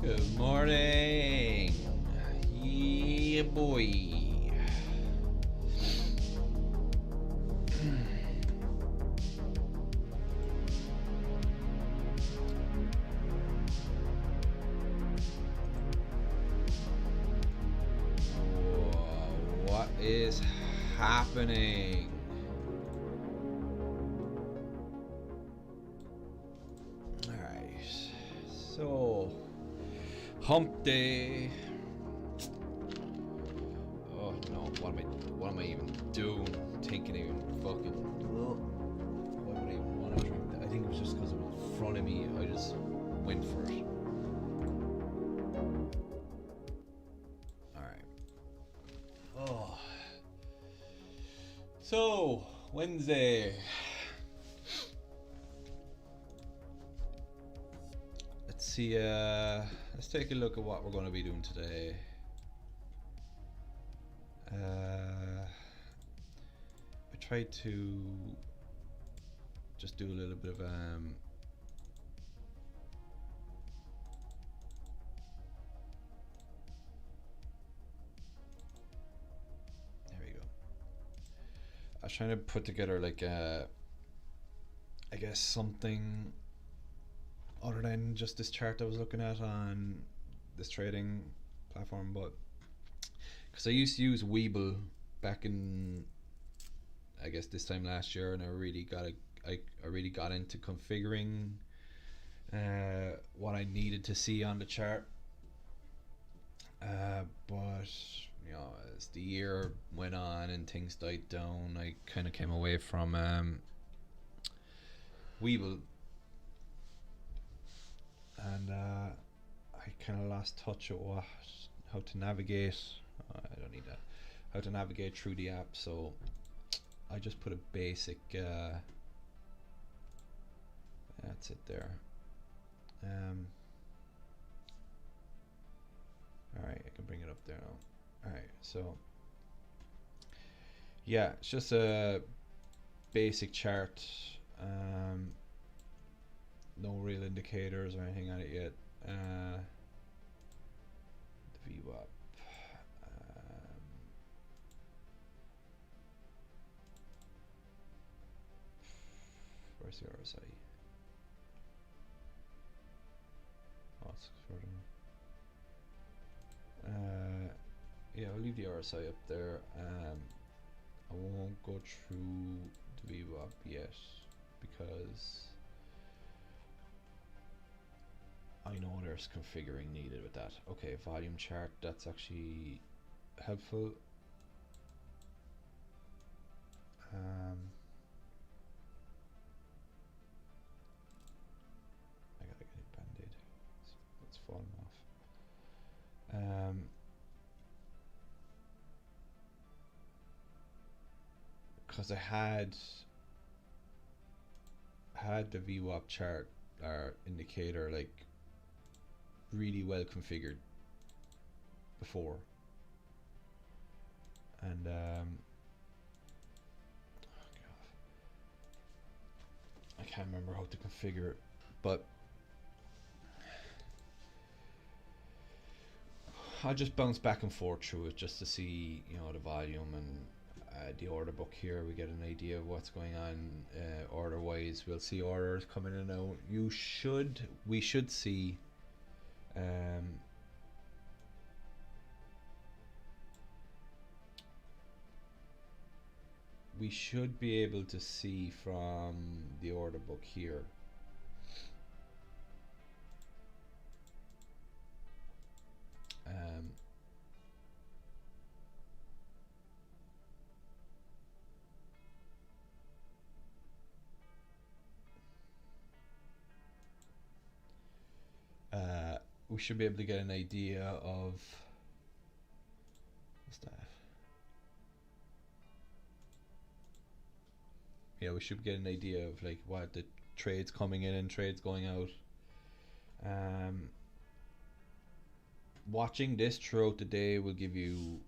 Good morning. Yeah, boy. What is happening? Alright. So, hump day. Oh no, what am I even doing? Thinking even fucking. Why would I even want to drink that? I think it was just because it was in front of me. I just went for it. Alright. Oh. So, Wednesday. Let's see, let's take a look at what we're going to be doing today. I tried to just do a little bit of there we go. I was trying to put together like I guess something other than just this chart I was looking at on this trading platform, but because I used to use Weeble back in I guess this time last year, and I really got into configuring what I needed to see on the chart. But you know, as the year went on and things died down, I kind of came away from Weeble, and I kind of lost touch with how to navigate. I don't need that. How to navigate through the app, so I just put a basic. That's it there. Alright, I can bring it up there now. Alright, so yeah, it's just a basic chart. No real indicators or anything on it yet. The VWAP. Where's the RSI? Oh, it's further. Yeah, I'll leave the RSI up there. I won't go through the VWAP yet because I know there's configuring needed with that. Okay, volume chart, that's actually helpful. I gotta get a band-aid. It's falling off. Because I had the VWAP chart or indicator like really well configured before, and I can't remember how to configure it, but I just bounce back and forth through it just to see, you know, the volume and the order book here. We get an idea of what's going on order wise. We'll see orders coming in and out. We should see we should be able to see from the order book here we should be able to get an idea of what's that. Yeah, we should get an idea of like what the trades coming in and trades going out. Watching this throughout the day will give you,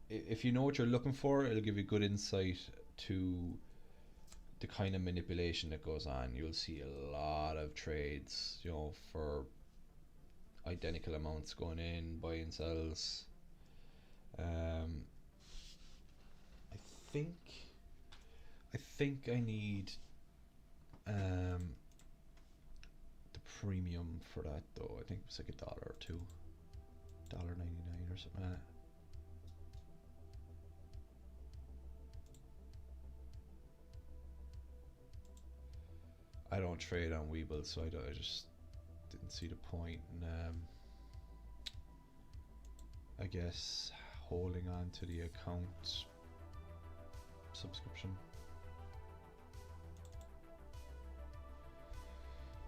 if you know what you're looking for, it'll give you good insight to the kind of manipulation that goes on. You'll see a lot of trades, you know, for identical amounts going in, buy and sells. I think I need the premium for that though. I think it's like $1 or $2, $1.99 or something like that. I don't trade on Webull, so I just didn't see the point in I guess holding on to the account subscription.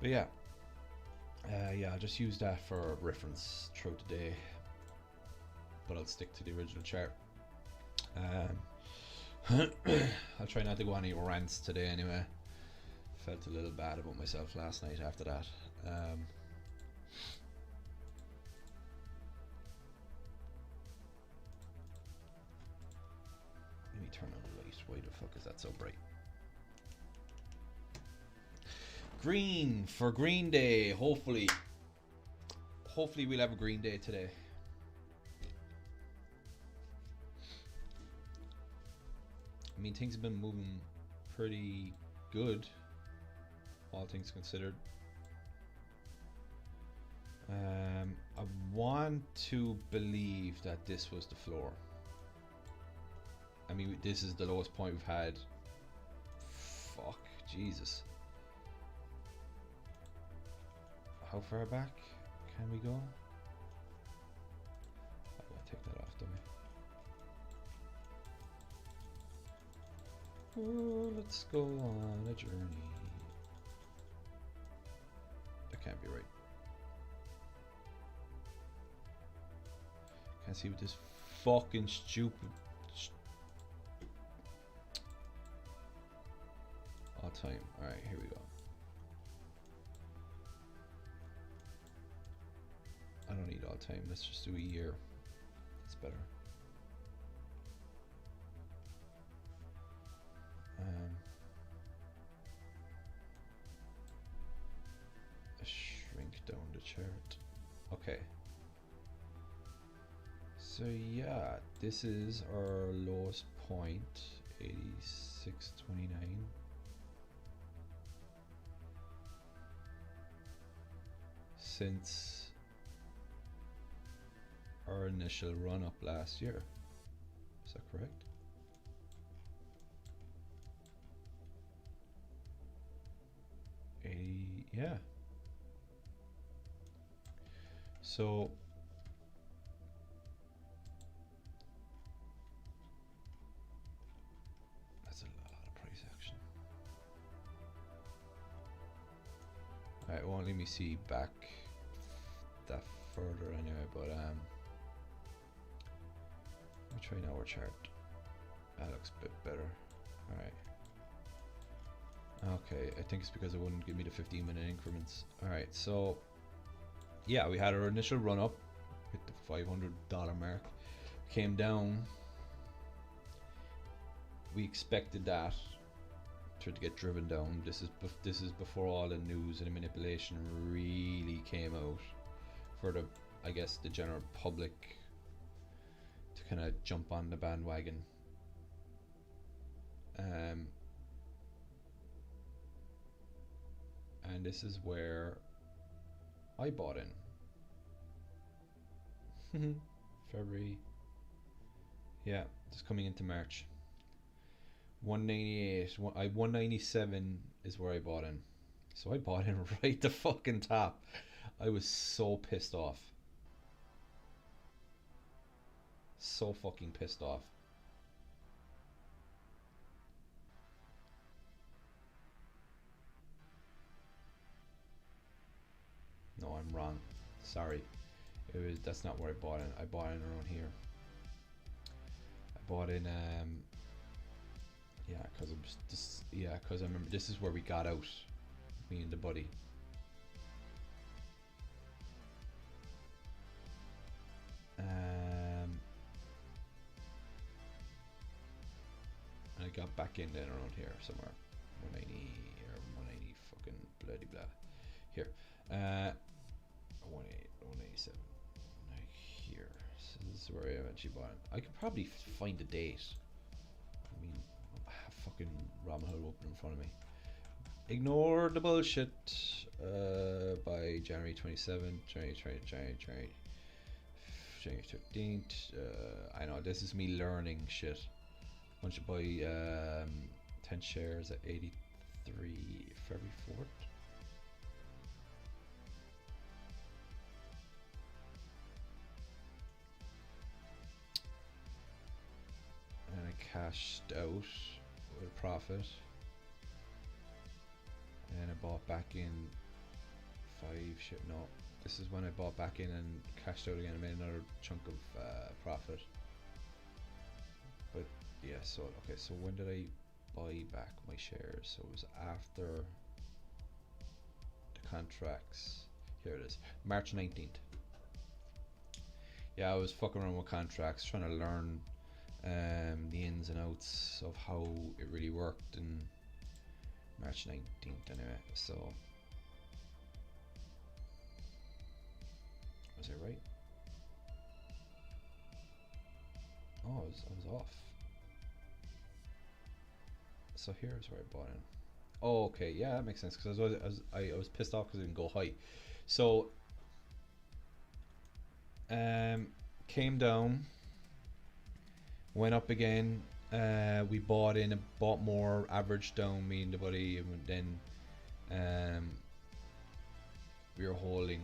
But yeah, yeah, I'll just use that for reference throughout the day, but I'll stick to the original chart. I'll try not to go on any rants today anyway. Felt a little bad about myself last night after that. Let me turn on the light. Why the fuck is that so bright? Green for Green Day. Hopefully we'll have a Green Day today. I mean, things have been moving pretty good, all things considered. I want to believe that this was the floor. I mean, this is the lowest point we've had. Fuck, Jesus. How far back can we go? I gotta take that off, don't we? Oh, let's go on a journey. That can't be right. Can't see what this fucking stupid all time. Alright, here we go. I don't need all time. Let's just do a year. It's better. Let's shrink down the chart. Okay. So yeah, this is our lowest point, 86.29. Since our initial run up last year. Is that correct? Yeah. So that's a lot of price action. Alright, it won't let me see back that further anyway, but let me try an hour chart. That looks a bit better. Alright. Okay, I think it's because it wouldn't give me the 15-minute increments. Alright, so yeah, we had our initial run up, hit the $500 mark, came down. We expected that to get driven down. This is before all the news and the manipulation really came out for the, I guess, the general public to kind of jump on the bandwagon. And this is where I bought in. February. Yeah, just coming into March. 198, 197 is where I bought in. So I bought in right the fucking top. I was so pissed off. So fucking pissed off. No, I'm wrong. Sorry. That's not where I bought in. I bought in around here. I bought in yeah, because I remember this is where we got out, me and the buddy. And I got back in then around here somewhere. 190 or 190 fucking bloody blah. Here, 187. Like here. So this is where I eventually bought it. I could probably find the date. I mean, I have fucking Robinhood open in front of me. Ignore the bullshit. By January 27th, January 13th. I know this is me learning shit. I should buy 10 shares at 83 February 4th. And I cashed out with a profit. And I bought back in 5 shit. No, this is when I bought back in and cashed out again. I made another chunk of profit. But yeah, so okay, so when did I buy back my shares? So it was after the contracts. Here it is, March 19th. Yeah, I was fucking around with contracts, trying to learn the ins and outs of how it really worked in March 19th anyway, so was I right? Oh, I was off. So here's where I bought in. Oh, okay, yeah, that makes sense, because I was pissed off because it didn't go high. So came down, went up again. We bought in and bought more, averaged down, me and the buddy, and then we were holding,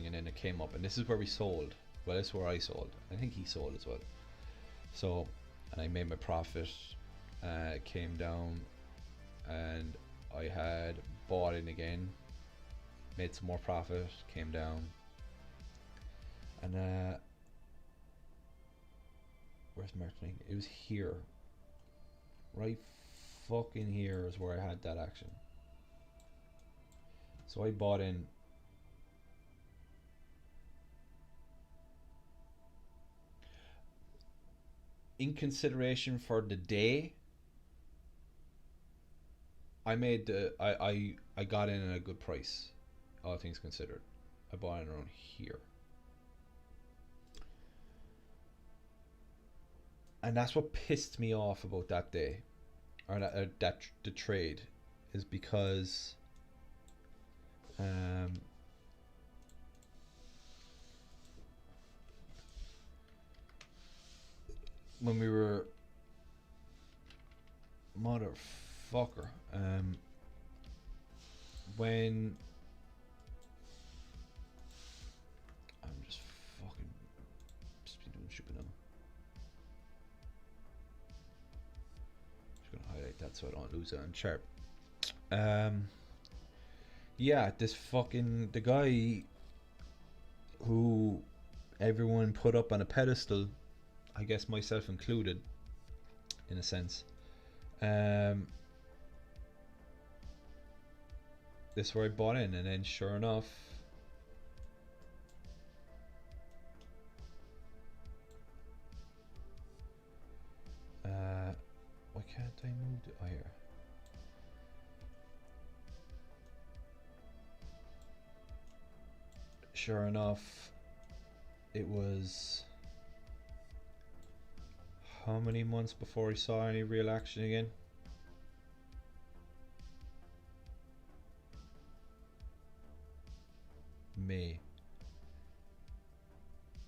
and then it came up, and this is where we sold. Well, this is where I sold. I think he sold as well. So, and I made my profit. It came down, and I had bought in again, made some more profit, came down, and where's marketing? It was here. Right fucking here is where I had that action. So I bought in consideration for the day. I made I got in at a good price, all things considered. I bought it around here. And that's what pissed me off about that day, or that the trade, is because when we were motherfucker, when I'm just fucking doing stupid now. Highlight that so I don't lose it on chart. Yeah, this fucking the guy who everyone put up on a pedestal, I guess myself included, in a sense. This is where I bought in, and then sure enough, why can't I move the here? Sure enough, it was how many months before I saw any real action again? May,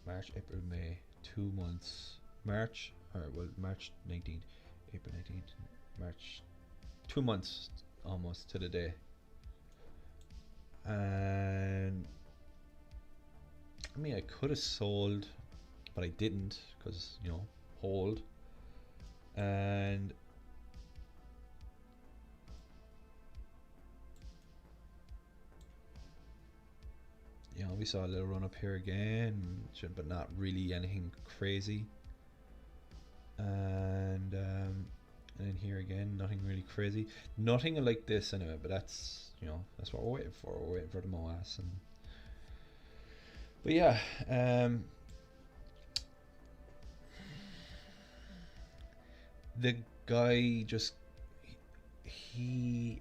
March, April, May, 2 months. March, or well, March 19th, April 19th, March, 2 months almost to the day. And I mean, I could have sold, but I didn't, because, you know, hold. And you know, we saw a little run up here again, but not really anything crazy. And then here again, nothing really crazy, nothing like this anyway. But that's, you know, that's what we're waiting for. We're waiting for the MOASS. And but yeah, the guy just he,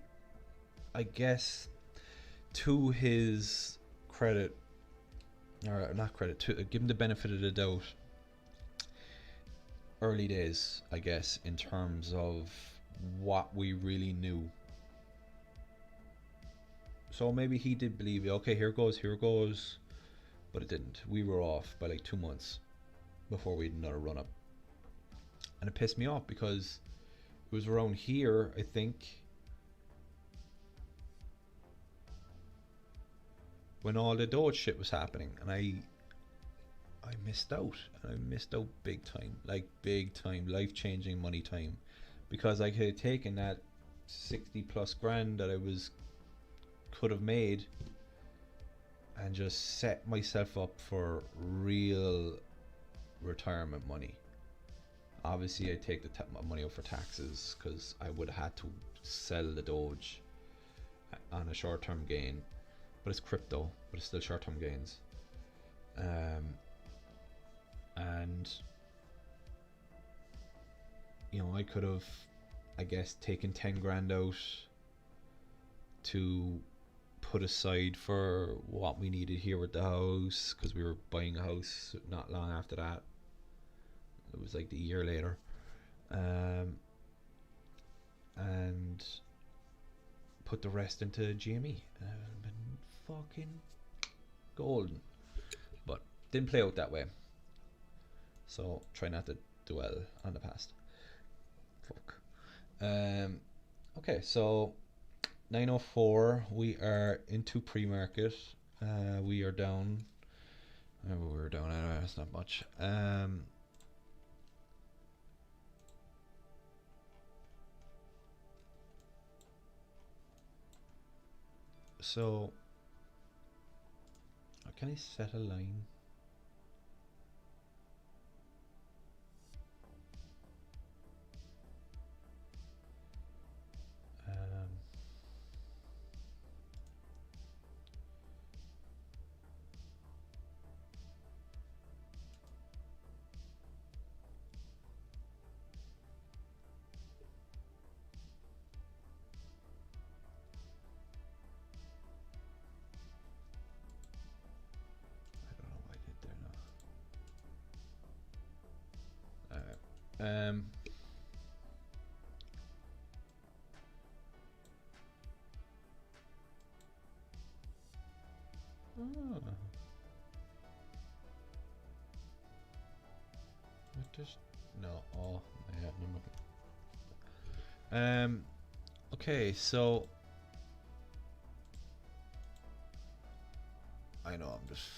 I guess, to his credit, or not credit, to give him the benefit of the doubt, early days, I guess, in terms of what we really knew. So maybe he did believe, okay, here goes, but it didn't. We were off by like 2 months before we had another run up. And it pissed me off because it was around here, I think, when all the Doge shit was happening, and I missed out. And I missed out big time, like big time, life-changing money time, because I could have taken that 60 plus grand that I could have made and just set myself up for real retirement money. Obviously, I take the money out for taxes because I would have had to sell the Doge on a short-term gain, but it's crypto, but it's still short-term gains. And you know, I could have, I guess, taken 10 grand out to put aside for what we needed here with the house, because we were buying a house not long after that. It was like the year later, and put the rest into GME. Been fucking golden, but didn't play out that way. So try not to dwell on the past. Fuck. Okay, so 9:04. We are into pre-market. We are down. We're down anyway. It's not much. So, can I set a line? Just no. Oh, yeah, no. Okay, so I know I'm just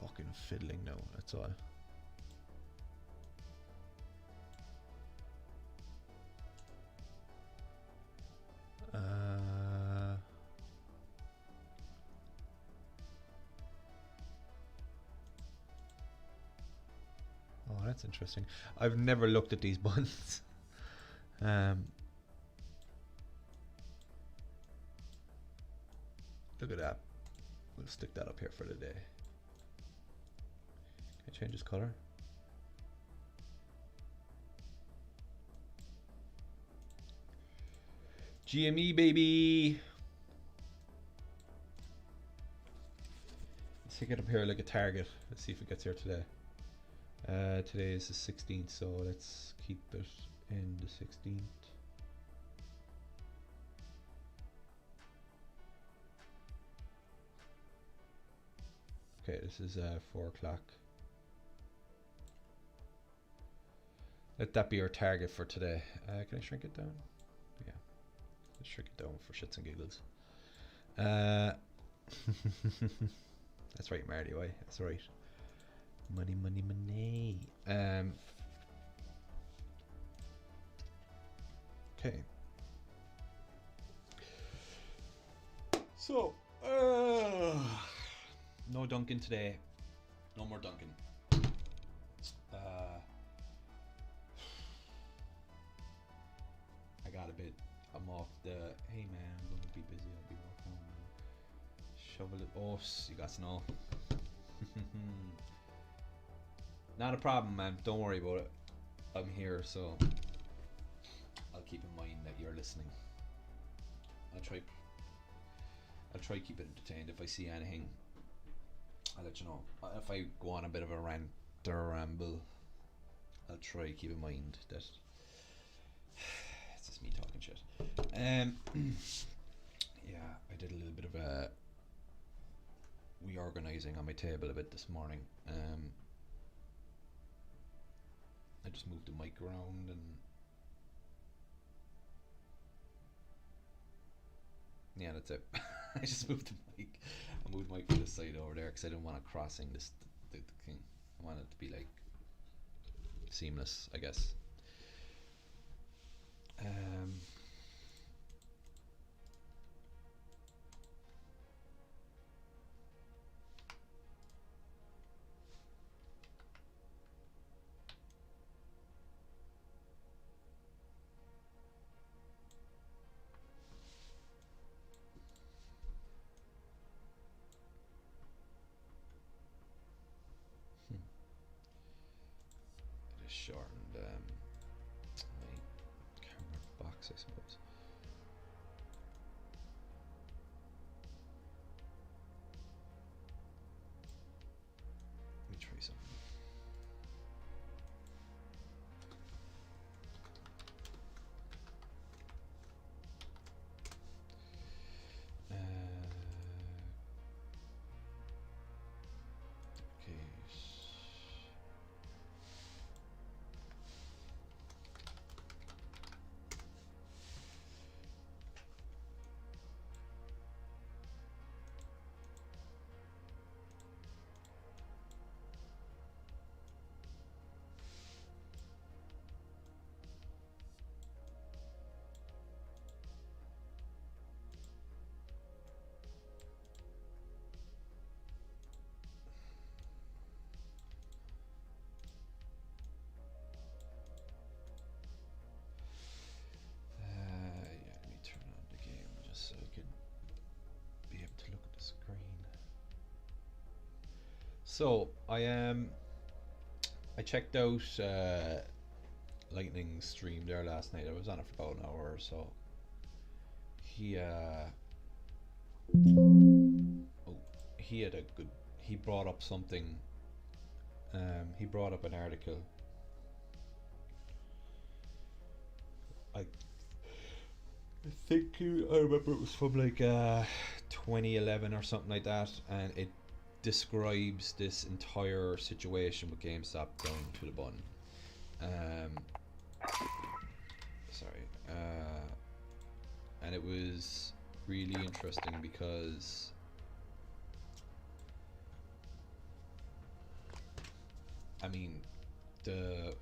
fucking fiddling now. That's all. Oh, that's interesting. I've never looked at these buttons. Look at that. We'll stick that up here for the day. Can I change his color? GME, baby. Let's stick it up here like a target. Let's see if it gets here today. Today is the 16th, so let's keep it in the 16th. Okay, this is 4 o'clock. Let that be our target for today. Can I shrink it down? Yeah, let's shrink it down for shits and giggles. That's right, Marty. Why? That's right. Money, money, money. Okay. So, no dunking today. No more dunking. I got a bit. I'm off the. Hey man, I'm going to be busy. I'll be working on shovel it. Oh, you got snow. Not a problem, man. Don't worry about it. I'm here, so I'll keep in mind that you're listening. I'll try keep it entertained. If I see anything, I'll let you know. If I go on a bit of a rant or ramble, I'll try keep in mind that it's just me talking shit. Yeah, I did a little bit of a reorganizing on my table a bit this morning. I just moved the mic around and yeah, that's it. I just moved the mic. I moved the mic to the side over there because I didn't want it crossing the thing. I wanted it to be like seamless, I guess. It is shortened my camera box, I suppose. Let me try something. Okay. Yeah, let me turn on the game just so I can be able to look at the screen. So I checked out Lightning's stream there last night. I was on it for about an hour or so. He had a good. He brought up something. He brought up an article. I think I remember it was from like 2011 or something like that, and it describes this entire situation with GameStop down to the bun. Sorry. And it was really interesting because I mean the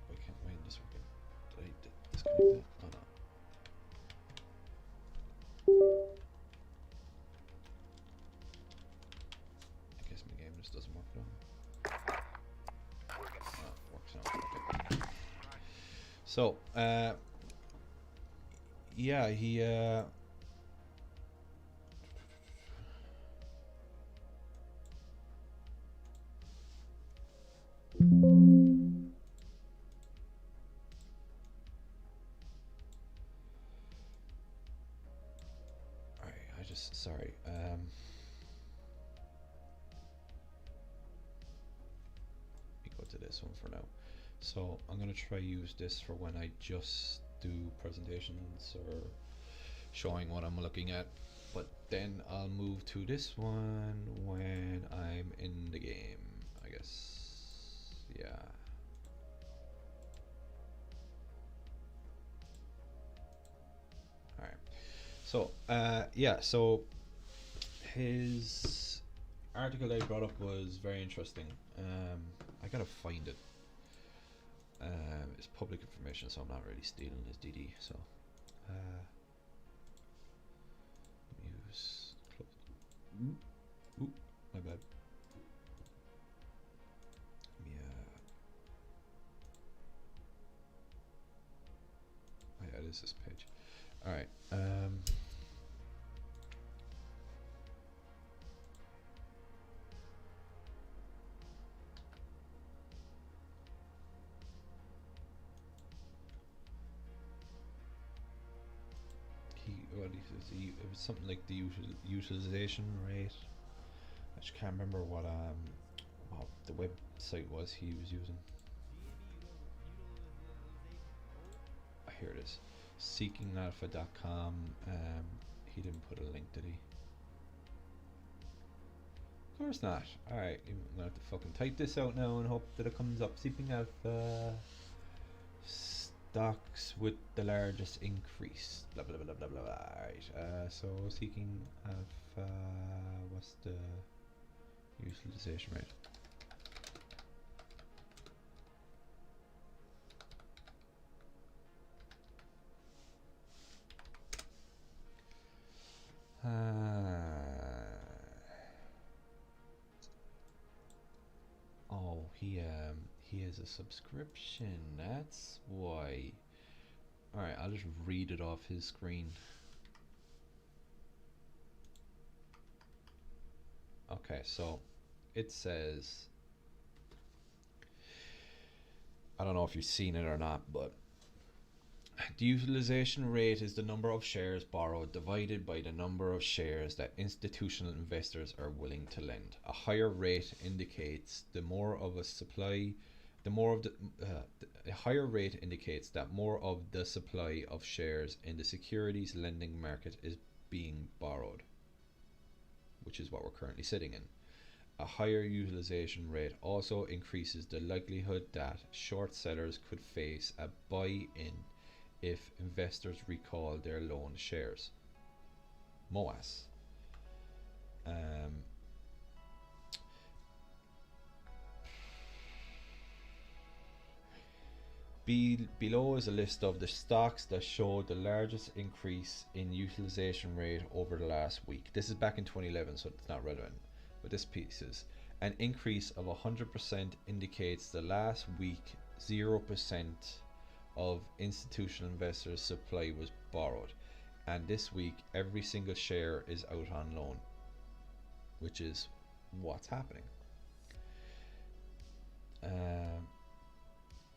why can't this working? Did I disconnect that? Oh no. I guess my game just doesn't work now. Oh, it works now. Okay. So, yeah, he sorry. Let me go to this one for now. So I'm gonna try use this for when I just do presentations or showing what I'm looking at. But then I'll move to this one when I'm in the game, I guess. Yeah. Alright. So, yeah, so his article that he brought up was very interesting. I gotta find it. It's public information, so I'm not really stealing his DD. So, use close. Ooh, my bad. Yeah. Oh, yeah, it is this page. All right. What it was something like the utilization rate. I just can't remember what the website was he was using. Here it is, seekingalpha.com. He didn't put a link, did he? Of course not. Alright, I'm gonna have to fucking type this out now and hope that it comes up. Seeking Alpha stocks with the largest increase. Blah blah blah blah blah blah. Alright, so Seeking Alpha, what's the utilization rate? Oh, he has a subscription. That's why. All right, I'll just read it off his screen. Okay, so it says, I don't know if you've seen it or not, but the utilization rate is the number of shares borrowed divided by the number of shares that institutional investors are willing to lend. A higher rate indicates a higher rate indicates that more of the supply of shares in the securities lending market is being borrowed, which is what we're currently sitting in. A higher utilization rate also increases the likelihood that short sellers could face a buy-in if investors recall their loan shares. MOASS. Below is a list of the stocks that showed the largest increase in utilization rate over the last week. This is back in 2011, so it's not relevant. But this piece is an increase of 100% indicates the last week 0% of institutional investors' supply was borrowed, and this week every single share is out on loan, which is what's happening.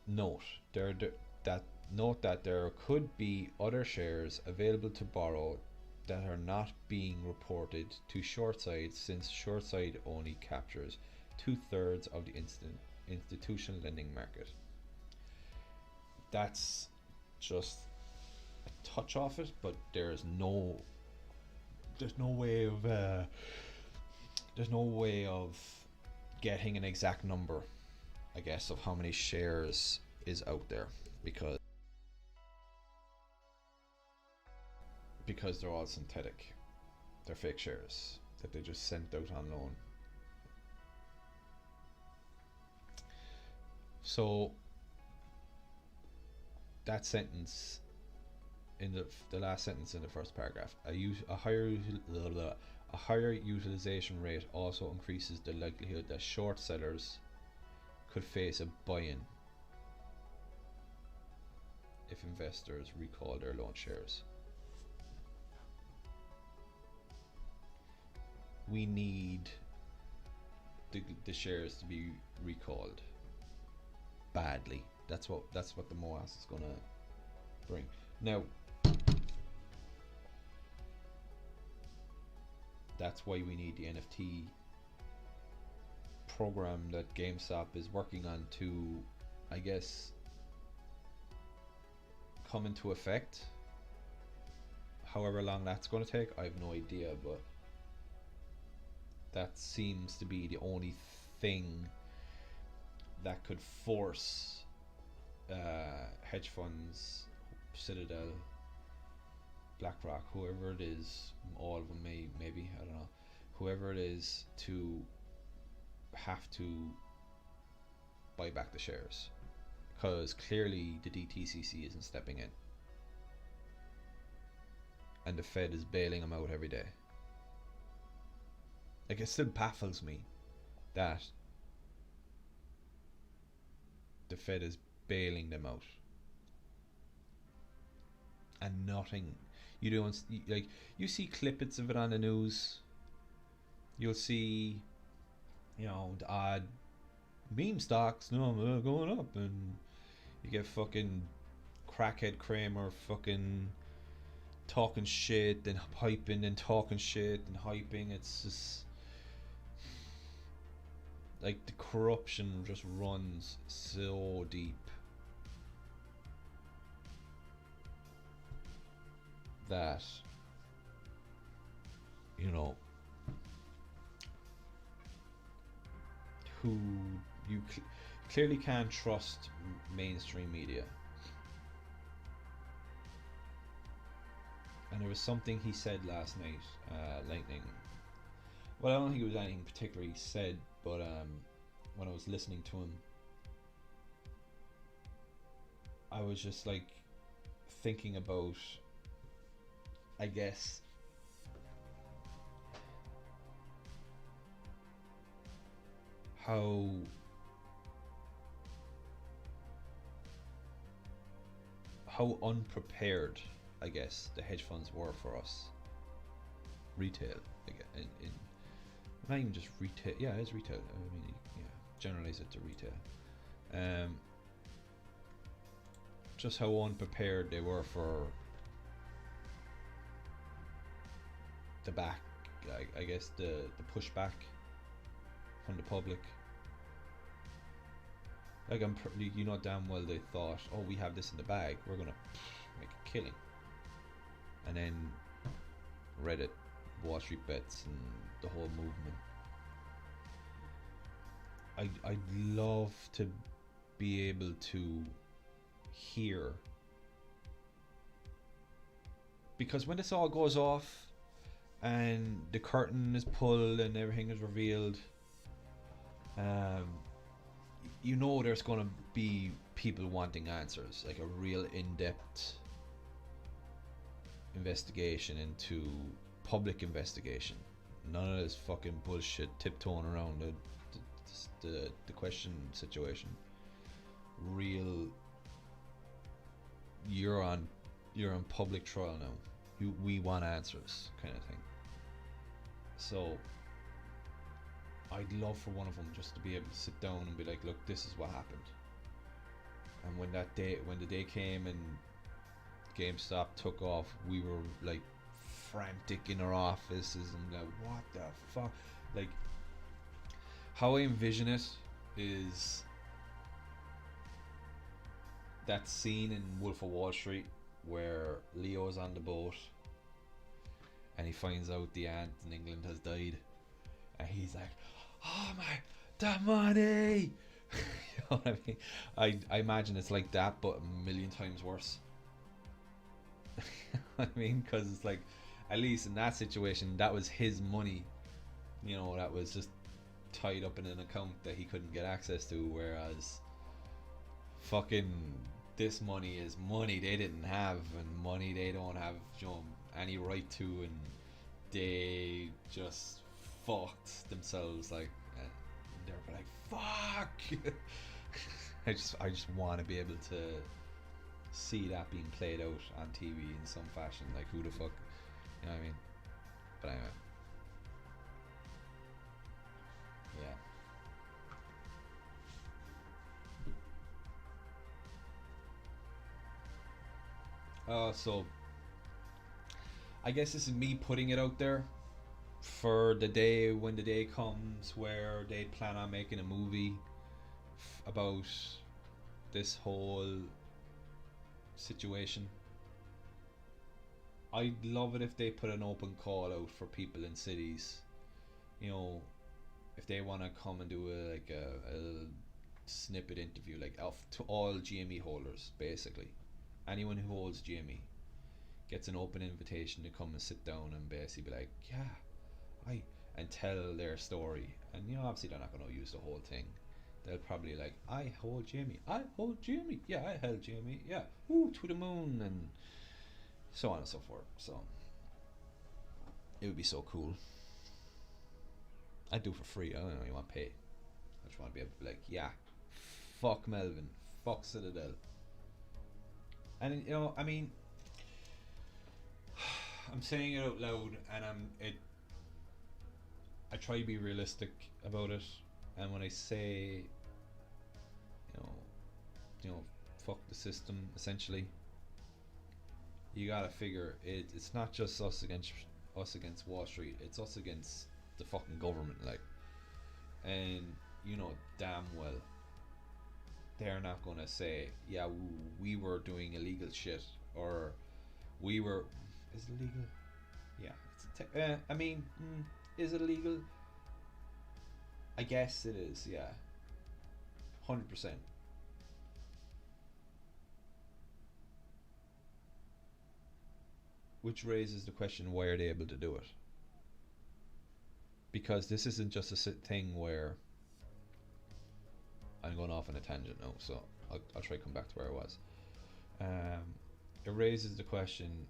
Note that there could be other shares available to borrow that are not being reported to short side, since short side only captures 2/3 of the institutional lending market. That's just a touch off it, but there's no way of getting an exact number, I guess, of how many shares is out there, because they're all synthetic. They're fake shares that they just sent out on loan. So that sentence in the last sentence in the first paragraph, a higher utilization rate also increases the likelihood that short sellers could face a buy-in if investors recall their loan shares. We need the shares to be recalled badly. That's what the MOASS is gonna bring. Now, that's why we need the NFT program that GameStop is working on to, I guess, come into effect. However long that's going to take, I have no idea, but that seems to be the only thing that could force hedge funds, Citadel, BlackRock, whoever it is, all of them maybe, I don't know, whoever it is, to have to buy back the shares, because clearly the DTCC isn't stepping in, and the Fed is bailing them out every day. Like, it still baffles me that the Fed is bailing them out and nothing. You don't, like, you see clippets of it on the news. You'll see, you know, the odd meme stocks, going up, and you get fucking crackhead Kramer fucking talking shit, then hyping, then talking shit, then hyping. It's just like the corruption just runs so deep that, you know, who you clearly can't trust mainstream media. And there was something he said last night, Lightning. Well, I don't think it was anything particular he said, but when I was listening to him, I was just like thinking about, I guess, how unprepared, I guess, the hedge funds were for us. Retail, again, in not even just retail. Yeah, it's retail. I mean, yeah, generalize it to retail. Just how unprepared they were for the back, I guess, the pushback from the public. Like, you know damn well they thought, oh, we have this in the bag, we're gonna make a killing. And then Reddit, Wall Street Bets, and the whole movement. I'd love to be able to hear, because when this all goes off and the curtain is pulled and everything is revealed, you know there's going to be people wanting answers, like a real in-depth investigation into public investigation. None of this fucking bullshit tiptoeing around the question situation. Real, you're on public trial now. We want answers, kind of thing. So I'd love for one of them just to be able to sit down and be like, look, this is what happened. And when the day came and GameStop took off, we were like frantic in our offices and like, what the fuck? Like, how I envision it is that scene in Wolf of Wall Street where Leo's on the boat and he finds out the aunt in England has died, and he's like, oh my, the money. You know what I mean? I imagine it's like that, but a million times worse. You know what I mean? Because it's like, at least in that situation, that was his money, you know, that was just tied up in an account that he couldn't get access to, whereas fucking this money is money they didn't have, and money they don't have, you know, any right to, and they just fucked themselves, like, they're like, fuck. I just want to be able to see that being played out on TV in some fashion, like, who the fuck, you know what I mean? But anyway, yeah. So I guess this is me putting it out there for the day when the day comes where they plan on making a movie about this whole situation. I'd love it if they put an open call out for people in cities, you know, if they want to come and do a snippet interview, like, to all GME holders, basically. Anyone who holds GME gets an open invitation to come and sit down and basically be like, yeah, and tell their story. And, you know, obviously they're not going to use the whole thing. They'll probably like, I hold GME, yeah, I held GME, yeah, woo, to the moon, and so on and so forth. So it would be so cool. I'd do it for free. I don't know, you want to pay. I just want to be able to be like, yeah, fuck Melvin, fuck Citadel. And, you know, I mean, I'm saying it out loud, and I try to be realistic about it. And when I say, you know, fuck the system, essentially, you gotta figure it's not just us against Wall Street. It's us against the fucking government, like, and you know damn well they're not gonna say, yeah, we were doing illegal shit, or we were. Is it legal? Yeah, I mean, is it illegal? I guess it is. Yeah, 100%. Which raises the question: why are they able to do it? Because this isn't just a thing where I'm going off on a tangent now, so I'll try to come back to where I was. It raises the question: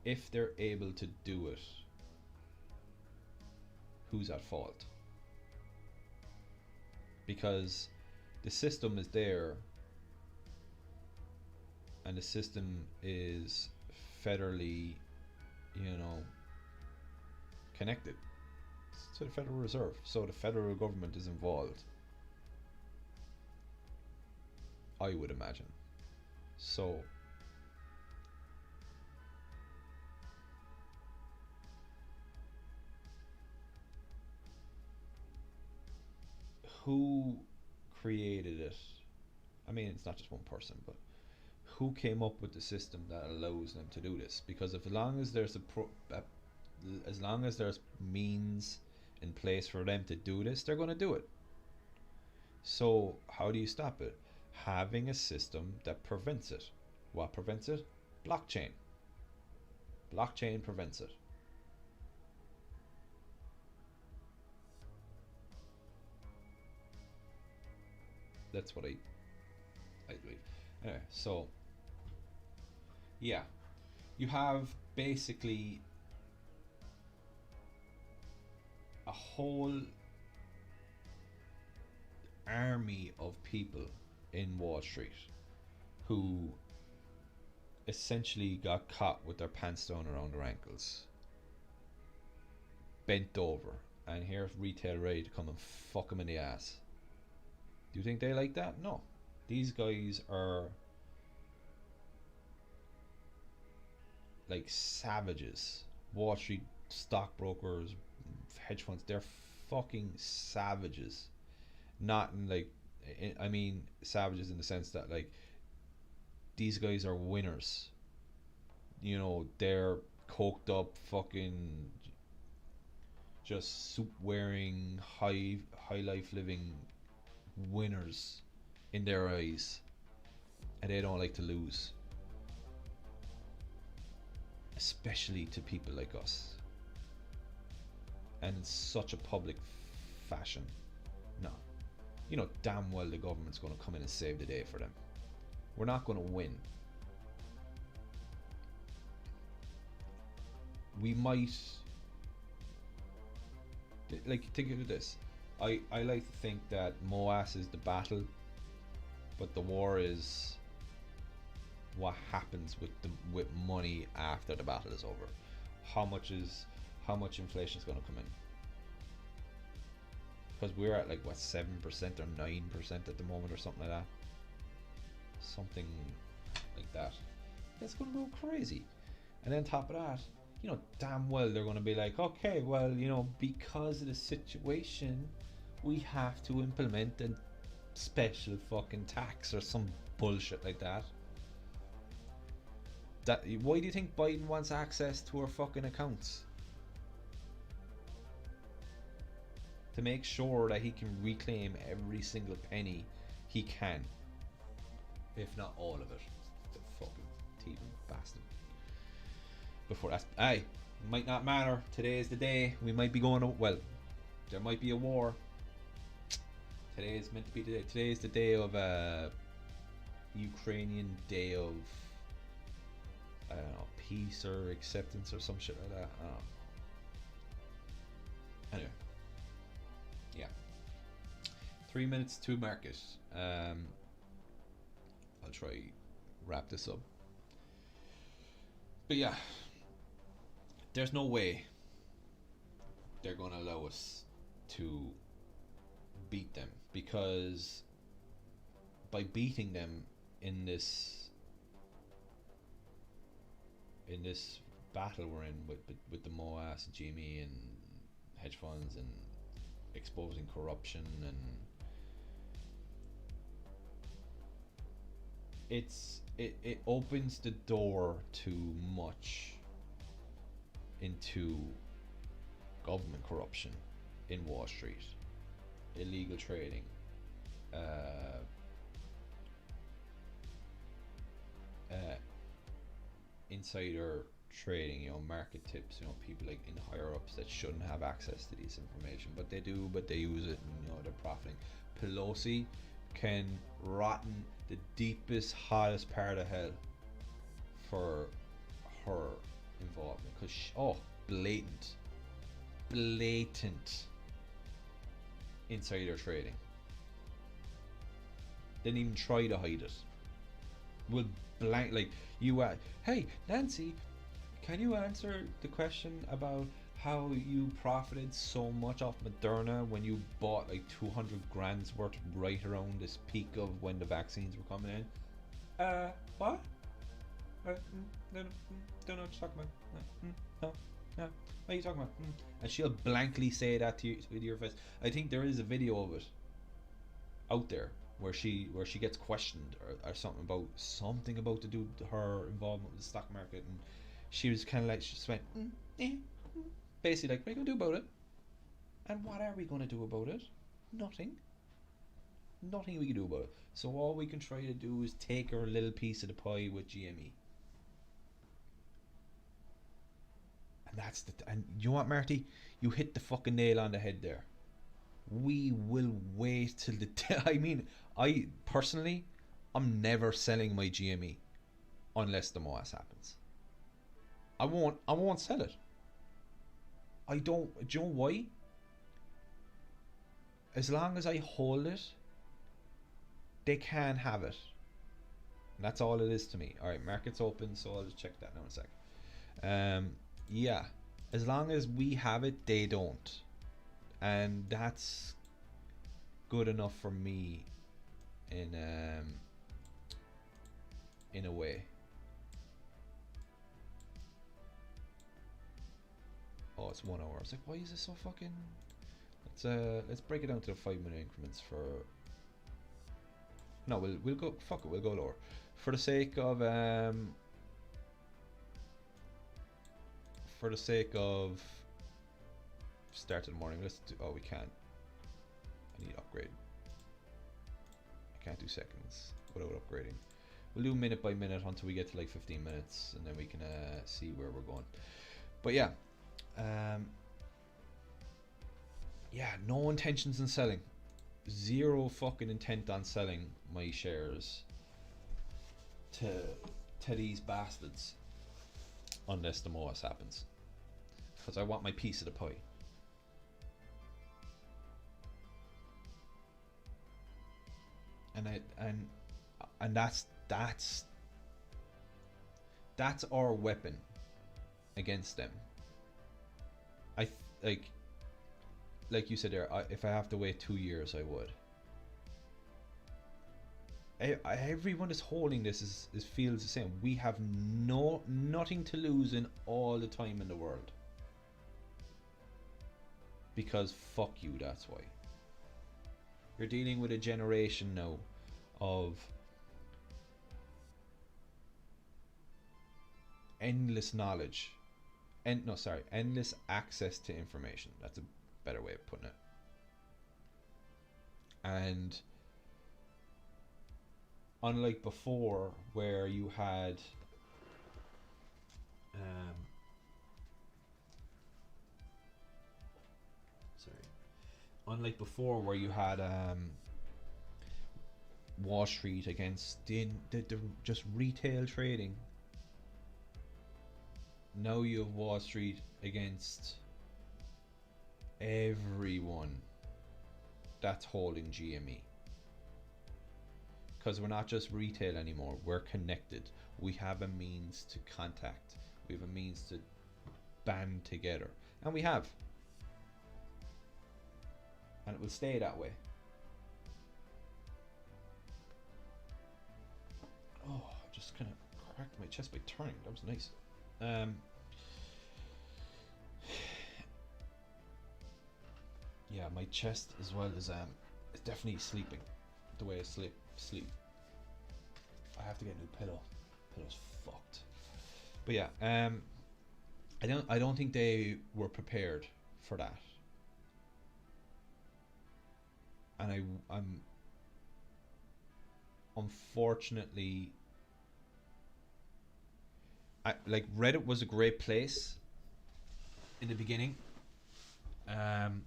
if they're able to do it, who's at fault? Because the system is there, and the system is federally, connected to the Federal Reserve. So the federal government is involved, I would imagine. So who created it? I mean, it's not just one person, but who came up with the system that allows them to do this? Because if, as long as there's as long as there's means in place for them to do this, they're going to do it. So how do you stop it? Having a system that prevents it. What prevents it? Blockchain. Blockchain prevents it. That's what I believe. Anyway, so yeah, you have basically a whole army of people in Wall Street who essentially got caught with their pants down around their ankles, bent over, and here's retail ready to come and fuck them in the ass. Do you think they like that? No. These guys are like savages. Wall Street stockbrokers, hedge funds, they're fucking savages. Not in like, I mean savages in the sense that like these guys are winners. They're coked up, fucking just suit wearing, high life living winners in their eyes, and they don't like to lose, especially to people like us, and in such a public fashion. No, damn well the government's going to come in and save the day for them. We're not going to win. We might, like, think of this. I like to think that MOASS is the battle, but the war is what happens with money after the battle is over. How much inflation is going to come in? Because we're at like what, 7% or 9% at the moment, or something like that. Something like that. That's going to go crazy. And then top of that, damn well they're going to be like, okay, well, because of the situation, we have to implement a special fucking tax or some bullshit like that. Why do you think Biden wants access to our fucking accounts? To make sure that he can reclaim every single penny he can, if not all of it. The fucking thieving bastard. Before that, might not matter. Today is the day. We might be going to, well, there might be a war. Today is meant to be the day. Today is the day of Ukrainian day of, I don't know, peace or acceptance or some shit like that. I don't know. Anyway, yeah, 3 minutes to market. I'll try wrap this up. But yeah, there's no way they're gonna allow us to beat them, because by beating them in this in this battle we're in with the MOASS, GME, and hedge funds, and exposing corruption, and it opens the door to much into government corruption in Wall Street, illegal trading, insider trading, you know, market tips, you know, people like in higher ups that shouldn't have access to this information, but they do, but they use it, and you know, they're profiting. Pelosi can rot in the deepest, hottest part of hell for her involvement, because blatant insider trading. Didn't even try to hide it. Will blank, like, you hey Nancy, can you answer the question about how you profited so much off Moderna when you bought like 200 grand's worth right around this peak of when the vaccines were coming in? What? Don't know what you're talking about. No. What are you talking about? And she'll blankly say that to you with your face. I think there is a video of it out there where she gets questioned or something about to do with her involvement with the stock market, and she was kind of like, she just went basically like, what are you gonna do about it? And what are we gonna do about it? Nothing we can do about it. So all we can try to do is take our little piece of the pie with GME. And you know what, Marty? You hit the fucking nail on the head there. We will wait till I mean, I personally, I'm never selling my GME unless the MOASS happens. I won't sell it. I don't. Do you know why? As long as I hold it, they can have it. And that's all it is to me. Alright, market's open, so I'll just check that now in a sec. Yeah. As long as we have it, they don't. And that's good enough for me in a way. Oh, it's 1 hour. I was like, why is this so fucking... Let's break it down to the 5-minute increments for... No, we'll go... Fuck it, we'll go lower. For the sake of... For the sake of... Start in the morning. Let's do... Oh, we can't. I need upgrade. I can't do seconds without upgrading. We'll do minute by minute until we get to like 15 minutes, and then we can see where we're going. But yeah. Yeah, no intentions in selling. Zero fucking intent on selling my shares to these bastards unless the MOASS happens, because I want my piece of the pie. And that's our weapon against them. Like you said there, if I have to wait 2 years, I would. Everyone is holding this feels the same. We have nothing to lose in all the time in the world. Because fuck you, that's why. You're dealing with a generation now of endless knowledge. Endless access to information. That's a better way of putting it. And unlike before, where you had Wall Street against the just retail trading. Now you have Wall Street against everyone that's holding GME. Because we're not just retail anymore, we're connected. We have a means to contact. We have a means to band together. And we have. And it will stay that way. Oh, just kind of cracked my chest by turning. That was nice. Um, yeah, my chest as well is it's definitely sleeping. The way I sleep. I have to get a new pillow. Pillow's fucked. But yeah, I don't think they were prepared for that, and I'm unfortunately, like Reddit was a great place in the beginning, um,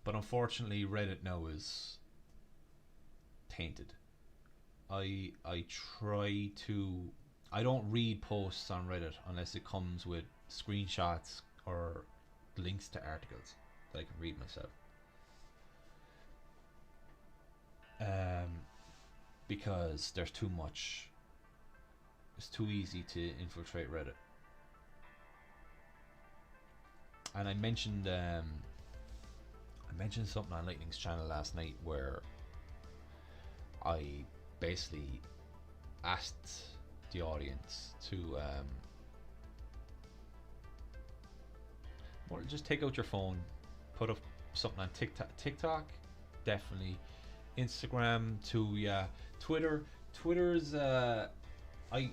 but unfortunately Reddit now is tainted. I try to I don't read posts on Reddit unless it comes with screenshots or links to articles that I can read myself. Um, because there's too much. It's too easy to infiltrate Reddit. And I mentioned something on Lightning's channel last night where I basically asked the audience to well, just take out your phone, put up something on TikTok, definitely. Instagram to Twitter. Twitter's I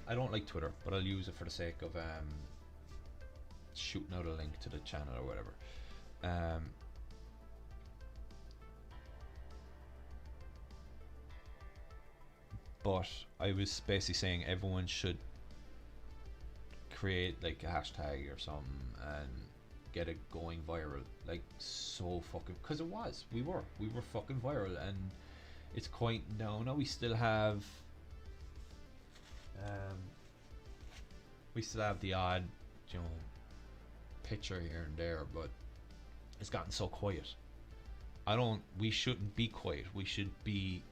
don't like Twitter, but I'll use it for the sake of shooting out a link to the channel or whatever. But I was basically saying everyone should create like a hashtag or something and get it going viral, like so fucking, because we were fucking viral, and it's quite down now. We still have the odd, you know, picture here and there, but it's gotten so quiet. We shouldn't be quiet. We should be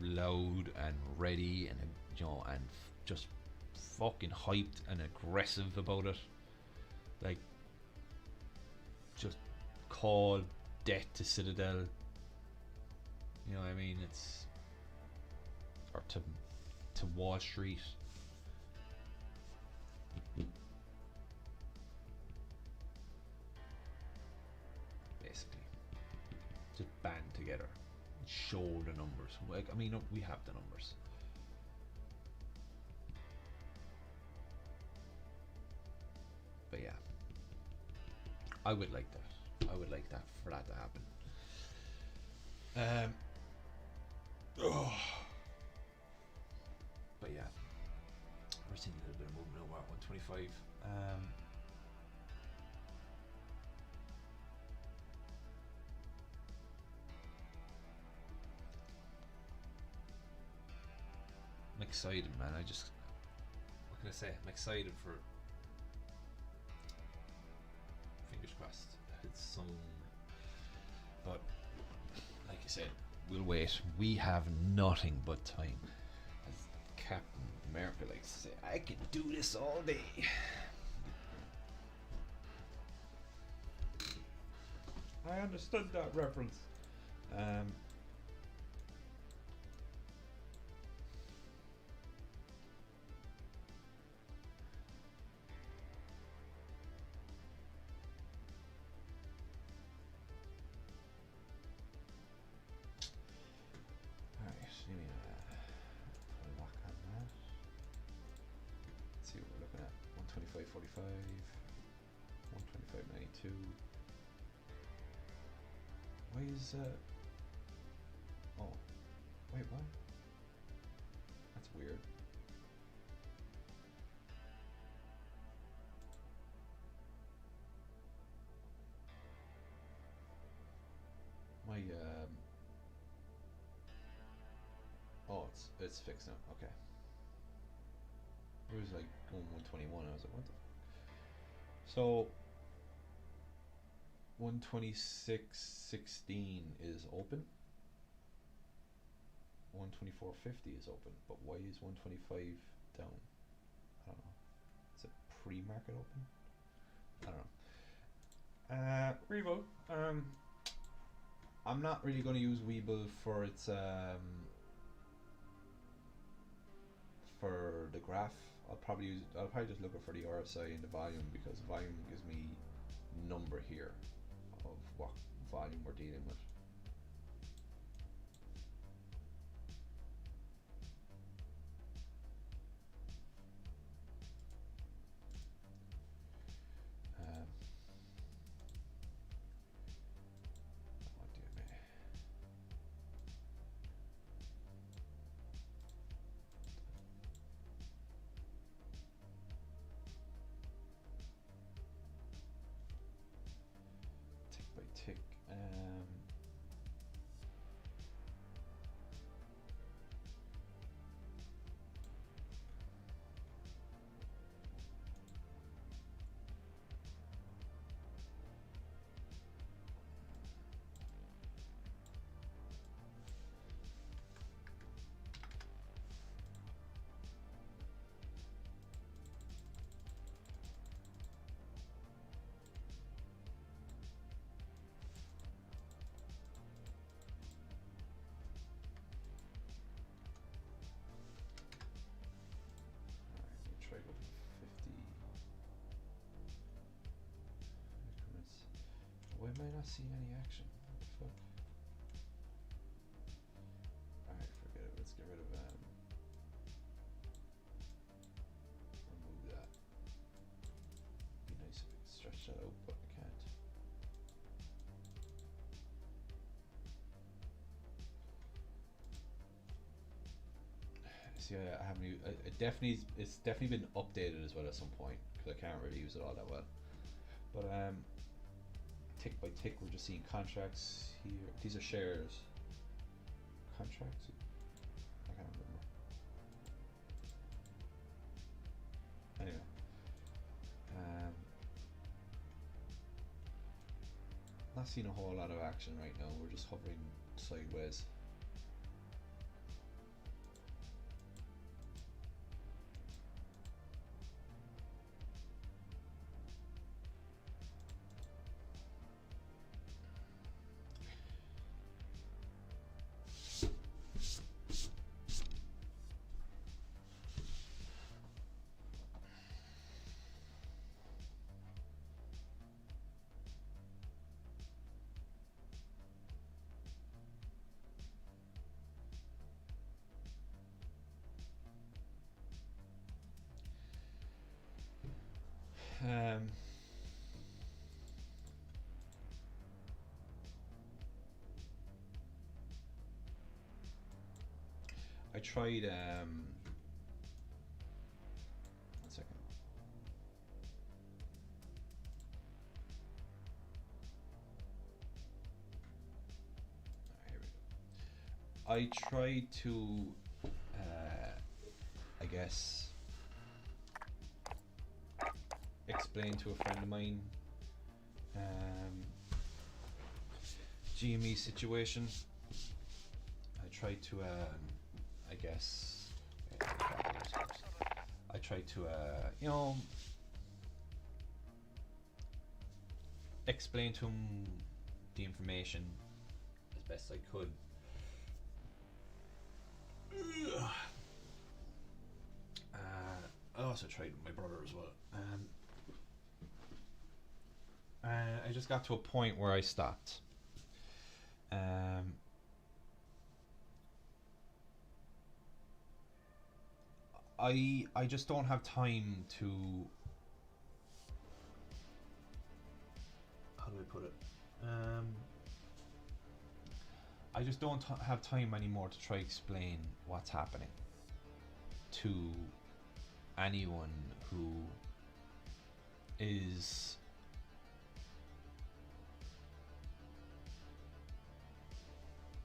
loud and ready, and you know, and just fucking hyped and aggressive about it. Like, just call death to Citadel. You know what I mean? It's, or to Wall Street. Basically, just band together, show the numbers. Like, I mean, we have the numbers. But yeah, I would like that. I would like that for that to happen. But yeah, we're seeing a little bit of movement over at 125. I'm excited, man. What can I say? I'm excited for, fingers crossed, it's some, but like you said, we'll wait. We have nothing but time. As Captain America likes to say, I can do this all day. I understood that reference. Lock on that. Let's see what we're looking at. 125.45, 125.92. Why is oh, wait, what? That's weird. My oh, it's fixed now. Okay. It was like going 121. I was like, what the? So 126.16 is open. 124.50 is open, but why is 125 down? I don't know. Is it pre-market open? I don't know. Revo. I'm not really going to use Webull for its for the graph, I'll probably just look for the RSI and the volume, because the volume gives me number here of what volume we're dealing with. Tick. Try go to 50 increments. Why am I not seeing any action? What the fuck? Alright, forget it. Let's get rid of remove that. Be nice if I could stretch that out, but I can't. See, I haven't. It's definitely been updated as well at some point, because I can't really use it all that well. But tick by tick, we're just seeing contracts here. These are shares. Contracts? I can't remember. Anyway, not seeing a whole lot of action right now. We're just hovering sideways. I tried, one second. Here we go. I tried to, I guess, explain to a friend of mine GME situation. I tried to I guess I tried to you know, explain to him the information as best I could. I also tried with my brother as well. I just got to a point where I stopped. I just don't have time to, how do I put it? I just don't have time anymore to try explain what's happening to anyone who is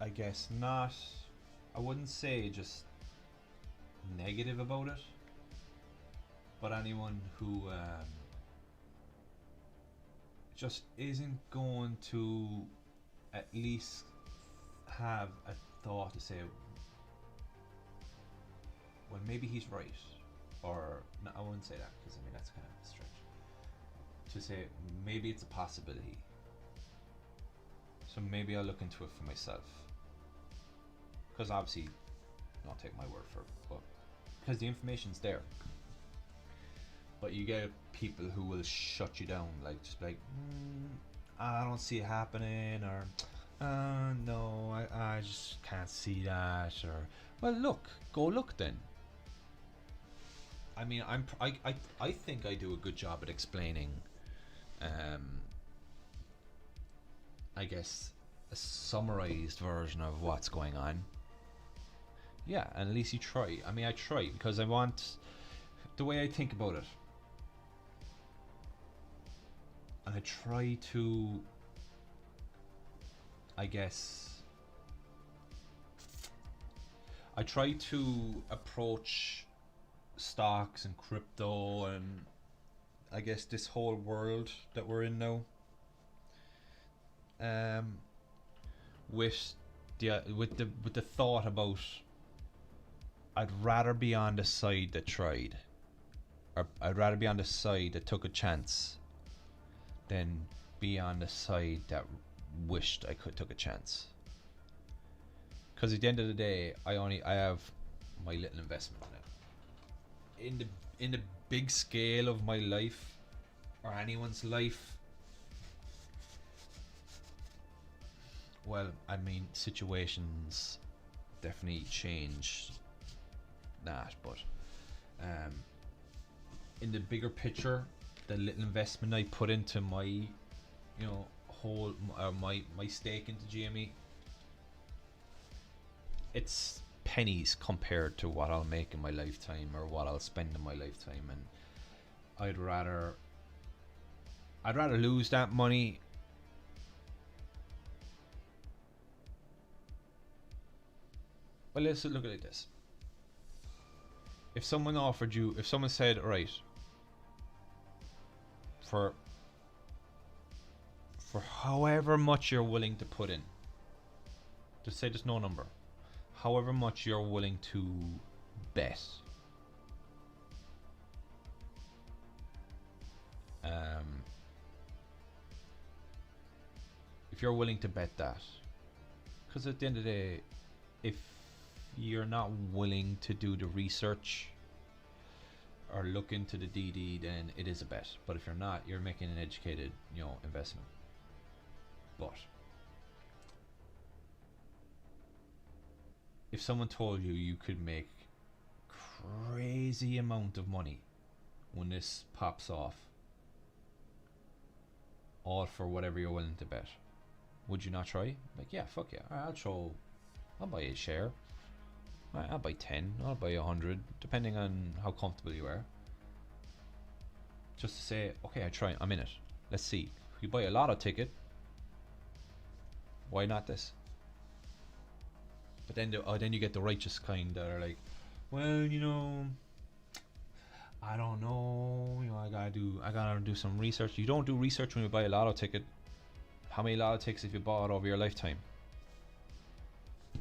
I guess not, I wouldn't say just negative about it, but anyone who just isn't going to at least have a thought to say, well, maybe he's right, or no, I wouldn't say that, because I mean that's kind of a stretch, to say maybe it's a possibility, so maybe I'll look into it for myself, because obviously don't take my word for it, but because the information's there. But you get people who will shut you down, like just like, I don't see it happening, or no, I just can't see that, or well, go look then. I mean, I think I do a good job at explaining, I guess, a summarized version of what's going on. Yeah, and at least you try. I mean, I try because I want the way I think about it. And I try to, I guess, I try to approach stocks and crypto and I guess this whole world that we're in now, with the thought about I'd rather be on the side that tried, or I'd rather be on the side that took a chance than be on the side that wished I could took a chance. Because at the end of the day, I have my little investment in it. In the big scale of my life, or anyone's life, well, I mean, situations definitely change that, but in the bigger picture, the little investment I put into my, whole my stake into GME, it's pennies compared to what I'll make in my lifetime or what I'll spend in my lifetime, and I'd rather lose that money. Well, let's look at it like this. If someone said, all right, for however much you're willing to put in, just say there's no number, however much you're willing to bet, if you're willing to bet that, because at the end of the day, if you're not willing to do the research or look into the DD, then it is a bet. But if you're not, you're making an educated, investment. But if someone told you you could make crazy amount of money when this pops off, all for whatever you're willing to bet, would you not try? Like, yeah, fuck yeah, I'll buy a share. I'll buy 10, I'll buy 100, depending on how comfortable you are. Just to say, okay, I'm in it. Let's see. If you buy a lotto ticket, why not this? But then you get the righteous kind that are like, well, I don't know, I gotta do some research. You don't do research when you buy a lotto ticket. How many lotto tickets have you bought over your lifetime?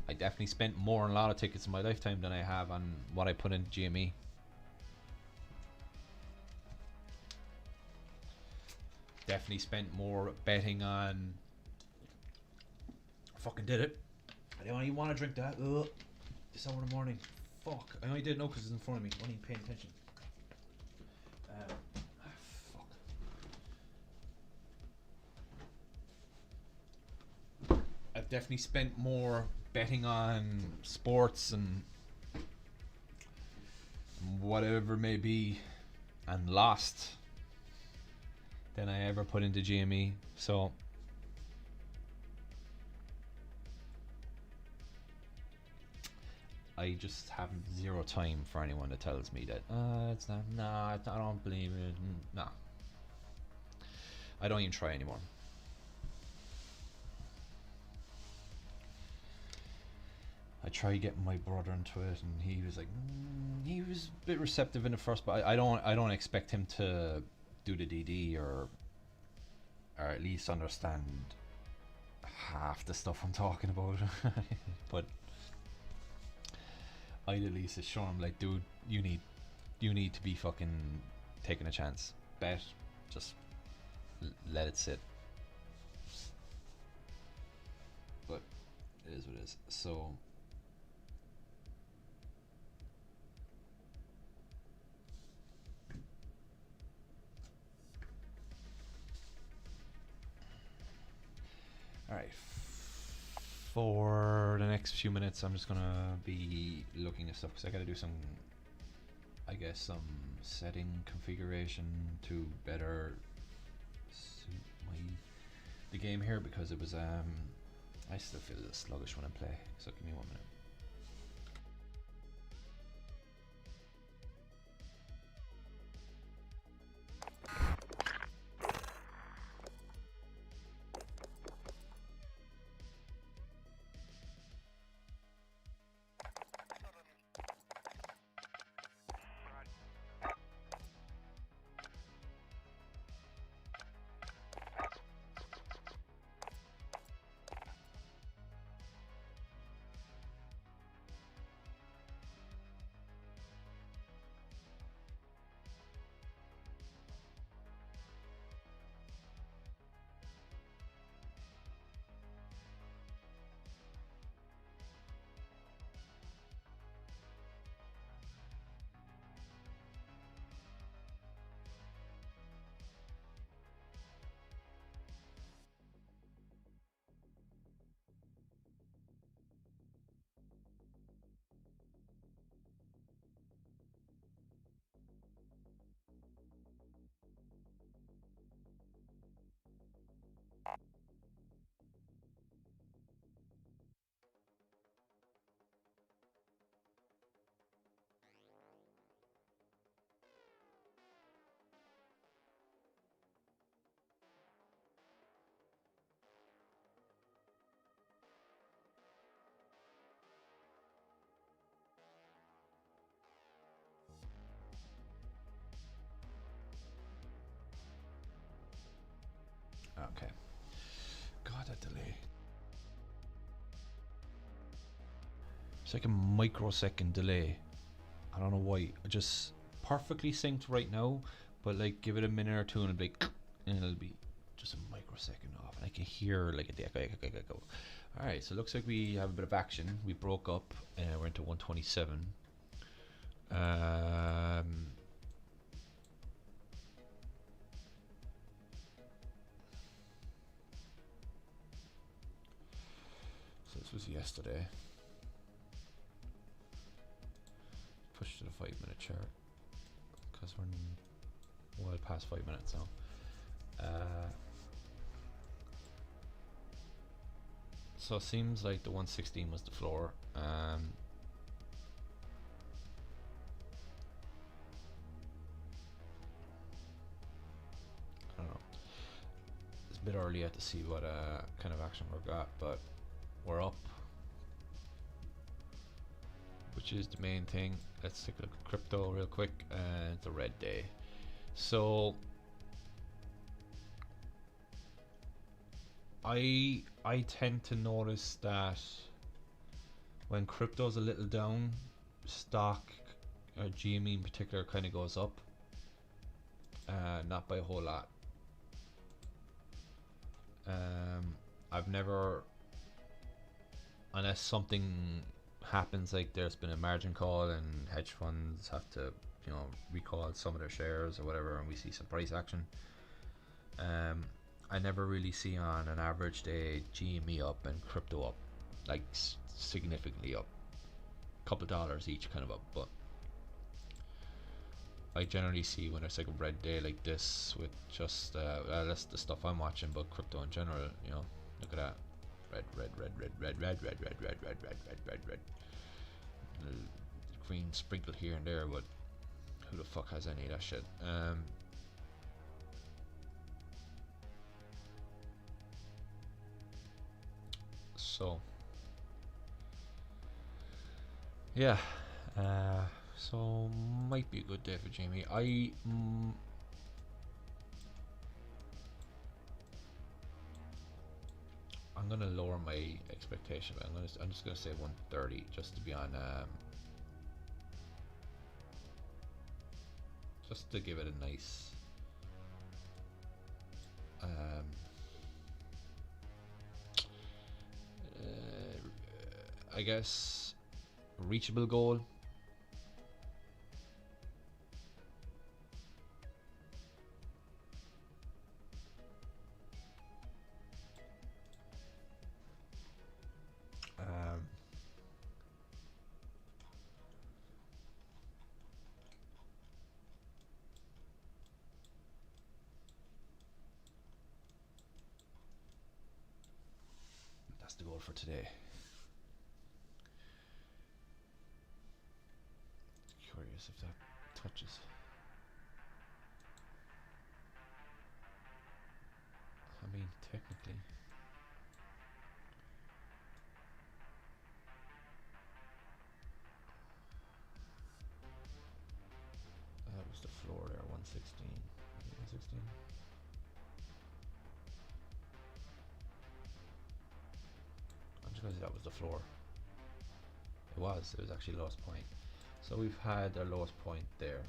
I definitely spent more on lotto tickets in my lifetime than I have on what I put in GME. Definitely spent more betting on. I fucking did it. I don't even want to drink that. Ugh. This hour in the morning. Fuck. I only didn't know because it's in front of me. I wasn't even paying attention. Fuck. I've definitely spent more betting on sports and whatever may be, and lost, than I ever put into GME. So I just have zero time for anyone that tells me that it's not. Nah, I don't believe it. Nah, I don't even try anymore. I tried getting my brother into it, and he was like, he was a bit receptive in the first, but I don't expect him to do the DD or at least understand half the stuff I'm talking about. But I'd at least assure him, like, dude, you need to be fucking taking a chance. Bet, just let it sit. But it is what it is. So Alright. For the next few minutes, I'm just gonna be looking at stuff because I gotta do some, I guess, some setting configuration to better suit the game here, because it was I still feel a little sluggish when I play, so give me 1 minute. Okay. God, that delay. It's like a microsecond delay. I don't know why. I just perfectly synced right now, but like give it a minute or two and it'll be and it'll be just a microsecond off, and I can hear like a echo. All right, so it looks like we have a bit of action. We broke up. We're into 127. So this was yesterday. Push to the 5-minute chart because we're well past 5 minutes now. So it seems like the 116 was the floor. I don't know. It's a bit early yet to see what kind of action we've got, but we're up, which is the main thing. Let's take a look at crypto real quick. It's a red day. So I tend to notice that when crypto's a little down, stock, GME in particular, kind of goes up. Not by a whole lot. I've never, unless something happens, like there's been a margin call and hedge funds have to, recall some of their shares or whatever, and we see some price action. I never really see on an average day GME up and crypto up, like significantly up, a couple of dollars each kind of up, but I generally see when it's like a red day like this with just that's the stuff I'm watching, but crypto in general, look at that, red, green sprinkled here and there, but who the fuck has any of that shit? So yeah, so might be a good day for Jamie. I'm gonna lower my expectation. I'm just gonna say 130 just to be on, just to give it a nice, I guess, reachable goal. That's the goal for today. Curious if that touches. I mean, technically. That was the floor there, 116. 116. I'm just gonna say that was the floor. It was actually lowest point. So we've had our lowest point there.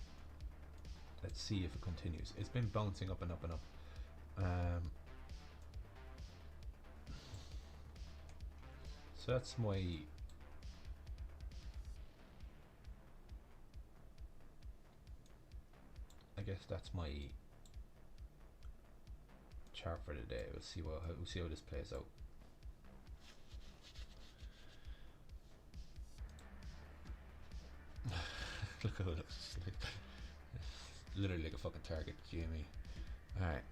Let's see if it continues. It's been bouncing up and up and up. So that's my I guess that's my chart for the day. We'll see how this plays out. Look how it looks. It's literally like a fucking target, GME. Alright.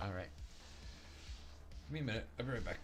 Alright. Give me a minute. I'll be right back.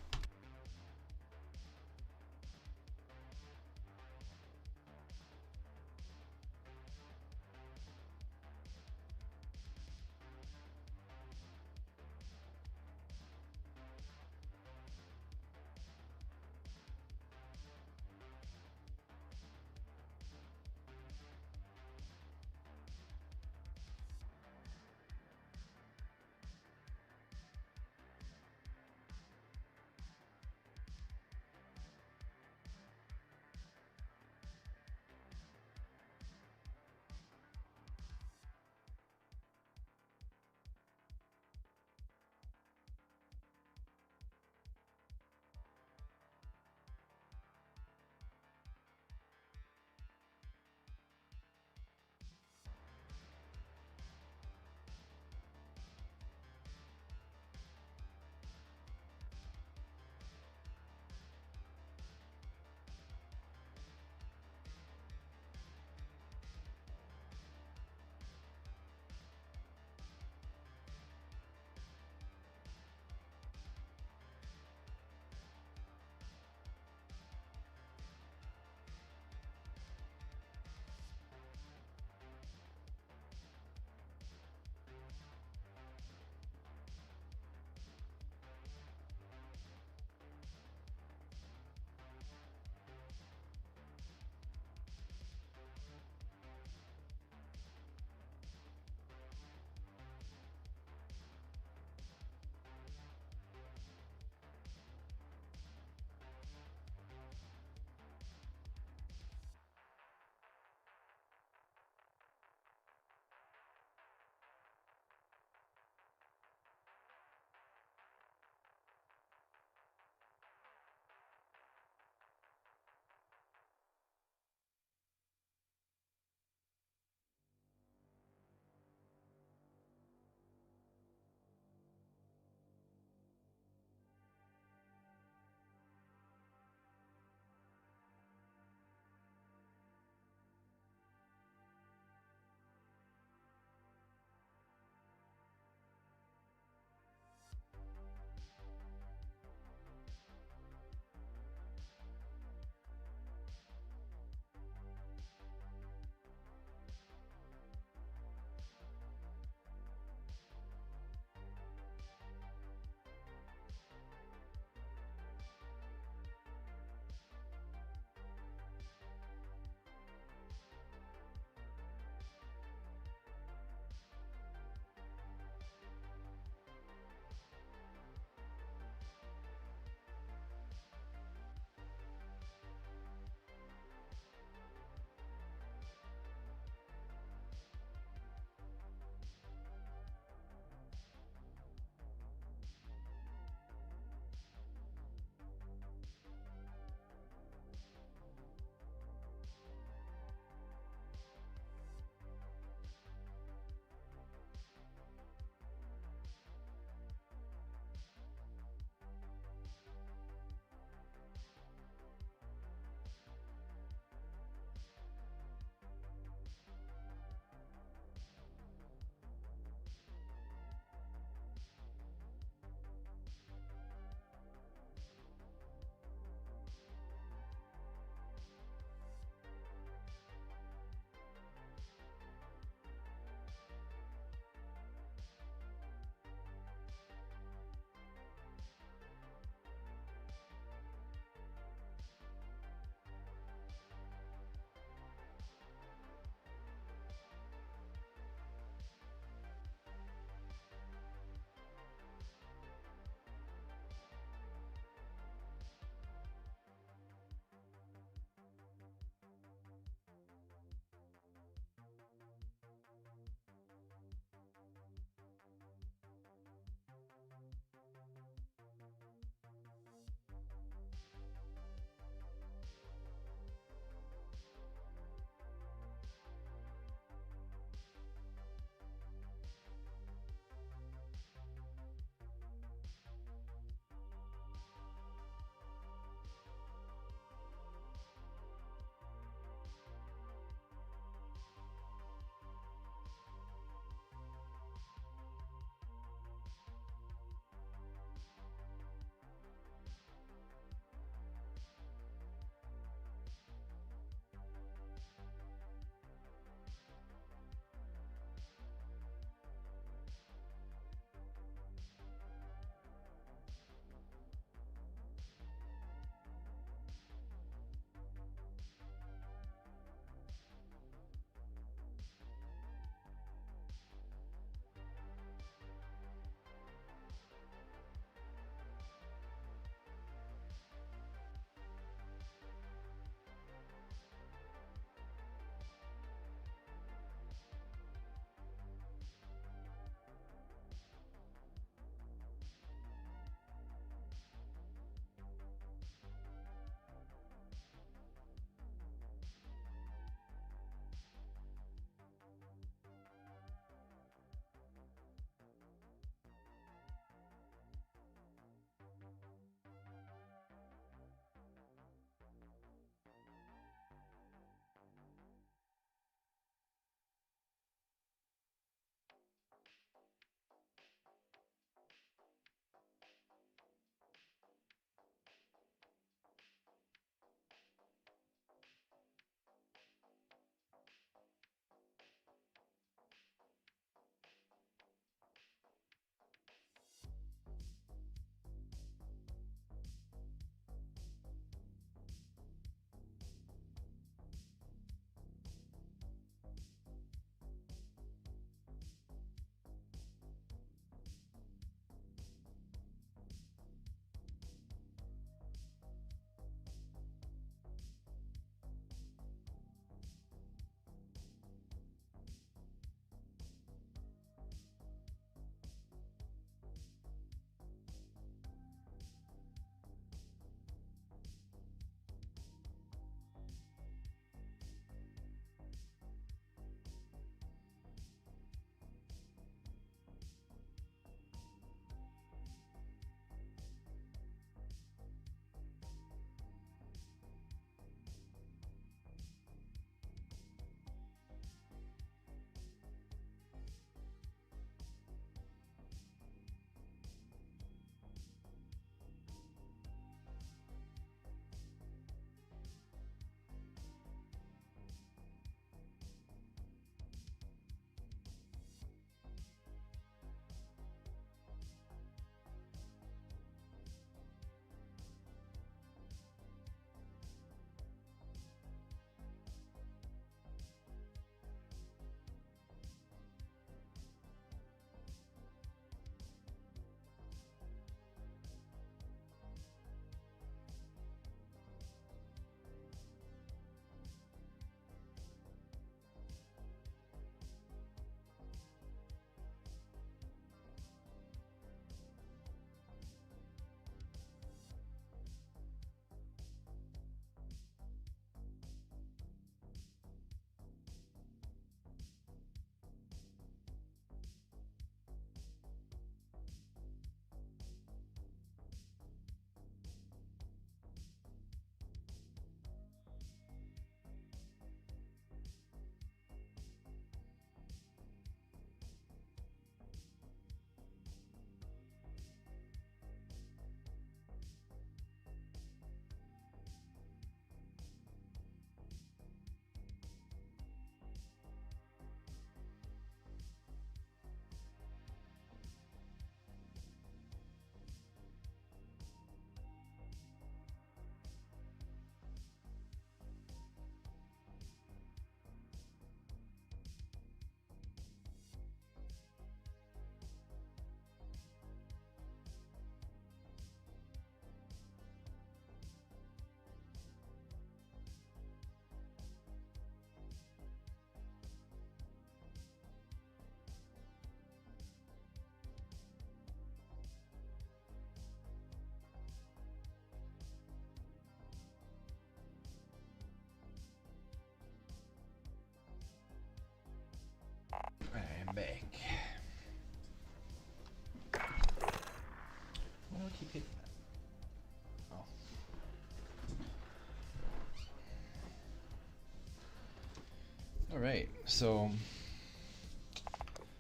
All right, so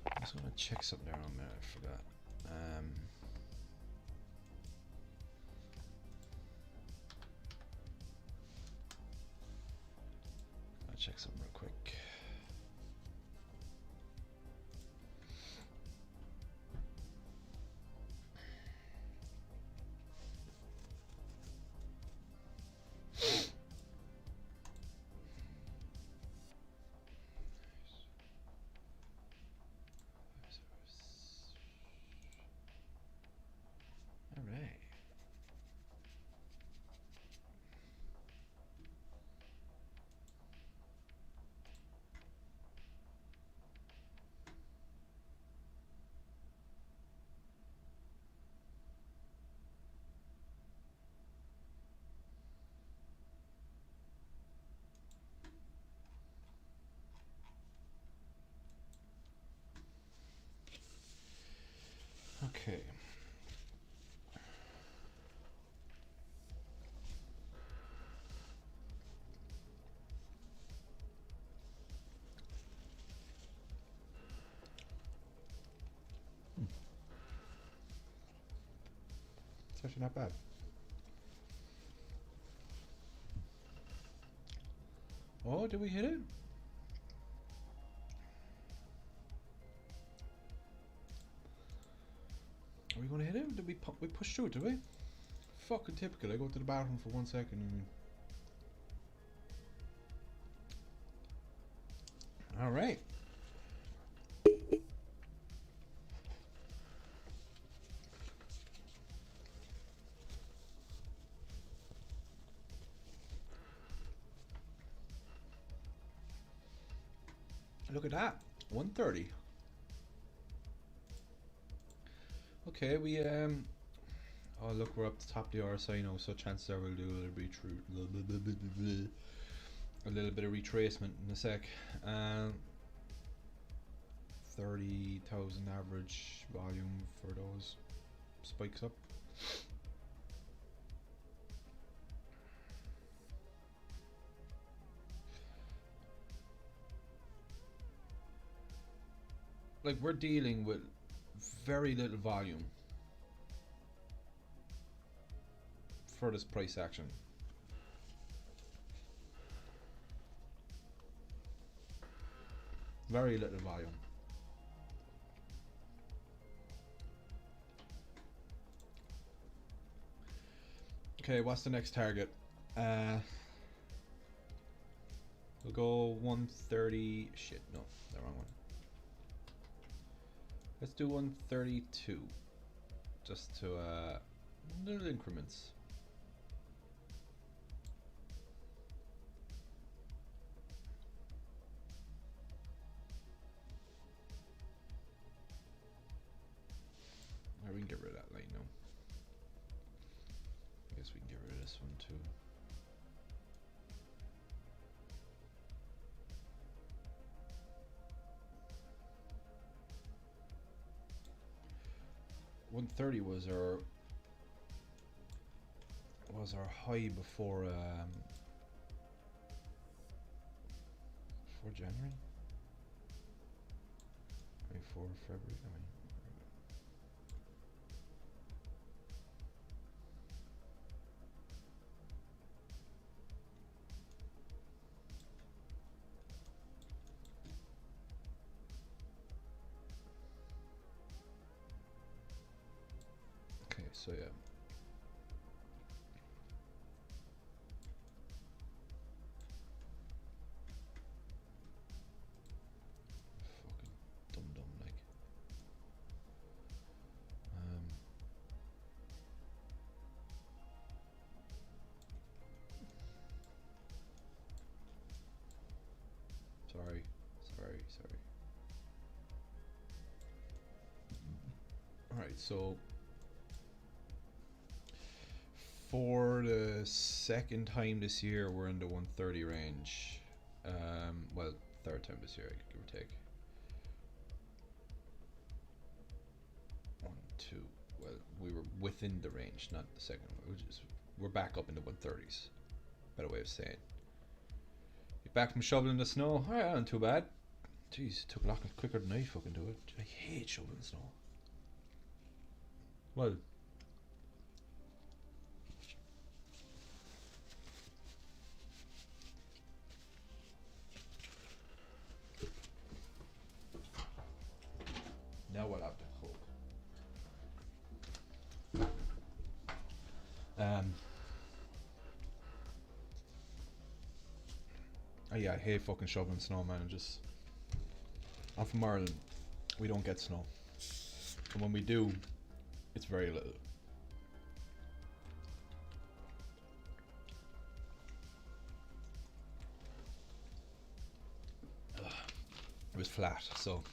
I was gonna check something there on there. I forgot. I'll check something real quick. All right. Okay. It's actually not bad. Oh, did we hit it? Are we gonna hit it? Did we push through it, did we? Fucking typical. I go to the bathroom for 1 second and... All right. Look at that. 130. Okay, we oh look, we're up the top of the RSI now, so chances are we'll do a little bit of retracement in a sec. 30,000 average volume for those spikes up. Like, we're dealing with very little volume for this price action. Very little volume. Okay, what's the next target? We'll go 130. Shit, no, the wrong one. Let's do 132. Just to little increments. Or we can get rid of that line now. I guess we can get rid of this one too. $130 was our high before January, before February. I mean, okay, so yeah. Sorry. Alright, so for the second time this year, we're in the 130 range. Well, third time this year, give or take. 1, 2. Well, we were within the range, not the second one. We're back up in the 130s. Better way of saying. Get back from shoveling the snow. Alright, not too bad. Jeez, it took a lot quicker than I fucking do it. I hate shoveling snow. Well, now we'll have to cook. Oh yeah, I hate fucking shoveling snow, man. I'm from Ireland. We don't get snow. And when we do, it's very little. Ugh. It was flat, so.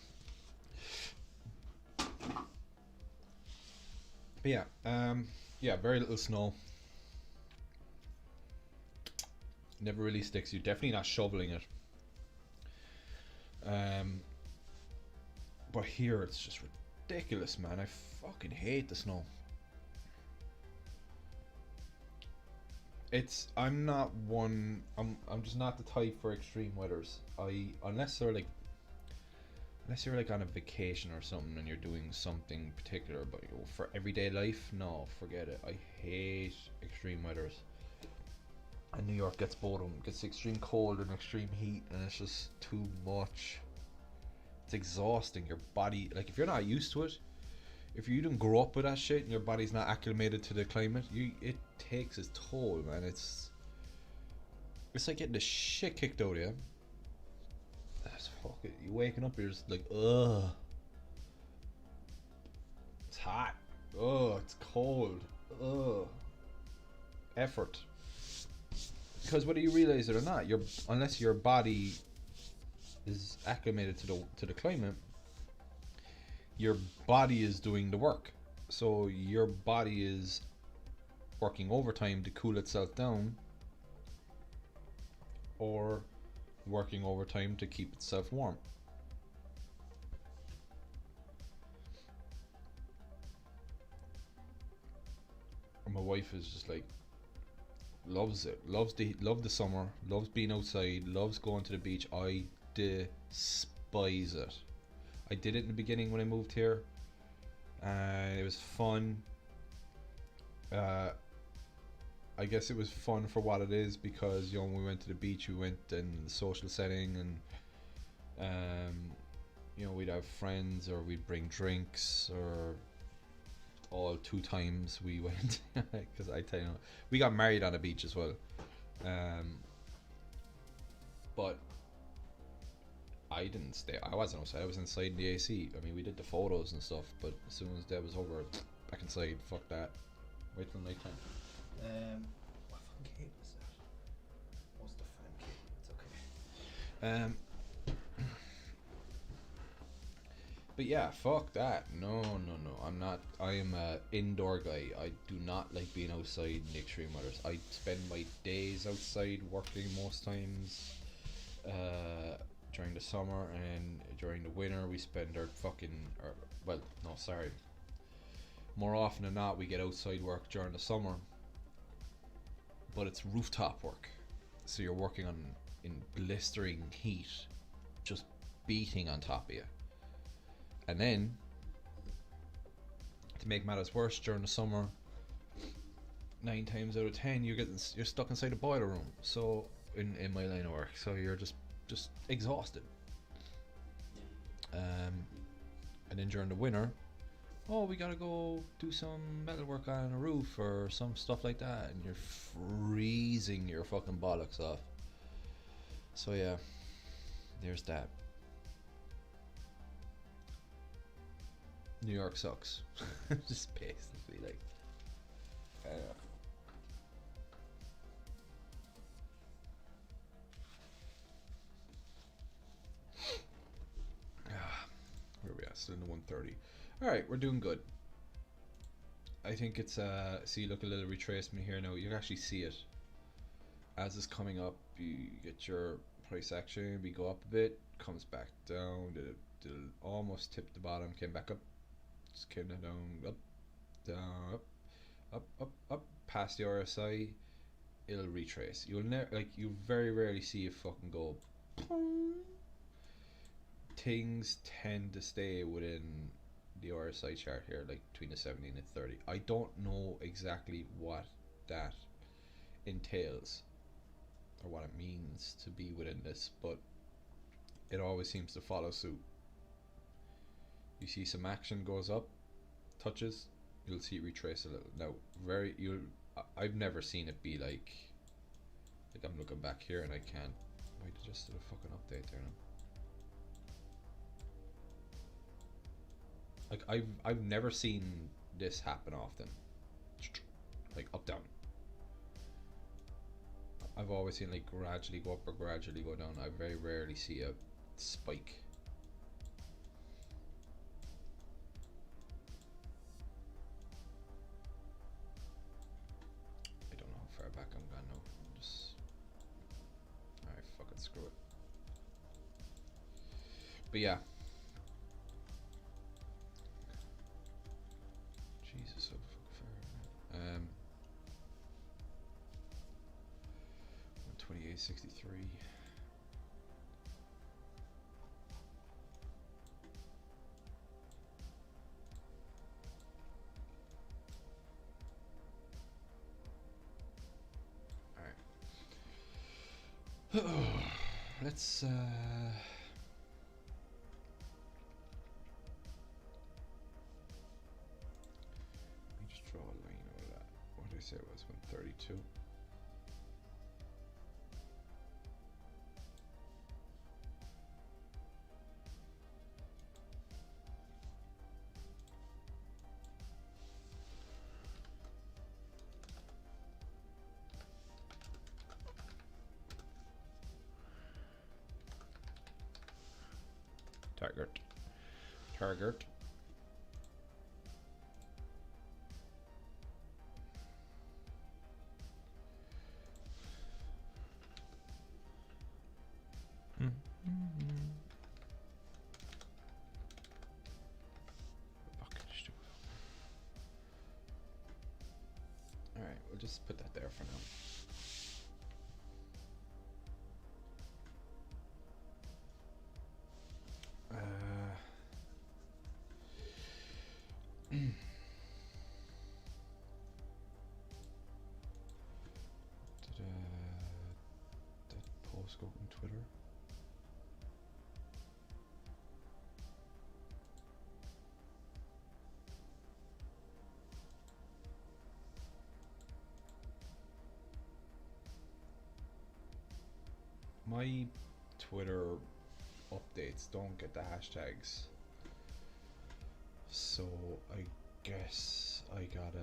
But yeah, very little snow. Never really sticks. You're definitely not shoveling it. But here it's just ridiculous, man. I fucking hate the snow. I'm just not the type for extreme weathers. Unless you're like on a vacation or something and you're doing something particular, but for everyday life, no, forget it. I hate extreme weathers. And New York gets both of them. It gets extreme cold and extreme heat, and it's just too much. It's exhausting. Your body, like, if you're not used to it, if you didn't grow up with that shit and your body's not acclimated to the climate, it takes its toll, man. It's like getting the shit kicked out of you. That's fuck it. You waking up, you're just like, ugh. It's hot. Ugh, it's cold. Ugh. Effort. Because whether you realize it or not, unless your body is acclimated to the climate, your body is doing the work. So your body is working overtime to cool itself down, or working overtime to keep itself warm. And my wife is just like, loves it, loves the summer, loves being outside, loves going to the beach. I despise it. I did it in the beginning when I moved here. It was fun. I guess it was fun for what it is, because when we went to the beach, we went in the social setting, and we'd have friends, or we'd bring drinks, or all 2 times we went, because I tell you, we got married on a beach as well, but I didn't stay. I wasn't outside. I was inside in the AC. I mean, we did the photos and stuff, but as soon as that was over, back inside. Fuck that. Wait till night time. What fucking cable is that? What's the fan cable? It's okay. But yeah, fuck that. No. I'm not. I am a indoor guy. I do not like being outside in the extreme weathers. I spend my days outside working most times. During the summer, and during the winter we spend more often than not we get outside work during the summer, but it's rooftop work, so you're working in blistering heat, just beating on top of you. And then, to make matters worse, during the summer, 9 times out of 10 you're stuck inside a boiler room, so in my line of work, so you're just exhausted. And then during the winter, we gotta go do some metal work on a roof or some stuff like that, and you're freezing your fucking bollocks off. So yeah, there's that. New York sucks. Just basically like, where are we at? Still in the 130. Alright, we're doing good. I think it's see, look, a little retracement here now. You can actually see it as it's coming up. You get your price action, we go up a bit, comes back down, did almost tip the bottom, came back up, just came down, up, down, up, past the RSI, it'll retrace. You'll never, like, you very rarely see it fucking go. Things tend to stay within the RSI chart here, like between the 70 and the 30. I don't know exactly what that entails or what it means to be within this, but it always seems to follow suit. You see some action goes up, touches, you'll see it retrace a little. Now, I've never seen it be like I'm looking back here and I can't. Wait, I just did a fucking update there now. Like I've never seen this happen often. Like up down. I've always seen like gradually go up or gradually go down. I very rarely see a spike. I don't know how far back I'm gone now. Alright, fucking screw it. But yeah. Jesus, so fucking far. 2863. All right. Let's let me just draw a line over that. What did I say it was? 132. Target. All right, we'll just put that there for now. Did that post go on Twitter? My Twitter updates don't get the hashtags, so I guess I gotta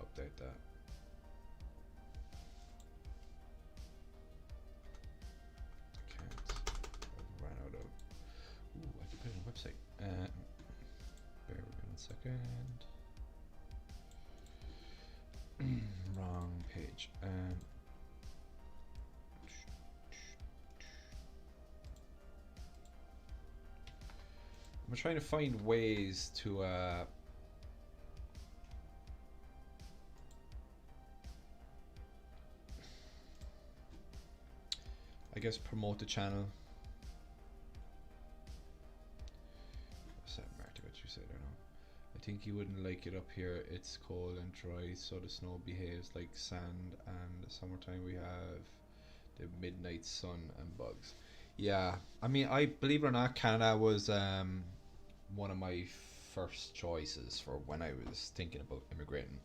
update that. I can't. I ran out of. Ooh, I can put it on a website. Bear with me 1 second. Wrong page. I'm trying to find ways to I guess promote the channel. What's that, Marty? What you said or no? I think you wouldn't like it up here. It's cold and dry, so the snow behaves like sand, and the summertime we have the midnight sun and bugs. Yeah, I mean, I believe it or not, Canada was one of my first choices for when I was thinking about immigrating.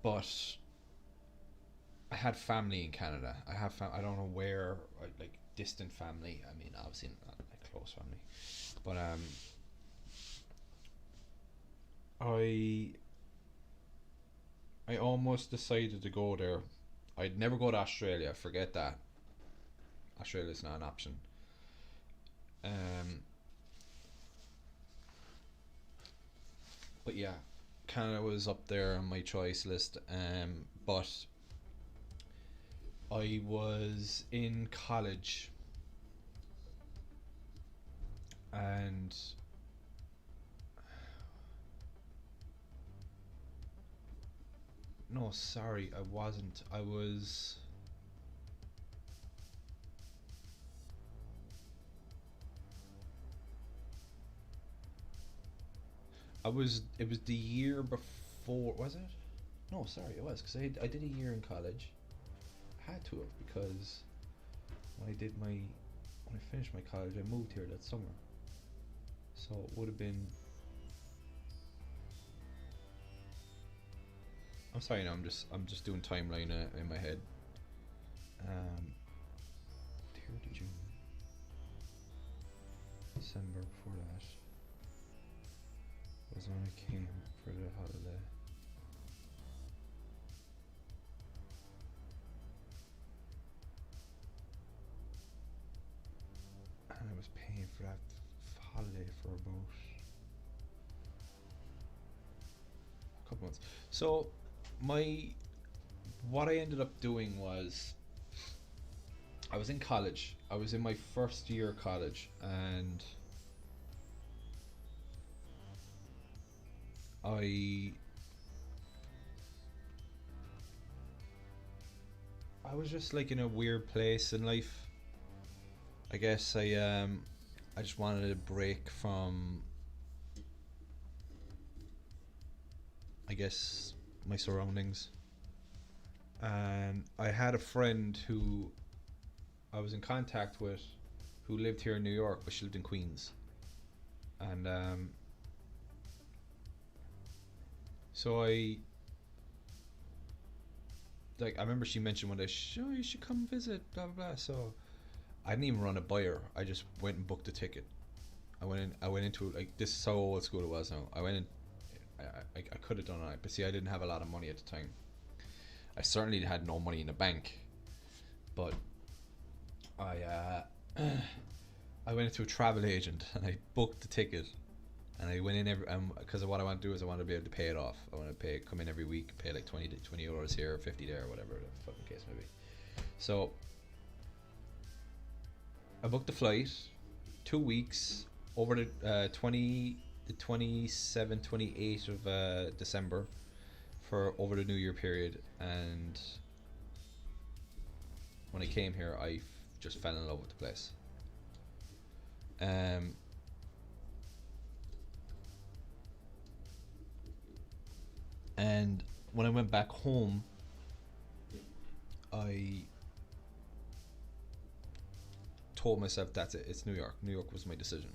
But I had family in Canada. I don't know where, like distant family. I mean, obviously not like close family, but I almost decided to go there. I'd never go to Australia. Forget that. Australia's not an option. But yeah, Canada was up there on my choice list. But I was in college And no, sorry, I wasn't. I was. It was the year before, was it? No, sorry, it was because I did a year in college. I had to have because when I finished my college, I moved here that summer. So it would have been. I'm sorry, no, I'm just doing timeline in my head. 3rd of June, December before that was when I came for the holiday. And I was paying for that holiday for about a couple months. So what I ended up doing was I was in college. I was in my first year of college, and I was just like in a weird place in life. I guess I just wanted a break from, I guess, my surroundings. And I had a friend who I was in contact with who lived here in New York, but she lived in Queens. And so I remember she mentioned one day, "Oh, you should come visit, blah blah blah." So I didn't even run it by her. I just went and booked a ticket. I went into it, like, this is how old school it was now. I went in, I could have done it, but see, I didn't have a lot of money at the time. I certainly had no money in the bank, but I I went into a travel agent and I booked the ticket, and I went in every because what I want to do is I want to be able to pay it off. I want to come in every week, pay like 20 euros here, 50 there, whatever the fucking case may be. So I booked the flight, 2 weeks over the 27th, 28th of December for over the New Year period. And when I came here, I just fell in love with the place. And when I went back home, I told myself, that's it, it's New York. New York was my decision.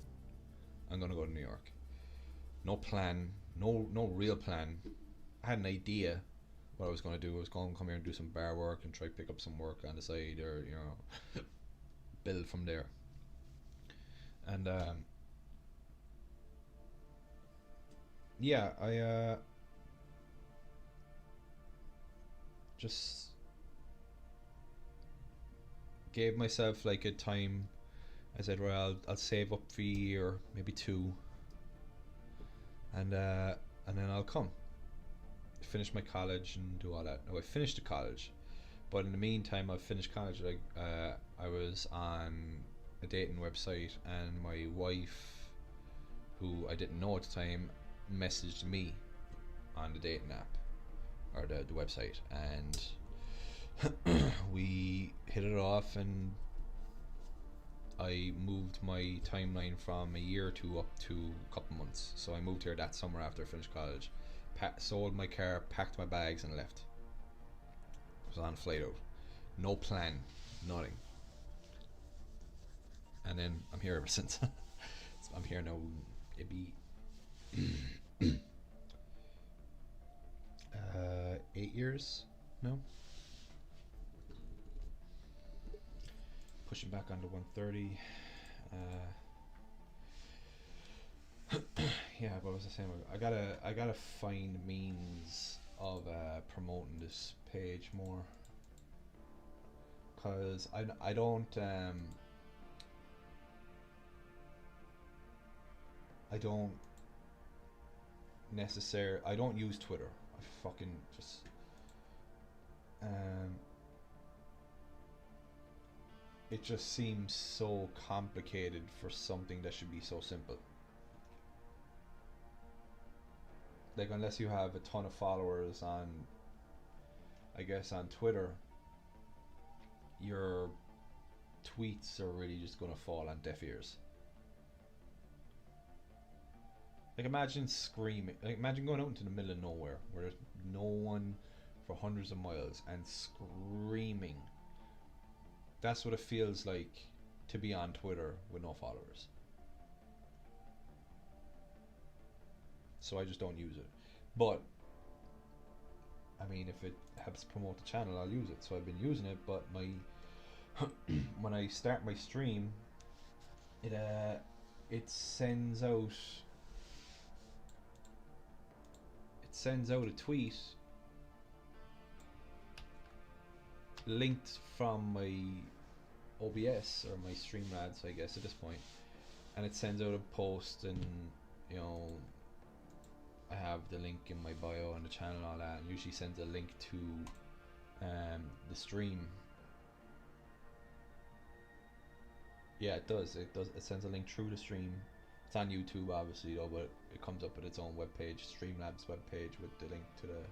I'm gonna go to New York. No plan, no real plan. I had an idea what I was gonna do. I was going to come here and do some bar work and try to pick up some work on the side, or build from there. And yeah, I just gave myself like a time. I said, well, I'll save up for a year, maybe 2, and then I'll come. Finish my college and do all that. No, I finished the college, but in the meantime, I finished college. Like I was on a dating website, and my wife, who I didn't know at the time, messaged me on the dating app or the website, and we hit it off, and I moved my timeline from a year or 2 up to a couple months. So I moved here that summer after I finished college, sold my car, packed my bags, and left. I was on a flight out, no plan, nothing. And then I'm here ever since. So I'm here now. It'd be 8 years no, pushing back onto 130. Yeah, but what was I saying? I gotta find means of promoting this page more, cause I don't necessarily, I don't use Twitter. I fucking just it just seems so complicated for something that should be so simple. Like, unless you have a ton of followers on, I guess, on Twitter, your tweets are really just going to fall on deaf ears. Like, imagine screaming, like, imagine going out into the middle of nowhere where there's no one for hundreds of miles and screaming. That's what it feels like to be on Twitter with no followers. So I just don't use it. But I mean, if it helps promote the channel, I'll use it. So I've been using it, but my when I start my stream, it sends out a tweet linked from my OBS or my Streamlabs, I guess, at this point, and it sends out a post, and you know, I have the link in my bio on the channel and all that, and usually sends a link to the stream. Yeah, it does. It sends a link through the stream. It's on YouTube, obviously, though, but it comes up with its own webpage, Streamlabs webpage, with the link to the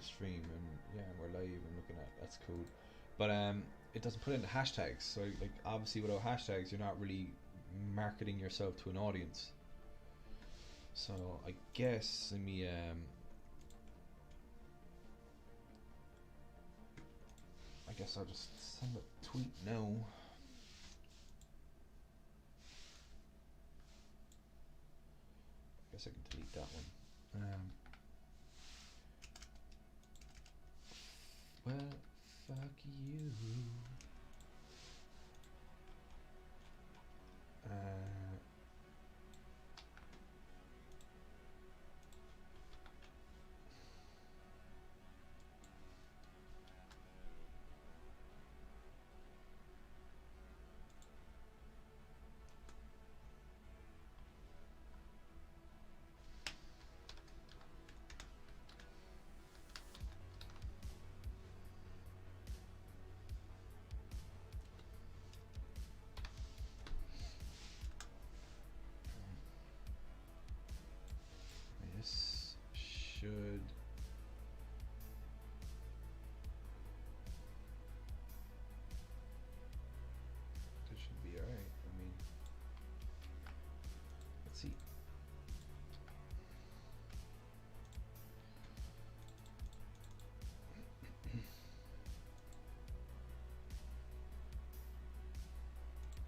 stream, and yeah, we're live and looking at. That's cool, but it doesn't put in the hashtags. So like, obviously, without hashtags, you're not really marketing yourself to an audience. So I guess let me I guess I'll just send a tweet now. I guess I can delete that one. Well, fuck you. This should be alright. I mean, let's see.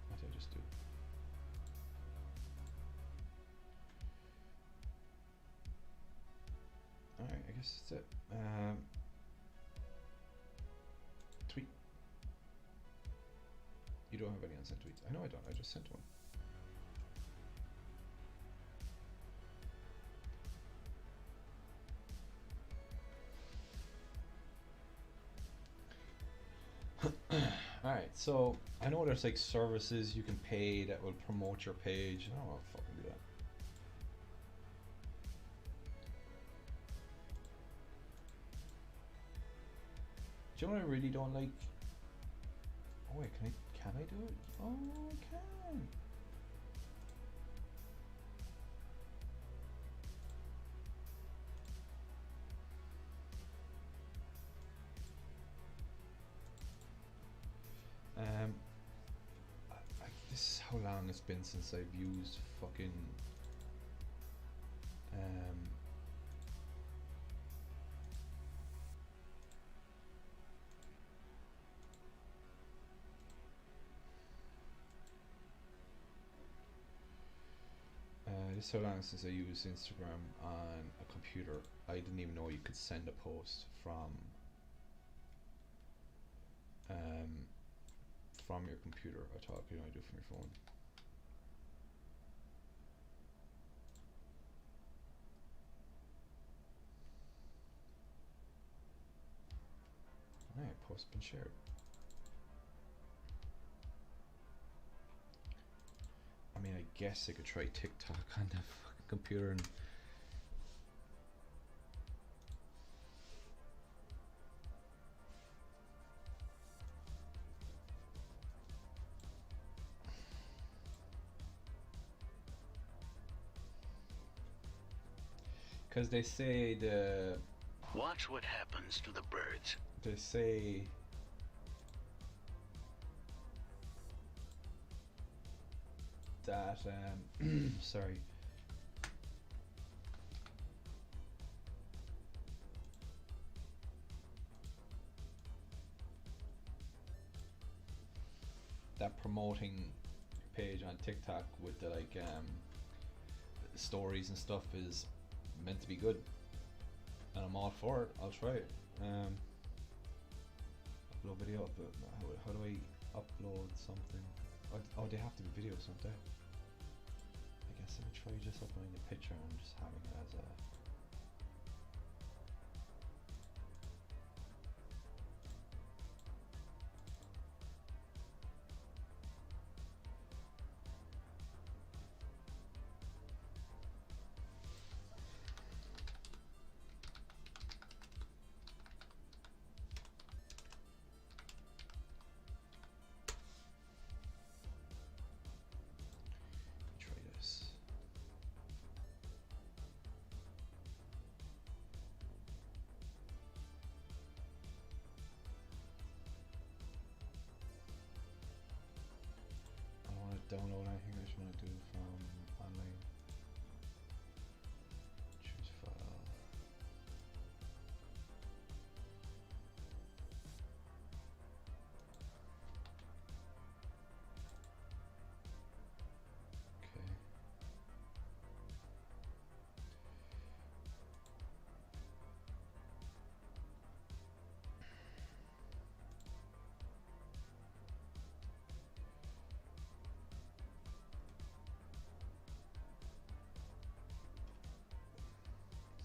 What did I just do? Alright, I guess that's it. Tweet. You don't have any unsent tweets. I know I don't. I just sent one. Alright, so I know there's like services you can pay that will promote your page. I don't want to fucking do that. Do you know what I really don't like? Oh wait, can I do it? Oh, I can. This is how long it's been since I've used fucking this is how long since I used Instagram on a computer. I didn't even know you could send a post from your computer. I thought you know I do from your phone. Alright, post been shared. I mean, I guess I could try TikTok on the fucking computer and Because they say the... Watch what happens to the birds. They say... that, sorry. That promoting page on TikTok with the like stories and stuff is meant to be good, and I'm all for it. I'll try it. Upload video, but how do I upload something? Oh, they have to be videos, don't they? I guess let me try just uploading a picture and just having it as a... download anything. I just want to do from online. Choose file. Okay.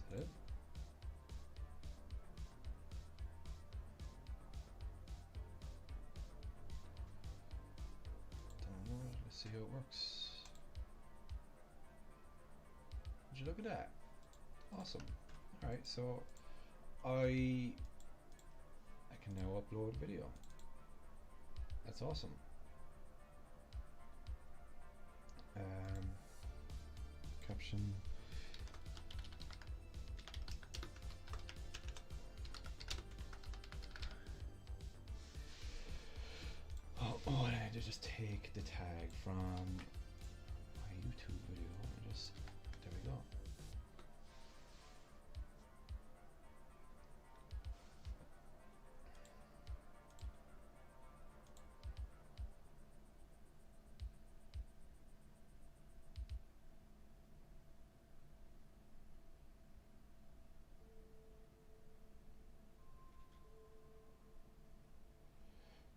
Is that it? Download. Let's see how it works. Would you look at that? Awesome. Alright, so I can now upload video. That's awesome. Caption. Oh, I had to just take the tag from my YouTube video and just, there we go.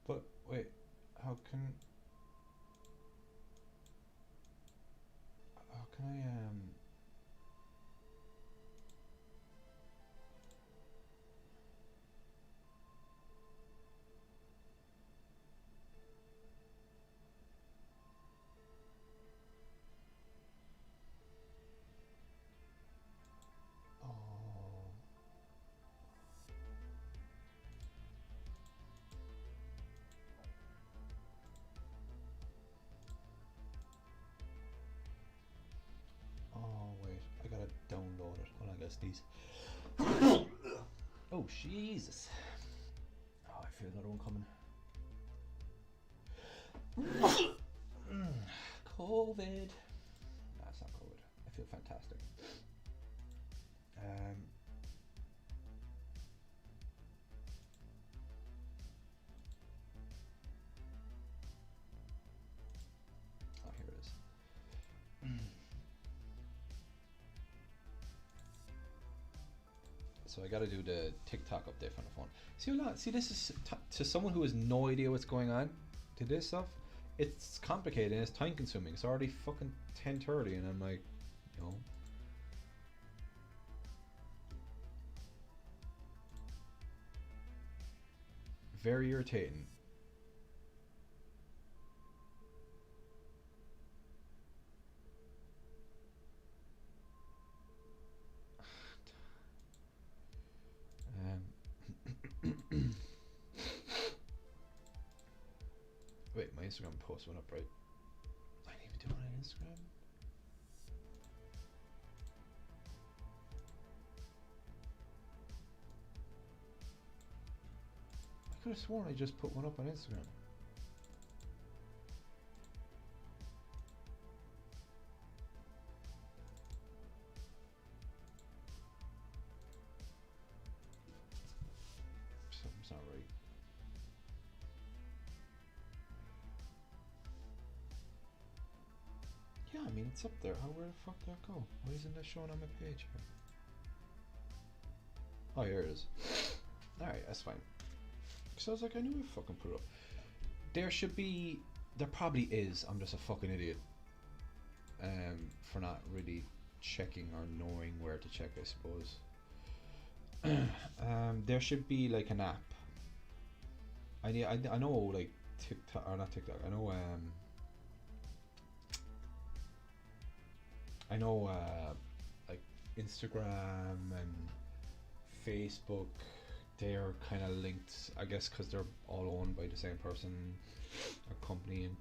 But wait, how can I wait, I gotta download it. Hold on, I gotta sneeze. Oh, Jesus. Oh, I feel another one coming. COVID. Nah, it's not COVID. I feel fantastic. Oh, here it is. So I got to do the TikTok update on the phone. See, this is to someone who has no idea what's going on to this stuff. It's complicated and it's time consuming. It's already fucking 10:30 and I'm like, you know. Very irritating. Wait, my Instagram post went up, right? I didn't even do it on Instagram. could have sworn I just put one up on Instagram. Something's not right. Yeah, I mean, it's up there. Where the fuck did that go? Why isn't that showing on my page here? Oh, here it is. Alright, that's fine. Because I was like, I knew I fucking put it up. There should be... There probably is. I'm just a fucking idiot. For not really checking or knowing where to check, I suppose. There should be like an app. I know like TikTok, or not TikTok, I know like Instagram and Facebook, they're kind of linked, I guess, because they're all owned by the same person or company, and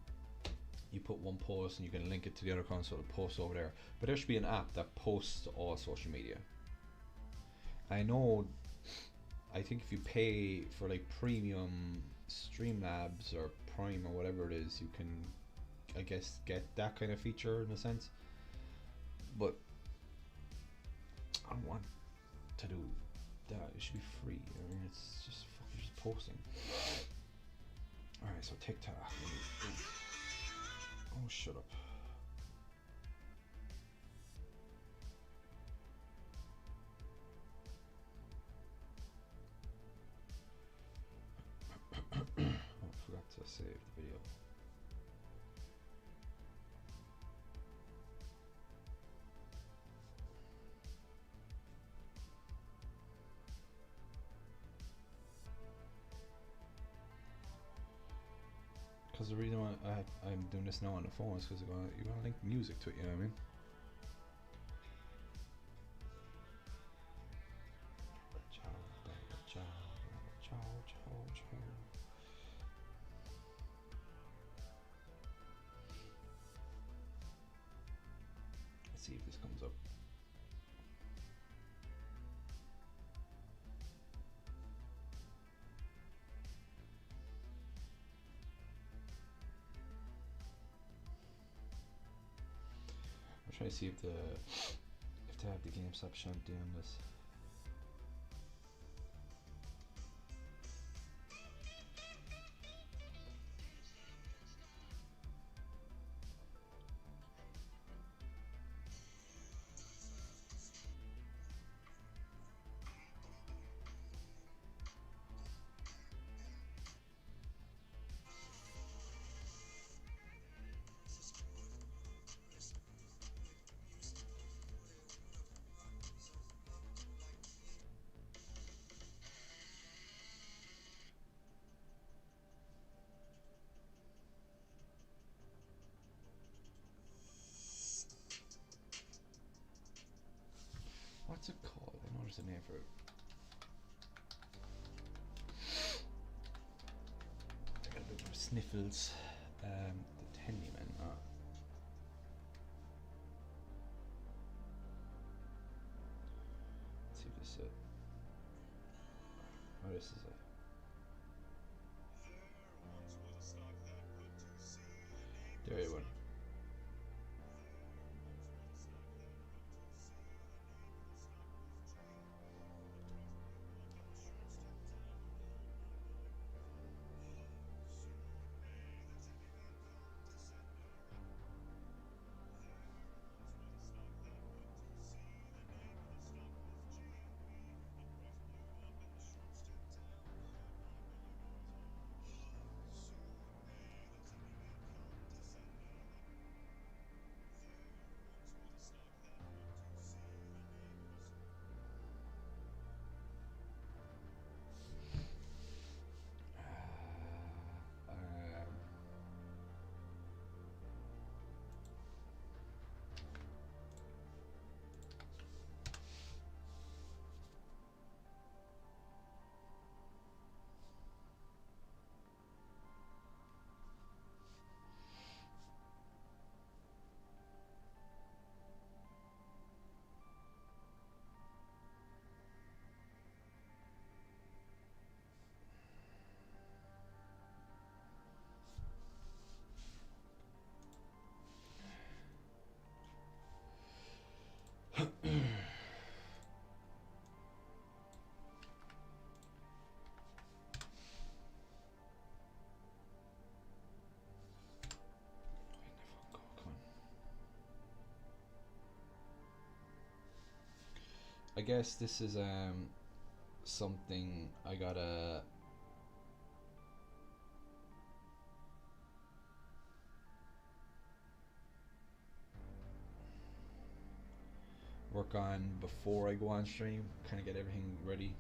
you put one post and you can link it to the other account, so it'll post over there. But there should be an app that posts to all social media. I know, I think if you pay for like premium Streamlabs or Prime or whatever it is, you can, I guess, get that kind of feature in a sense. But I don't want to do that. It should be free. I mean, it's just fucking just posting. Alright, so TikTok. Oh, shut up. Oh, I forgot to save the video. Because the reason why I'm doing this now on the phone is because you're gonna link music to it, you know what I mean? Let's see if this comes up. I'm trying to see if they have the GameStop shanty on this. What's it called? I know there's a name for it. I got a bit more sniffles. The Tennyman. Let's see if this is it. Oh, this is it. There you went. I guess this is something I gotta work on before I go on stream, kind of get everything ready.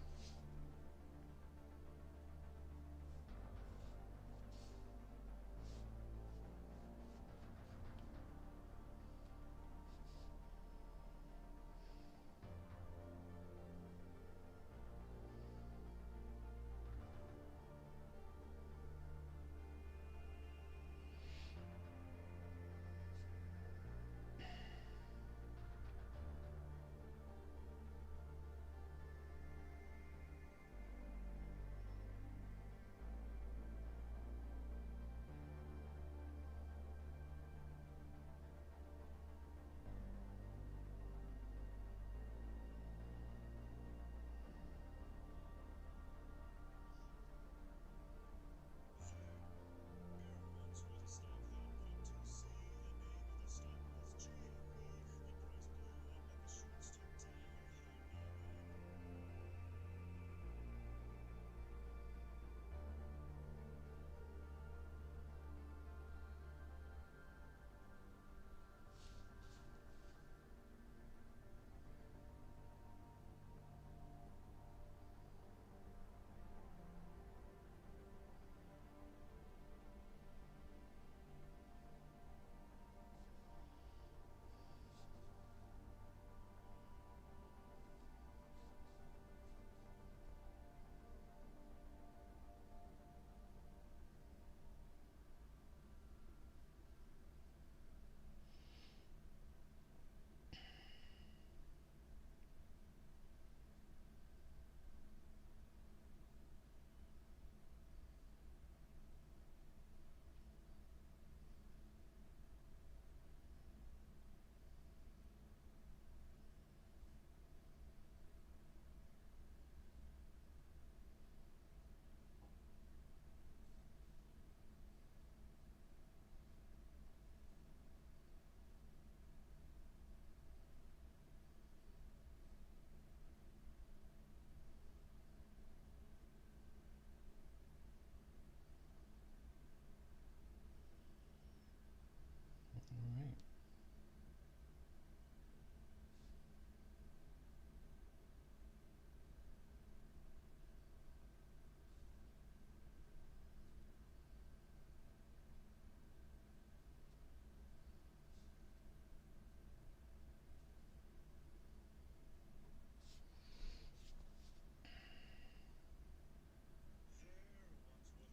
Alright.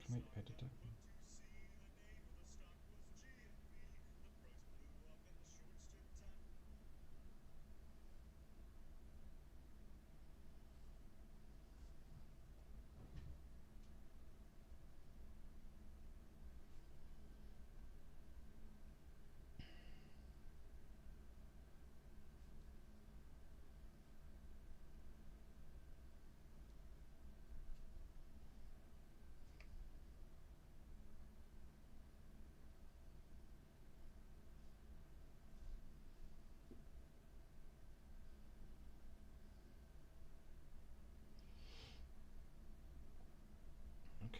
Can I edit that?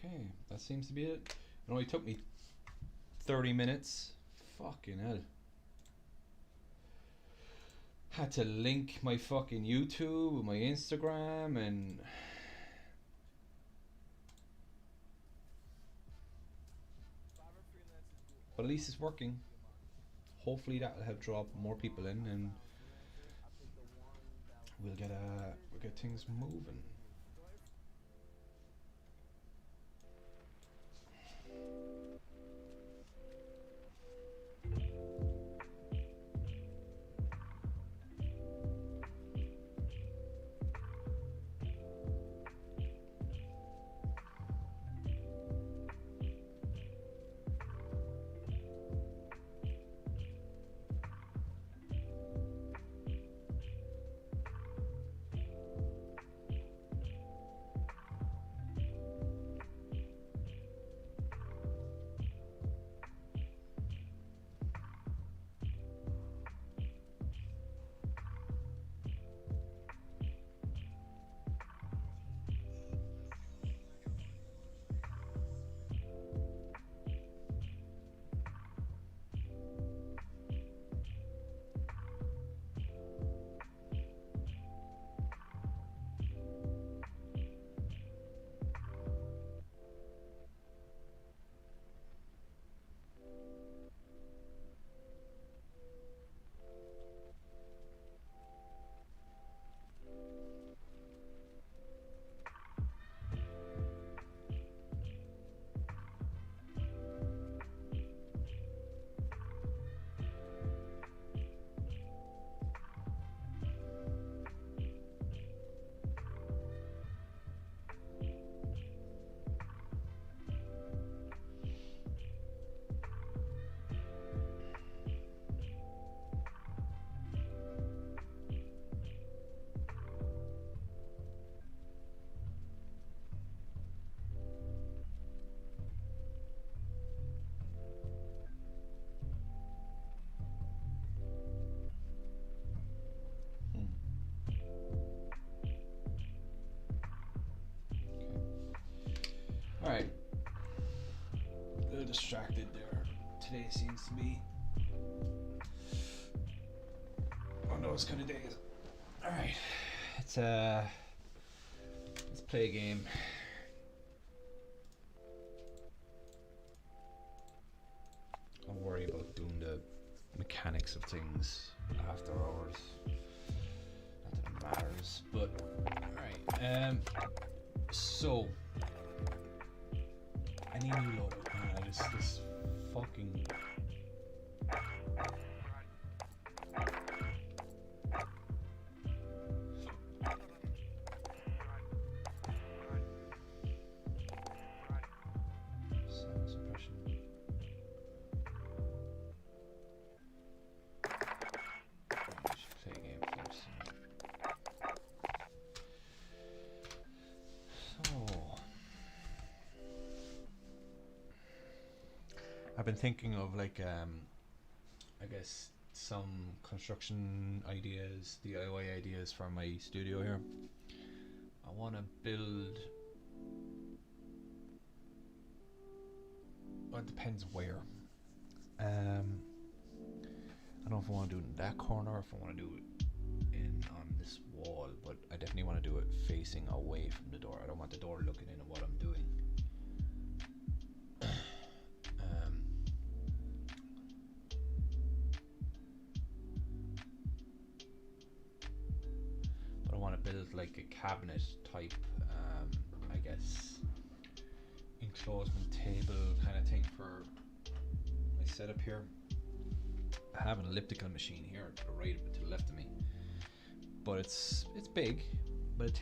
Okay, that seems to be it. It only took me 30 minutes. Fucking hell. Had to link my fucking YouTube, my Instagram, and but at least it's working. Hopefully that'll help draw more people in, and we'll get things moving. distracted there. Today seems to be one of those kind of days. Alright, let's play a game. I'll worry about doing the mechanics of things after hours. Not that it matters, but alright. So I need a new loadout. This fucking sound suppression. I should play a game first. So I've been thinking of like I guess some construction ideas, DIY ideas for my studio here. I want to build, well, it depends where. I don't know if I want to do it in that corner or if I want to do it on this wall, but I definitely want to do it facing away from the door. I don't want the door looking in at what I'm doing. But I want to build like a cabinet type, I guess, enclosement table kind of thing for my setup here. I have an elliptical machine here to the right, to the left of me, but it's big, but it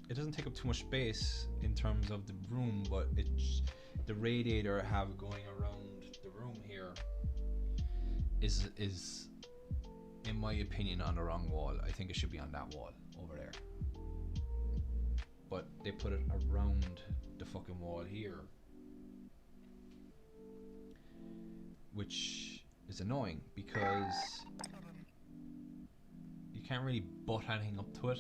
doesn't take up too much space in terms of the room, but the radiator I have going around the room here is in my opinion on the wrong wall. I think it should be on that wall over there, but they put it around the fucking wall here, which is annoying because you can't really butt anything up to it.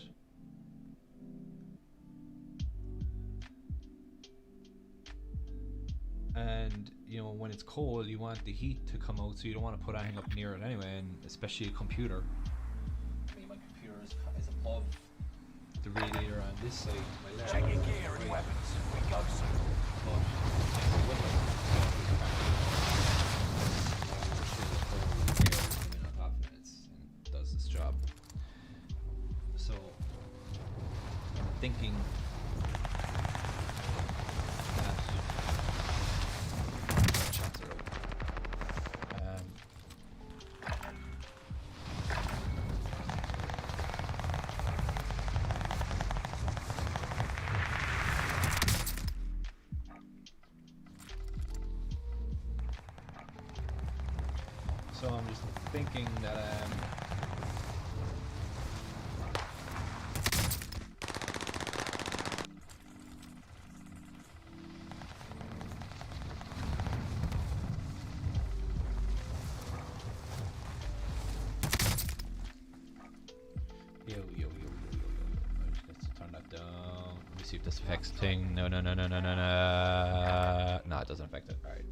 And you know, when it's cold, you want the heat to come out, so you don't want to put anything up near it anyway, and especially a computer. I mean, my computer is above the radiator on this side to my left. Check your gear and weapons. We go soon. It does this job. So I'm thinking that chats are open. So I'm just thinking that let's turn that down. Let me see if this affects thing. No, it doesn't affect it. All right.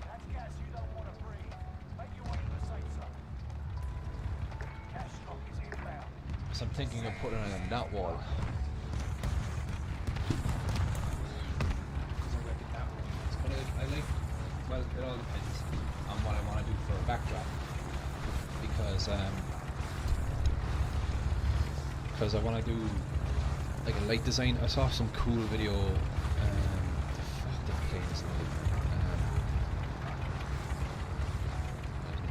That's gas you don't want to breathe. Make your way to the safe zone. Cash stock is inbound. So I'm thinking of putting it on that wall. I like, well, it all depends on what I want to do for a backdrop, because I want to do like a light design. I saw some cool video. Fuck, they're playing this now.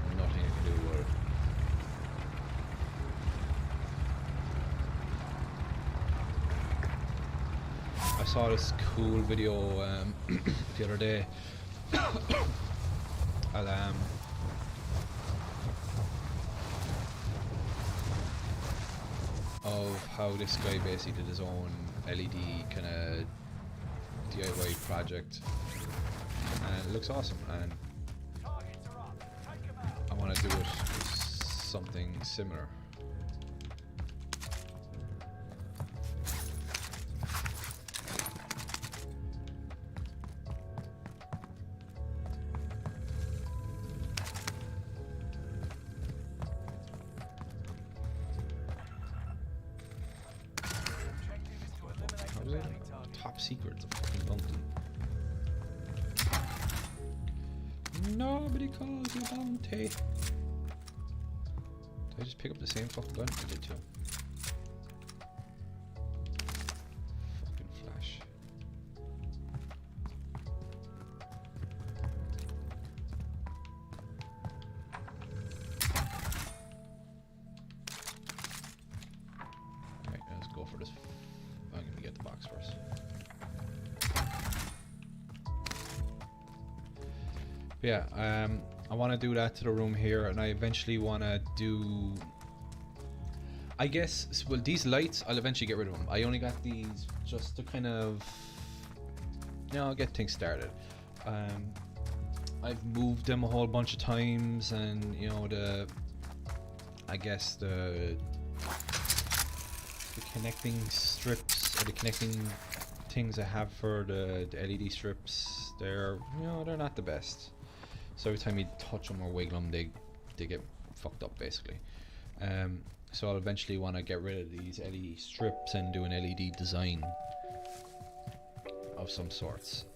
There's nothing I can do with it. I saw this cool video the other day. of how this guy basically did his own LED kind of DIY project, and it looks awesome, and Targets are up. Take 'em out. I want to do it with something similar. Objective is to eliminate How the is it? bounty target. Top secret, the fucking bounty. Nobody calls you bounty. Did I just pick up the same fucking gun? I did too. Fucking flash. Alright, let's go for this. I'm gonna get the box first. Yeah, I want to do that to the room here, and I eventually want to do, I guess, well, these lights, I'll eventually get rid of them. I only got these just to kind of, you know, get things started. I've moved them a whole bunch of times, and, you know, I guess the connecting strips, or the connecting things I have for the LED strips, they're not the best. So every time you touch them or wiggle them, they get fucked up basically. So I'll eventually want to get rid of these LED strips and do an LED design of some sorts.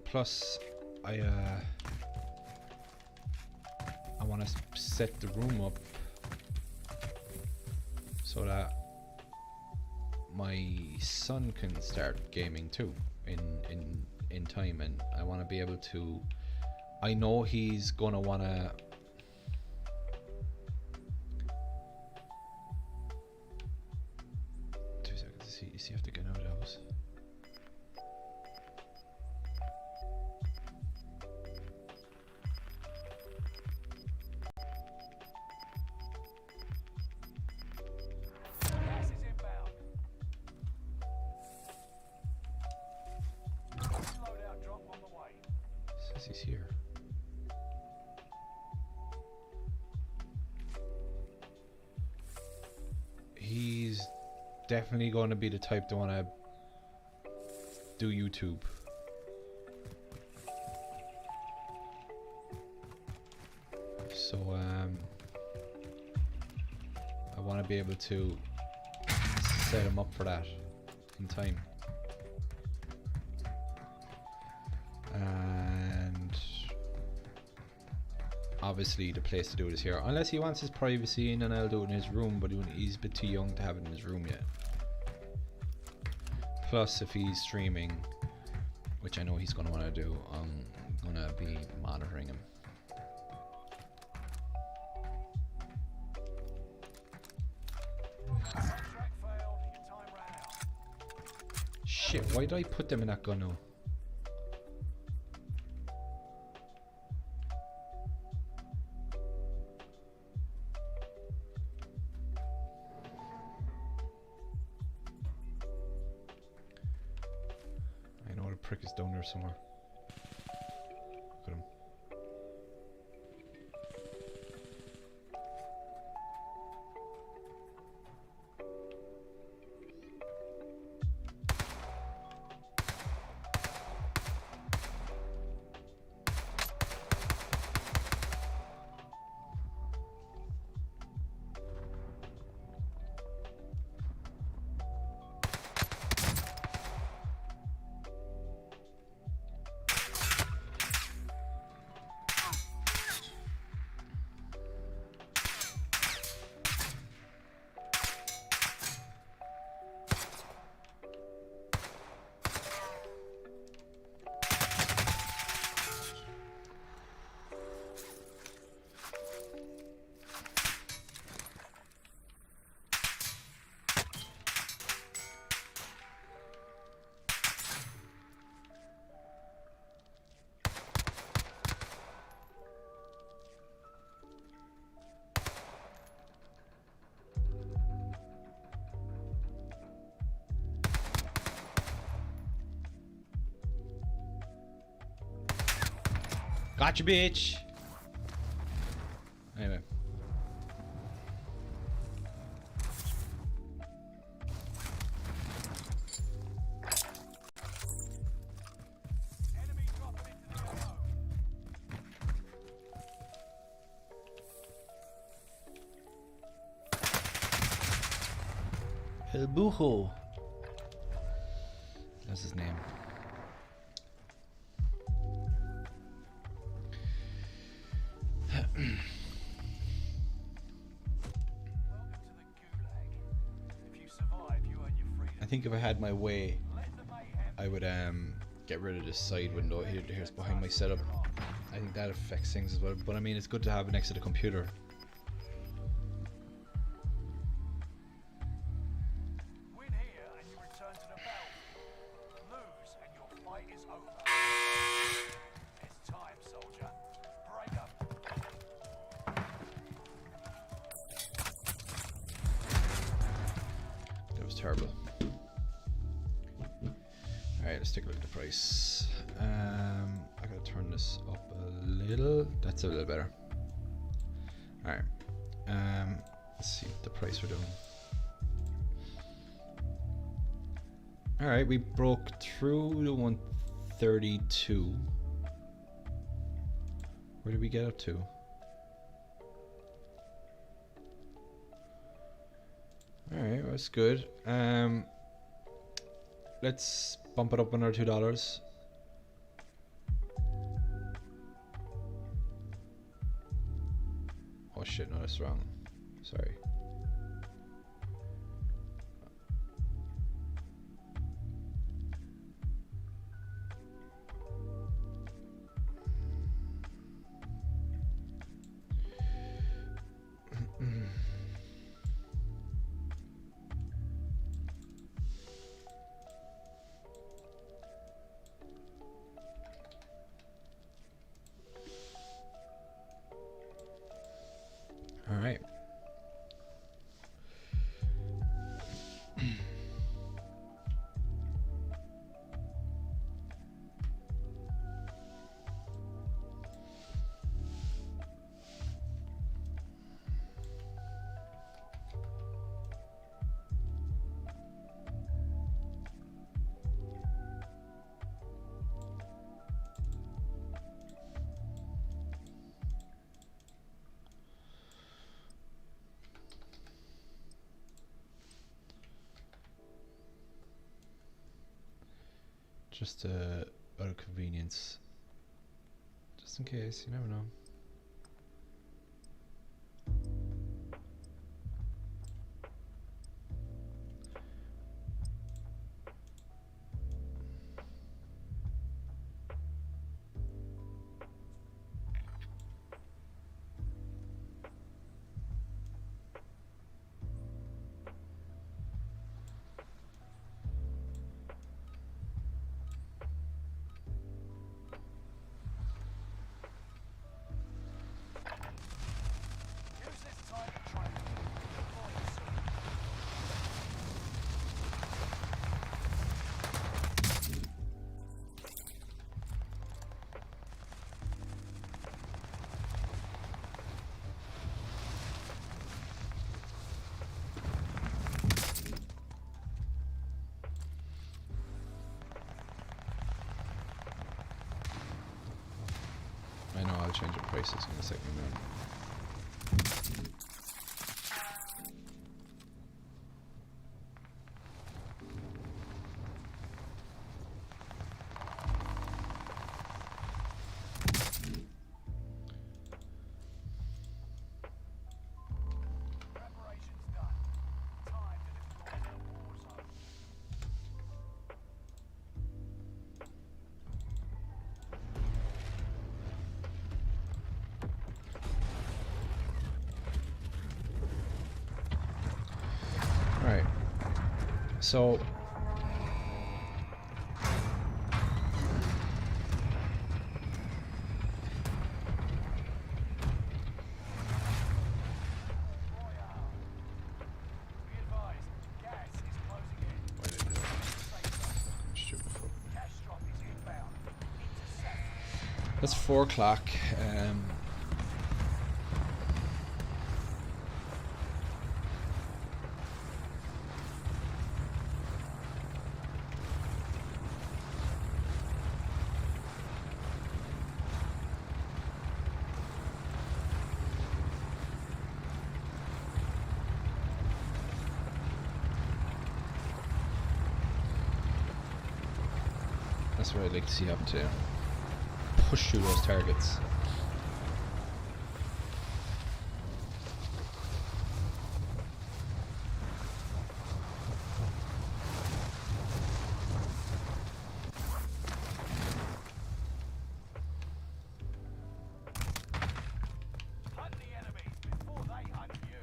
Plus, I want to set the room up so that my son can start gaming too in time, and I want to be able to, I know he's gonna want to you see, I have to get out of the house. Gas is inbound. Loadout drop on the way. Says he's here. He's definitely going to be the type to want to do YouTube. So I want to be able to set him up for that in time. And obviously the place to do it is here, unless he wants his privacy, and then I'll do it in his room, but he's a bit too young to have it in his room yet. Plus, if he's streaming, which I know he's going to want to do, I'm going to be monitoring him. Contract failed. Your time ran out. Shit, why did I put them in that gun now? I know the prick is down there somewhere. Look at him. Gotcha, bitch. Anyway. Enemy dropping into the AO. El Bujo. That's his name. Welcome to the Gulag. If you survive, you earn your freedom. I think if I had my way, Let the mayhem I would get rid of this side window here. Here's behind my setup. I think that affects things as well. But I mean, it's good to have it next to the computer. win here and you return to the battlefield. Lose and your fight is over. It's time, soldier. Break up. That was terrible. Alright, let's take a look at the price. I gotta turn this up a little. That's a little better. Alright. Let's see what the price we're doing. Alright, we broke through the 132. Where did we get up to? Alright, well, that's good. Let's bump it up another $2. Oh shit, no, that's wrong. Sorry. All right. Just out of convenience, just in case, you never know. Use this time to train. Deploy soon. I know I'll change the prices in a second round. Preparations done. Time to deploy to the Warzone. All right. So Royale. Be advised, gas is closing in. why did I do that? Safe zone. Stupid fuck. Cash drop is inbound. Intercept. That's 4 o'clock. That's what I'd like to see up to. Push through those targets. Hunt the enemies before they hunt you.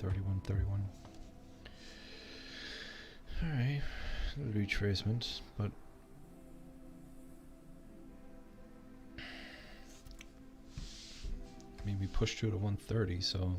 31, 31. Alright, a little retracement, but I mean, we pushed through to 130, so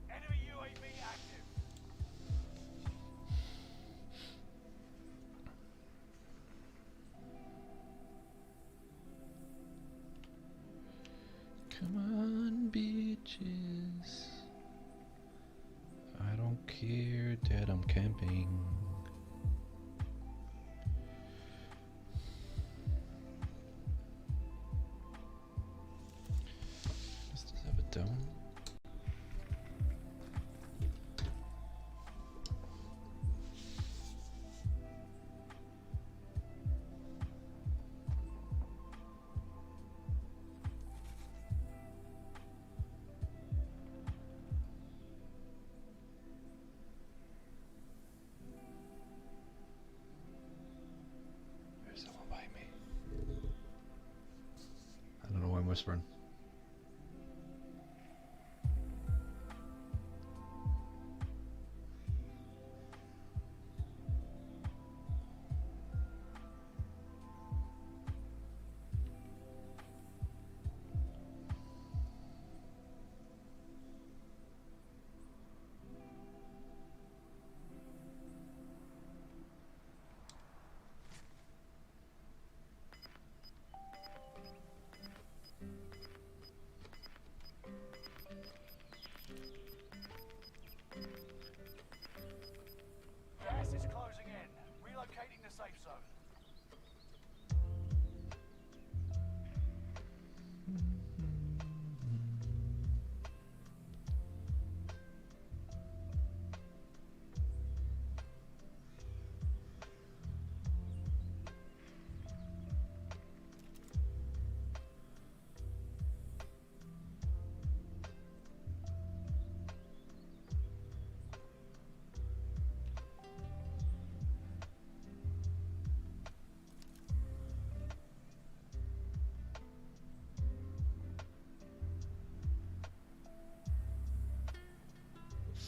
Enemy UAV active. come on, bitches. I don't care that I'm camping. Does this have it down? There's someone by me. I don't know why I'm whispering. Gas is closing in. Relocating the safe zone.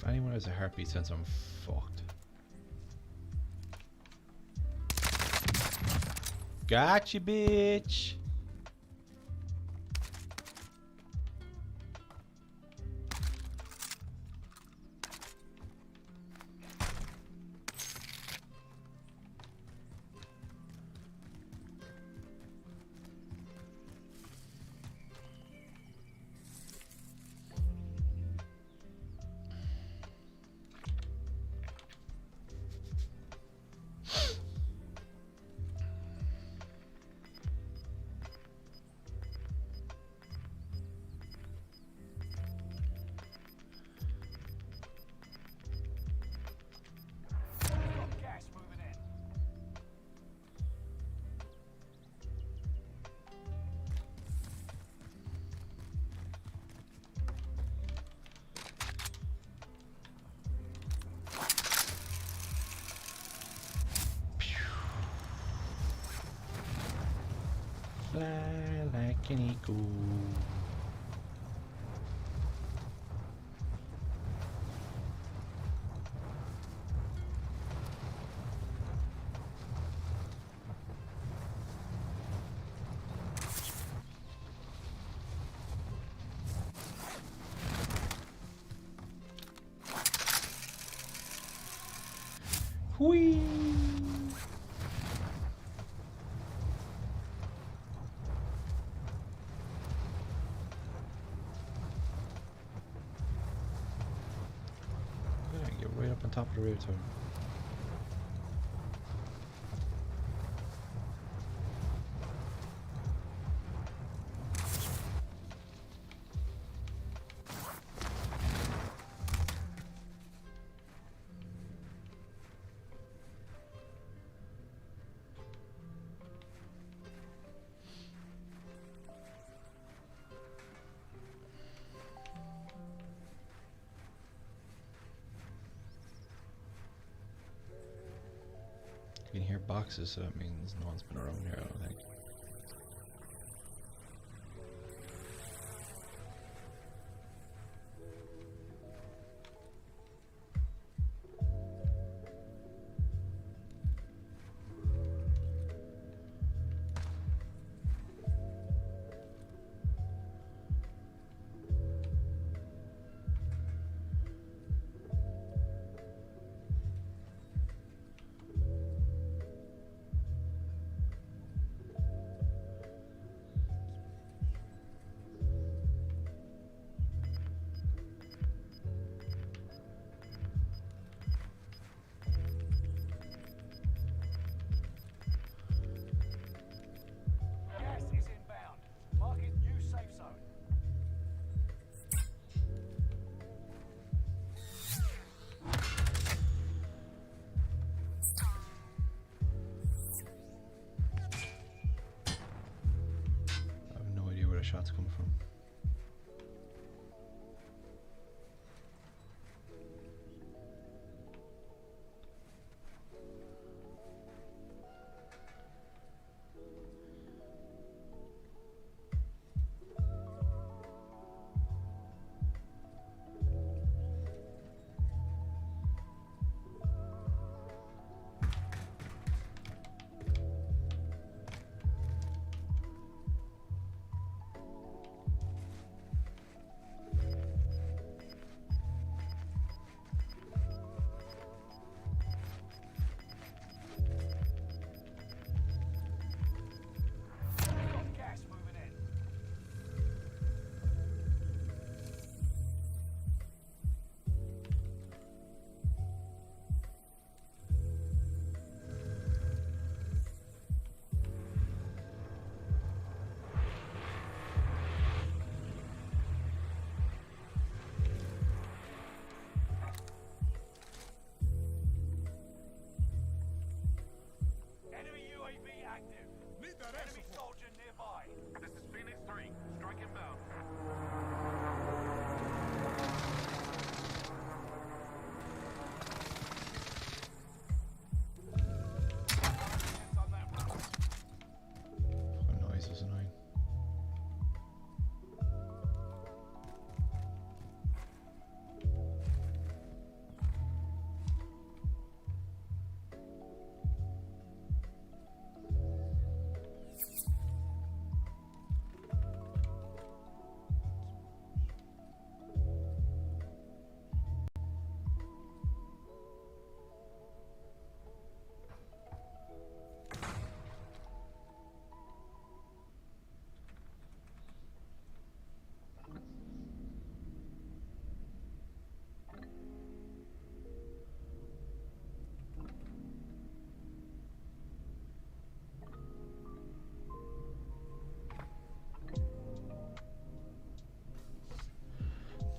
If anyone has a heartbeat sense, I'm fucked. Gotcha, bitch. Got gas moving in. Fly like an eagle. Whee! career time. You can hear boxes, so that means no one's been around here, I don't think. Gas is inbound. Marking new safe zone. I have no idea where the shots come from. Got gas moving in. Enemy UAV active. Enemy soldier nearby. This is Phoenix 3. Strike inbound. Hands on that one. Fucking noise is annoying.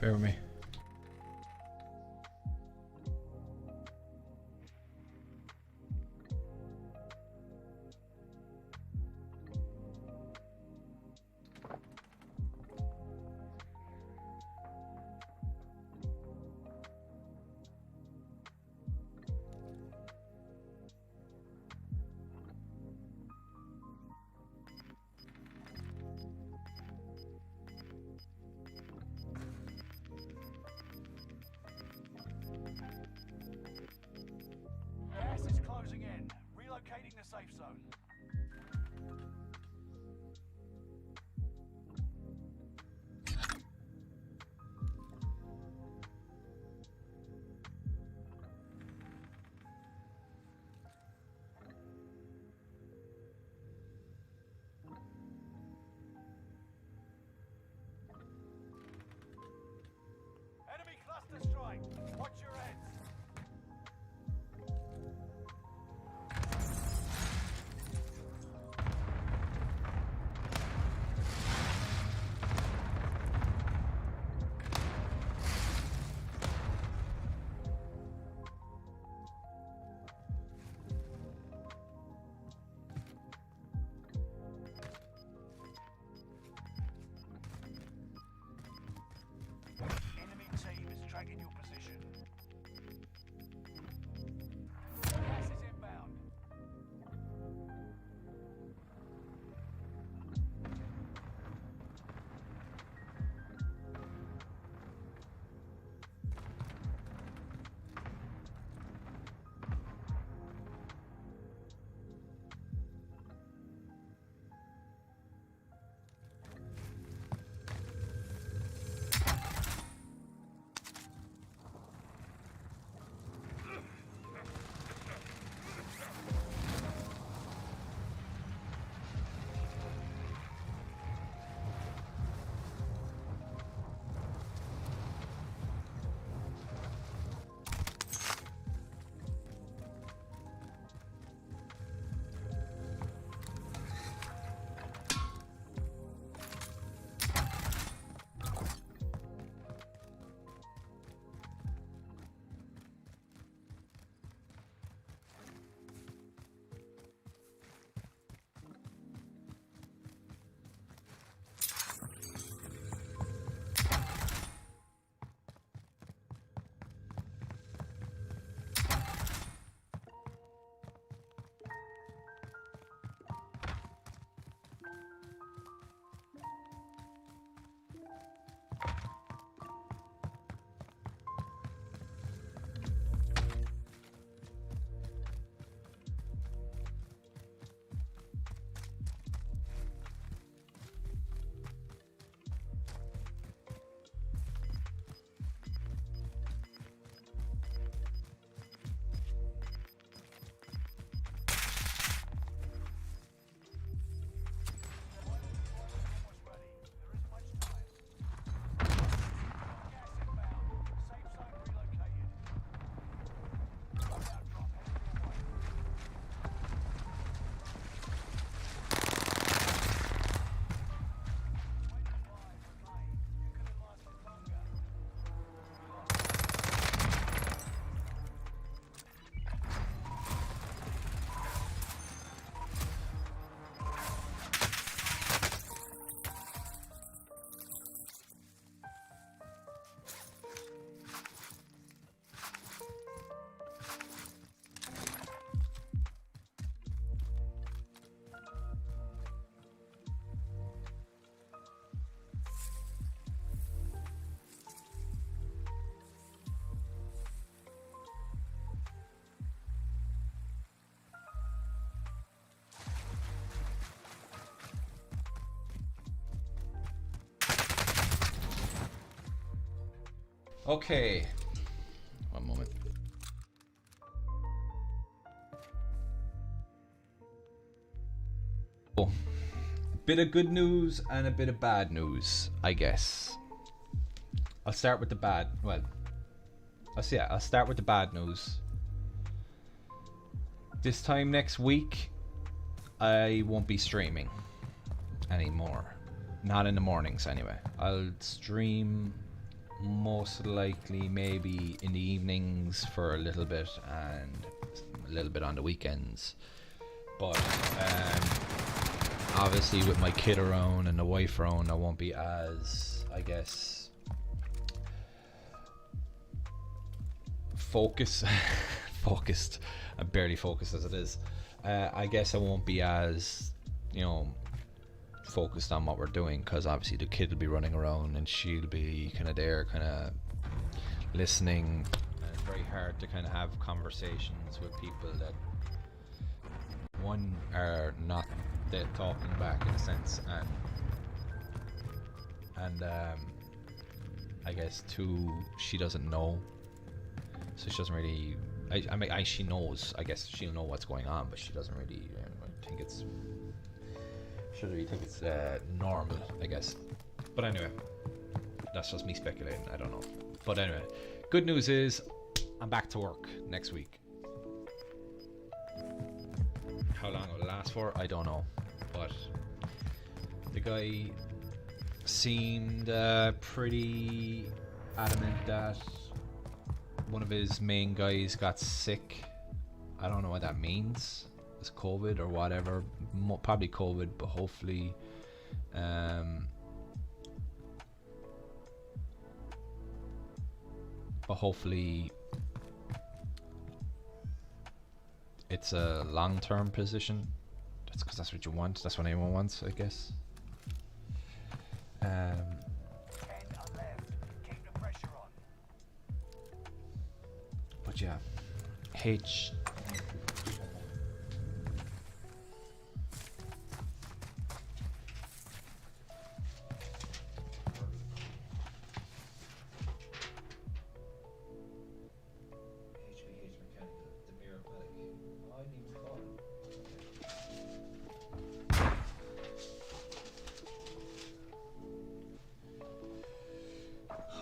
Bear with me. Gas is closing in. Relocating the safe zone. Enemy cluster strike. Watch your heads. Okay. One moment. Oh. Bit of good news and a bit of bad news, I guess. I'll start with the bad. Well, I'll start with the bad news. This time next week, I won't be streaming anymore. Not in the mornings, anyway. I'll stream most likely maybe in the evenings for a little bit and a little bit on the weekends. But obviously with my kid around and the wife around, I won't be as, I guess, focused. I'm barely focused as it is. I guess I won't be as, you know, focused on what we're doing, because obviously the kid will be running around and she'll be kind of there, kind of listening. And it's very hard to kind of have conversations with people that, one, are not talking back in a sense, and I guess two, she doesn't know, so she doesn't really. I mean, she knows. I guess she'll know what's going on, but she doesn't really think it's. Should we think it's normal? I guess. But anyway, that's just me speculating. I don't know. But anyway, good news is I'm back to work next week. How long it will last for, I don't know. But the guy seemed pretty adamant that one of his main guys got sick. I don't know what that means. It's COVID or whatever. Probably COVID, but hopefully it's a long-term position. That's because that's what you want. That's what anyone wants, I guess. 10 are left. Keep the pressure on. But yeah, H.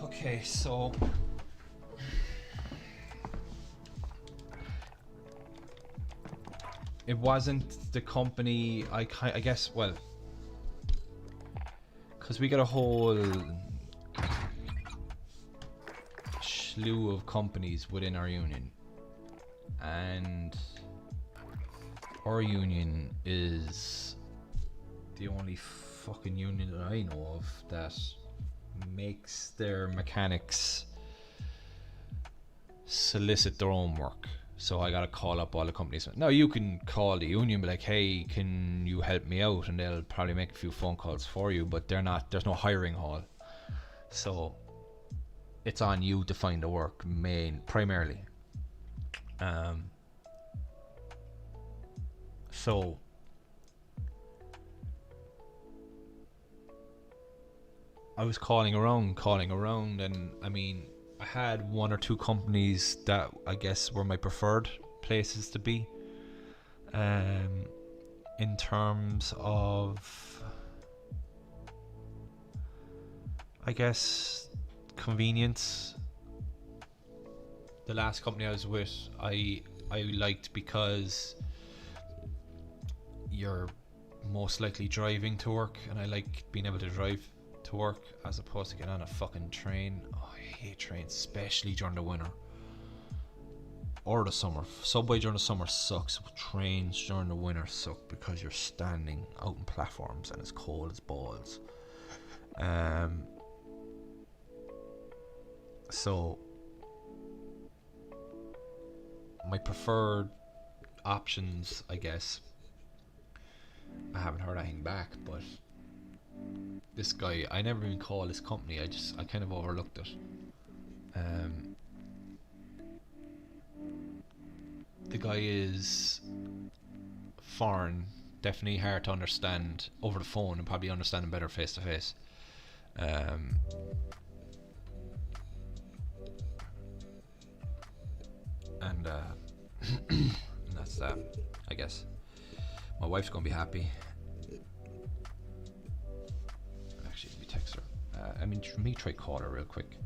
Okay, so it wasn't the company. I guess, well, because we got a whole slew of companies within our union, and our union is the only fucking union that I know of that makes their mechanics solicit their own work. So I gotta call up all the companies. Now you can call the union, be like, hey, can you help me out? And they'll probably make a few phone calls for you, but they're not, there's no hiring hall. So it's on you to find the work primarily. So I was calling around, and I mean, I had one or two companies that I guess were my preferred places to be. In terms of, I guess, convenience. The last company I was with, I liked because you're most likely driving to work, and I like being able to drive to work as opposed to getting on a fucking train. Oh, I hate trains, especially during the winter or the summer. Subway during the summer sucks, but trains during the winter suck because you're standing out in platforms and it's cold as balls. So my preferred options, I guess, I haven't heard anything back, but this guy, I never even called his company. I kind of overlooked it. The guy is foreign, definitely hard to understand over the phone, and probably understand him better face to face. and that's that. I guess my wife's gonna be happy. Actually, let me text her. Let me try call her real quick.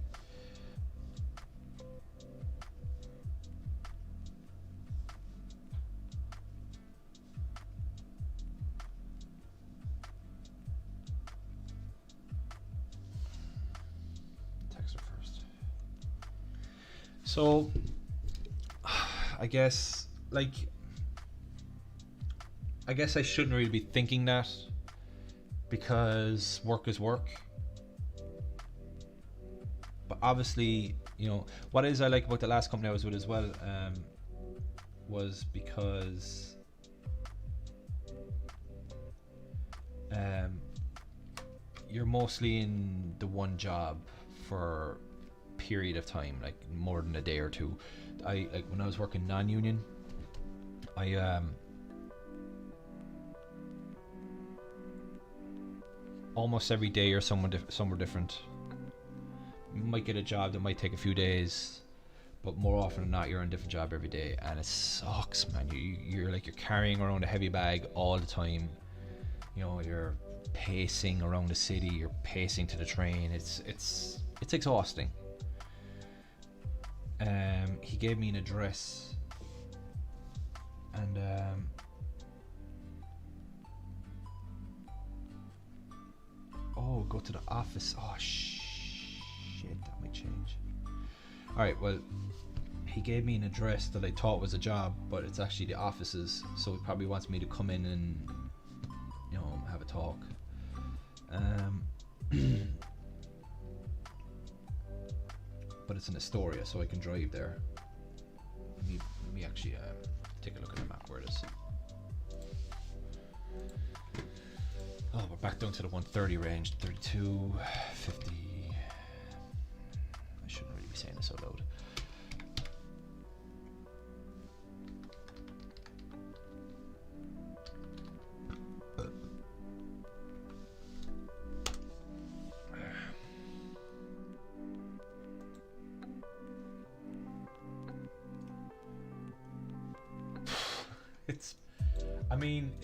Text her first. So, I guess I shouldn't really be thinking that, because work is work. But obviously, you know, what I like about the last company I was with as well, was because you're mostly in the one job for a period of time, like more than a day or two. Like when I was working non-union, I almost every day or somewhere different. You might get a job that might take a few days, but more often than not, you're on a different job every day, and it sucks, man. You're carrying around a heavy bag all the time. You know, you're pacing around the city, you're pacing to the train. It's exhausting. He gave me an address, and oh, go to the office. Oh shit, that might change. Alright, well, he gave me an address that I thought was a job, but it's actually the offices, so he probably wants me to come in and, you know, have a talk. But it's in Astoria, so I can drive there. Let me actually take a look at the map where it is. Oh, we're back down to the 130 range, 32, 50. I shouldn't really be saying this out loud.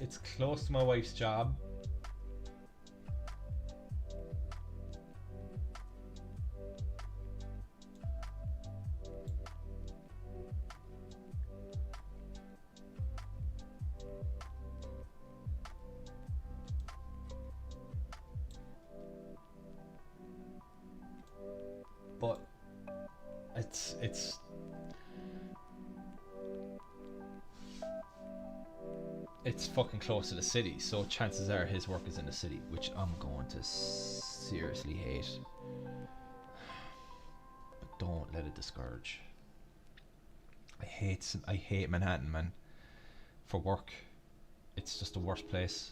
It's close to my wife's job. But it's fucking close to the city, so chances are his work is in the city, which I'm going to seriously hate. But don't let it discourage. I hate Manhattan, man. For work, it's just the worst place.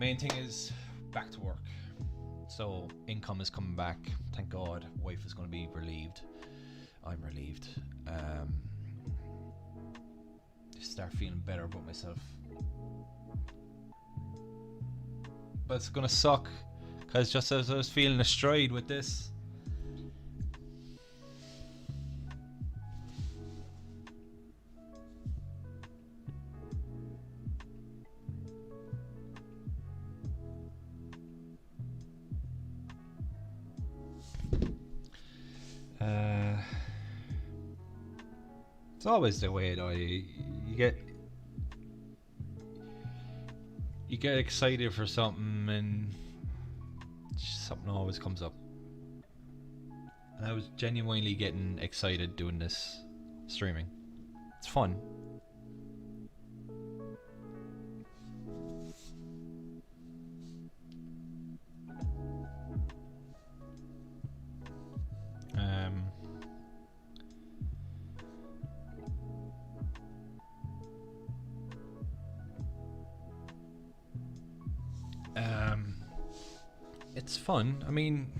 Main thing is back to work, so income is coming back, thank God. Wife is going to be relieved, I'm relieved. Just start feeling better about myself, but it's going to suck, because just as I was feeling a stride with this, it's always the way though. You get excited for something and something always comes up. And I was genuinely getting excited doing this streaming. It's fun. It's fun. I mean,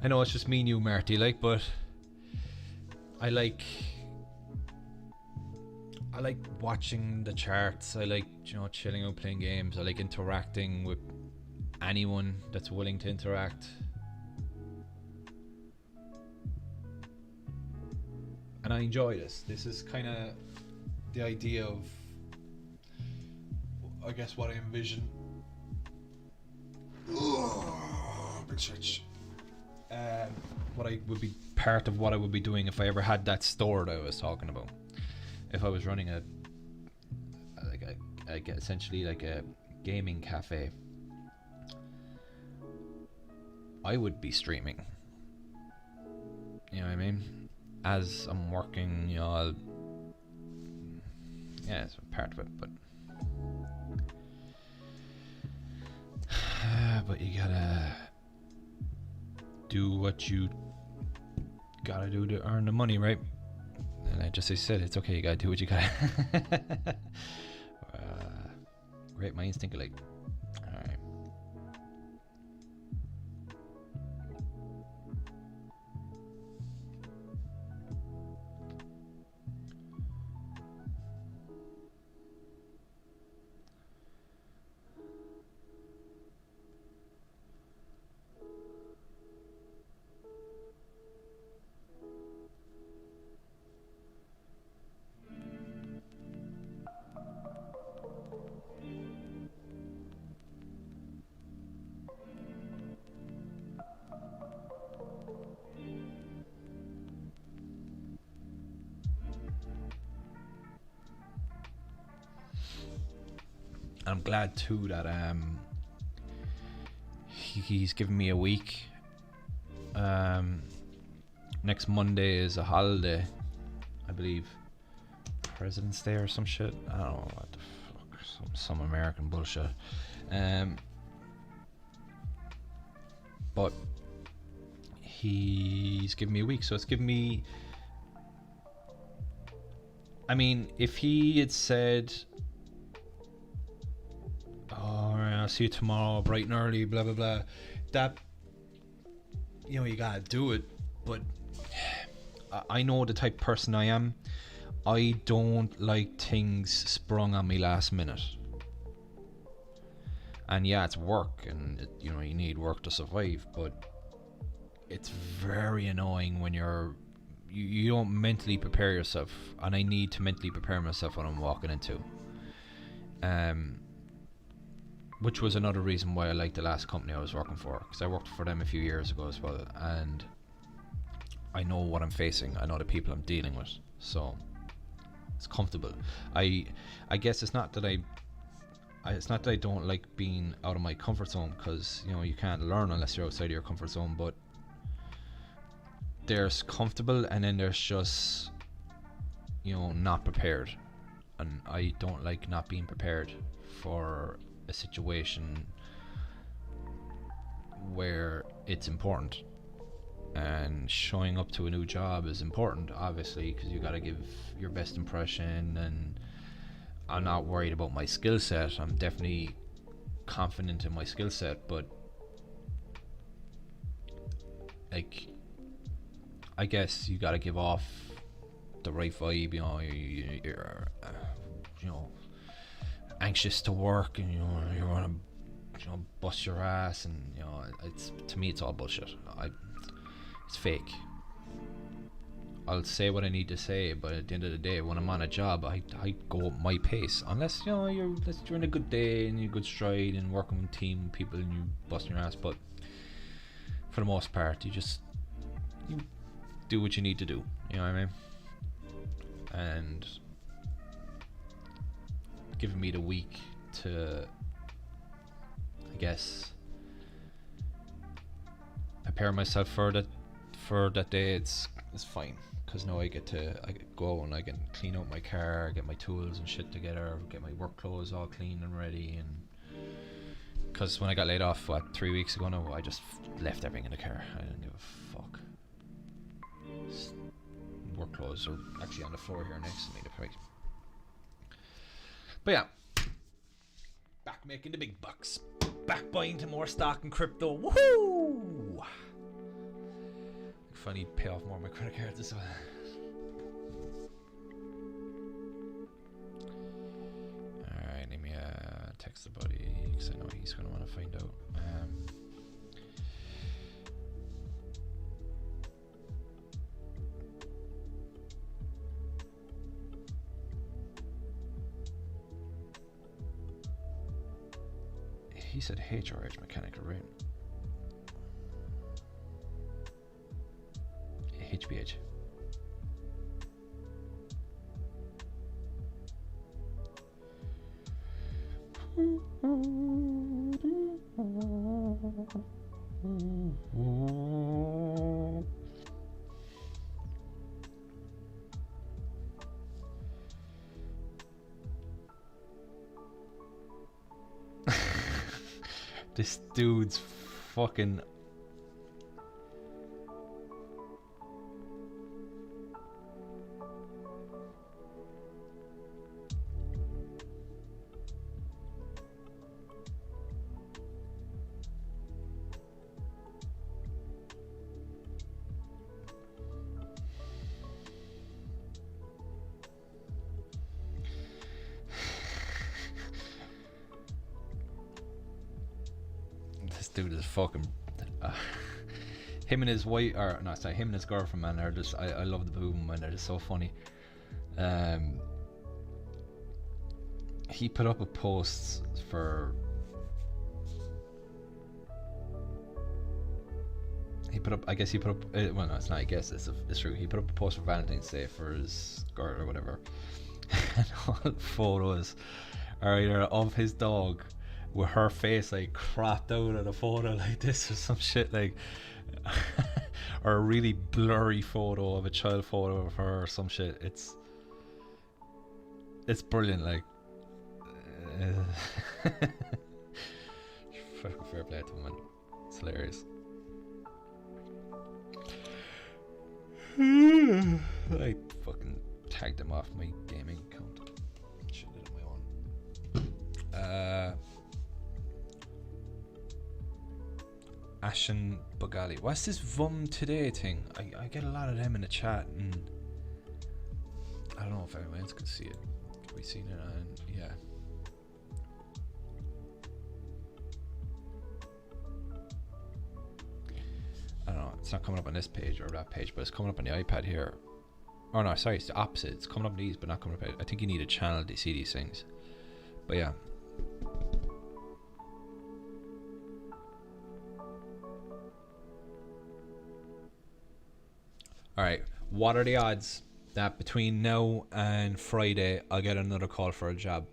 I know it's just me and you, Marty, like, but I like watching the charts. I like, you know, chilling out playing games. I like interacting with anyone that's willing to interact. And I enjoy this. This is kind of the idea of, I guess, what I envision. Big stretch. What I would be part of what I would be doing if I ever had that store that I was talking about. If I was running essentially like a gaming cafe, I would be streaming. You know what I mean? As I'm working, you know, it's part of it, but but you gotta do what you gotta do to earn the money, right? And I said, it's okay, you gotta do what you gotta. Great minds think alike. Alright. I'm glad too that he's given me a week. Next Monday is a holiday, I believe, President's Day or some shit. I don't know what the fuck, some American bullshit. But he's given me a week, so it's given me. I mean, if he had said, I'll see you tomorrow bright and early, blah blah blah, that, you know, you gotta do it. But I know the type of person I am. I don't like things sprung on me last minute. And yeah, it's work, and you know, you need work to survive, but it's very annoying when you don't mentally prepare yourself, and I need to mentally prepare myself when I'm walking into. Which was another reason why I liked the last company I was working for, because I worked for them a few years ago as well, and I know what I'm facing. I know the people I'm dealing with, so it's comfortable. I guess it's not that I don't like being out of my comfort zone, because you know, you can't learn unless you're outside of your comfort zone. But there's comfortable, and then there's just, you know, not prepared, and I don't like not being prepared for a situation where it's important. And showing up to a new job is important, obviously, because you got to give your best impression. And I'm not worried about my skill set. I'm definitely confident in my skill set, but like, I guess you got to give off the right vibe. You know, you're you know, anxious to work, and you know, you want to, you know, bust your ass, and you know, it's, to me, it's all bullshit. It's fake. I'll say what I need to say, but at the end of the day, when I'm on a job, I go at my pace. Unless, you know, you're in a good day and you're good stride and working with team people and you busting your ass. But for the most part, you do what you need to do. You know what I mean? And giving me the week to, I guess, prepare myself for that day, it's fine, because now I get go and I can clean out my car, get my tools and shit together, get my work clothes all clean and ready. And because when I got laid off 3 weeks ago now, I just left everything in the car. I didn't give a fuck. Work clothes are actually on the floor here next to me. But yeah, back making the big bucks, back buying to more stock and crypto. Woohoo! if I need to pay off more of my credit cards as well. Alright, let me text the buddy because I know he's going to want to find out. He said HRH mechanical, right? HBH. This dude's fucking dude is fucking him and his wife, or no, sorry, him and his girlfriend, man, are just I love the boom, man. They're just so funny. He put up a post for I guess he put up well, no, it's not, I guess it's true. He put up a post for Valentine's Day for his girl or whatever, and all the photos are either of his dog with her face like cropped out of the photo like this or some shit, like or a really blurry photo of a child photo of her or some shit. It's brilliant, like fucking fair play to him, man. It's hilarious. I fucking tagged him off my gaming account. Should have done my own. Ashen Bugali. What's this VUM today thing? I get a lot of them in the chat, and I don't know if anyone else can see it. Can we see it on? Yeah. I don't know. It's not coming up on this page or that page, but it's coming up on the iPad here. Oh no, sorry, it's the opposite. It's coming up on these, but not coming up. I think you need a channel to see these things. But yeah. Alright, what are the odds that between now and Friday I'll get another call for a job?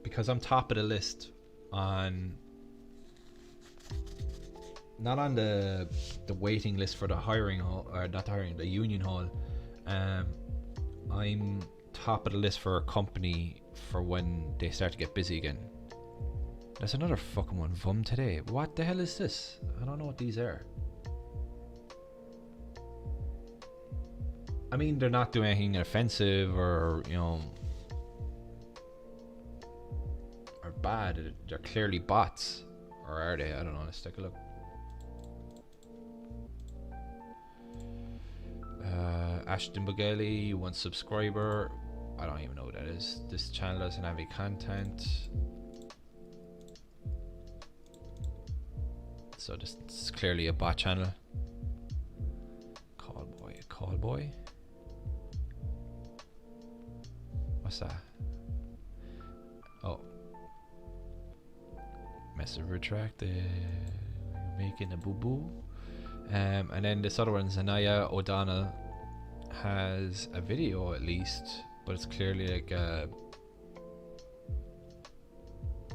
Because I'm top of the list on, not on the waiting list for the hiring hall, or not the hiring, the union hall. I'm top of the list for a company for when they start to get busy again. There's another fucking one, VUM today. What the hell is this? I don't know what these are. I mean, they're not doing anything offensive or, you know, or bad. They're clearly bots. Or are they? I don't know. Let's take a look. Ashton Bugali, 1 subscriber. I don't even know what that is. This channel doesn't have any content. So this is clearly a bot channel. Callboy. What's that? Oh. Message retracted. Making a boo-boo. And then this other one, Zanaya O'Donnell, has a video at least, but it's clearly like a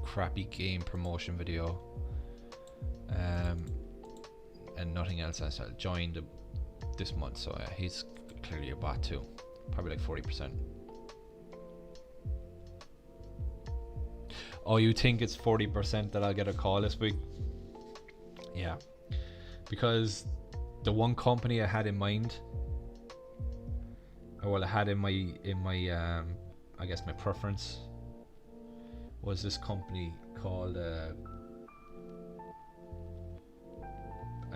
crappy game promotion video. And nothing else has joined this month, so he's clearly a bot too, probably like 40%. Oh, you think it's 40% that I'll get a call this week? Yeah, because the one company I had in mind, or well, I had in my I guess my preference, was this company called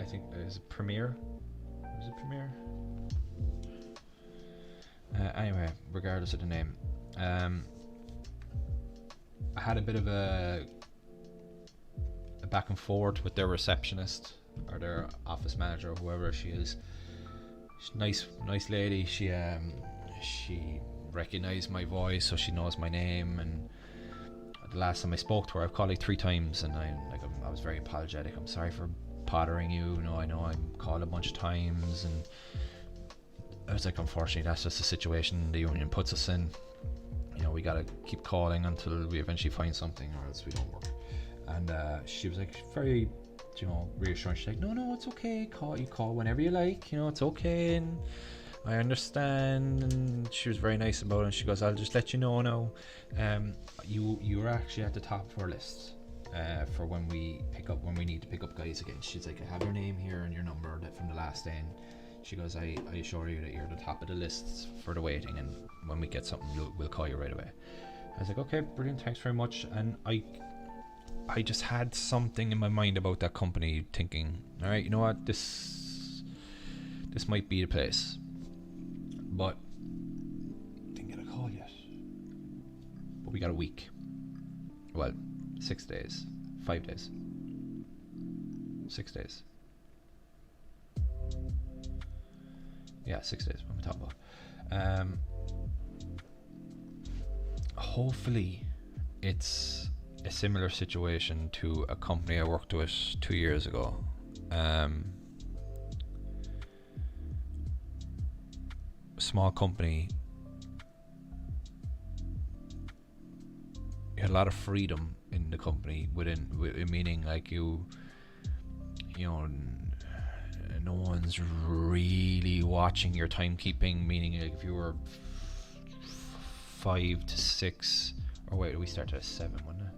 I think is Premiere. Was it Premiere? Anyway, regardless of the name, I had a bit of a back and forth with their receptionist or their office manager or whoever she is. She's nice lady. She recognized my voice, so she knows my name. And the last time I spoke to her, I've called like 3 times, and I was very apologetic. I'm sorry for bothering you. I know I'm called a bunch of times, and I was like, unfortunately, that's just the situation the union puts us in. We gotta keep calling until we eventually find something, or else we don't work. And she was like very, reassuring. She's like, no, it's okay. You call whenever you like. It's okay, and I understand. And she was very nice about it. And she goes, I'll just let you know now. You were actually at the top of our list for when we need to pick up guys again. She's like, I have your name here and your number from the last day. And she goes, I assure you that you're at the top of the list for the waiting, and when we get something, we'll call you right away. I was like, okay, brilliant, thanks very much. And I just had something in my mind about that company, thinking, all right, you know what, this might be the place. But didn't get a call yet. But we got a week. Well, 6 days, 5 days, 6 days. Yeah, 6 days. What am I talking about? Hopefully, it's a similar situation to a company I worked with 2 years ago. Small company. You had a lot of freedom in the company meaning like no one's really watching your timekeeping, meaning like if you were 5 to 6, or wait, we started at 7, wasn't it?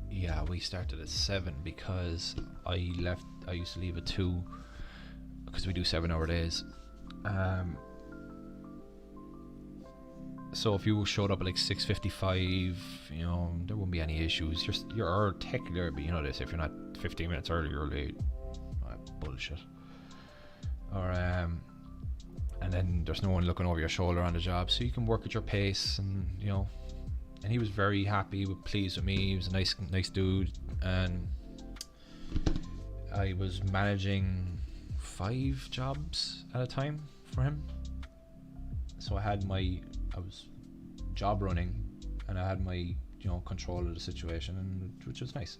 Yeah, we started at 7 because I used to leave at 2 because we do 7-hour days. So if you showed up at like 6:55, there wouldn't be any issues. You're technically, but this, if you're not 15 minutes early, you're late. Bullshit. Or and then there's no one looking over your shoulder on the job, so you can work at your pace, and And he was very happy, pleased with me. He was a nice dude, and I was managing 5 jobs at a time for him. So I was job running, and I had my control of the situation, and which was nice.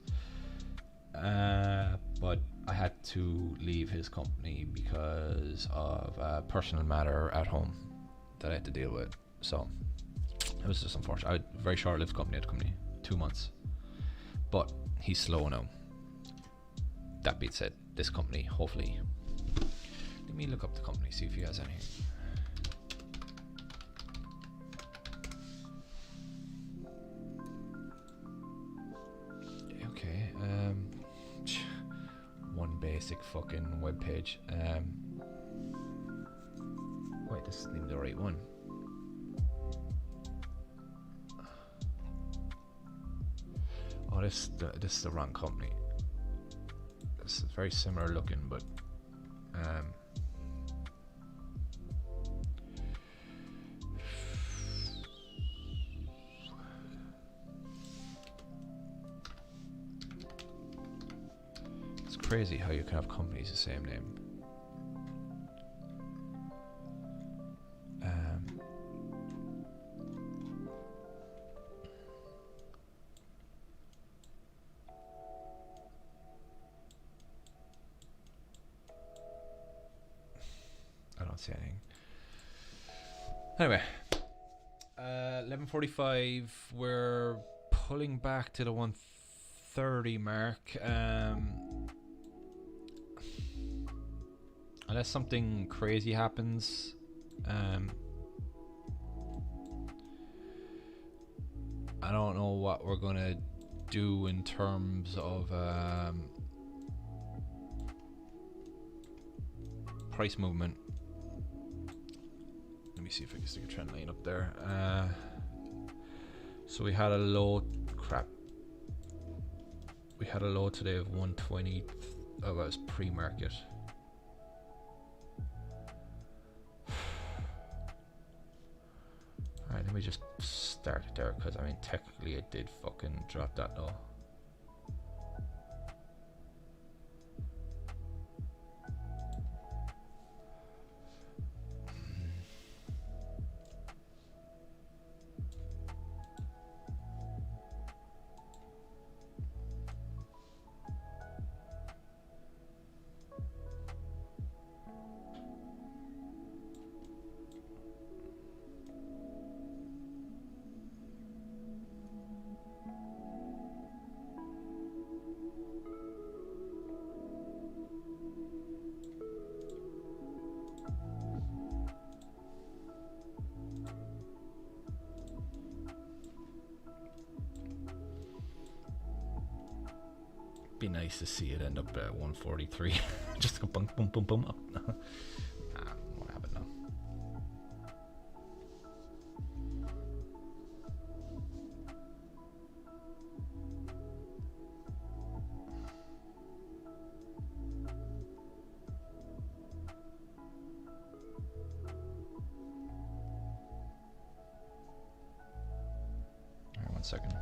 But I had to leave his company because of a personal matter at home that I had to deal with. So it was just unfortunate. I had a very short-lived company at the company, 2 months. But he's slow now. That being said, this company, hopefully. Let me look up the company, see if he has any. Okay, one basic fucking web page. Wait, this isn't even the right one. Oh, this is the wrong company. This is very similar looking, but it's crazy how you can have companies the same name. I don't see anything. Anyway, 11:45. We're pulling back to the 1:30 mark. Unless something crazy happens, I don't know what we're gonna do in terms of price movement. Let me see if I can stick a trend line up there. So we had a low, we had a low today of 120. Oh, that was pre-market. Alright, let me just start it there, because I mean technically it did fucking drop that low. Be nice to see it end up at 143. Just go boom, boom, boom, boom up. Won't happen now. All right, 1 second.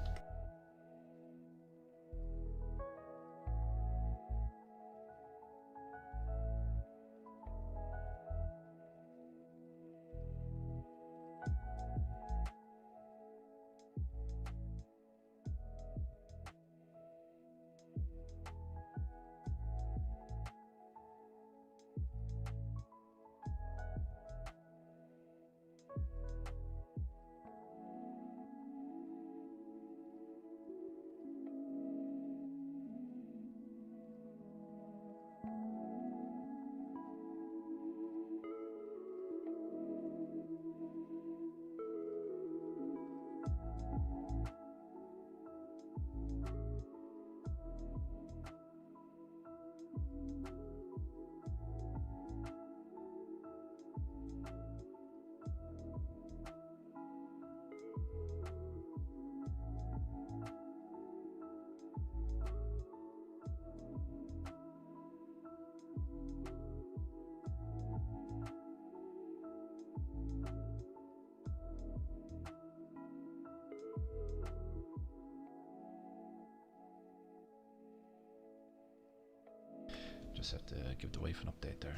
Just have to give the wife an update there.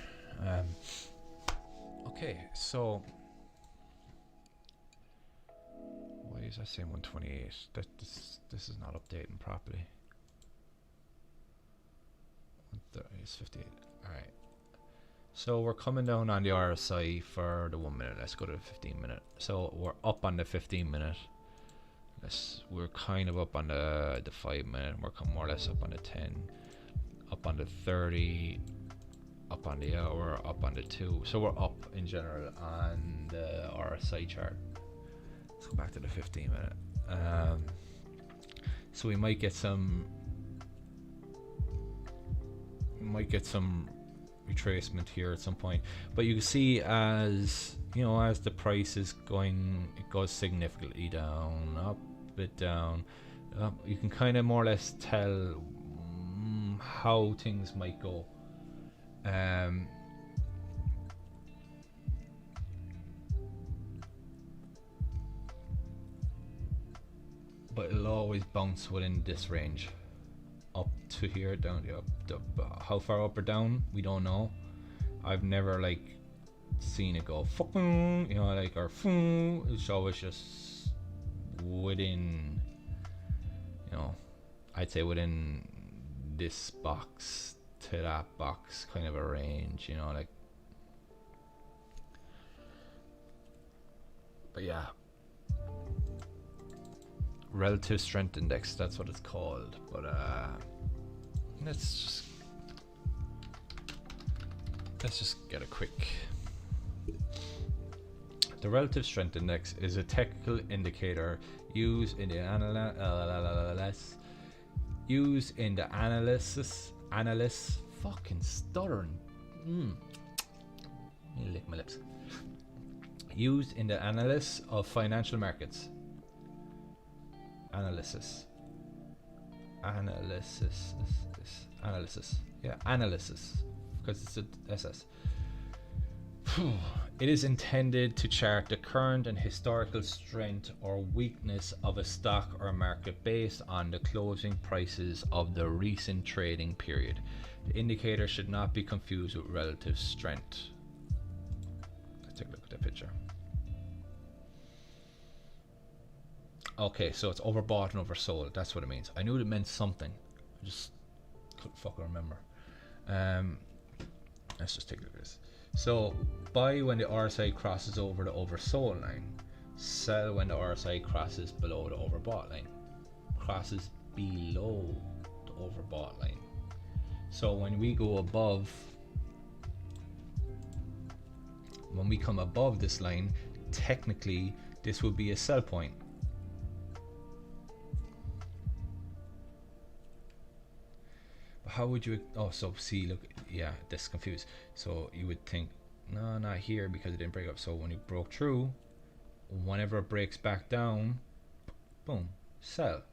Okay, so why is that saying 128? This is not updating properly. It's 58. All right. So we're coming down on the RSI for the 1 minute. Let's go to the 15 minute. So we're up on the 15 minute. We're kind of up on the 5 minute. We're more or less up on the 10. Up on the 30, up on the hour, up on the 2. So we're up in general on the RSI chart. Let's go back to the 15 minute. So we might get some retracement here at some point, but you can see, as you know, as the price is going, it goes significantly down, up, bit down. You can kind of more or less tell how things might go. But it'll always bounce within this range, up to here, down to up. How far up or down, we don't know. I've never like seen it go fucking, you know, like, or it's always just within, you know, I'd say within this box to that box kind of a range, you know, like. But yeah, relative strength index, that's what it's called. But let's just get a quick. The relative strength index is a technical indicator used in the analysis fucking stuttering. Let me lick my lips. used in the analysis of financial markets. Analysis. Yeah, analysis. Because it's a SS. It is intended to chart the current and historical strength or weakness of a stock or market based on the closing prices of the recent trading period. The indicator should not be confused with relative strength. Let's take a look at the picture. Okay, so it's overbought and oversold. That's what it means. I knew it meant something. I just couldn't fucking remember. Let's just take a look at this. So, buy when the RSI crosses over the oversold line. Sell when the RSI crosses below the overbought line. Crosses below the overbought line. So when we go above, when we come above this line, technically this would be a sell point. How would you, oh, so see, look, yeah, this confused. So you would think, no, not here because it didn't break up. So when it broke through, whenever it breaks back down, boom, sell.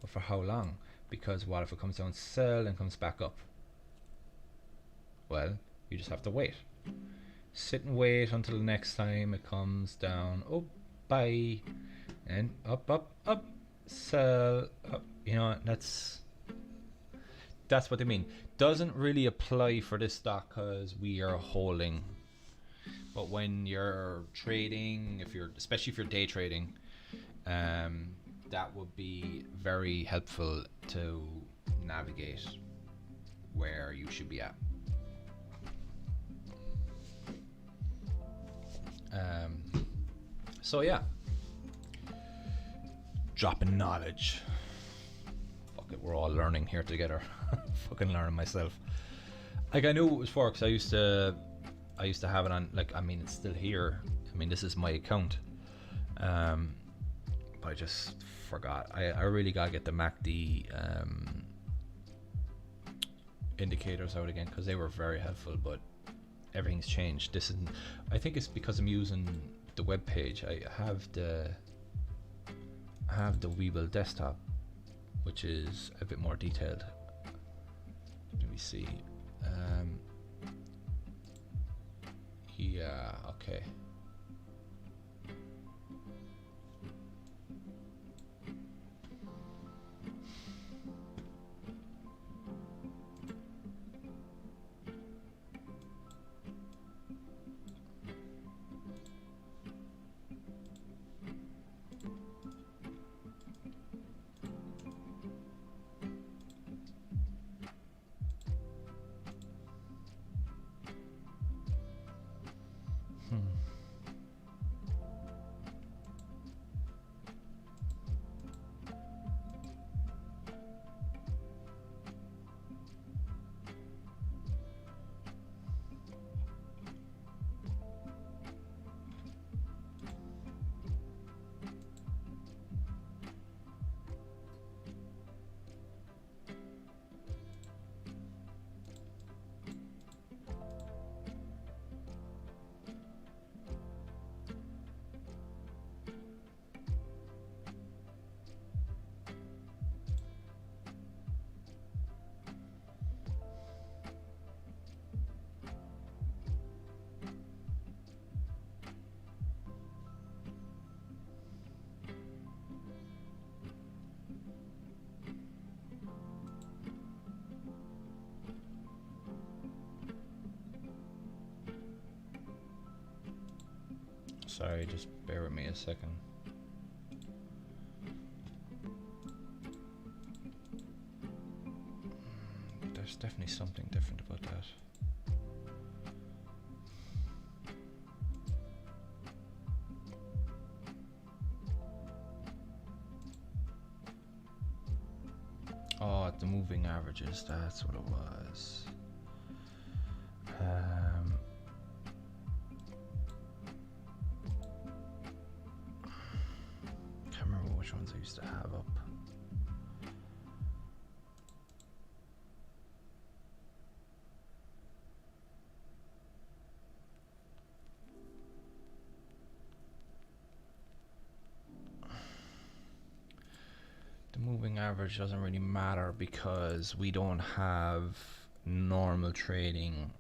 But for how long? Because what if it comes down, sell, and comes back up? Well, you just have to wait. Sit and wait until the next time it comes down. Oh, buy, and up, up, up, sell, up. You know, that's what they mean. Doesn't really apply for this stock because we are holding. But when you're trading, especially if you're day trading, that would be very helpful to navigate where you should be at. So yeah, dropping knowledge. Fuck it, we're all learning here together. Fucking learning myself. Like I knew it was for because I used to have it on. Like I mean, it's still here. I mean, this is my account. But I just forgot. I really gotta get the MACD indicators out again because they were very helpful. But everything's changed. This is. I think it's because I'm using the web page. I have the Webull desktop, which is a bit more detailed. Let me see. Yeah, okay. Sorry, just bear with me a second. There's definitely something different about that. Oh, the moving averages, that's what it was. Can't remember which ones I used to have up. The moving average doesn't really matter because we don't have normal trading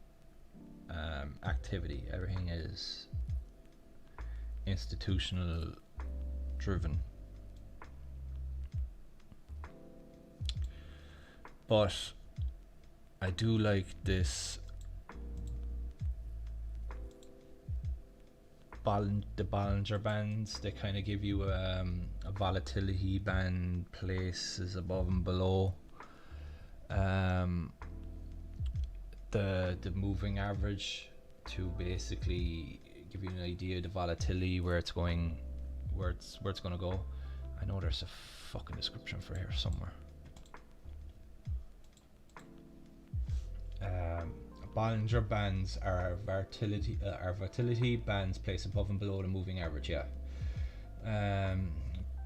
activity. Everything is institutional driven. But I do like this the Bollinger Bands. They kind of give you a volatility band, places above and below. The moving average to basically give you an idea of the volatility, where it's going, where it's going to go. I know there's a fucking description for here somewhere. Bollinger Bands are volatility bands placed above and below the moving average. Yeah.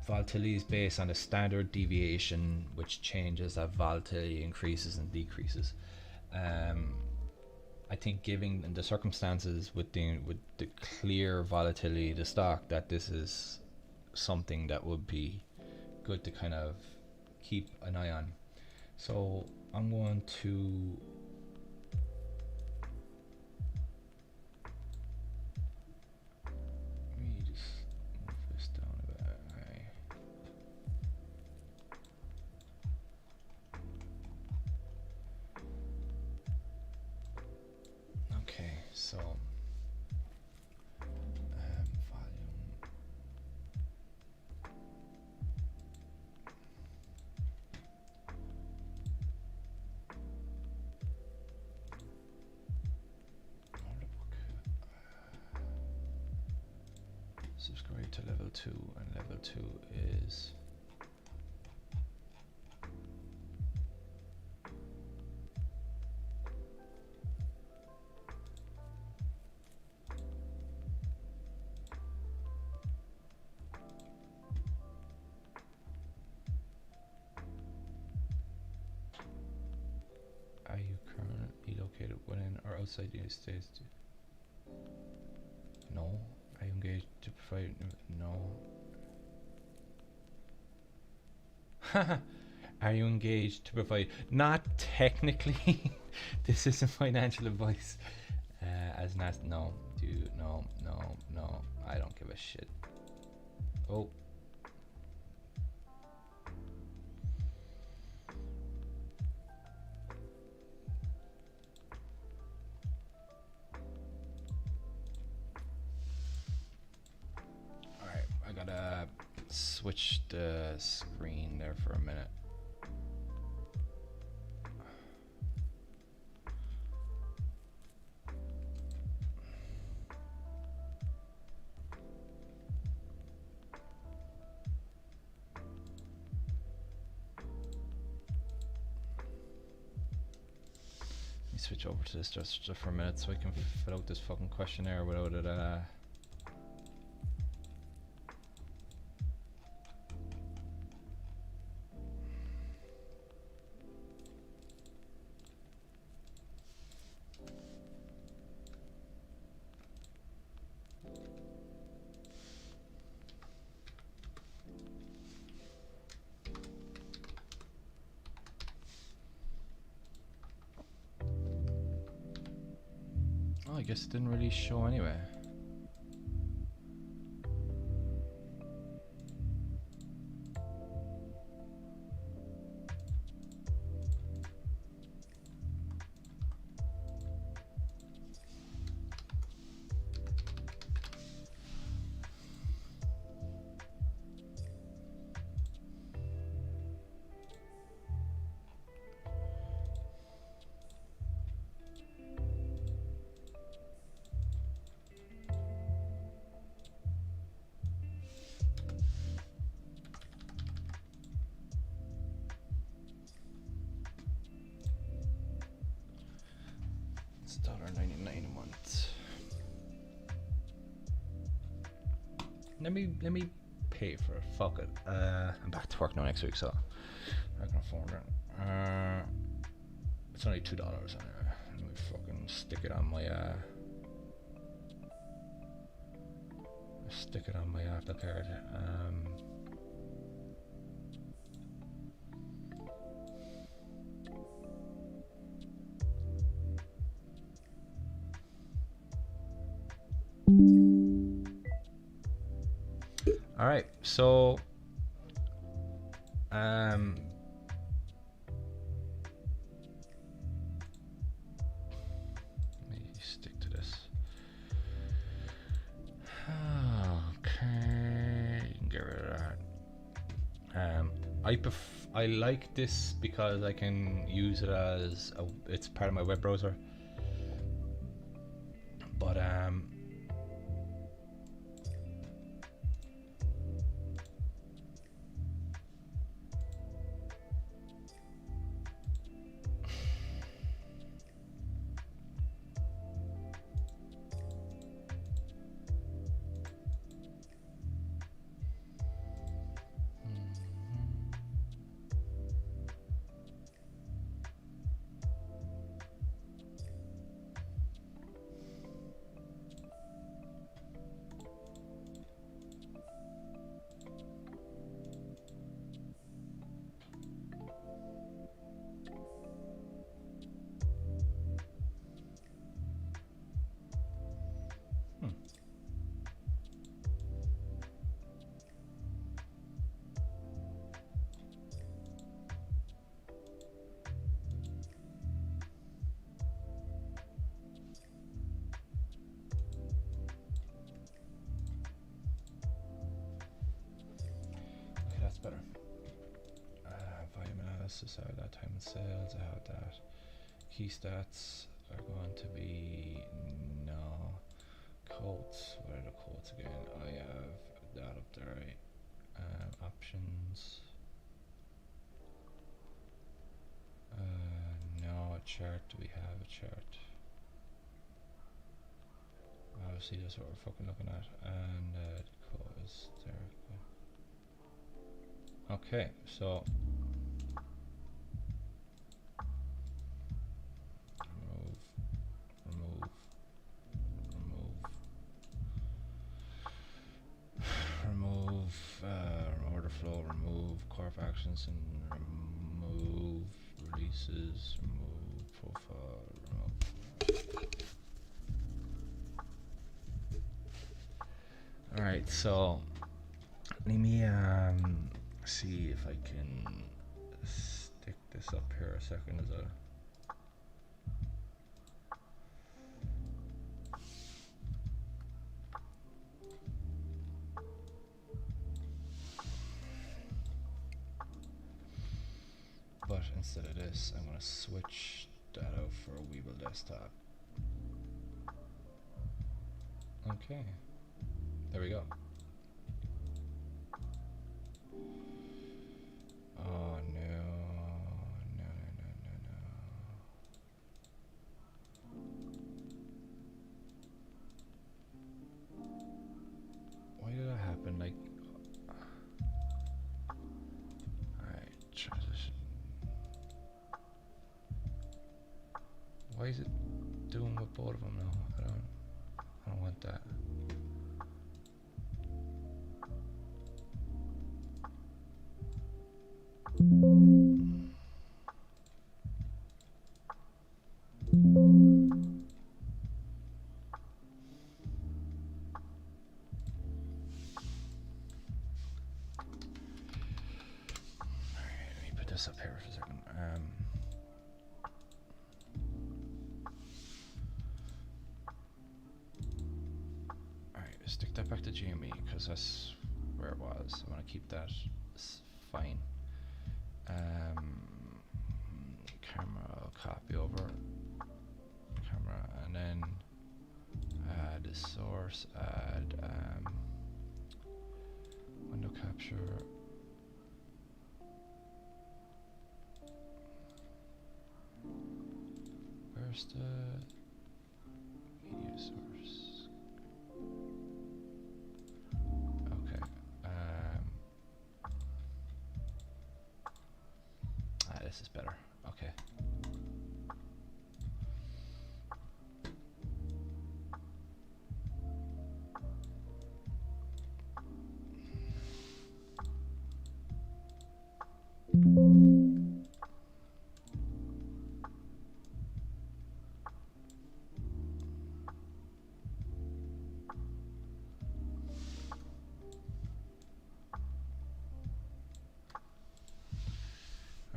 Volatility is based on the standard deviation, which changes as volatility increases and decreases. I think, given the circumstances with the clear volatility of the stock, that this is something that would be good to kind of keep an eye on. So I'm going to subscribe to level 2, and level 2 is are you currently located within or outside the United States? No. Are you engaged to provide? No. Are you engaged to provide? Not technically. This isn't financial advice. As Nas, no, dude, no. I don't give a shit. Oh. Switch the screen there for a minute. Let me switch over to this just for a minute so I can fill out this fucking questionnaire without it I guess it didn't really show anyway. It's $1.99 a month. Let me pay for it. Fuck it. I'm back to work now next week, so I can afford it. It's only $2 on it. Let me fucking stick it on my Apple Card. All right, so let me stick to this. Okay, get rid of that. I like this because I can use it as it's part of my web browser. But okay, that's better. Volume analysis, I have that. Time and sales, I have that. Key stats are going to be no. Quotes, what are the quotes again? I have that up there, right? Options. No, a chart. Do we have a chart? Obviously, that's what we're fucking looking at. And the quote is there. Okay, so remove order flow, remove core actions, and remove releases, remove profile, remove. All right, so let me see if I can stick this up here a second as a. But instead of this, I'm going to switch that out for a Weeble desktop. Okay, there we go. Oh no, no, no, no, no, no. Why did that happen? Like, alright, transition. Why is it doing with both of them now? I don't want that. Alright, let me put this up here for a second. Stick that back to GME because that's where it was. I want to keep that fine. Camera, I'll copy over camera, and then add the source, add window capture. Where's the media source? Okay. This is better. Okay.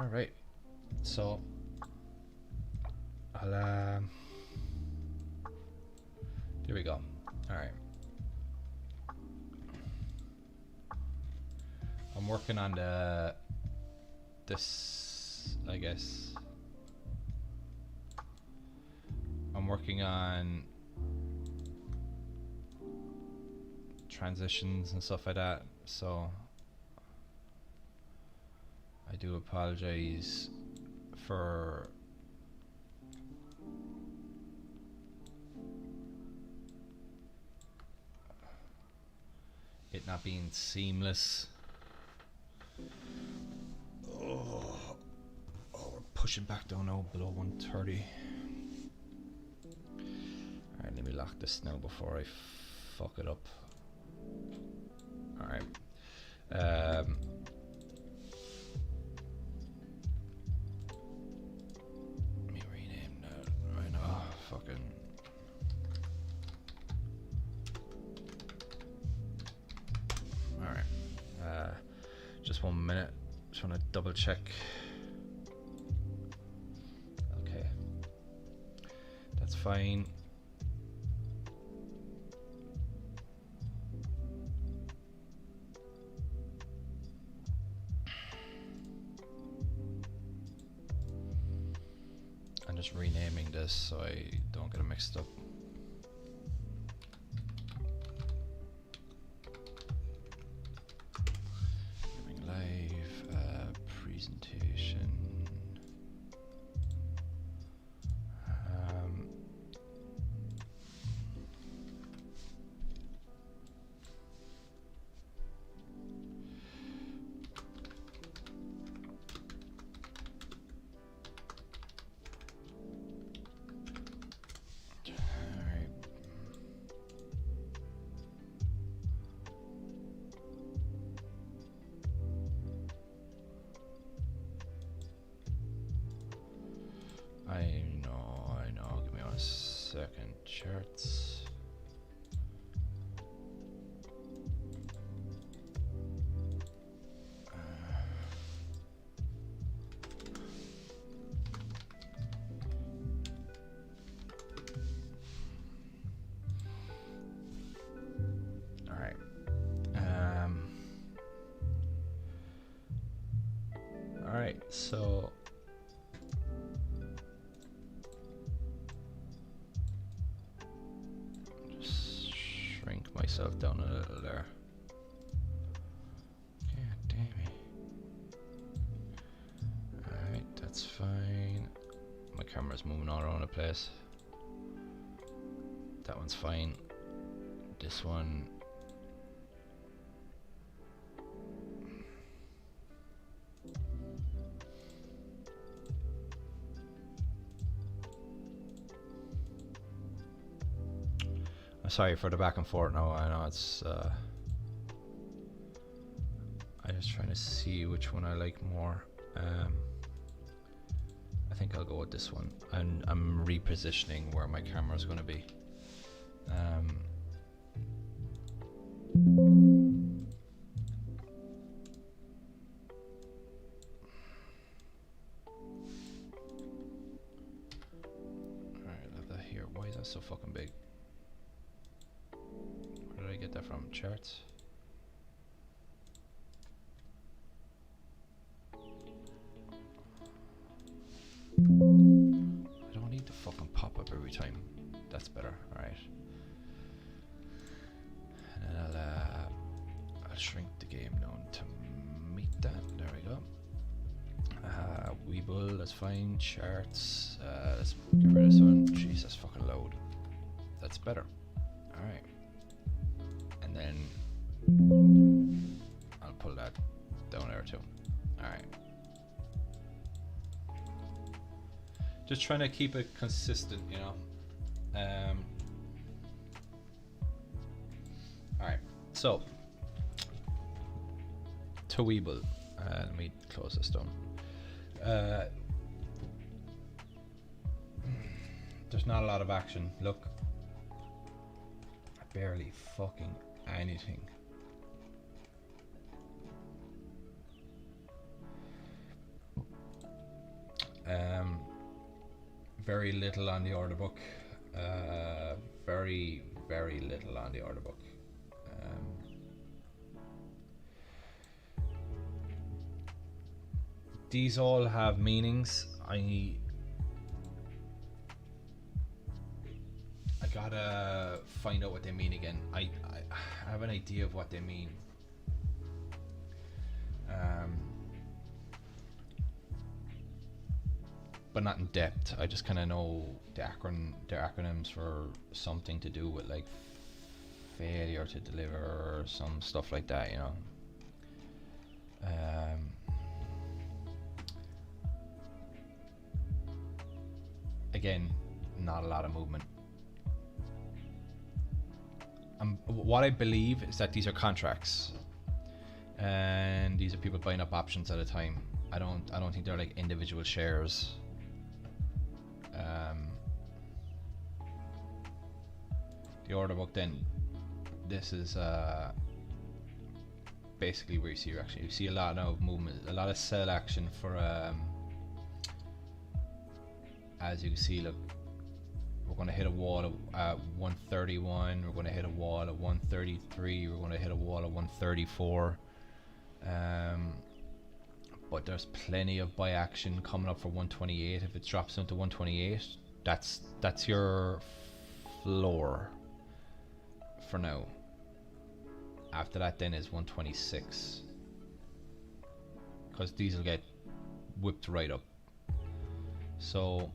All right, so I'll there we go. All right, I'm working on this, I guess. I'm working on transitions and stuff like that, so I do apologize for it not being seamless. Oh, we're pushing back down now below 130. Alright, let me lock this now before I fuck it up. Alright. Let me rename that. I know, fucking. Alright. Just 1 minute. Just want to double check. Okay. That's fine. I'm just renaming this so I don't get it mixed up. Gaming live, presentation. I know. Give me 1 second. Charts. All right. All right. So. Myself down a little there. God damn it. Alright, that's fine. My camera's moving all around the place. That one's fine. This one. Sorry for the back and forth now. I know it's I'm just trying to see which one I like more. I think I'll go with this one. I'm repositioning where my camera is going to be. Alright, I have that here. Why is that so fucking big? Where did I get that from? Charts? I don't need the fucking pop up every time. That's better. Alright. And then I'll shrink the game down to meet that. There we go. Weeble, that's fine. Charts. Let's get rid of this one. Jeez, that's fucking loud. That's better. Alright. And then I'll pull that down there too. Alright. Just trying to keep it consistent, you know. Alright, so to Weeble, let me close this down. There's not a lot of action. Look, barely fucking anything. Very little on the order book. Very, very little on the order book. These all have meanings. I gotta find out what they mean again. I have an idea of what they mean. But not in depth. I just kind of know the acronyms for something to do with like failure to deliver or some stuff like that, you know. Again, not a lot of movement. What I believe is that these are contracts, and these are people buying up options at a time. I don't think they're like individual shares. The order book, then this is basically where you see a lot of movement, a lot of sell action for as you can see. Look, we're going to hit a wall at 131, we're going to hit a wall at 133, we're going to hit a wall at 134, but there's plenty of buy action coming up for 128. If it drops into 128, that's your floor for now. After that then is 126, because these will get whipped right up. So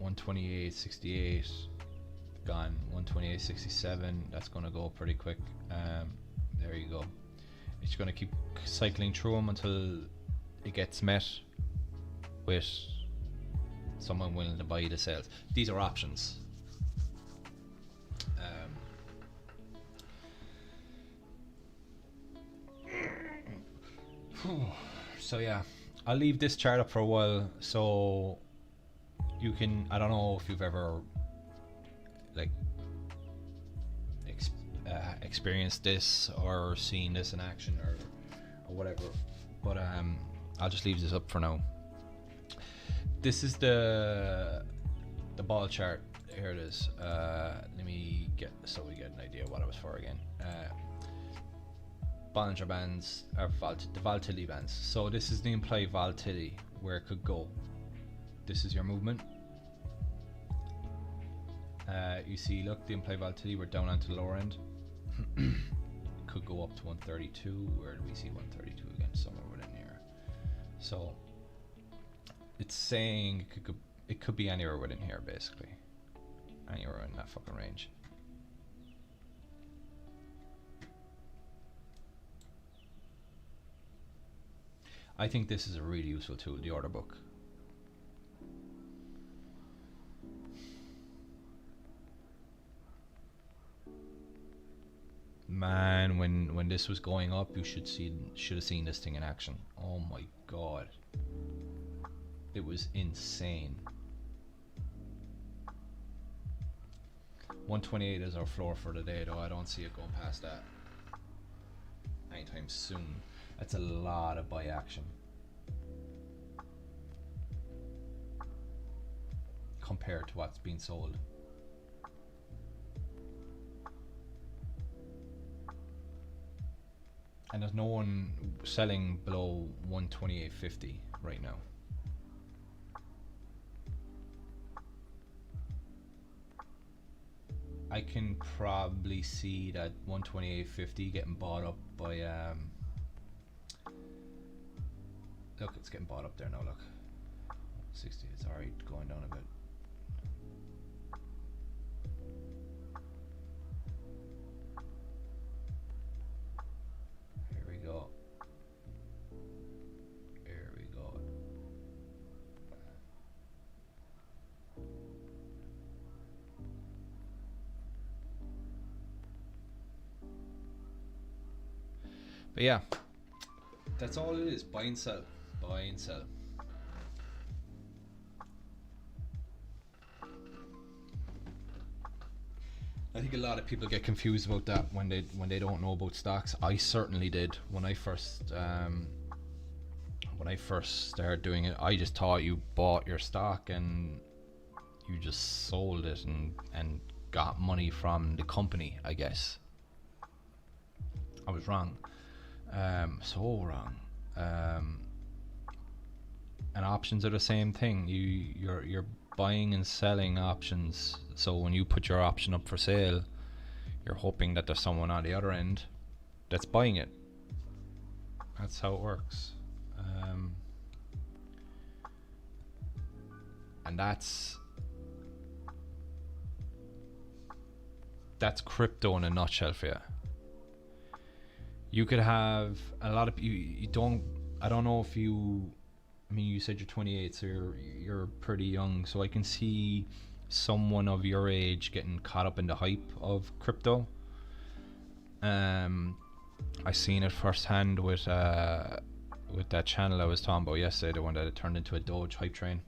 128.68 gone, 128.67, that's going to go pretty quick. There you go. It's going to keep cycling through them until it gets met with someone willing to buy the sales. These are options. So yeah, I'll leave this chart up for a while so you can, I don't know if you've ever like experienced this or seen this in action or whatever, but I'll just leave this up for now. This is the ball chart. Here it is. Let me get, so we get an idea what it was for again. Bollinger Bands are the volatility bands. So this is the implied volatility where it could go. This is your movement. You see, look, the implied volatility, we're down onto the lower end. It could go up to 132. Where do we see 132 again? Somewhere within here. So it's saying it could be anywhere within here, basically. Anywhere in that fucking range. I think this is a really useful tool, the order book. Man, when this was going up, you should have seen this thing in action. Oh my god, it was insane. 128 is our floor for the day, though. I don't see it going past that anytime soon. That's a lot of buy action compared to what's being sold. And there's no one selling below 128.50 right now. I can probably see that 128.50 getting bought up by look, it's getting bought up there now, look. 60, it's alright going down a bit. Here we go. Here we go. But yeah, that's all it is. Buy and sell. Buy and sell. I think a lot of people get confused about that when they don't know about stocks. I certainly did when I first when I first started doing it, I just thought you bought your stock and you just sold it and got money from the company, I guess. I was wrong. So wrong. And options are the same thing. You're buying and selling options. So when you put your option up for sale, you're hoping that there's someone on the other end that's buying it. That's how it works. And that's crypto in a nutshell for you. You could have a lot of you don't. I don't know if you. I mean, you said you're 28, so you're pretty young. So I can see someone of your age getting caught up in the hype of crypto. I seen it firsthand with that channel I was talking about yesterday, the one that it turned into a Doge hype train.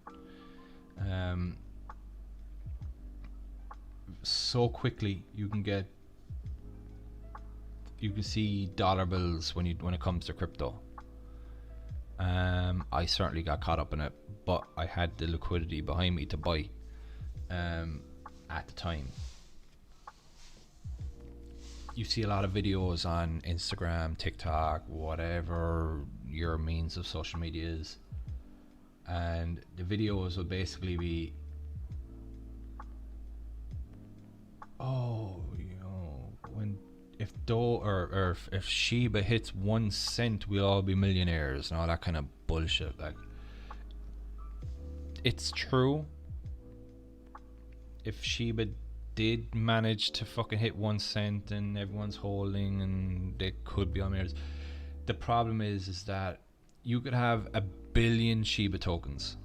So quickly you can see dollar bills when it comes to crypto. I certainly got caught up in it, but I had the liquidity behind me to buy at the time. You see a lot of videos on Instagram, TikTok, whatever your means of social media is, and the videos will basically be, if Shiba hits 1 cent, we'll all be millionaires and all that kind of bullshit. Like, it's true. If Shiba did manage to fucking hit 1 cent and everyone's holding and they could be on millionaires, the problem is that you could have 1 billion Shiba tokens.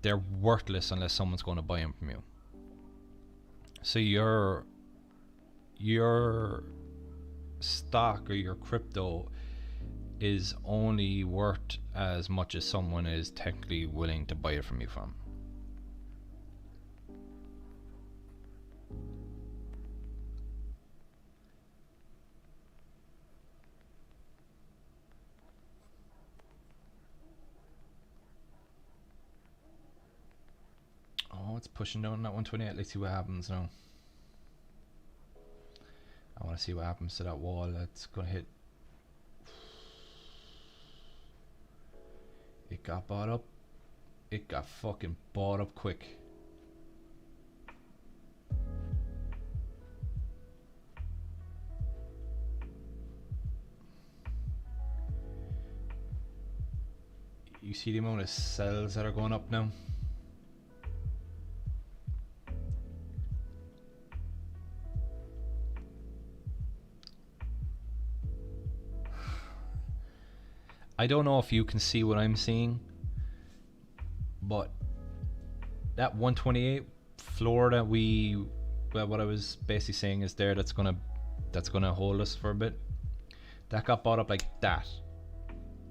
They're worthless unless someone's going to buy them from you. So your stock or your crypto is only worth as much as someone is technically willing to buy it from you from. Oh, it's pushing down that 128. Let's see what happens now. I want to see what happens to that wall that's going to hit. It got bought up. It got fucking bought up quick. You see the amount of cells that are going up now? I don't know if you can see what I'm seeing, but that 128 floor that what I was basically saying is there, that's gonna hold us for a bit. That got bought up like that.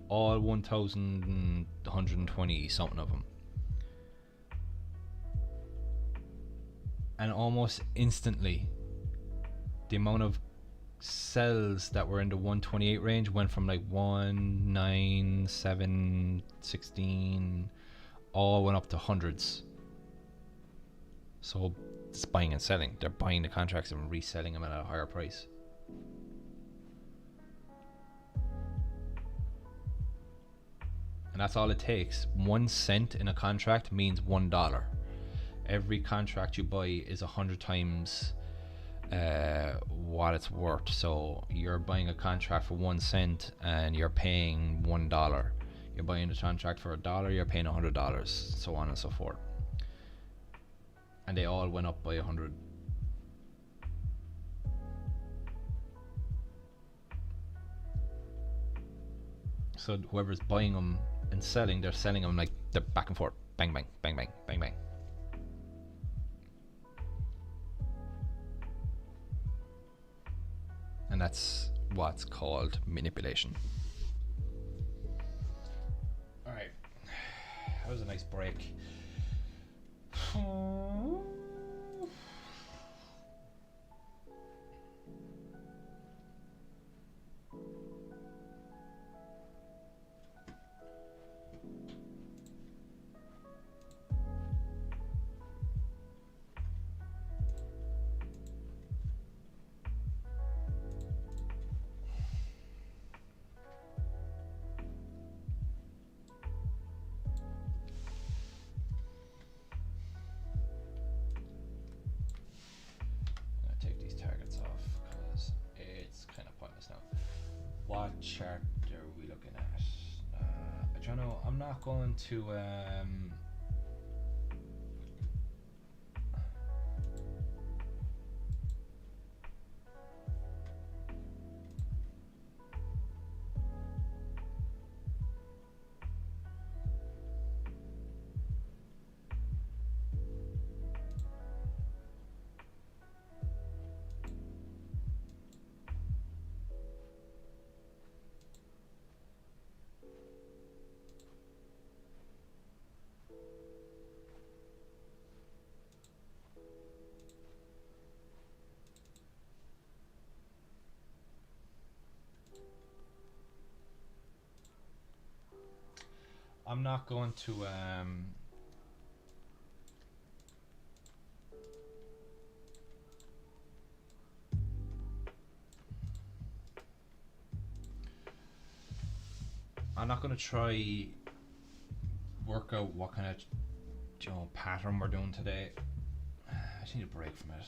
All 1,120 something of them. And almost instantly, the amount of cells that were in the 128 range went from like 1, 9, 7, 16, all went up to hundreds. So it's buying and selling. They're buying the contracts and reselling them at a higher price. And that's all it takes. 1 cent in a contract means $1. Every contract you buy is 100 times what it's worth. So you're buying a contract for 1 cent and you're paying $1. You're buying a contract for $1, you're paying $100, so on and so forth. And they all went up by 100. So whoever's buying them and selling, they're selling them like they're back and forth, bang bang bang bang bang bang. And that's what's called manipulation. Alright, that was a nice break. What chart are we looking at? I don't know. I'm not going to. I'm not going to try work out what kind of pattern we're doing today. I just need a break from it.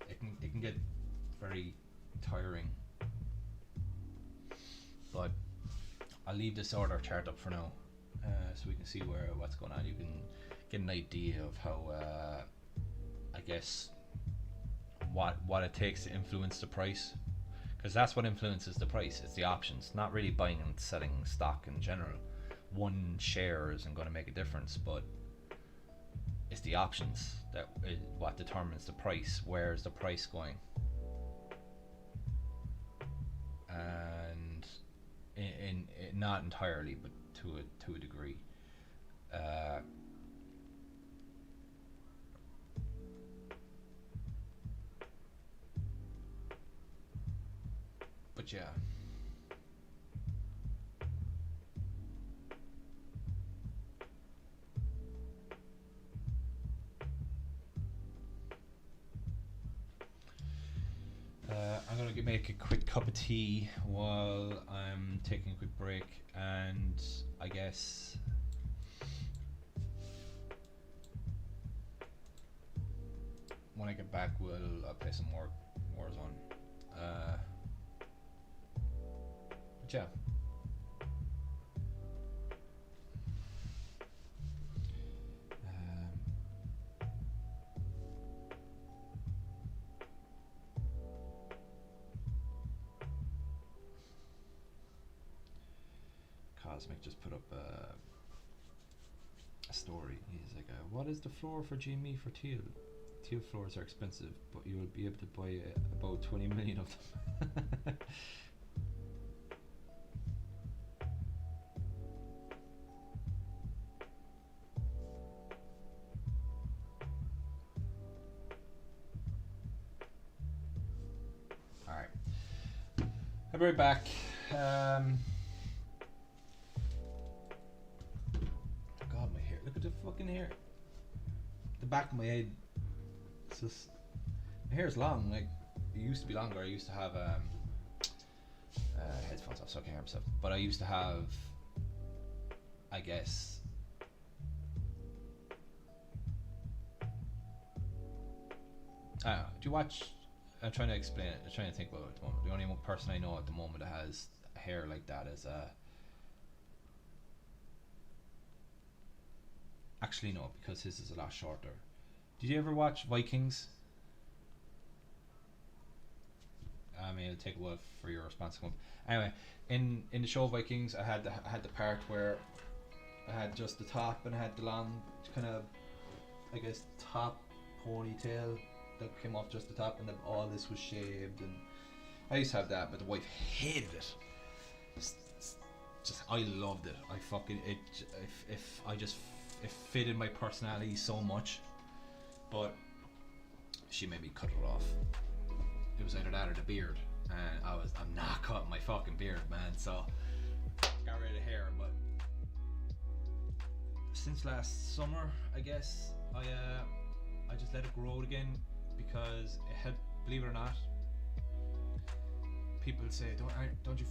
It can get very tiring. But I'll leave this order chart up for now, so we can see what's going on. You can get an idea of how, I guess, what it takes to influence the price, because that's what influences the price. It's the options, not really buying and selling stock in general. One share isn't going to make a difference, but it's the options that what determines the price. Where is the price going? And in not entirely, but to a degree. But yeah. I'm gonna make a quick cup of tea while I'm taking a quick break, and I guess when I get back I'll play some more Warzone. But yeah. Cosmic just put up a story. He's like, what is the floor for GME for teal? Teal floors are expensive, but you will be able to buy about 20 million of them. Alright. I'll be right back. The fucking hair, the back of my head, it's just, my hair's long. Like, it used to be longer. I used to have headphones off so I can't hear myself, but I used to have, I guess, do you watch, I'm trying to explain it, I'm trying to think about it at the moment. The only person I know at the moment that has hair like that is actually no, because his is a lot shorter. Did you ever watch Vikings? I mean, it'll take a while for your response to come. Anyway, in the show Vikings, I had the part where I had just the top and I had the long kind of, I guess, top ponytail that came off just the top, and then all this was shaved, and I used to have that, but the wife hated it. Just I loved it. I fucking it fitted my personality so much, but she made me cut it off. It was either that or the beard, and I'm not cutting my fucking beard, man. So got rid of hair, but since last summer, I guess I just let it grow again, because it helped. Believe it or not, people say, don't you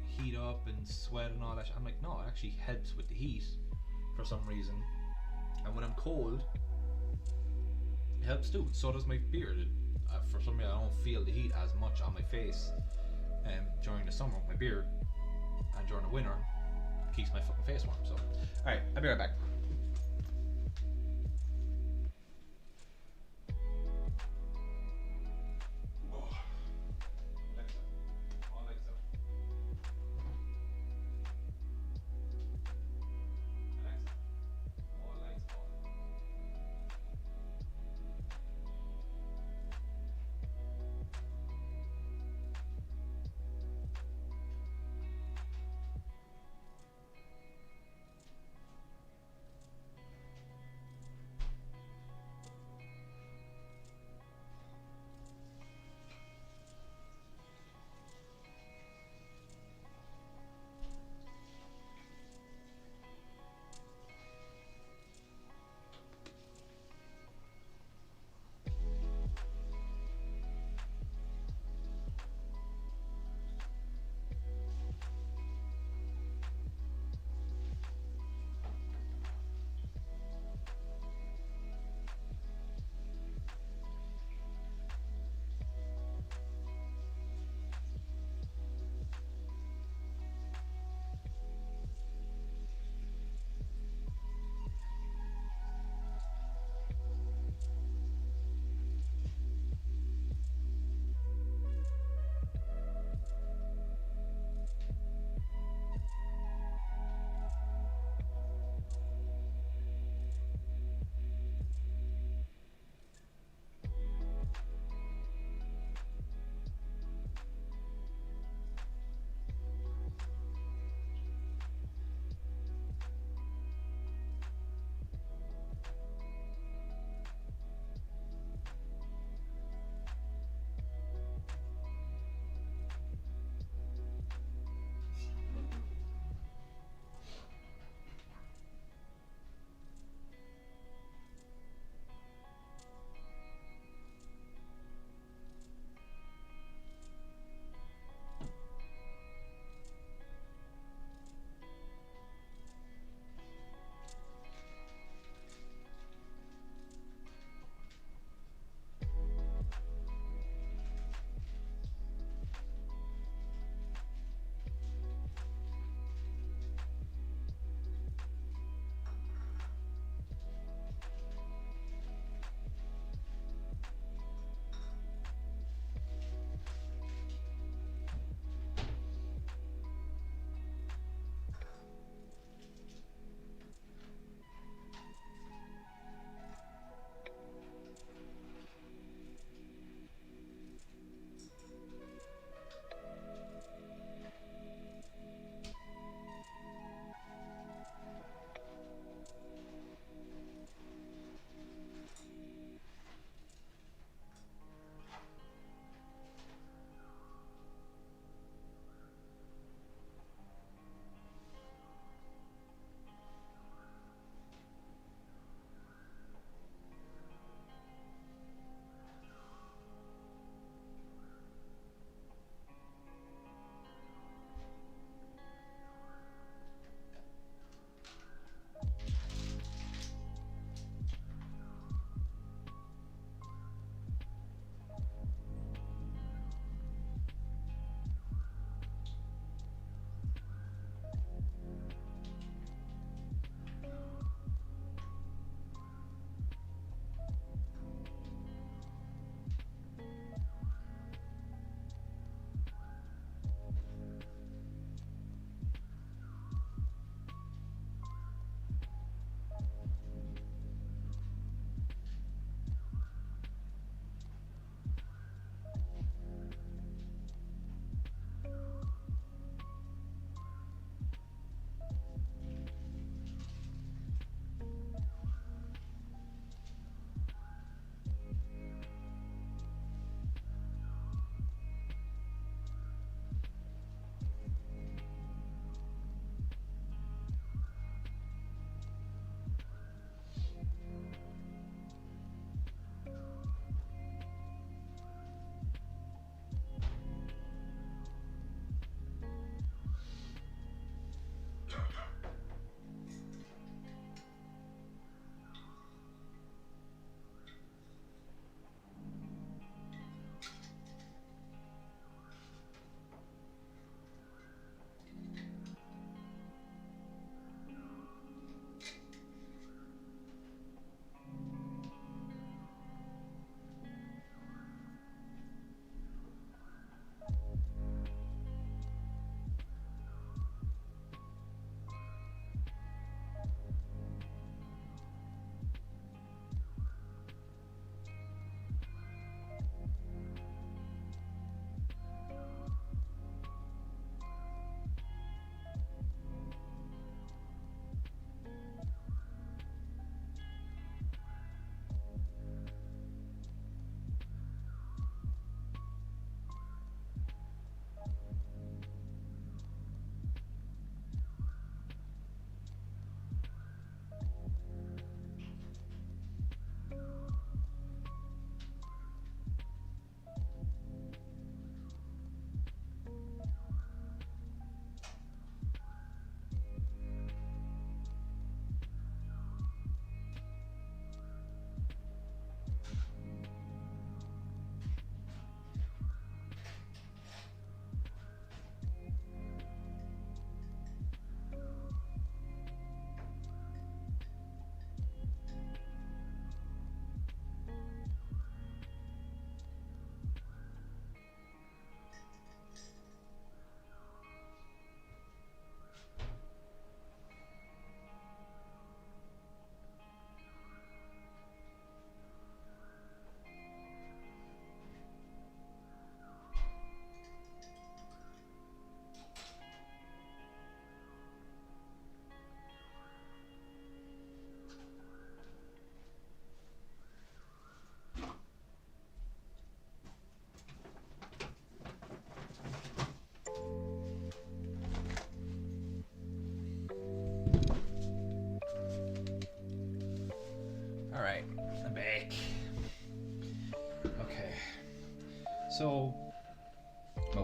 heat up and sweat and all that. I'm like, no, it actually helps with the heat for some reason, and when I'm cold it helps too. So does my beard. for some reason I don't feel the heat as much on my face during the summer with my beard, and during the winter it keeps my fucking face warm. So alright, I'll be right back.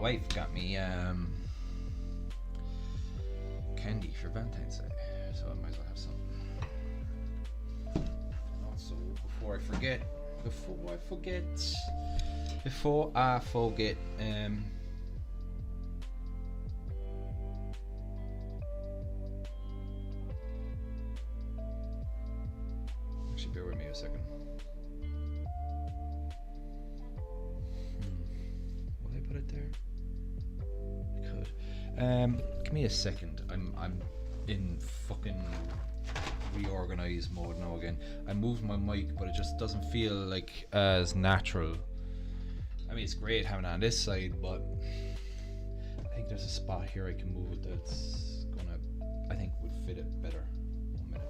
wife got me candy for Valentine's Day, so I might as well have some. Also, before I forget, actually, bear with me a second. Will I put it there? I could. Give me a second. I'm in fucking reorganize mode now again. I moved my mic, but it just doesn't feel like as natural. I mean, it's great having it on this side, but I think there's a spot here I can move it that's gonna, I think, would fit it better. 1 minute.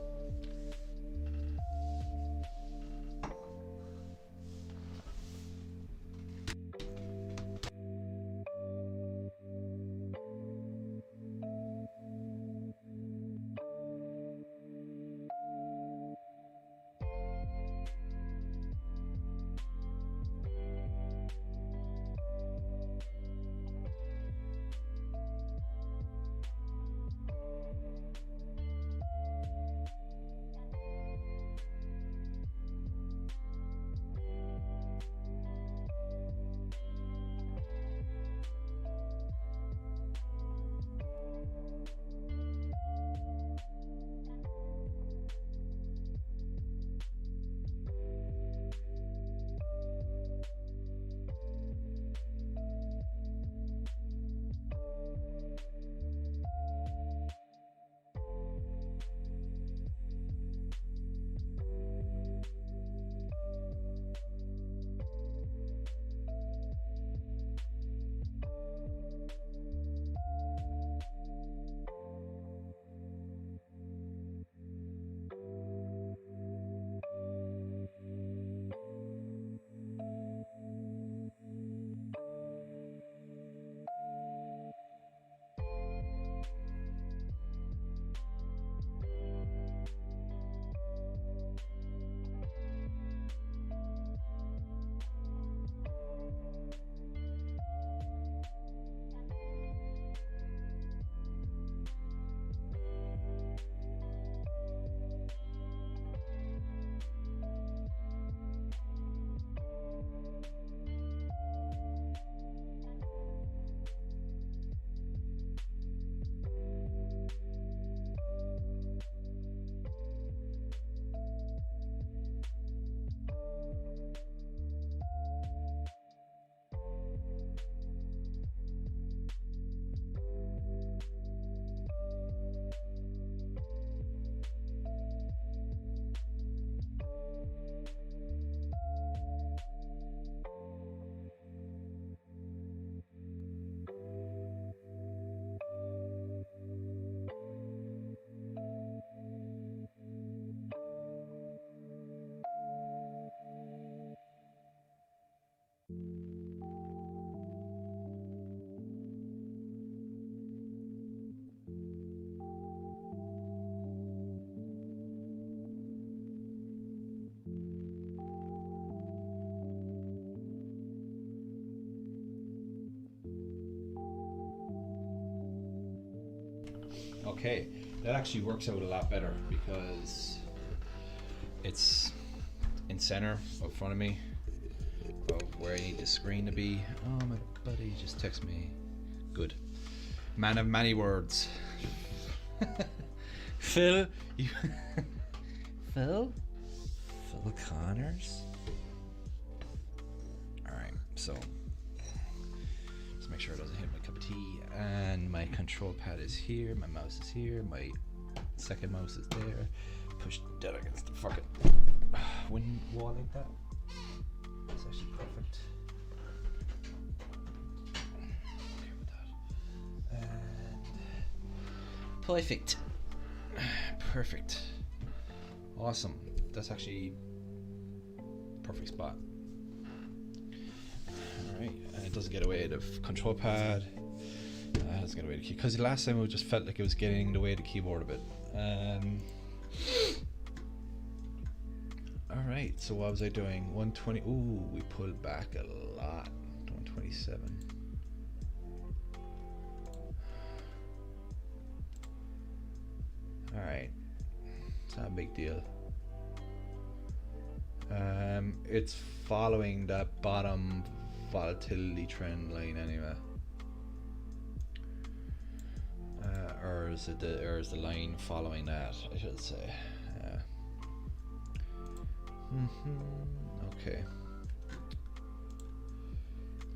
Okay, that actually works out a lot better because it's in center up front of me of where I need the screen to be. Oh, my buddy just texted me. Good. Man of many words. Phil, you Phil Connors. All right, so just make sure it doesn't hit my cup of tea. And my control pad is here. My mouse is here. My second mouse is there. Push that against the fucking wind wall like that. That's actually perfect. Okay with that. And perfect. Perfect. Awesome. That's actually perfect spot. Alright, and it doesn't get away the control pad. It doesn't get away the key, because the last time it just felt like it was getting in the way of the keyboard a bit. Alright, so what was I doing? 120. Ooh, we pulled back a lot. 127. It's not a big deal. It's following that bottom volatility trend line anyway. Or is the line following that, I should say. Okay.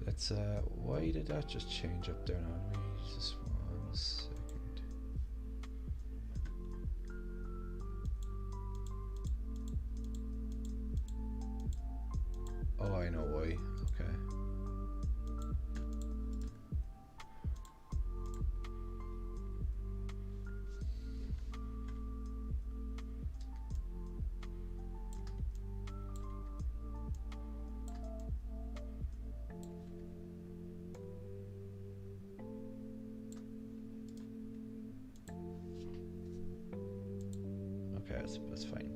Let's why did that just change up there now? Let me just 1 second. Oh, I know why. Okay. Okay, that's fine.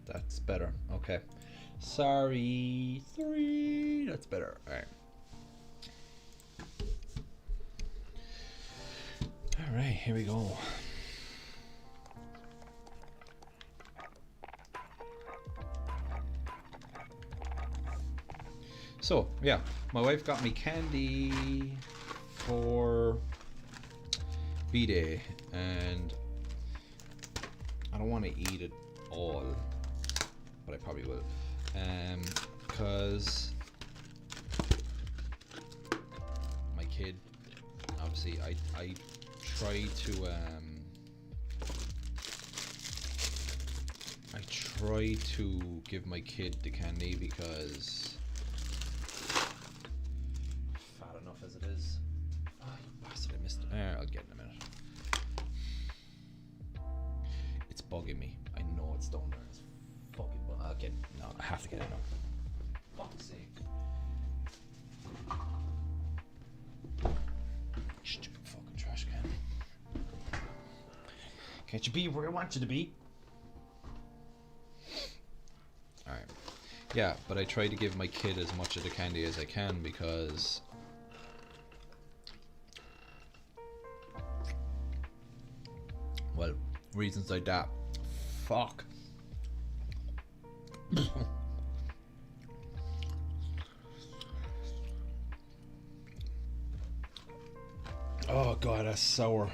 That's better. Okay. Sorry. That's better. Alright. Alright, here we go. So, yeah, my wife got me candy for B-Day, and I don't want to eat it all, but I probably will, because my kid, obviously, I try to give my kid the candy because fat enough as it is. Oh, you bastard, I missed it. I'll get it in a minute. It's bugging me. I know it's down there. It's fucking I'll get it. No, I have to get it now. Fuck's sake. Stupid fucking trash can. Can't you be where I want you to be? Alright. Yeah, but I try to give my kid as much of the candy as I can because well, reasons like that. Fuck. Oh god, that's sour.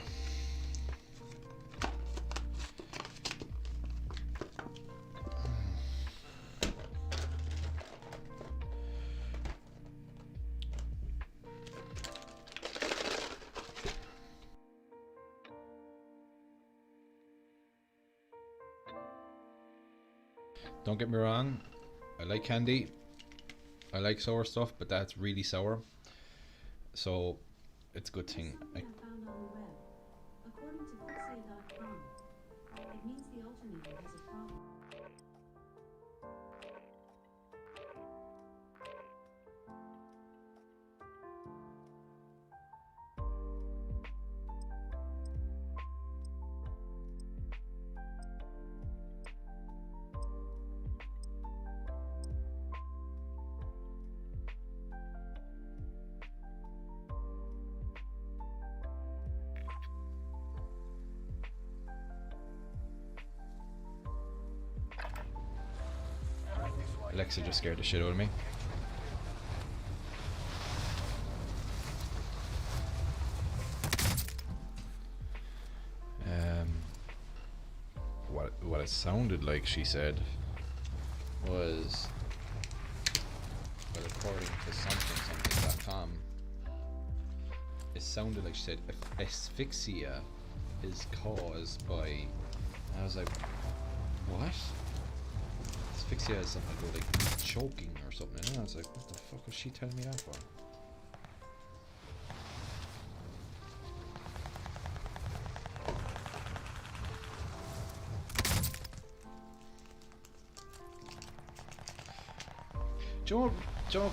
Don't get me wrong, I like candy, I like sour stuff, but that's really sour, so it's a good thing. Something I found on the web Alexa just scared the shit out of me. What it sounded like, she said, was, well, according to something.com, it sounded like she said asphyxia is caused by. I was like, what? Asphyxia is something like choking or something. And I was like, what the fuck was she telling me that for? Do you know what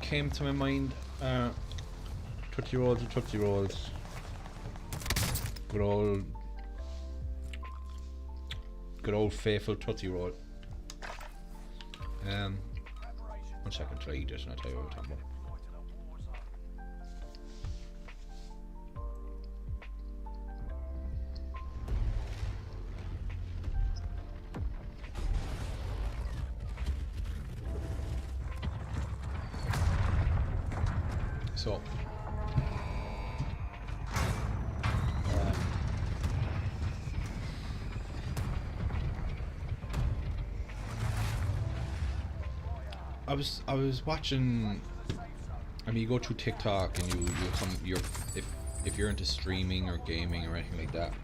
came to my mind? Tootsie Rolls and Tootsie Rolls. Good old faithful Tootsie Roll. 1 second till I eat this and I'll tell you what I'm talking about. So, I was watching. I mean, you go through TikTok and if you're into streaming or gaming or anything like that,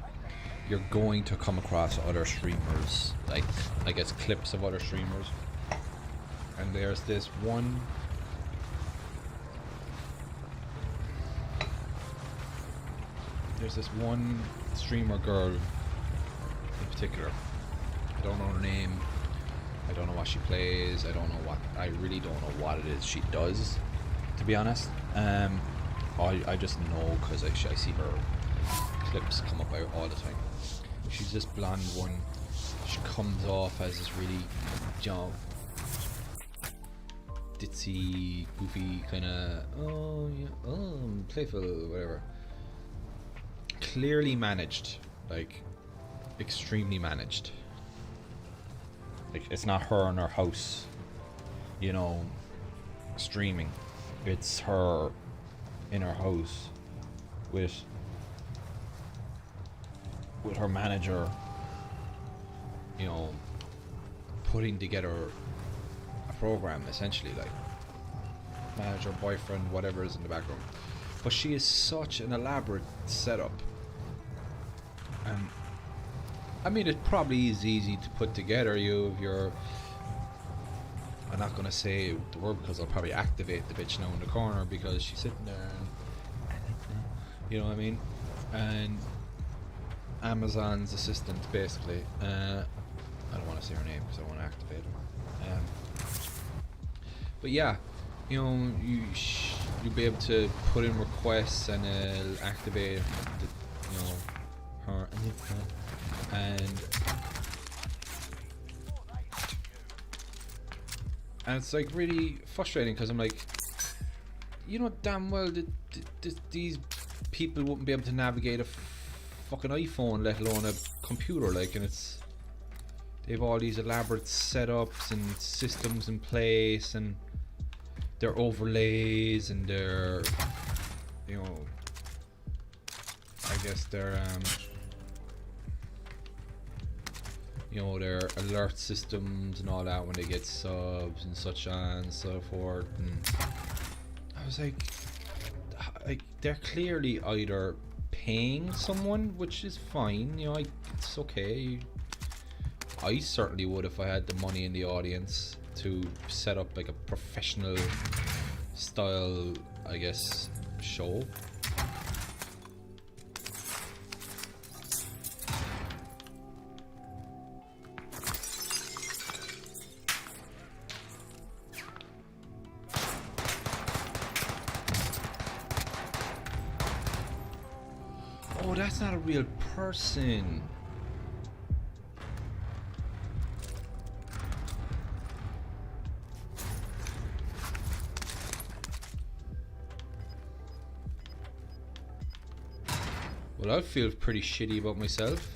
you're going to come across other streamers, like I guess clips of other streamers. And there's this one. There's this one streamer girl in particular. I don't know her name. I don't know what she plays. I really don't know what it is she does, to be honest. I just know because I see her clips come up all the time. She's this blonde one. She comes off as this really, you know, ditzy, goofy kind of, playful, whatever. Clearly managed, like extremely managed. Like, it's not her in her house, you know, streaming. It's her in her house with her manager, you know, putting together a program, essentially, like manager, boyfriend, whatever is in the background. But she is such an elaborate setup. I mean, it probably is easy to put together. I'm not gonna say the word because I'll probably activate the bitch now in the corner because she's sitting there and you know what I mean? And Amazon's assistant, basically. I don't want to say her name because I want to activate her. But yeah, you know, you'll be able to put in requests and it'll activate the, you know, her and it's like really frustrating because I'm like, you know damn well that these people wouldn't be able to navigate a fucking iPhone, let alone a computer, like, and they have all these elaborate setups and systems in place and their overlays and their, you know, I guess their you know, their alert systems and all that when they get subs and such on and so forth. And I was like they're clearly either paying someone, which is fine, you know, it's okay. I certainly would if I had the money in the audience to set up like a professional style, I guess, show. Oh, that's not a real person. Well, I feel pretty shitty about myself.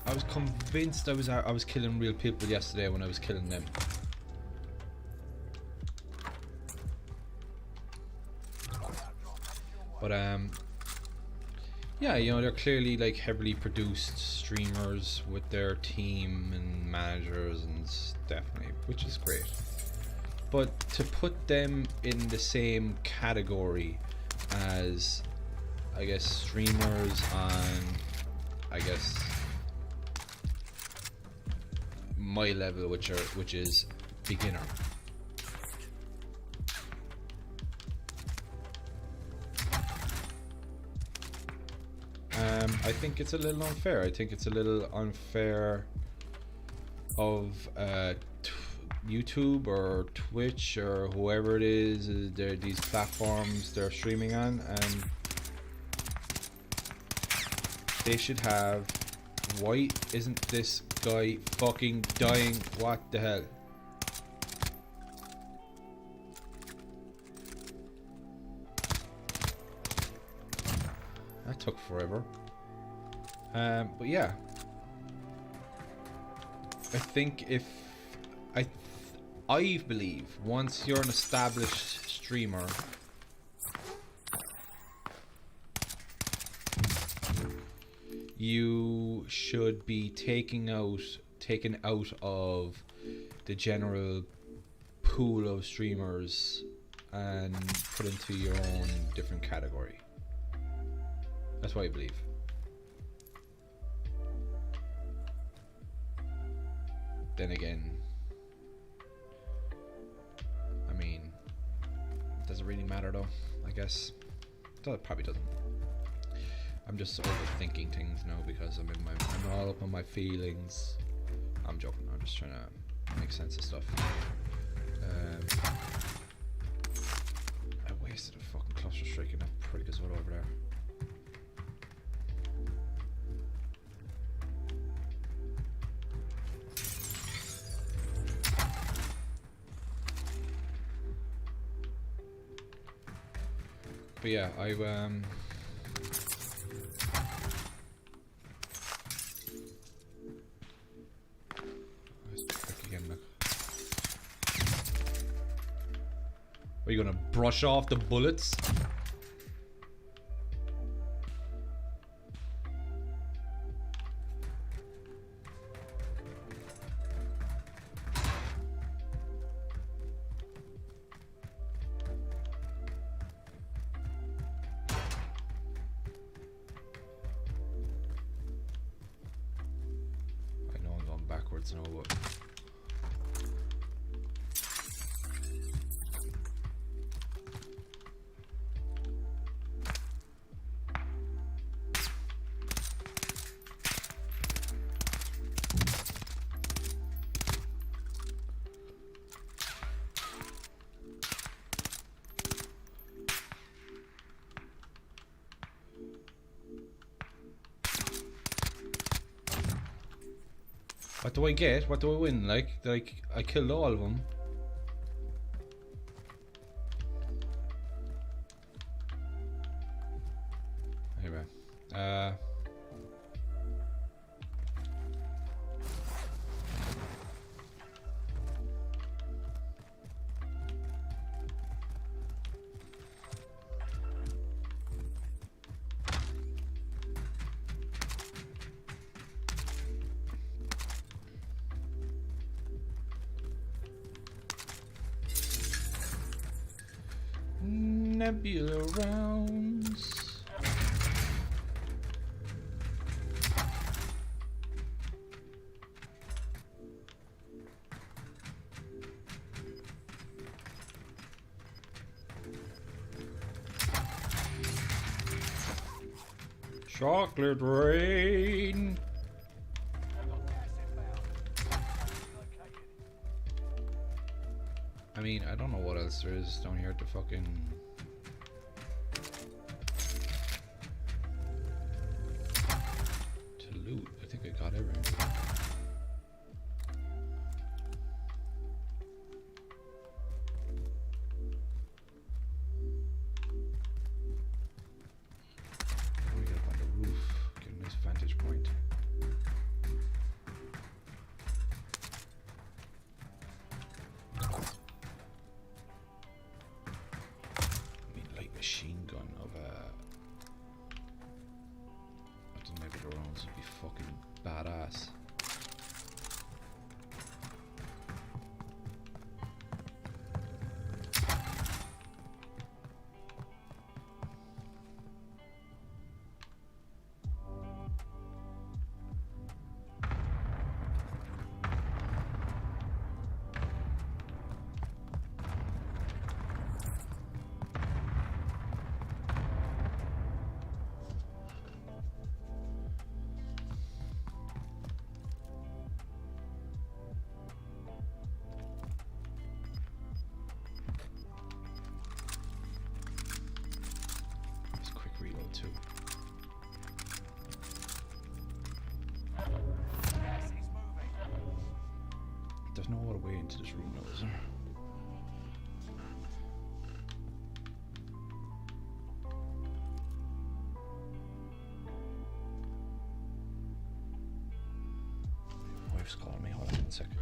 I was convinced I was killing real people yesterday when I was killing them. But yeah, you know, they're clearly like heavily produced streamers with their team and managers and definitely, which is great. But to put them in the same category as, I guess, streamers on, I guess, my level, which is beginner. I think it's a little unfair. I think it's a little unfair of YouTube or Twitch or whoever it is, these platforms they're streaming on, and they should have. Why isn't this guy fucking dying? What the hell? That took forever. But yeah, I think if I believe once you're an established streamer, you should be taken out of the general pool of streamers and put into your own different category. That's what I believe. Then again, I mean, does it really matter though? I guess it probably doesn't. I'm just overthinking things now because I'm all up on my feelings. I'm joking. I'm just trying to make sense of stuff. I wasted a fucking cluster strike in that prick as well over there. But yeah, let's check again, look. Are you gonna brush off the bullets? Backwards now, but what do I get? What do I win? Like I killed all of them. Anyway, nebula rounds. Chocolate rain. I mean, I don't know what else there is down here to fucking... to loot. I think I got everything. Let me get up on the roof, get a nice vantage point. There's no other way into this room now, is there? My wife's calling me. Hold on 1 second.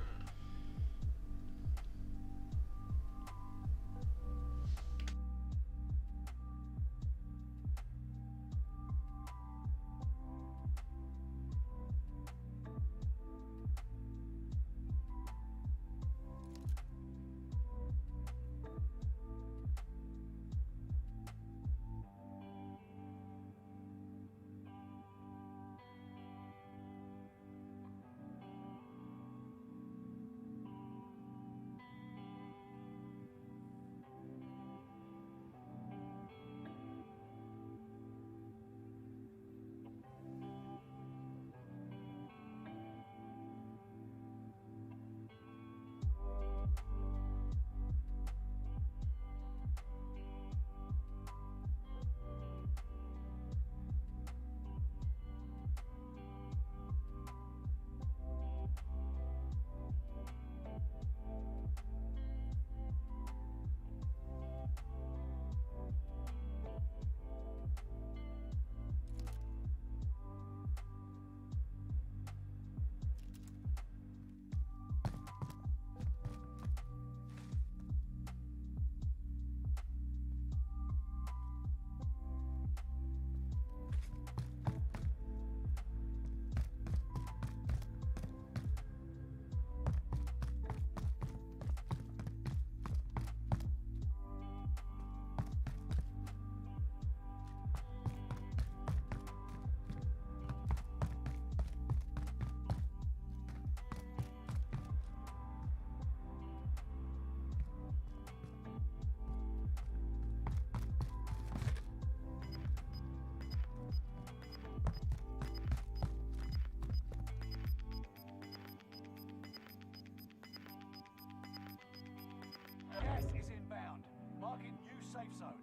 Gas is inbound. Marking new safe zone.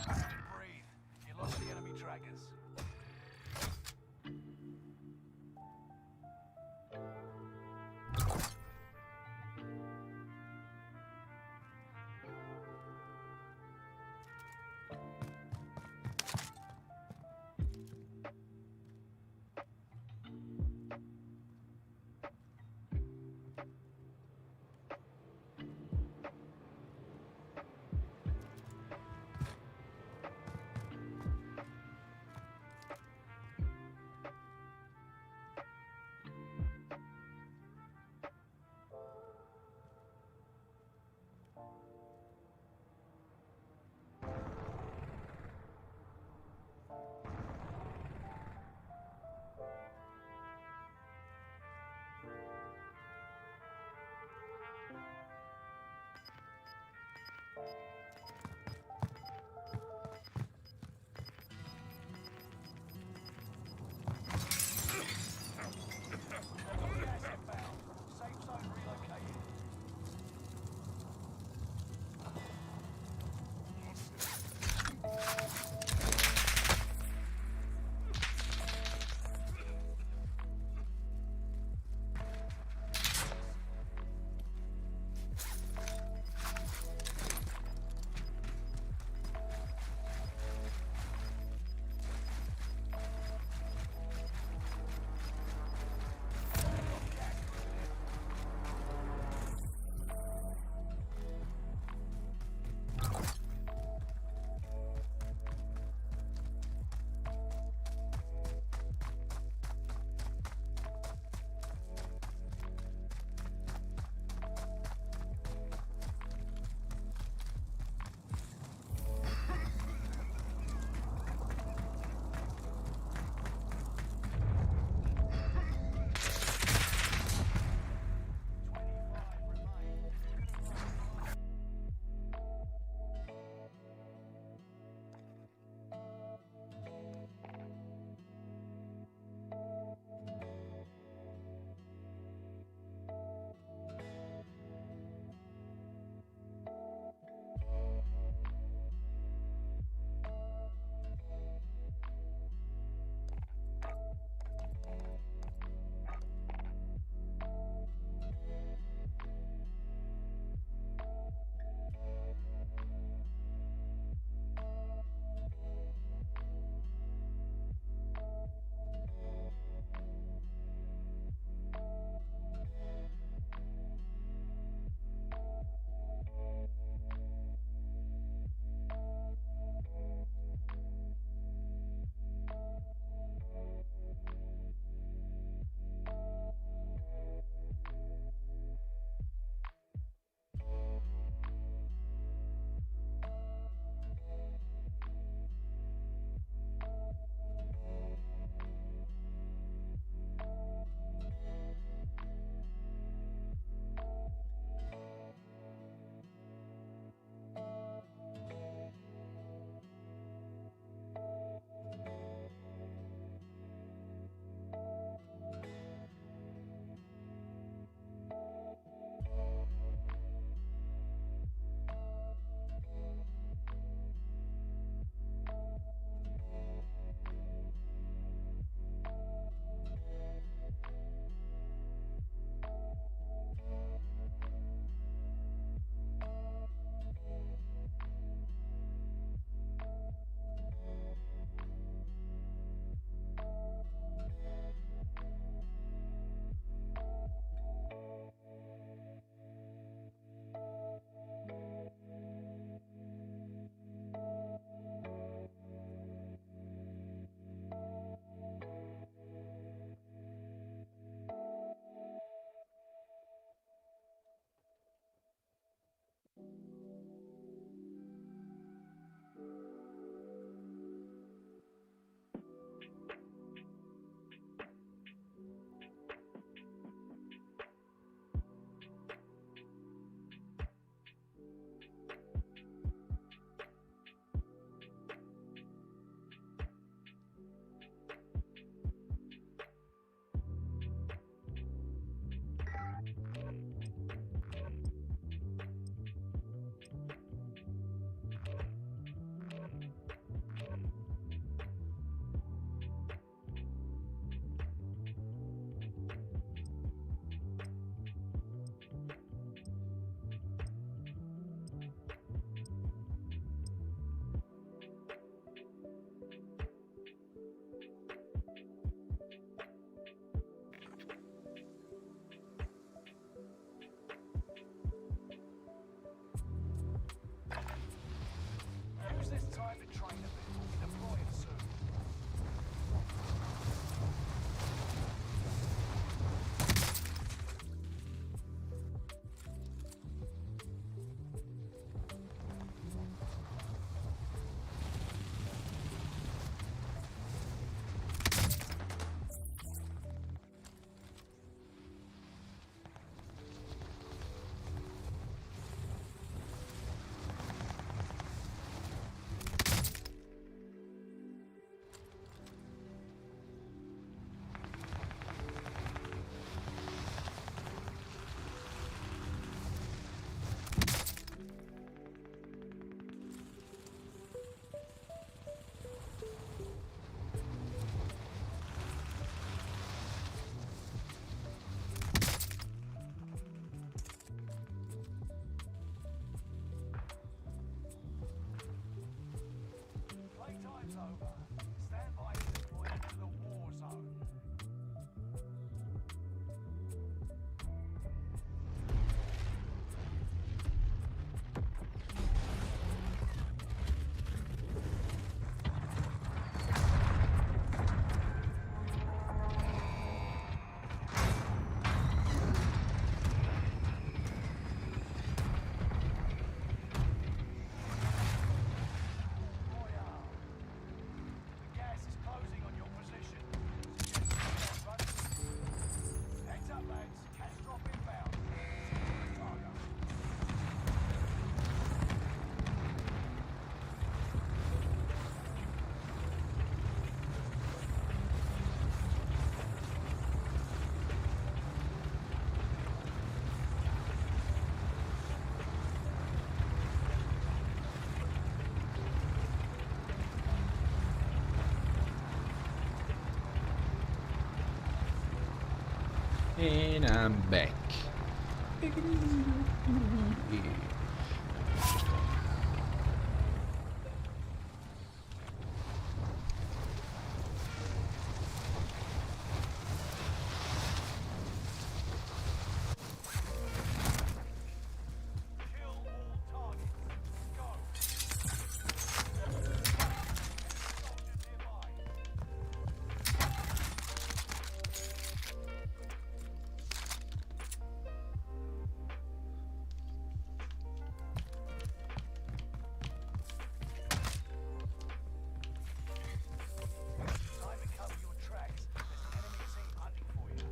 Breathe. You lost the enemy trackers. And I'm back. Kill all targets. Go. Soldier nearby. Time to cover your tracks. There's an enemy team hunting for you.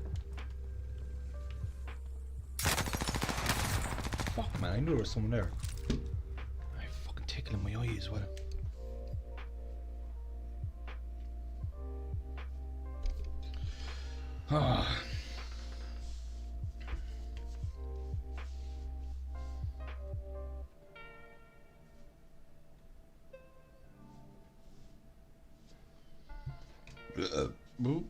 Fuck, man, I knew there was someone there. I fucking tickling my eye as well. Ah. Boop.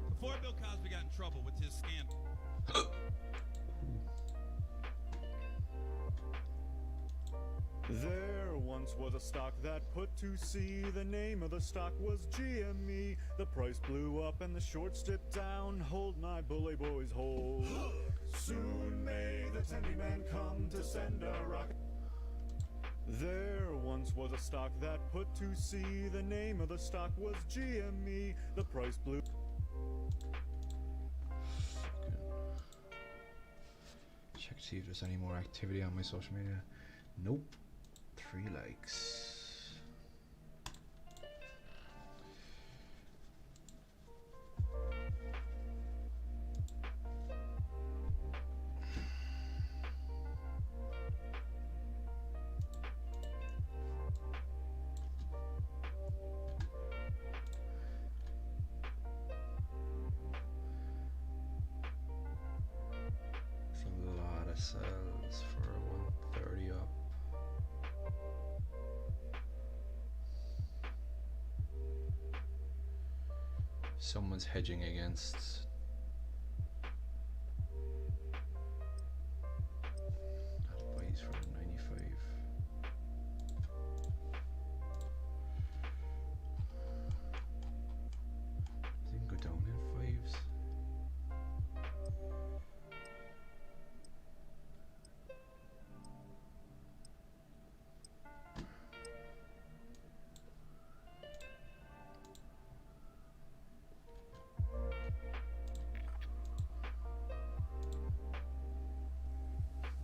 Before Bill Cosby got in trouble with his scandal. There once was a stock that put to sea. The name of the stock was GME. The price blew up and the shorts dipped down. Hold my bully boys, hold. Soon may the tendy man come to send a rocket. There once was a stock that put to sea. The name of the stock was GME. The price blew. Check to see if there's any more activity on my social media. Nope. 3 likes. It's a lot of sells for 130 up. Someone's hedging against that buys for 95. Didn't go down in 5s.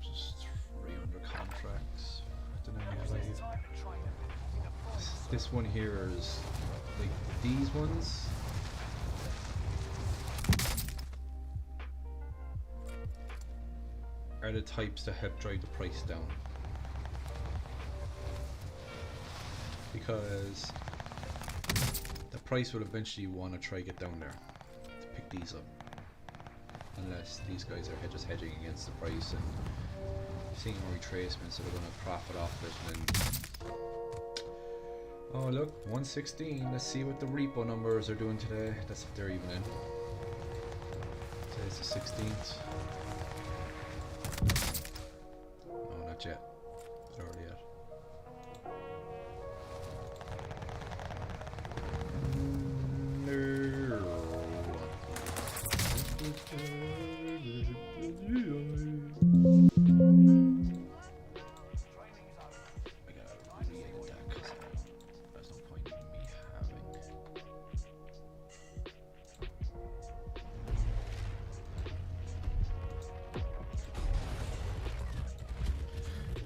Just 300 contracts. Don't know how It's to time to train them in the front. This one here is like these ones. Are the types that help drive the price down. Because the price will eventually want to try get down there to pick these up. Unless these guys are just hedging against the price and seeing retracements, so they're going to profit off it. And then, oh look, 116. Let's see what the repo numbers are doing today. That's if they're even in. Today's the 16th. Oh, not yet. Not already yet. We gotta re-edit that because there's no point in me having.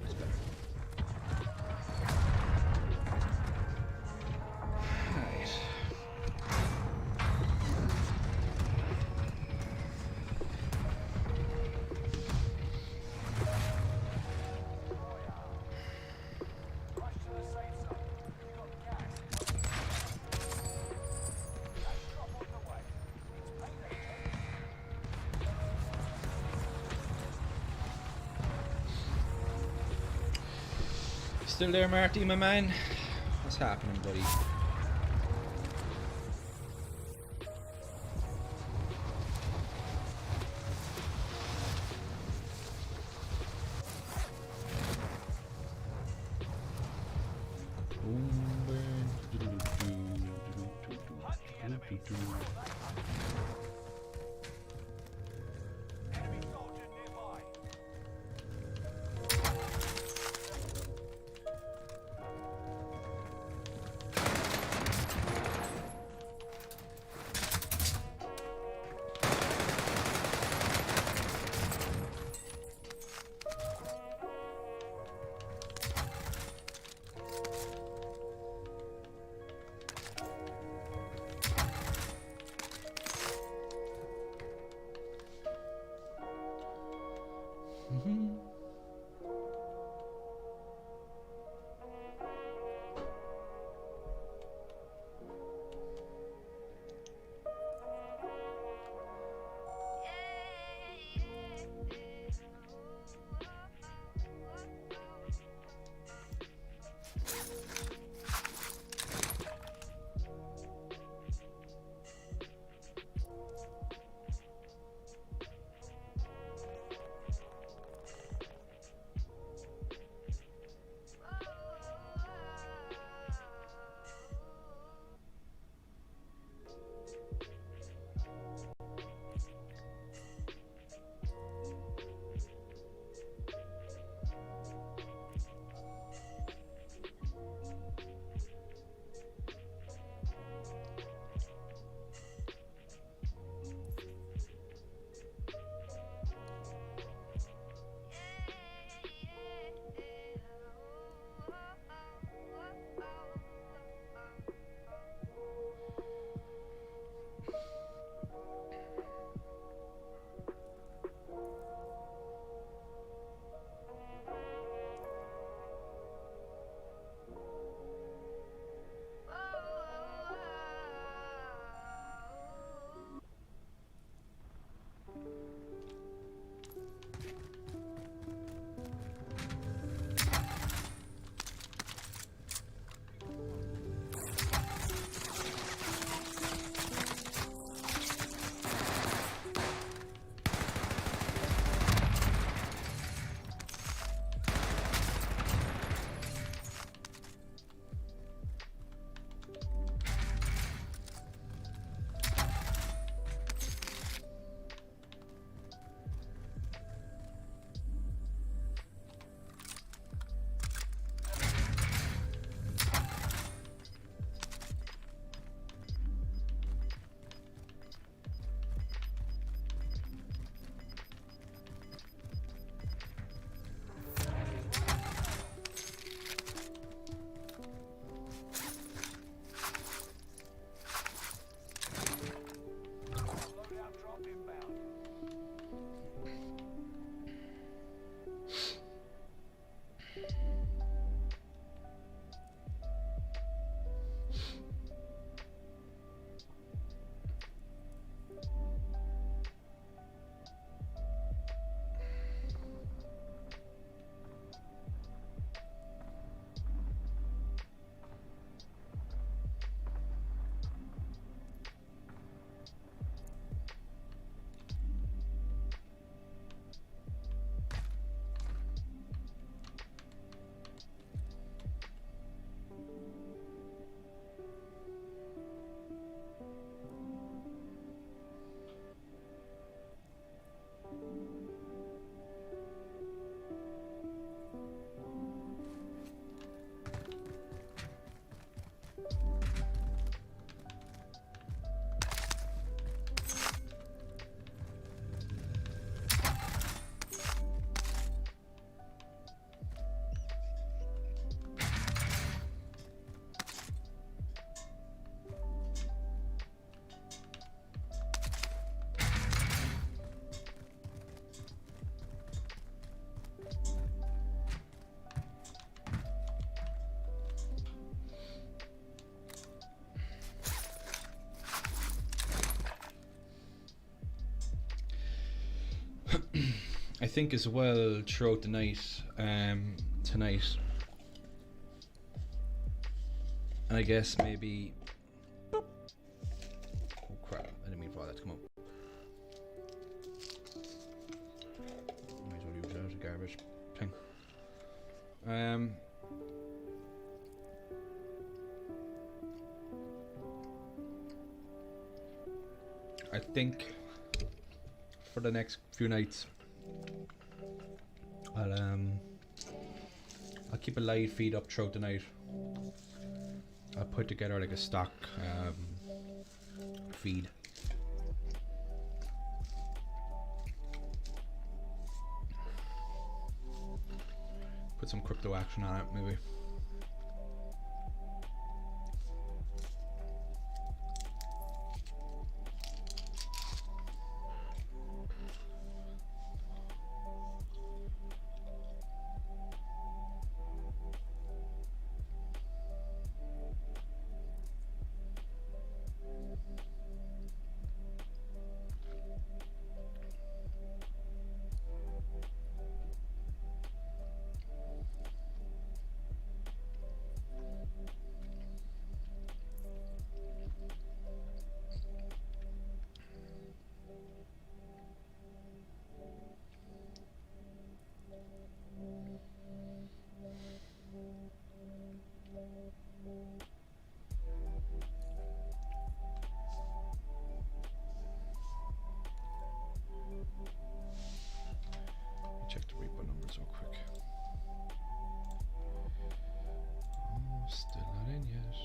It's better. Still there, Marty, my man? What's happening, buddy? Enemy soldier nearby. I think as well throughout the night, tonight, And I guess maybe. Oh crap! I didn't mean for all that to come up. Might as well use that as a garbage thing. I think for the next few nights, I'll keep a live feed up throughout the night. I'll put together like a stock feed. Put some crypto action on it, maybe. Check the repo numbers real quick. Oh, still not in yet.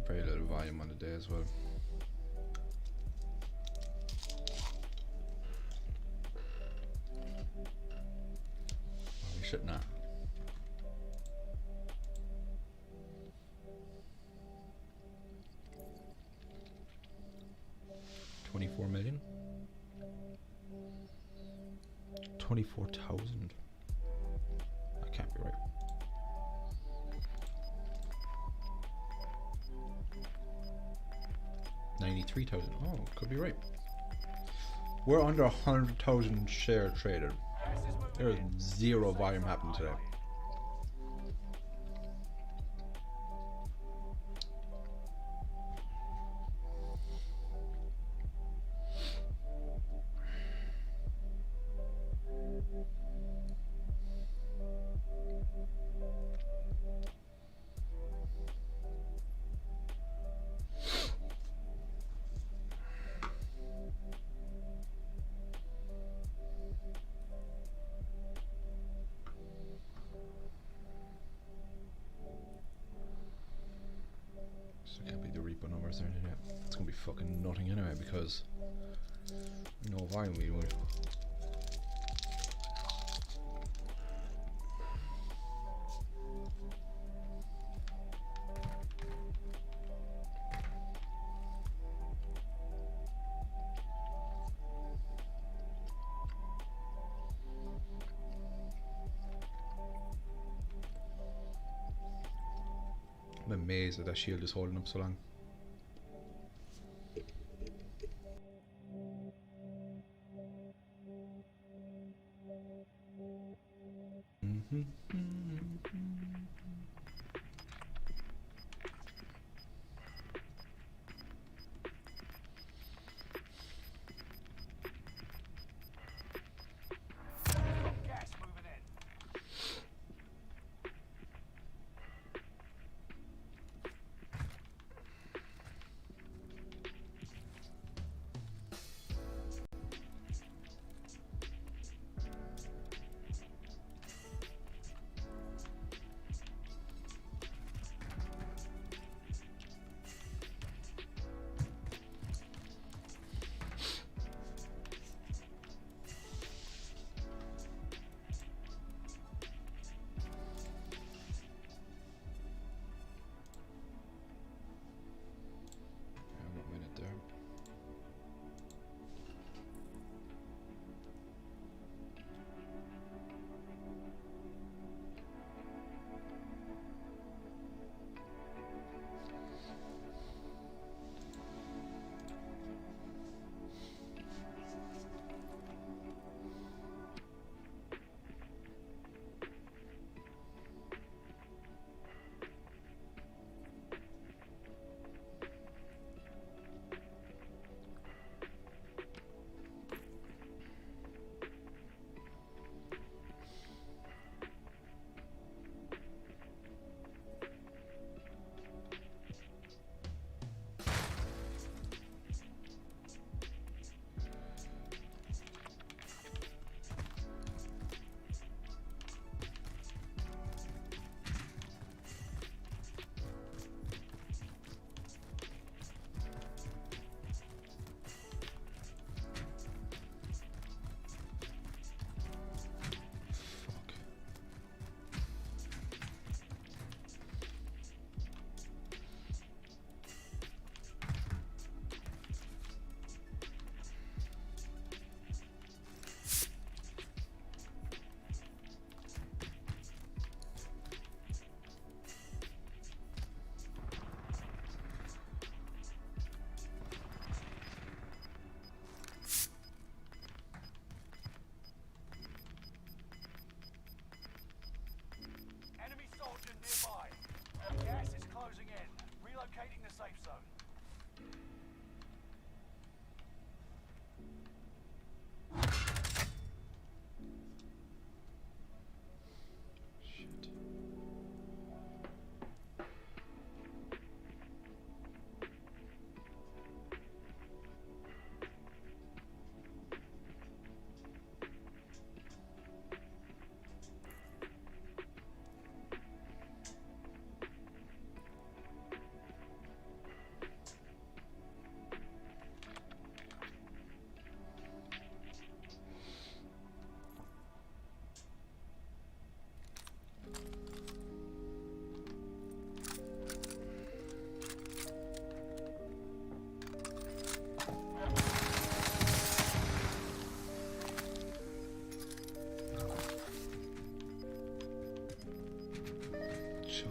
Very little volume on the day as well. Shit, nah. $24 million? 24,000. That can't be right. $93,000. Oh, could be right. We're under 100,000 share traded. There is zero volume happening today. So it can't be the repo numbers there. It's gonna be fucking nothing anyway because no volume we would. I'm amazed that that shield is holding up so long. Gas moving in. safe zone. Shit.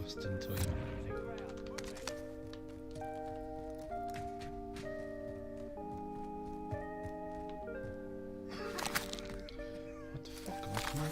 Just in time. What the fuck? Come on.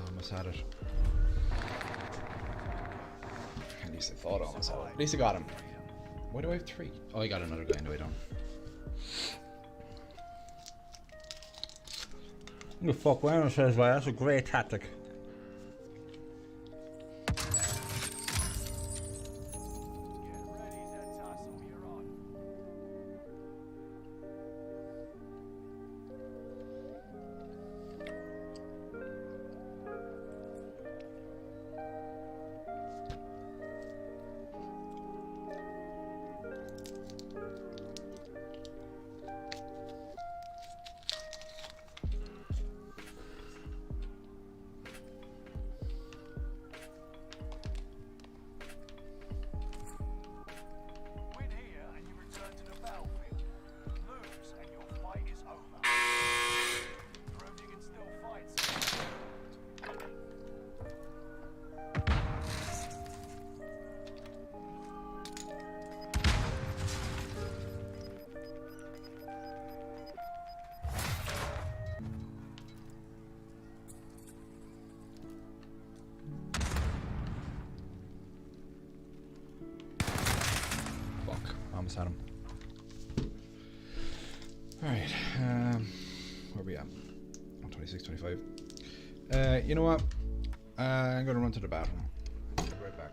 Almost had it. At least I thought I almost had it. At least I got him. Why do I have 3? Oh, I got another guy. No, I don't. You fuck around says, well, that's a great tactic. Get ready, Z-Tussle, you're on. Win here and you return to the battlefield. Lose and your fight is over. Prove you can still fight. Fuck. Almost had him. Alright. Where we at? 26, 25. You know what? I'm gonna run to the bathroom. I'll be right back.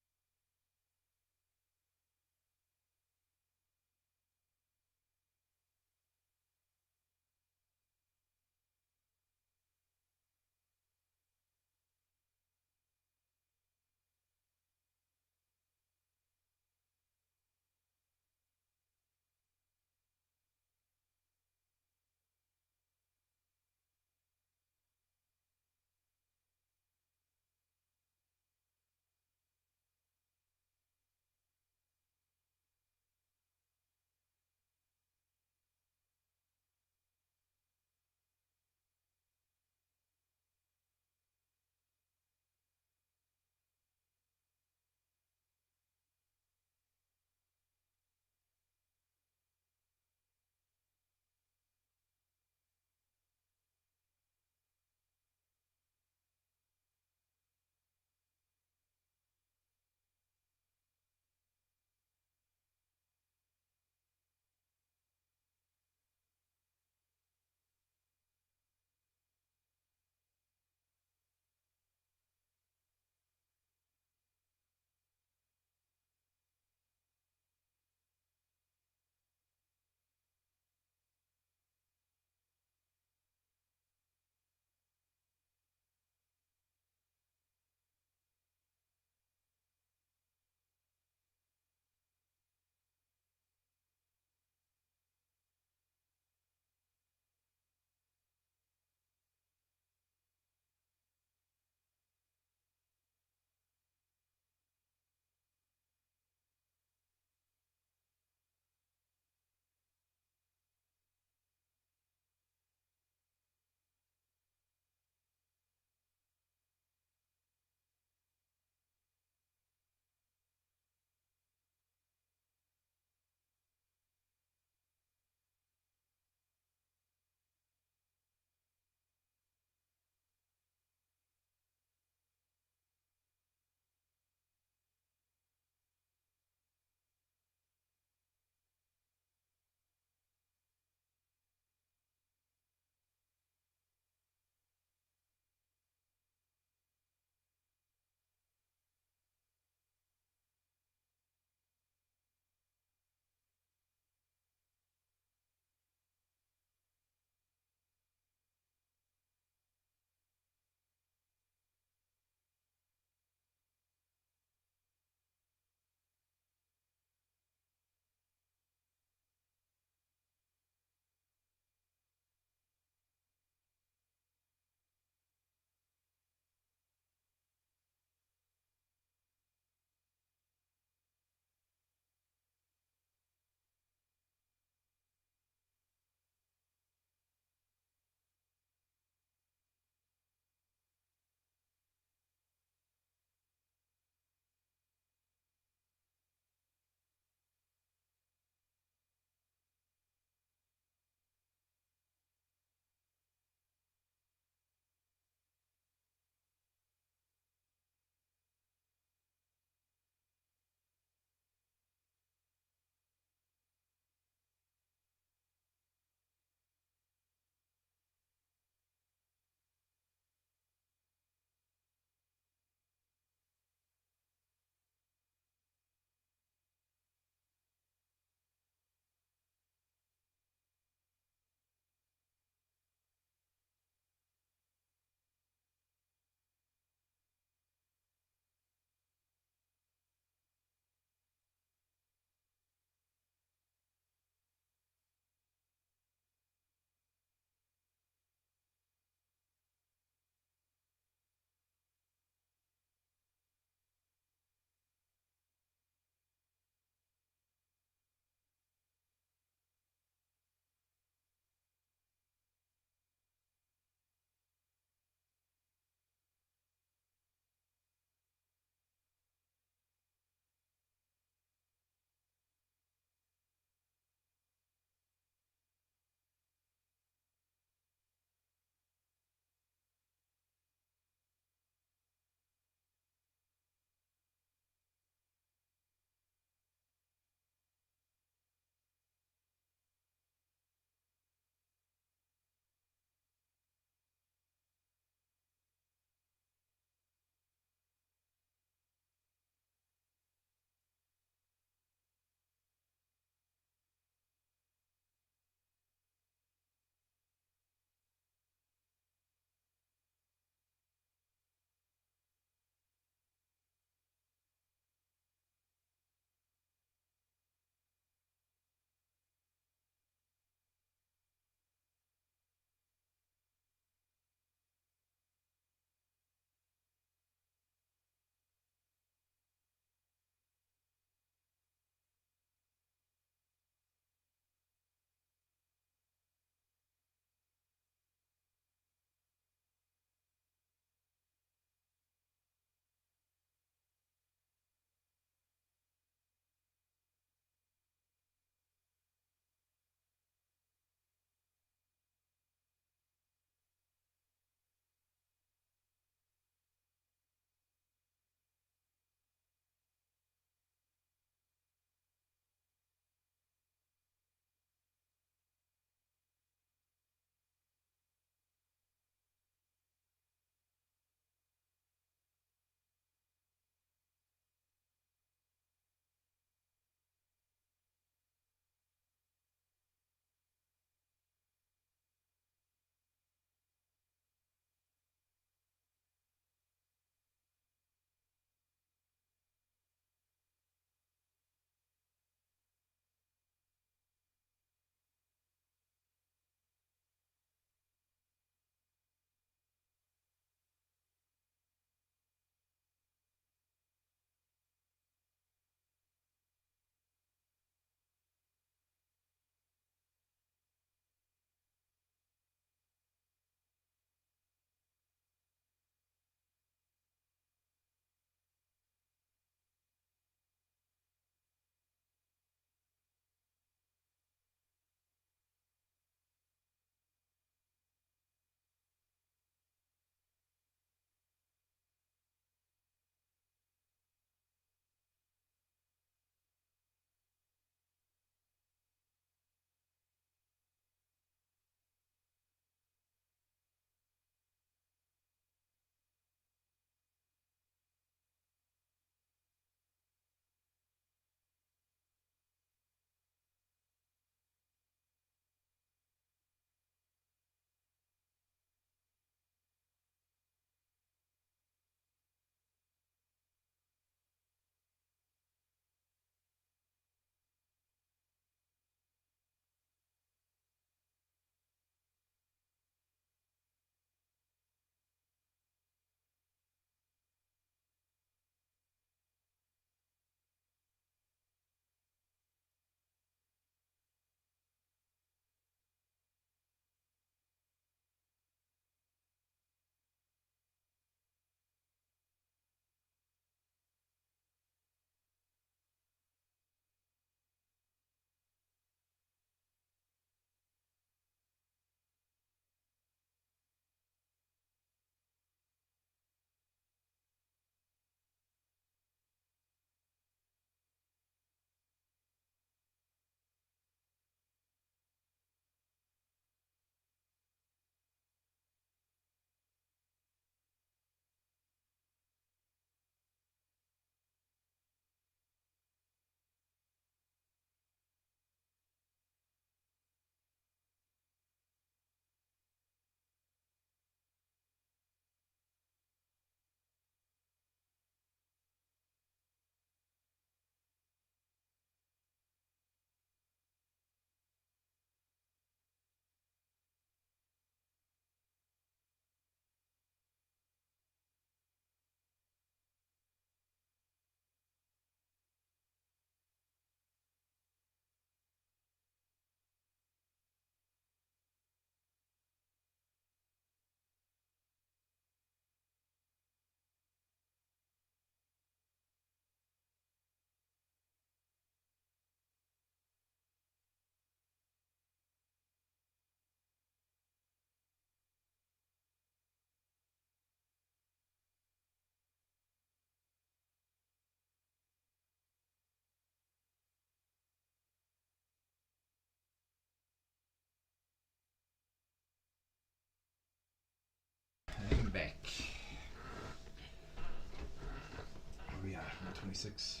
126.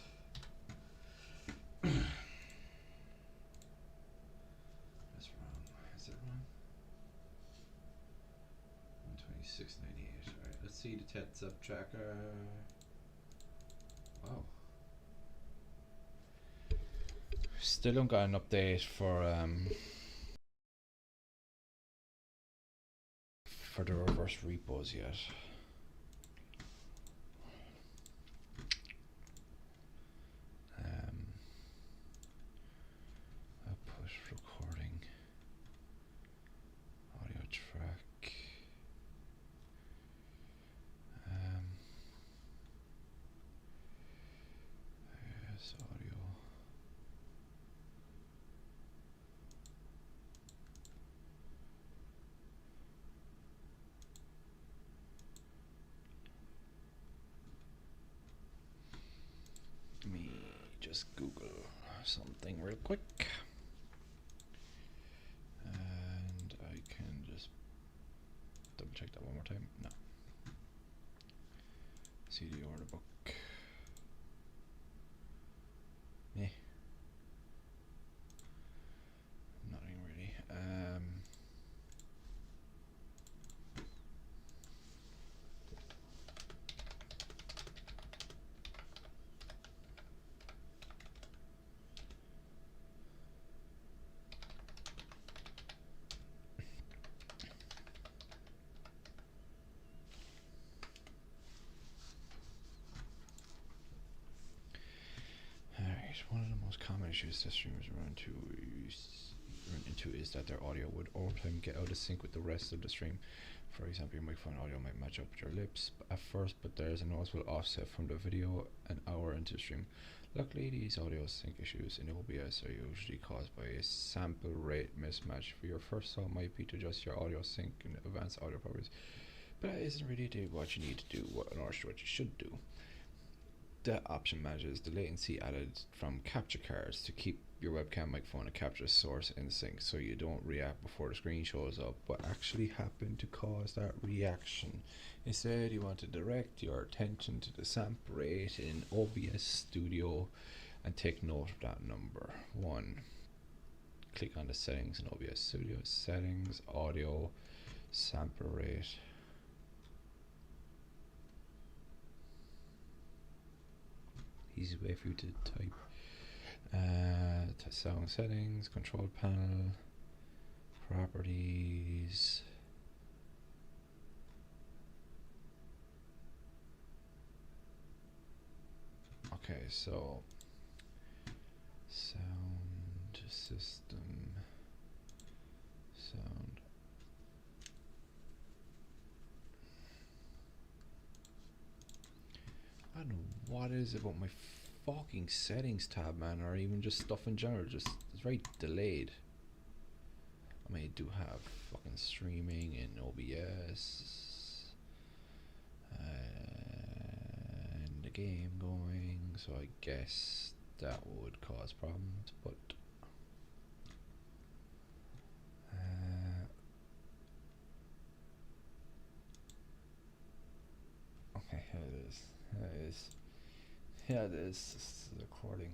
That's wrong. Is that wrong? 126.98. Alright, let's see the tets up tracker. Wow. Still don't got an update for the reverse repos yet. Output recording, audio track. Yes, audio. Let me just Google something real quick. And I can just double check that one more time. No. CD order book. Eh. Nothing really. One of the most common issues that streamers run into is that their audio would over time get out of sync with the rest of the stream. For example, your microphone audio might match up with your lips at first, but there is a noticeable offset from the video an hour into the stream. Luckily, these audio sync issues in OBS are usually caused by a sample rate mismatch. For your first thought might be to adjust your audio sync and advanced audio properties, but that isn't really what you need to do, what you should do. The option manages the latency added from capture cards to keep your webcam microphone and capture source in sync, so you don't react before the screen shows up what actually happened to cause that reaction. Instead, you want to direct your attention to the sample rate in OBS Studio and take note of that number. 1. Click on the settings in OBS Studio, settings, audio, sample rate. Easy way for you to type. Sound settings, control panel, properties. Okay, so sound system, sound. I don't know what is it about my fucking settings tab, man, or even just stuff in general. Just it's very delayed. I mean, I do have fucking streaming in OBS and the game going, so I guess that would cause problems. But okay, here it is. Here it is. Yeah, it is. This is recording.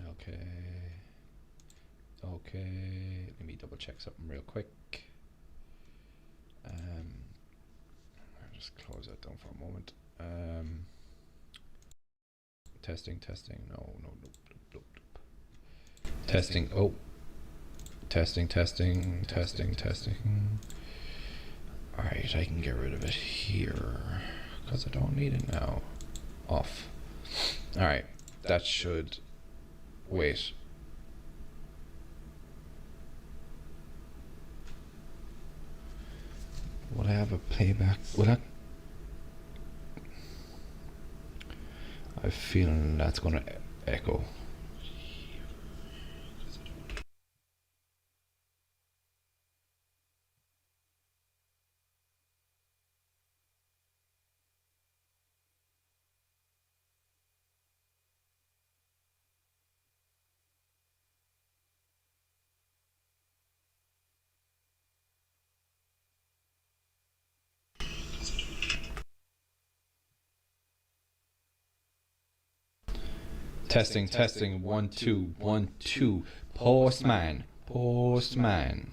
Okay. Let me double check something real quick. I'll just close that down for a moment. Testing. No. Testing. Oh. Testing. Alright, I can get rid of it here because I don't need it now. Off. Alright, that should. Wait. Would I have a playback? Would I? I have a feeling that's gonna echo. Testing, testing, 1 2 1 2. Postman, postman.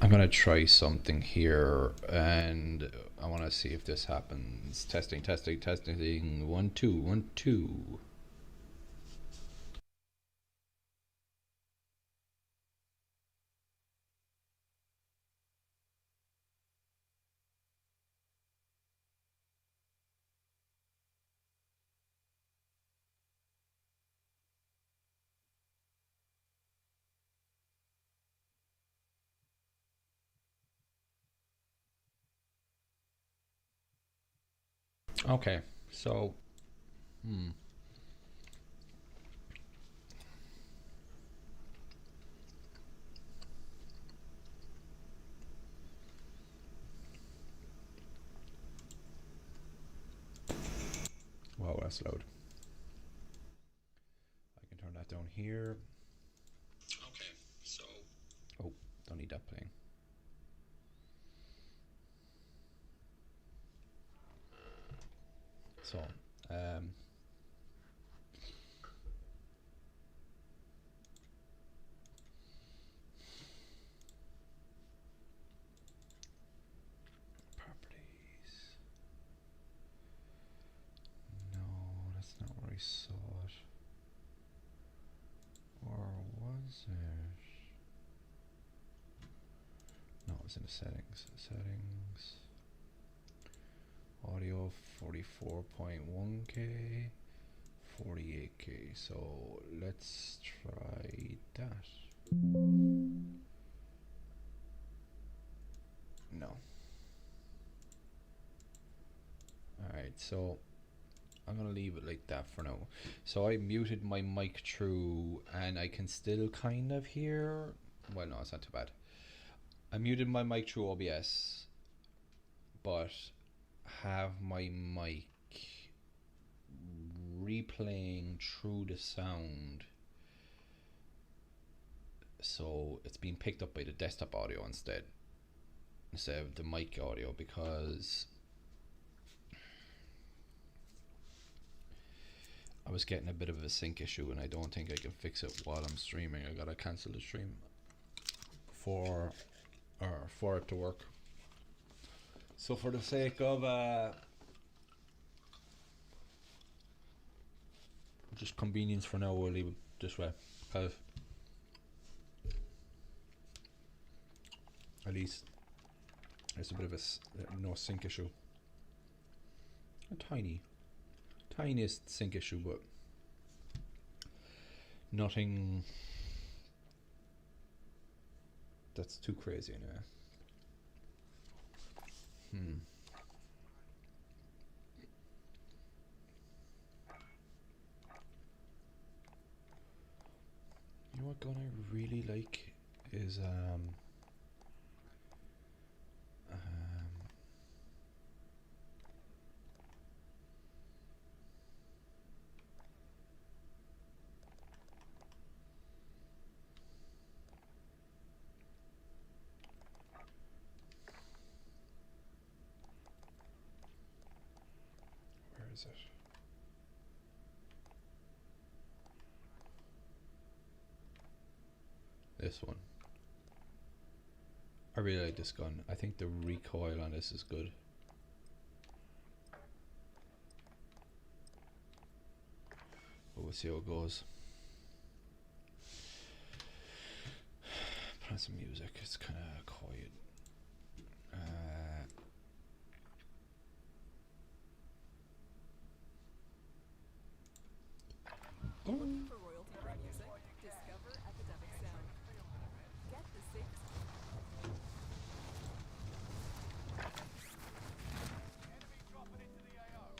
I'm gonna try something here, and I want to see if this happens. Testing, testing, testing. 1 2 1 2. Okay, so, wow, that's loud. I can turn that down here. Okay, so, oh, don't need that playing. So, properties. No, that's not where I saw it. Or was it? No, it's in the settings. Settings. Audio 44.1K, 48K. So let's try that. No. Alright, so I'm gonna leave it like that for now. So I muted my mic through, and I can still kind of hear. Well, no, it's not too bad. I muted my mic through OBS, but have my mic replaying through the sound, so it's being picked up by the desktop audio instead of the mic audio, because I was getting a bit of a sync issue, and I don't think I can fix it while I'm streaming. I gotta cancel the stream for it to work. So for the sake of just convenience for now, we'll leave it this way, because at least there's a bit of a no sync issue. A tiniest sync issue, but nothing that's too crazy anyway. You know what gun I really like is where is it? This one. I really like this gun. I think the recoil on this is good. But we'll see how it goes. Put on some music. It's kind of quiet. Looking for royalty-free music? Discover Epidemic Sound. Get the safest. Enemy dropping into the AO.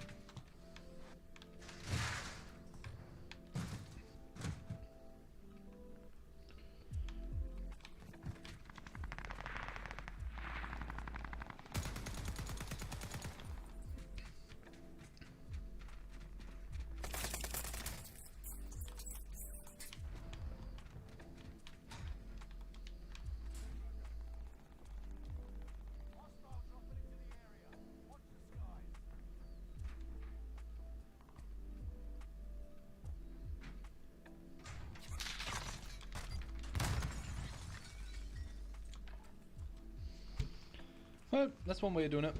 Well, that's one way of doing it.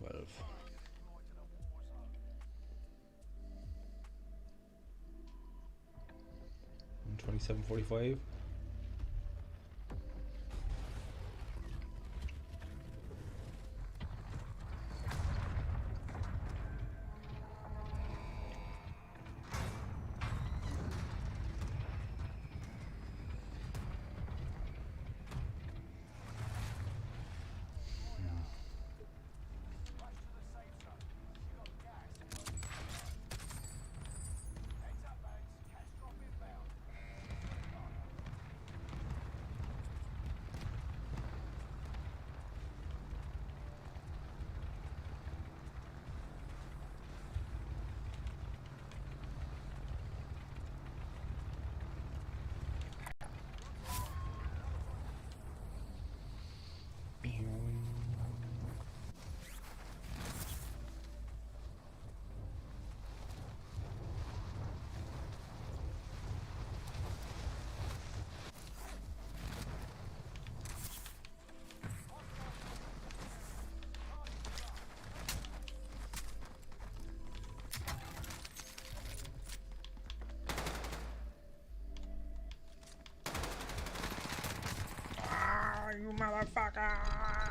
$212. 127.45. You motherfucker!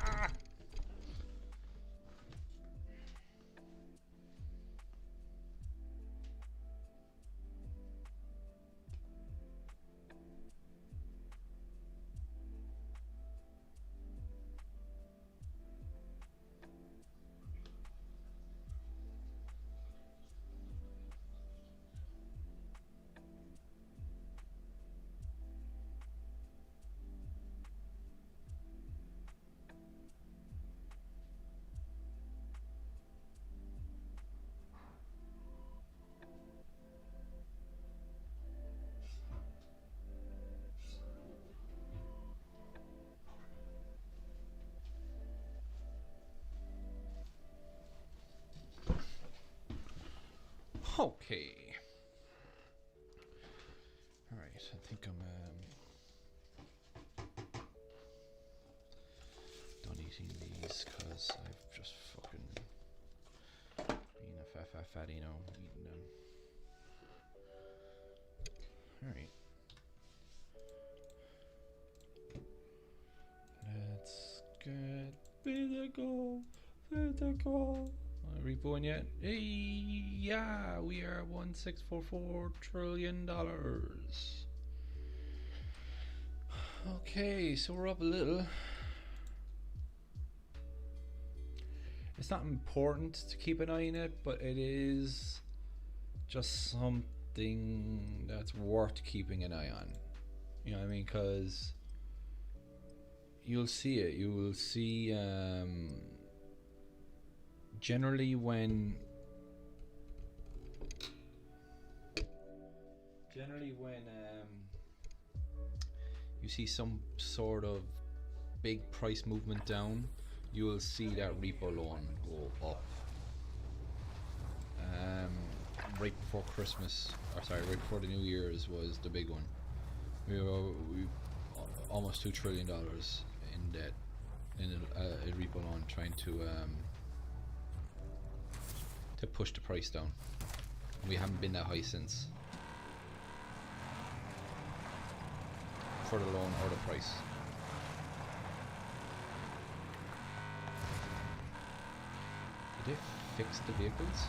Okay. All right. I think I'm done eating these because I've just fucking been a fatty now eating them. All right. Let's get physical. Repoing yet? Hey, yeah, we are $1.644 trillion. Okay, so we're up a little. It's not important to keep an eye on it, but it is just something that's worth keeping an eye on. You know what I mean? Because you'll see it. You will see. Generally when you see some sort of big price movement down, you will see that repo loan go up. Right before Christmas, or sorry, right before the New Year's was the big one. We almost $2 trillion in debt in a repo loan, trying to push the price down. We haven't been that high since, for the loan or the price. Did they fix the vehicles?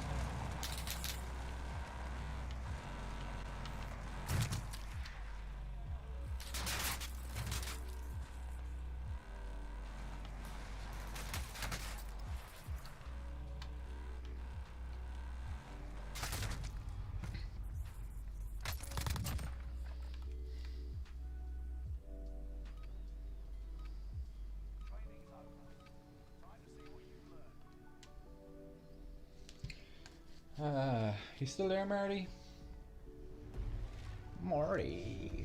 You still there, Marty? Marty.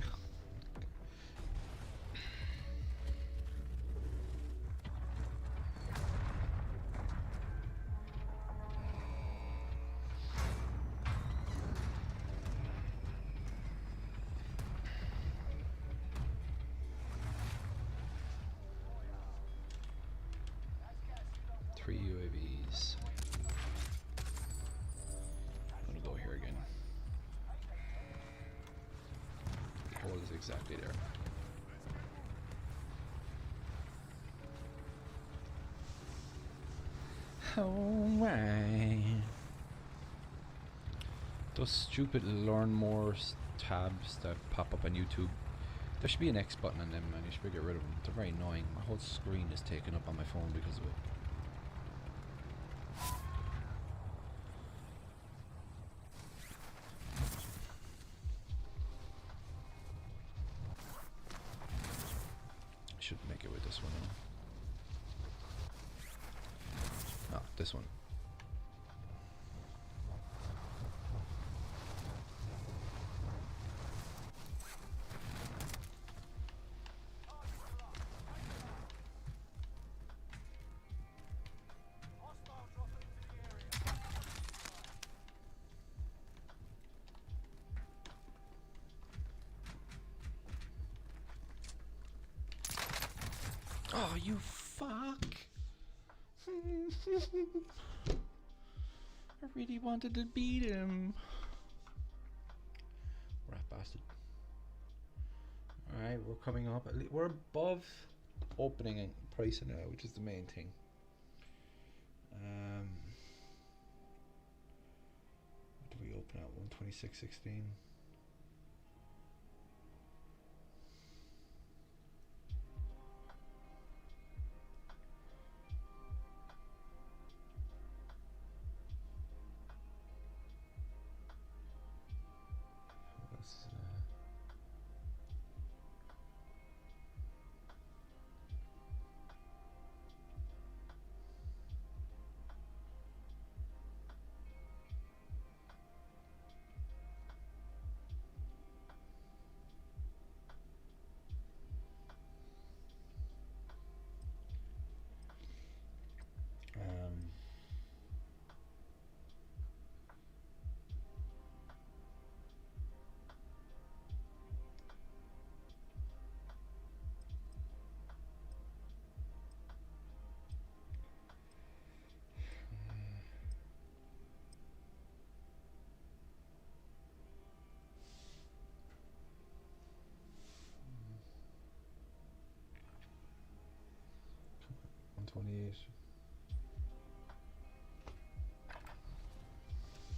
exactly there. Alright. Those stupid learn more tabs that pop up on YouTube. There should be an X button on them, man. You should get rid of them. They're very annoying. My whole screen is taken up on my phone because of it. I should make it with this one now. Ah, this one. Oh, you fuck! I really wanted to beat him. Rat bastard. Alright, we're coming up. We're above opening price now, which is the main thing. What do we open at? 126.16.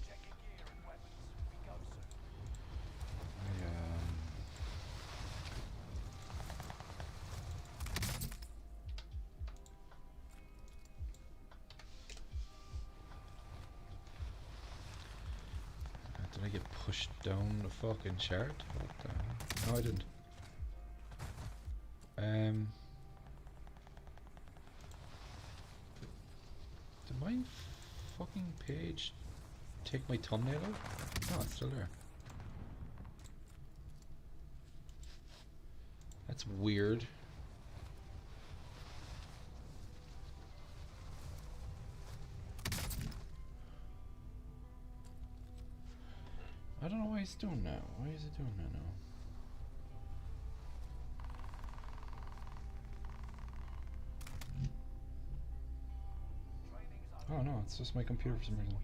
Checking gear and weapons. We go soon. Did I get pushed down the fucking chart? What the hell? No, I didn't. Did my fucking page take my thumbnail out? No, it's still there. That's weird. I don't know why it's doing that. Why is it doing that now? Oh no, it's just my computer for some reason.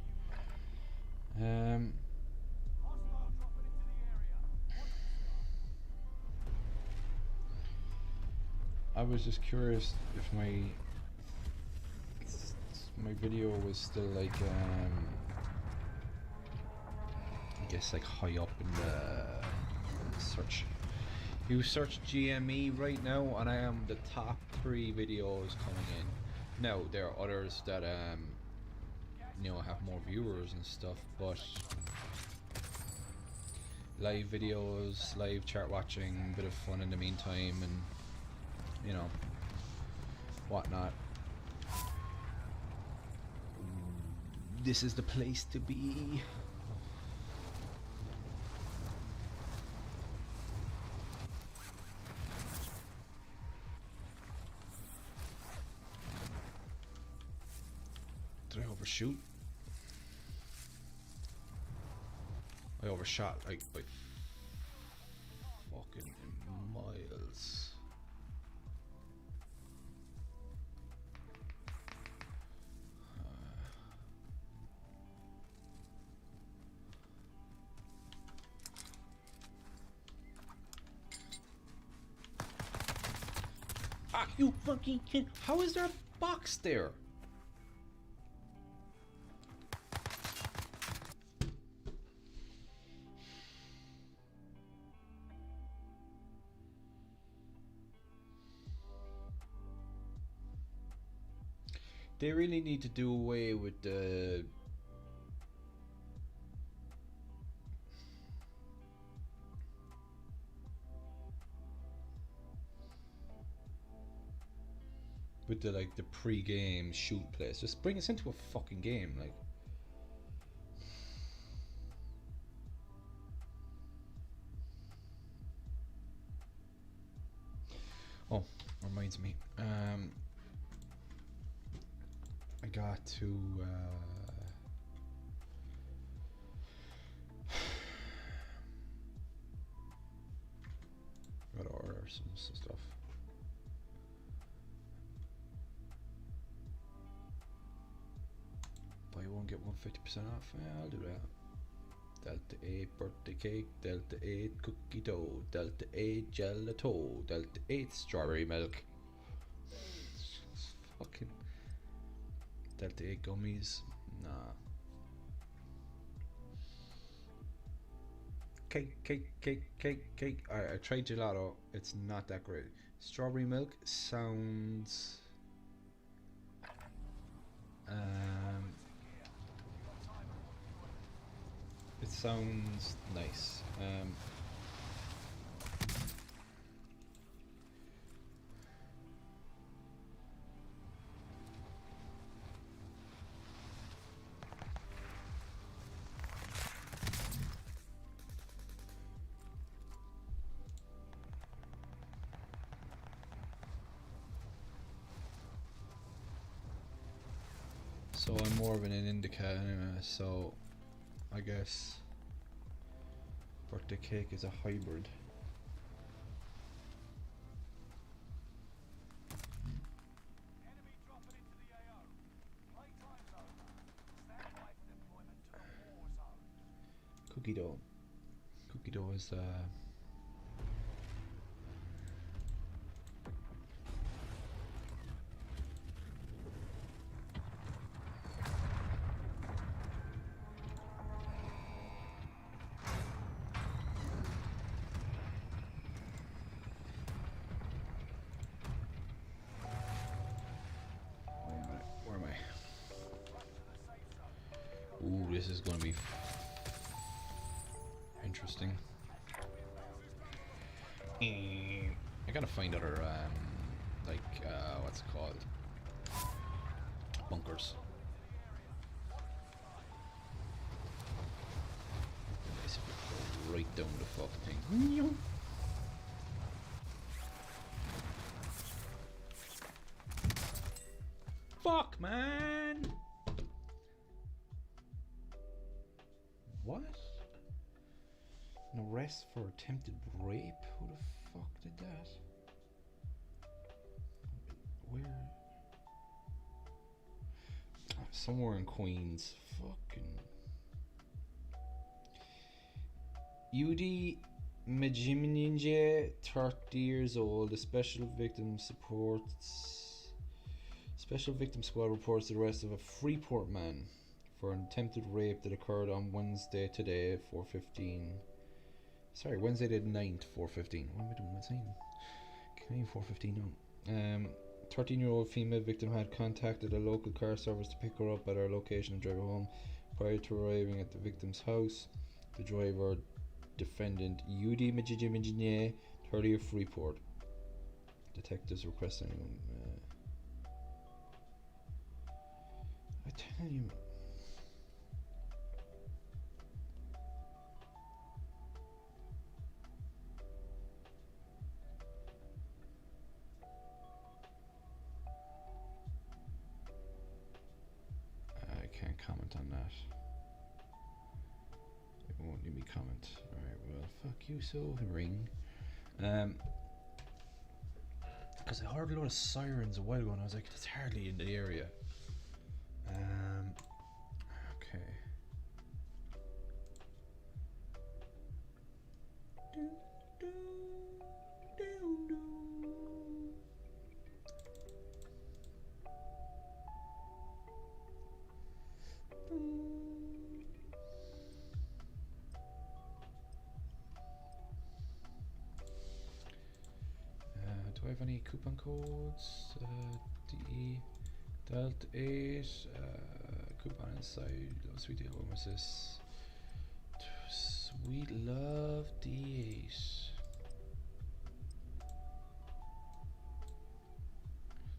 I was just curious if my video was still like I guess like high up in the search. You search GME right now and I am the top 3 videos coming in. Now there are others that you know, have more viewers and stuff, but live videos, live chart watching, bit of fun in the meantime, and you know, whatnot. This is the place to be. Did I overshoot? I overshot like by fucking miles. Ah, you fucking kid. How is there a box there? They really need to do away with the like the pre-game shoot place. Just bring us into a fucking game, like. Oh, reminds me. I got to gotta order some stuff. Buy one get 150% off. Yeah, I'll do that. Delta 8 birthday cake, Delta 8 cookie dough, Delta 8 gelato, Delta 8 strawberry milk. Fucking Delta 8 gummies. Nah. Cake. I tried gelato. It's not that great. Strawberry milk sounds. It sounds nice. So I'm more of an indica anyway, so I guess birthday cake is a hybrid. Enemy dropping into the AO. Playtime's over. Stand by for deployment to the war zone. Cookie dough. Cookie dough is where am I? Ooh, this is gonna be interesting. I gotta find other like what's it called? Bunkers. Basically go right down the fucking thing. Fuck, man! What? An arrest for attempted rape? Who the fuck did that? Where? Somewhere in Queens. Fucking. UD Majiminje, 30 years old, a special victim squad reports the arrest of a Freeport man for an attempted rape that occurred on Wednesday today, 4:15. Sorry, Wednesday the 9th, 4:15. What am I doing? What's saying? Canadian 4:15 now. 13-year-old female victim had contacted a local car service to pick her up at her location and drive her home. Prior to arriving at the victim's house, the driver, defendant UD Majijimijine, 30 of Freeport. Detectives request anyone. I tell you. I can't comment on that. It won't let me comment. Alright, well, fuck you, so ring. Because I heard a lot of sirens a while ago and I was like, it's hardly in the area. Okay. have any coupon codes? DE Delt 8 coupon inside. Love sweet deal. What was this? Sweet love D8.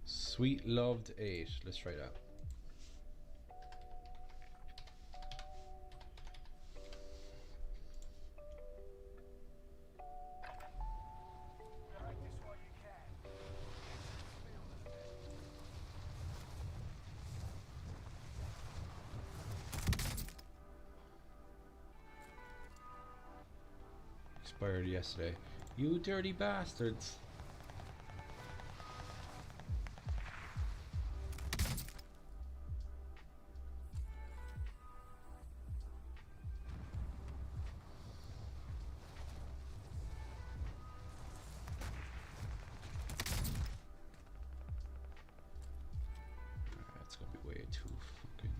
Sweet loved 8. Let's try that. Practice while you can. Expired yesterday. You dirty bastards. That's gonna be way too fucking.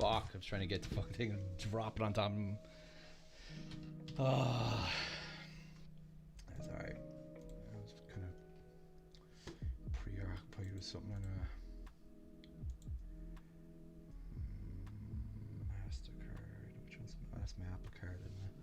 fuck. I was trying to get the fucking thing and drop it on top of him. Oh. That's alright. I was kind of preoccupied with something anyway. MasterCard. Which one's that's my Apple card, isn't it?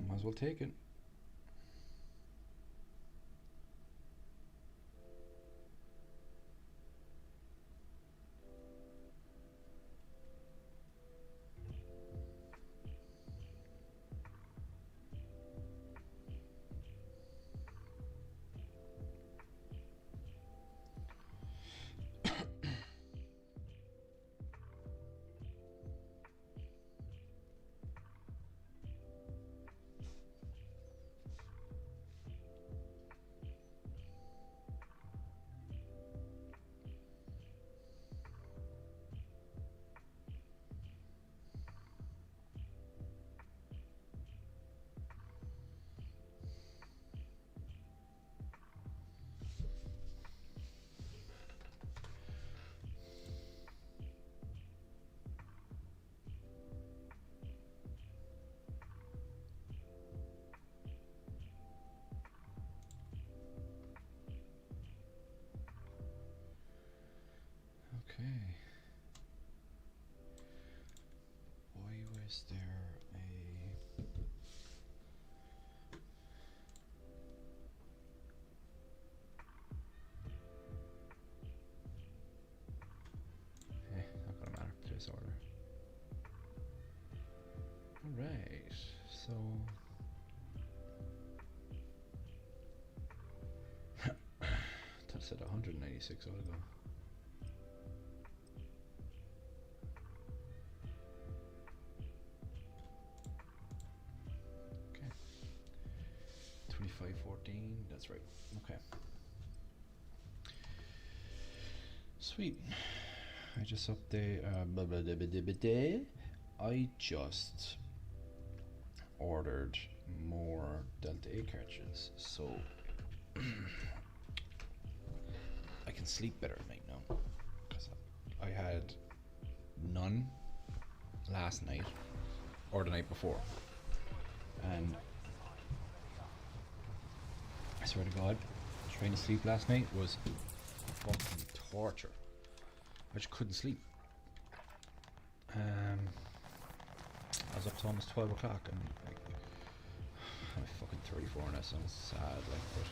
Might as well take it. Okay. Why was there a... not gonna matter. Place order. Alright, so... That said 196 while ago. Okay. 2514, that's right. Okay. Sweet. I just update I just ordered more Delta A cartridges, so I can sleep better at night now. Because I had none last night or the night before, and I swear to God, trying to sleep last night was fucking torture. I just couldn't sleep. I was up to almost 12 o'clock and like, I'm fucking 34 and that sounds sad, like, but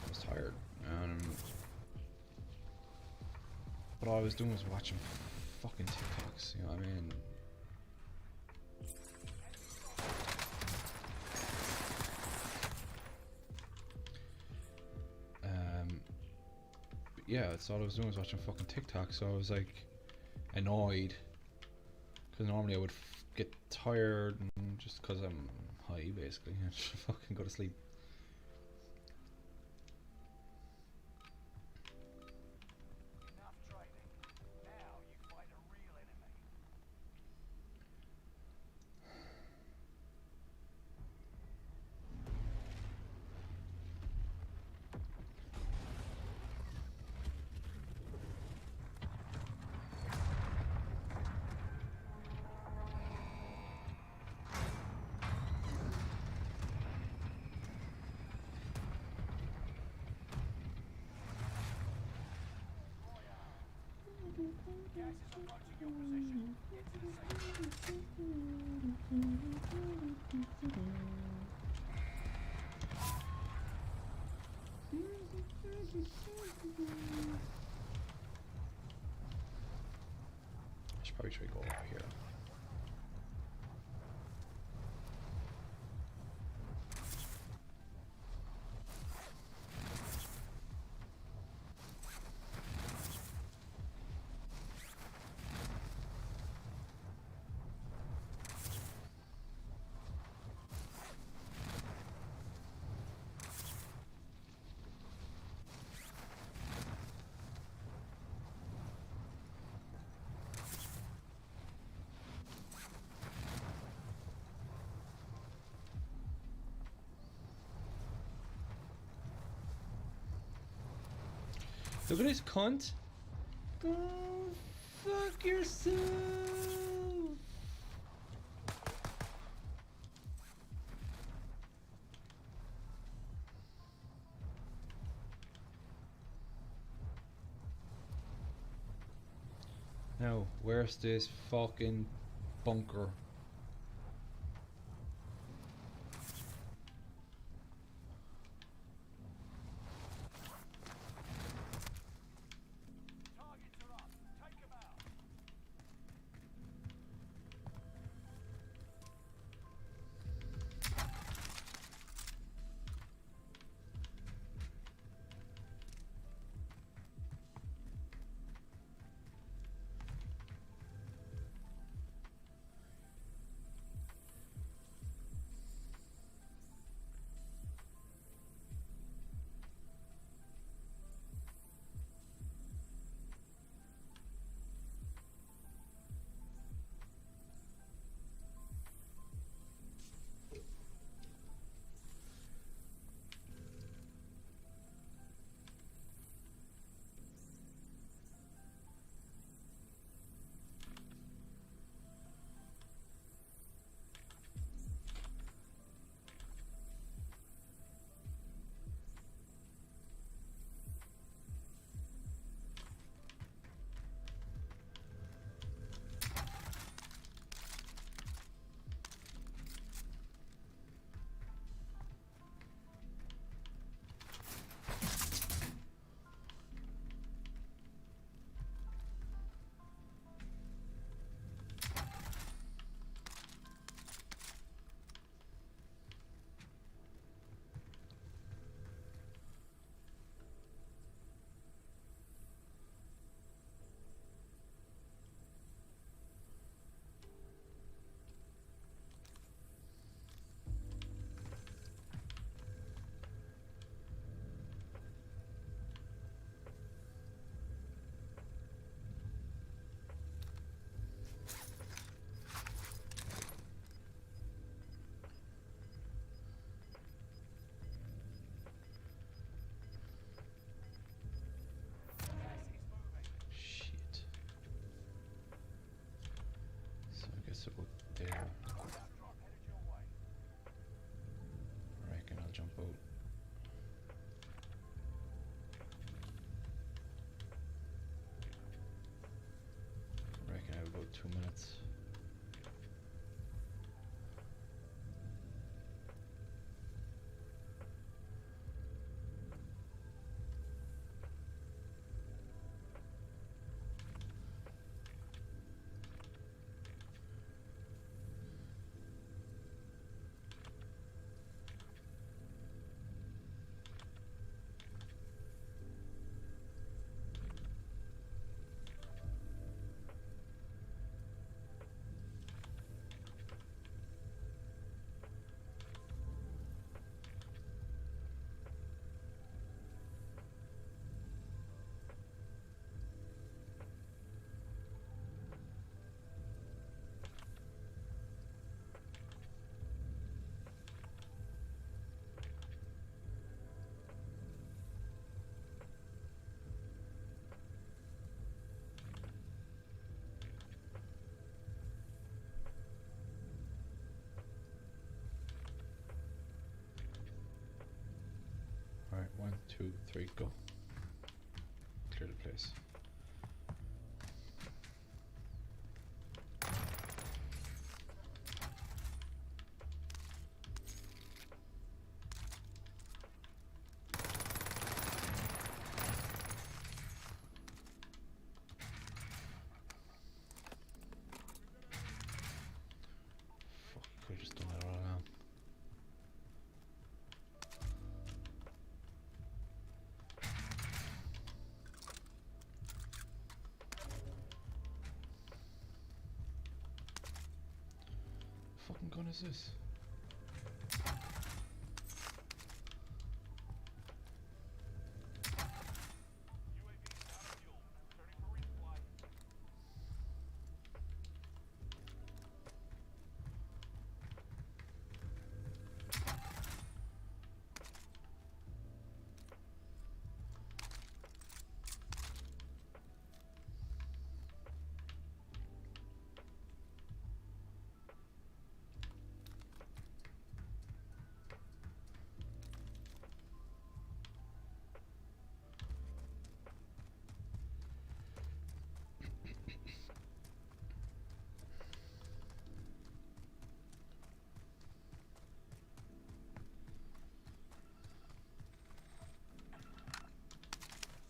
I was tired. But all I was doing was watching fucking TikToks, you know what I mean? But yeah, that's all I was doing was watching fucking TikTok, so I was like annoyed because normally I would get tired and just because I'm high basically and just fucking go to sleep. Enough trading. Now you fight a real enemy. Gas is approaching your position. Get to the safe zone. I should probably try to go over here. Look at this cunt. Go fuck yourself. Now, where's this fucking bunker? Targets are up. Take them out. Shit. So I guess I'll go there. I reckon I'll jump out. I reckon I have about 2 minutes. Alright, 1, 2, 3, go. Clear the place. gun is this?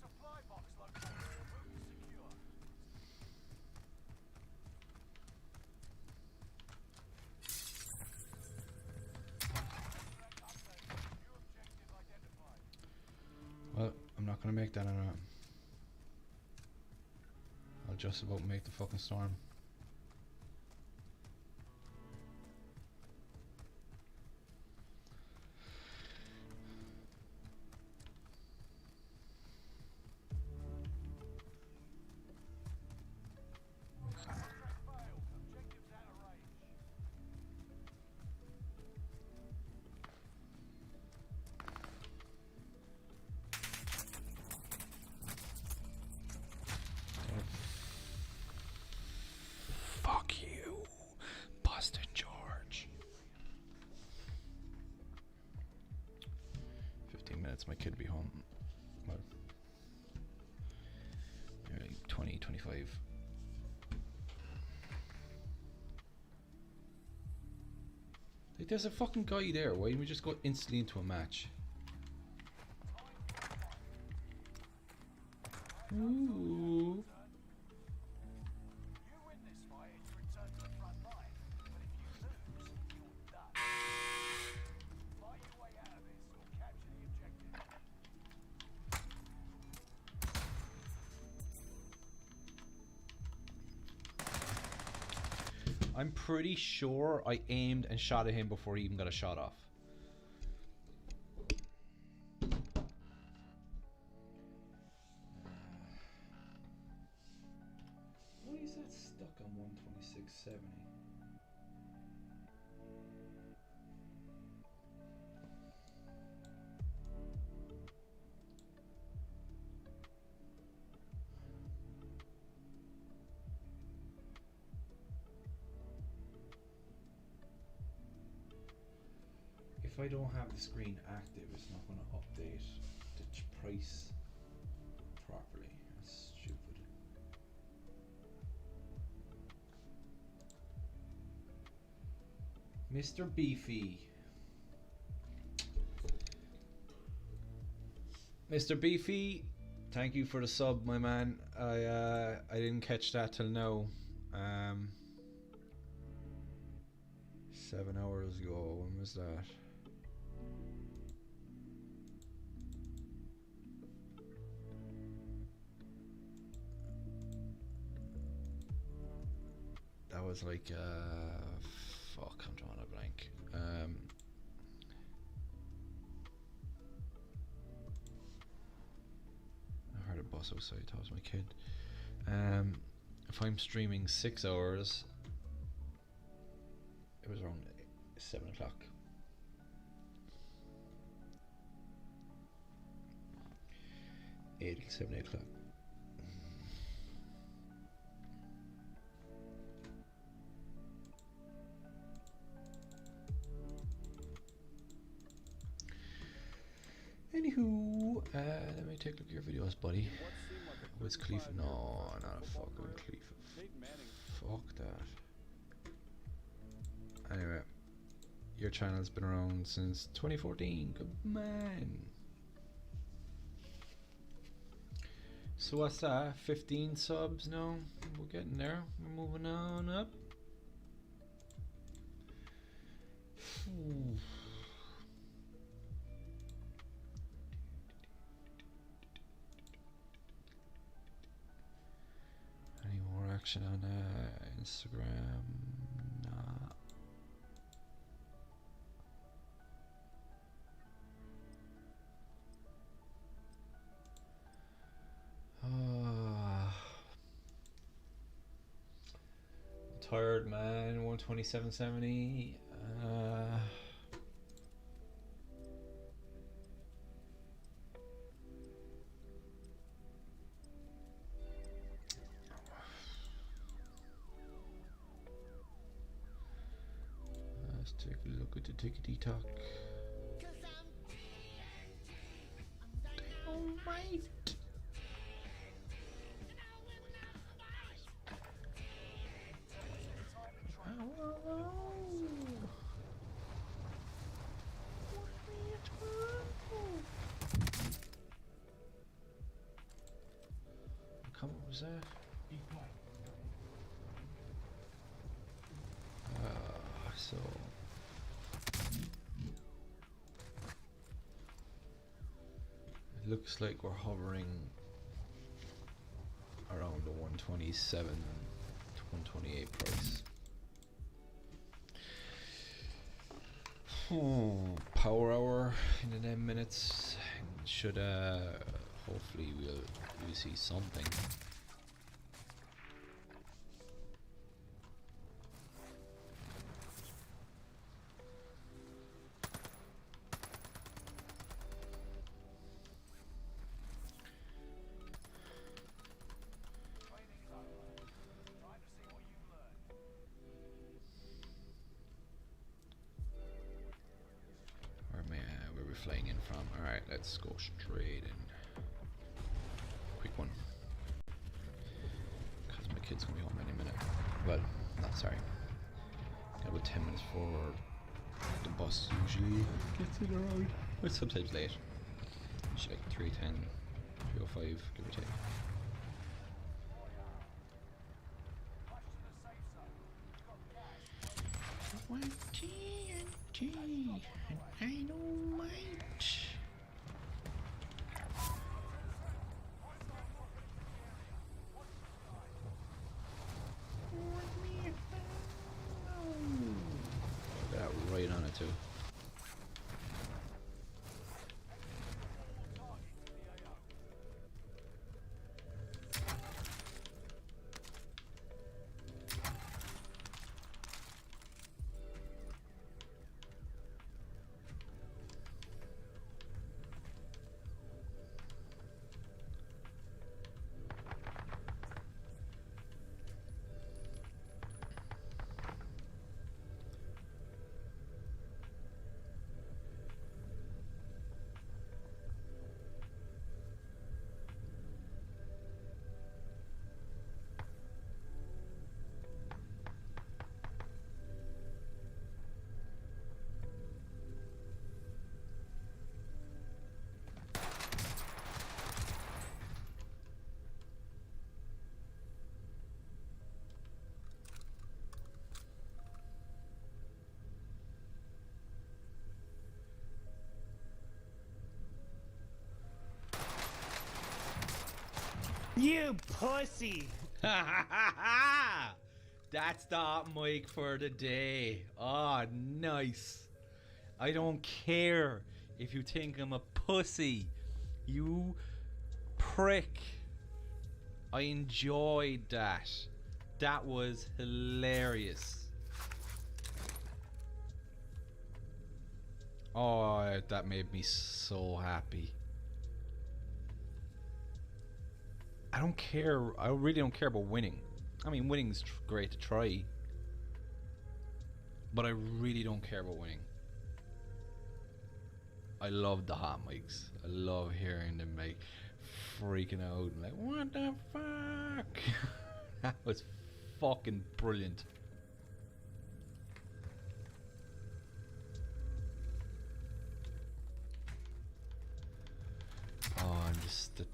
Supply box located. Route secure. New objective identified. Well, I'm not gonna make that on a... I'll just about make the fucking storm. Contract failed. Objectives out of range. Fuck you, Boston George. 15 minutes, my kid will be home. Well, nearly 20, 25. Like, there's a fucking guy there. Why didn't we just go instantly into a match? Ooh. You win this fight and you return to the front line. But if you lose, you're done. Fight your way out of this or capture the objective. I'm pretty sure I aimed and shot at him before he even got a shot off. Why is that stuck on 126.70? If I don't have the screen active, it's not going to update the price properly. That's stupid. Mr. Beefy. Mr. Beefy, thank you for the sub, my man. I didn't catch that till now. 7 hours ago. When was that? That was like fuck, I'm drawing a blank. I heard a bus outside, that was my kid. If I'm streaming 6 hours, it was around 7 o'clock. Eight, 7, 8 o'clock. Anywho, let me take a look at your videos, buddy. What's Khalifa? No, not a fucking Khalifa. Fuck that. Anyway, your channel's been around since 2014. Good man. So what's that? 15 subs now? We're getting there. We're moving on up. Phew. Any more action on Instagram? Nah. tired, man. 127.70. Let's take a look at the tickety tock. Alright. Come, what was that? So it looks like we're hovering around the 127 to 128 price. Power hour in the 10 minutes should hopefully we'll see something. Where we're flying in from. Alright, let's go straight in. Quick one. Because my kid's gonna be home any minute. Well, not sorry. Got about 10 minutes for the bus usually gets in around. But sometimes late. Usually like 3:10, 3:05, give or take. One TNT, and dynamite. Got right on it too. You pussy! That's the hot mic for the day. Oh, nice. I don't care if you think I'm a pussy. You prick. I enjoyed that. That was hilarious. Oh, that made me so happy. I don't care. I really don't care about winning. I mean, winning's great to try, but I really don't care about winning. I love the hot mics. I love hearing them like freaking out and like, what the fuck? That was fucking brilliant. Oh, I'm that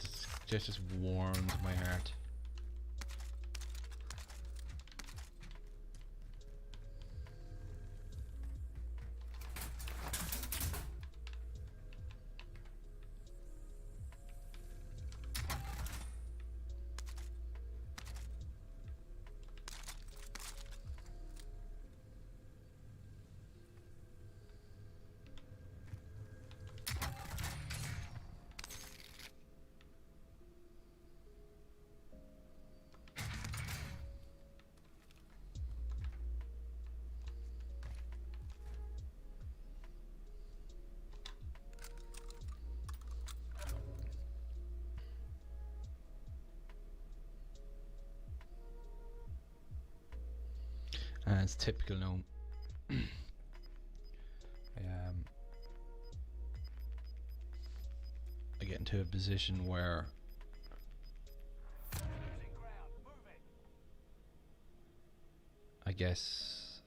just warmed my heart. And it's typical now. I get into a position where I guess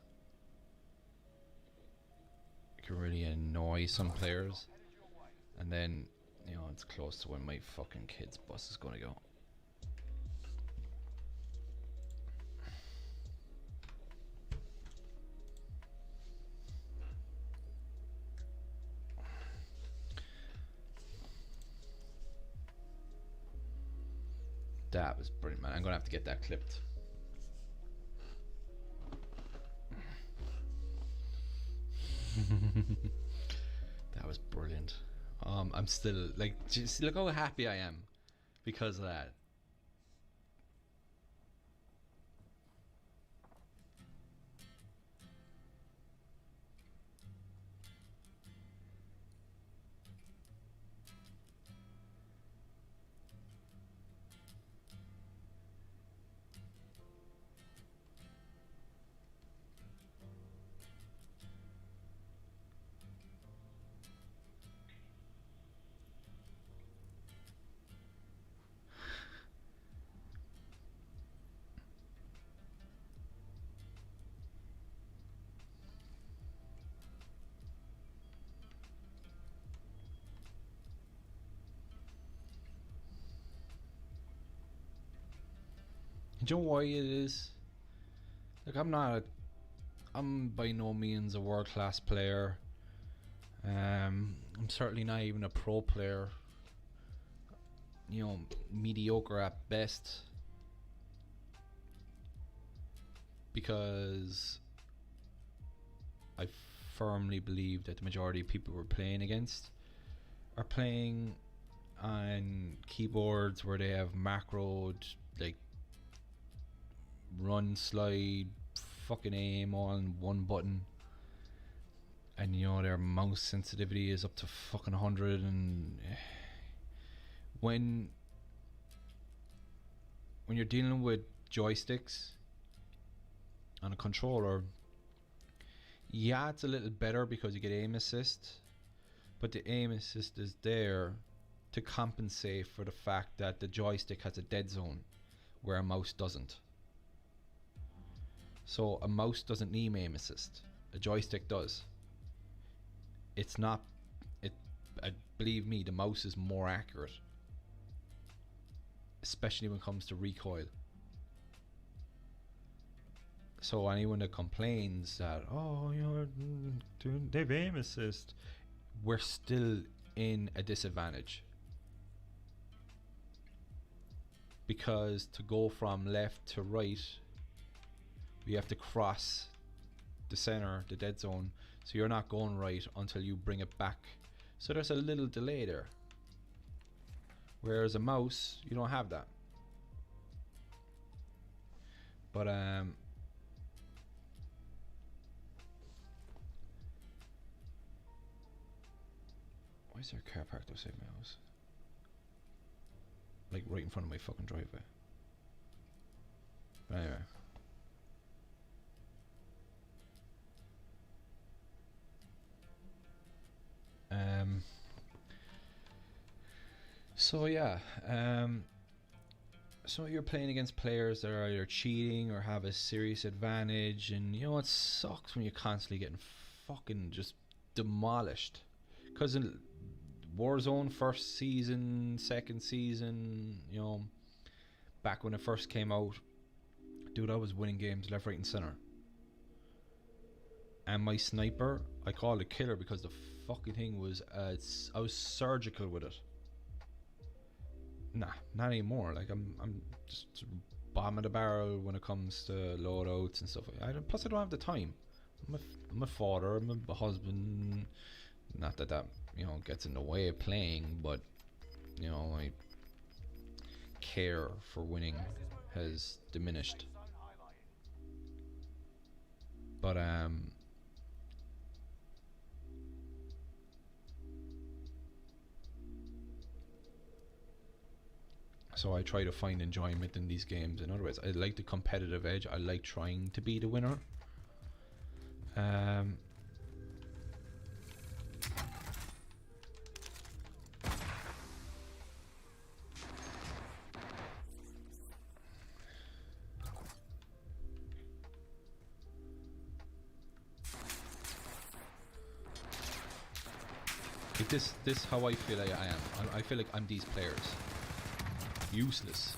it can really annoy some players, and then, you know, it's close to when my fucking kid's bus is gonna go. That was brilliant, man. I'm gonna have to get that clipped. That was brilliant. I'm still like, just look how happy I am because of that. Do you know why it is? Like, I'm by no means a world-class player. I'm certainly not even a pro player. You know, mediocre at best. Because I firmly believe that the majority of people we're playing against are playing on keyboards where they have macroed, like, run, slide, fucking aim on one button, and you know their mouse sensitivity is up to fucking 100. And when you're dealing with joysticks on a controller, yeah, it's a little better because you get aim assist, but the aim assist is there to compensate for the fact that the joystick has a dead zone where a mouse doesn't. So a mouse doesn't need aim assist. A joystick does. It's not. Believe me, the mouse is more accurate, especially when it comes to recoil. So anyone that complains that, oh, you know, they've aim assist, we're still in a disadvantage. Because to go from left to right, you have to cross the center, the dead zone, so you're not going right until you bring it back. So there's a little delay there. Whereas a mouse, you don't have that. But why is there a car parked outside my house? Like right in front of my fucking driveway. But anyway. So yeah, so you're playing against players that are either cheating or have a serious advantage, and you know it sucks when you're constantly getting fucking just demolished. Because in Warzone first season, second season, you know, back when it first came out, dude, I was winning games left, right and center. And my sniper, I called it killer because the fucking thing was, I was surgical with it. Nah, not anymore. Like I'm just bombing the barrel when it comes to loadouts and stuff. Plus, I don't have the time. I'm a father. I'm a husband. Not that you know gets in the way of playing, but you know my care for winning has diminished. But so I try to find enjoyment in these games. In other words, I like the competitive edge. I like trying to be the winner. Um, like this how I feel I am. I feel like I'm these players. Useless.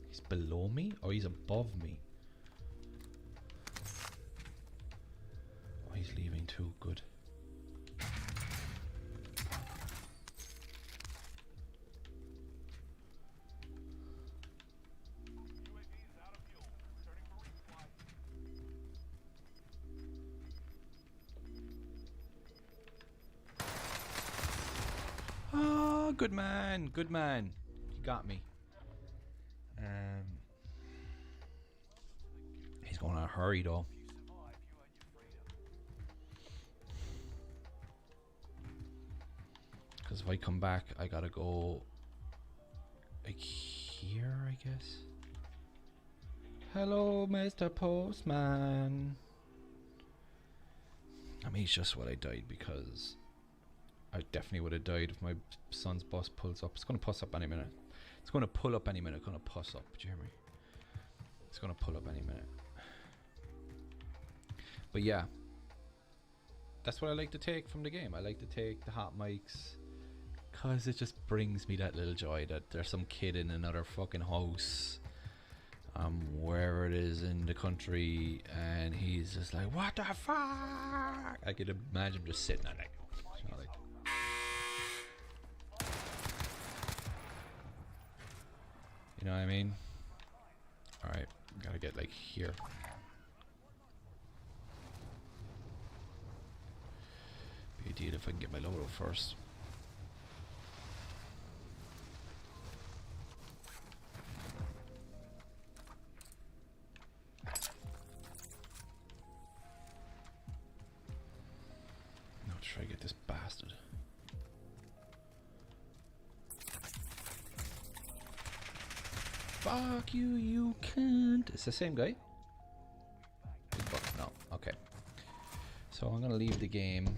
He's below me or he's above me? Oh, he's leaving too. Good. Oh, good man, good man. He got me. He's going on a hurry though. Because if I come back, I gotta go like here, I guess. Hello, Mr. Postman. I mean, it's just what I died because I definitely would have died if my son's bus pulls up. It's gonna pull up any minute. It's gonna pull up any minute. It's gonna puss up. Do you hear me? It's gonna pull up any minute. But yeah, that's what I like to take from the game. I like to take the hot mics because it just brings me that little joy that there's some kid in another fucking house, wherever it is in the country, and he's just like, what the fuck? I could imagine him just sitting on it. You know, like, you know what I mean? Alright, gotta get like here. Be a deal if I can get my loadout first. Now try to get this bastard. Fuck you, you can't. It's the same guy? No, okay. So I'm gonna leave the game.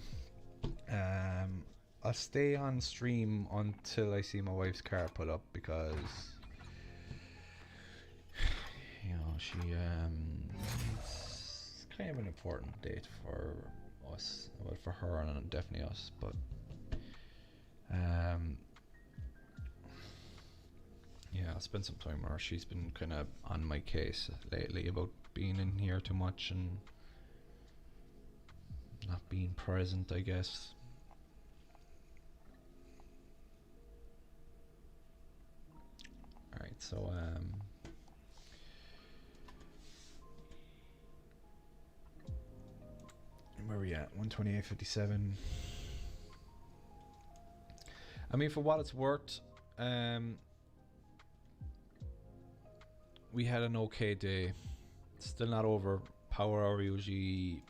I'll stay on stream until I see my wife's car pull up because you know she it's kind of an important date for us, well, for her and definitely us, but yeah, I'll spend some time with her. She's been kind of on my case lately about being in here too much and not being present, I guess. Alright, so where are we at? 128.57. I mean, for what it's worth, we had an okay day. Still not over. Power Hour usually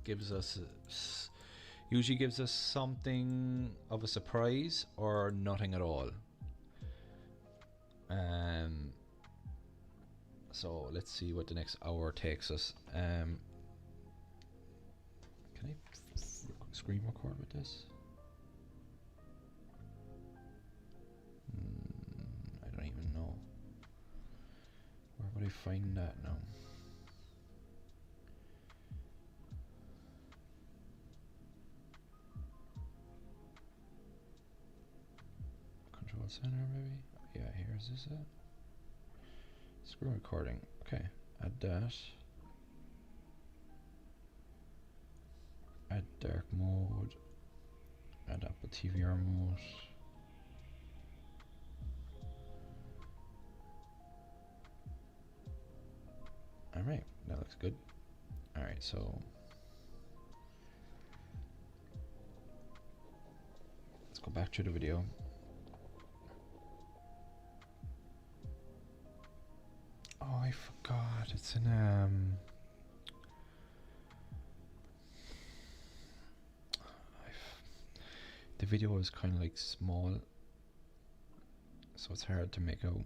gives us something of a surprise or nothing at all. So let's see what the next hour takes us. Can I screen record with this? I don't even know. Where would I find that now? Control center, maybe? Yeah, here's this it. Screen recording. Okay, add that. Add dark mode. Add Apple TV remote. Alright, that looks good. Alright, so let's go back to the video. Oh, I forgot. God, it's in the video is kind of like small, so it's hard to make out.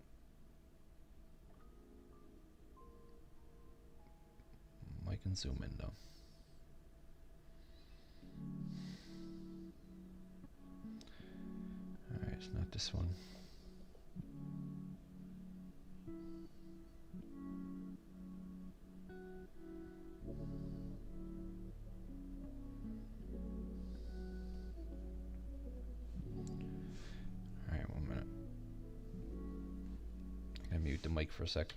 I can zoom in though. Alright, it's not this one. Alright, 1 minute. I'm gonna mute the mic for a sec.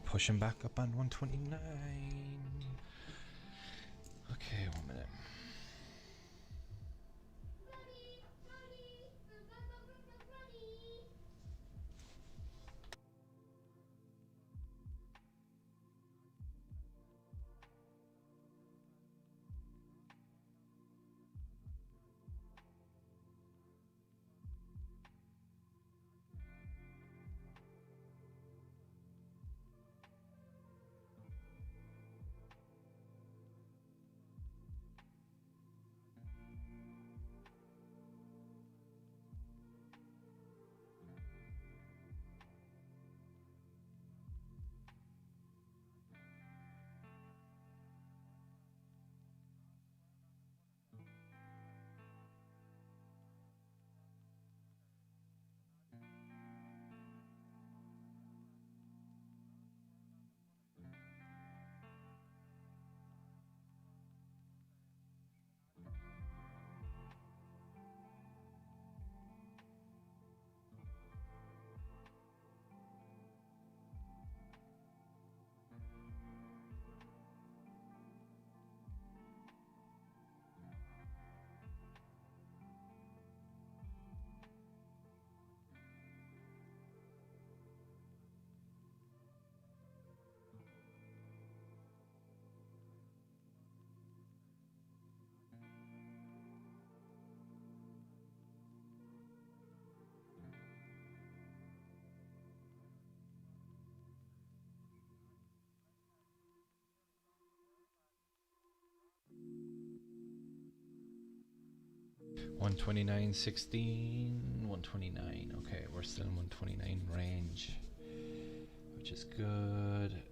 pushing back up on 129. Okay, 1 minute. $129.16, 129. Okay, we're still in 129 range, which is good.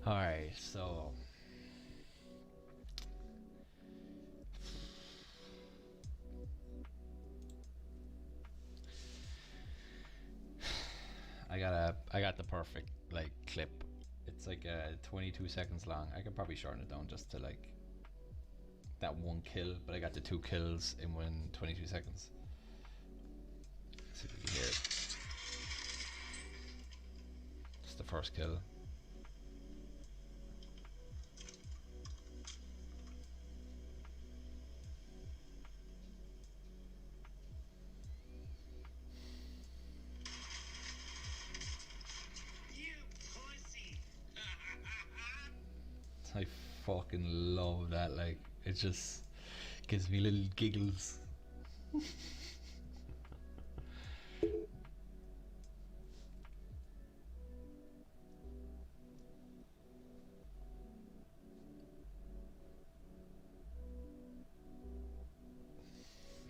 Alright, so I got the perfect like clip. It's like 22 seconds long. I could probably shorten it down just to like that one kill, but I got the 2 kills in 22 seconds. Let's see if we can hear it. It's the first kill. I fucking love that, like, it just gives me little giggles.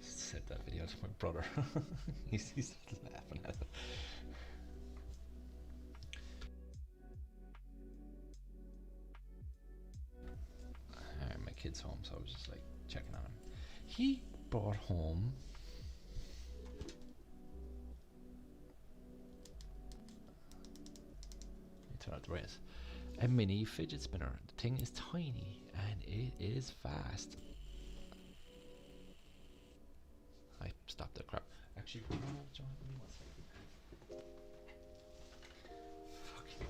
Sent that video to my brother. he's laughing at it. My kid's home, so I was just like checking on him. He brought home turn out the race. A mini fidget spinner. The thing is tiny and it is fast. I stopped the crap. Actually, no, John, give me 1 second. Fucking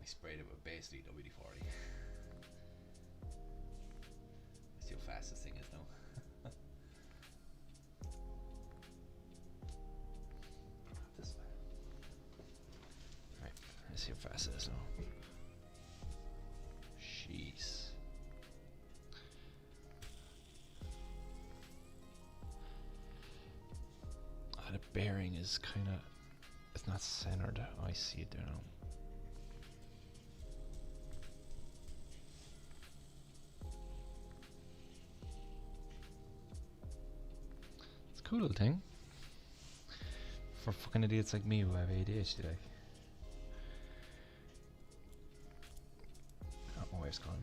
sprayed it with basically WD-40. See how fast this thing is now. This way. Alright, let's see how fast it is now. Jeez. The bearing is kind of, it's not centered. Oh, I see it there now. Cool little thing for fucking idiots like me who have ADHD. Like, oh, my wife's calling.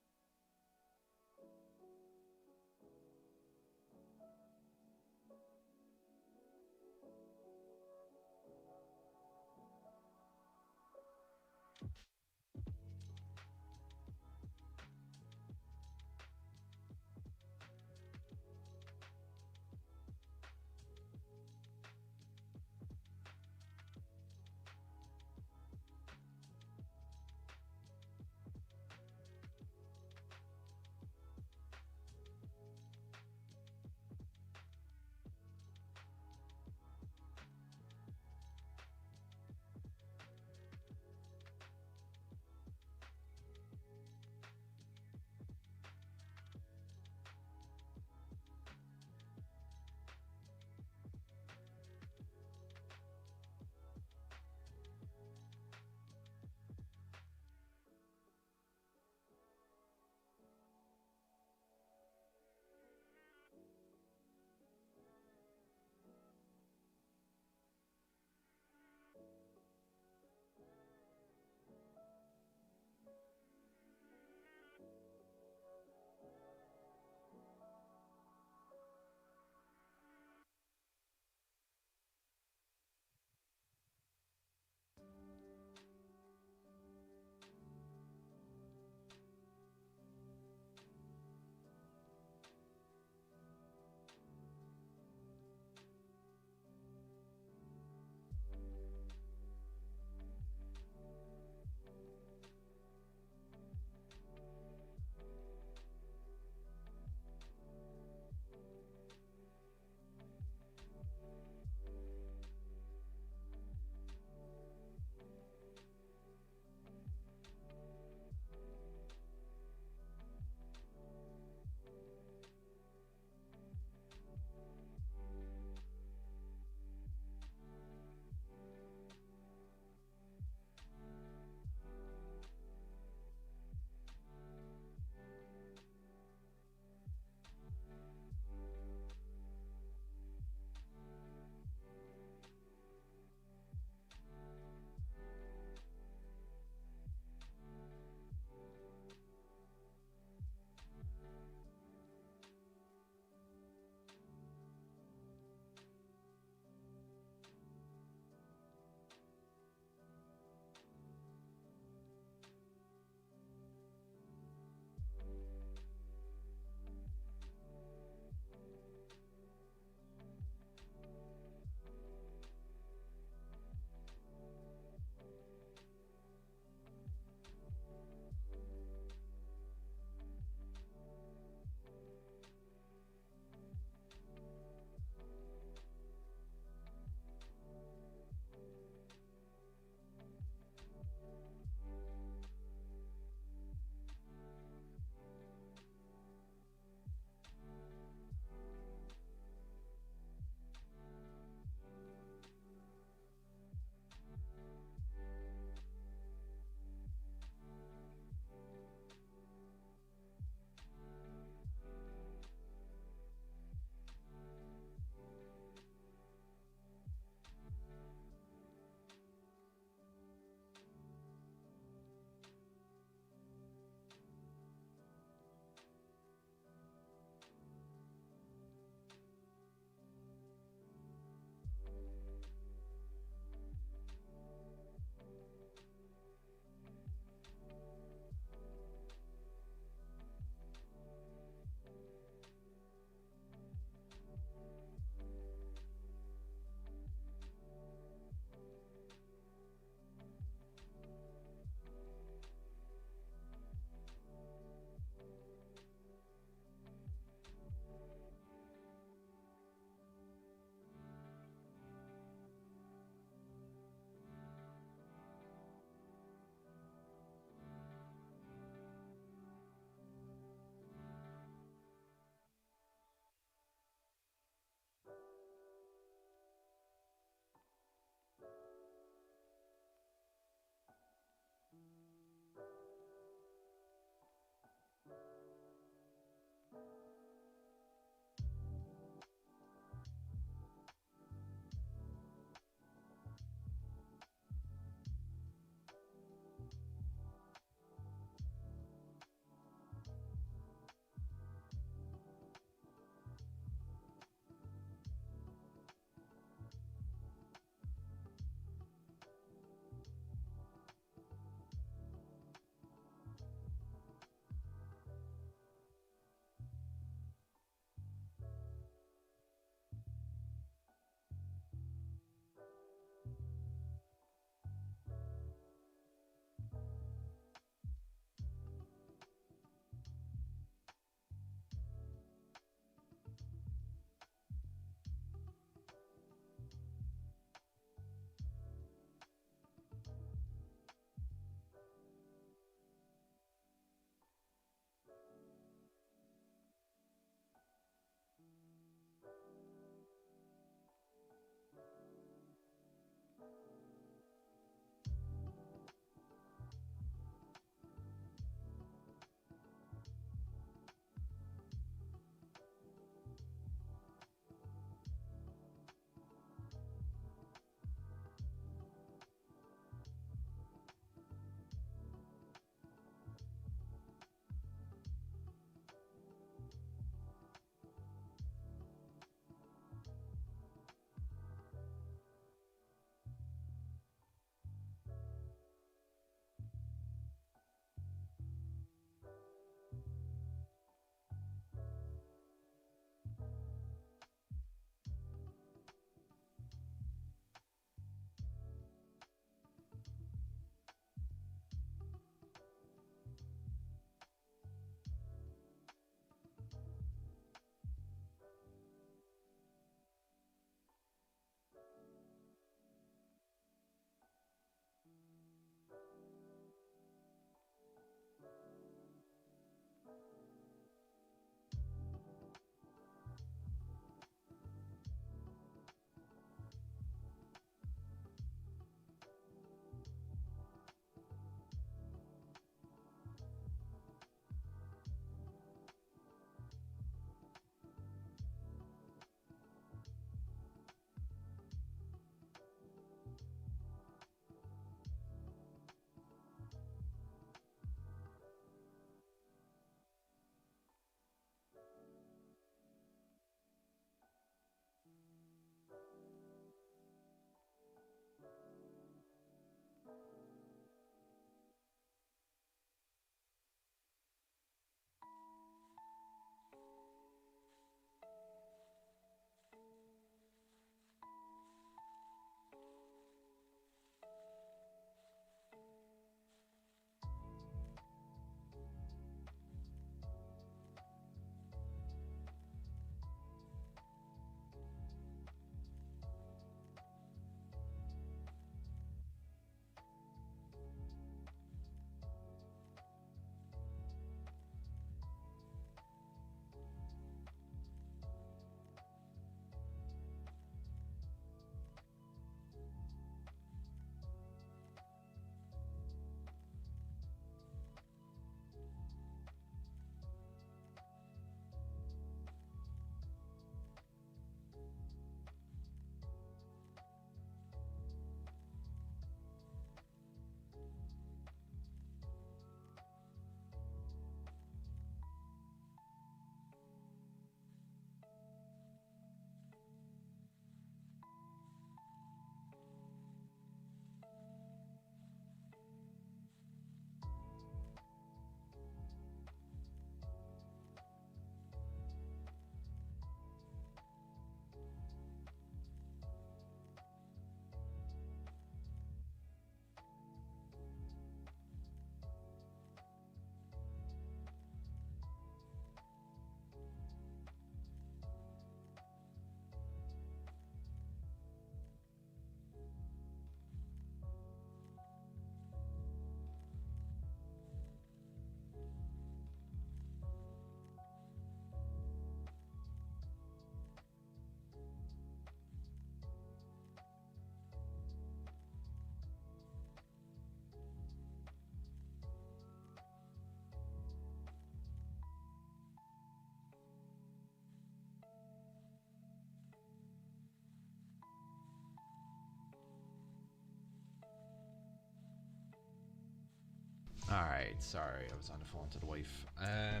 Alright, sorry, I was on the phone to the wife. I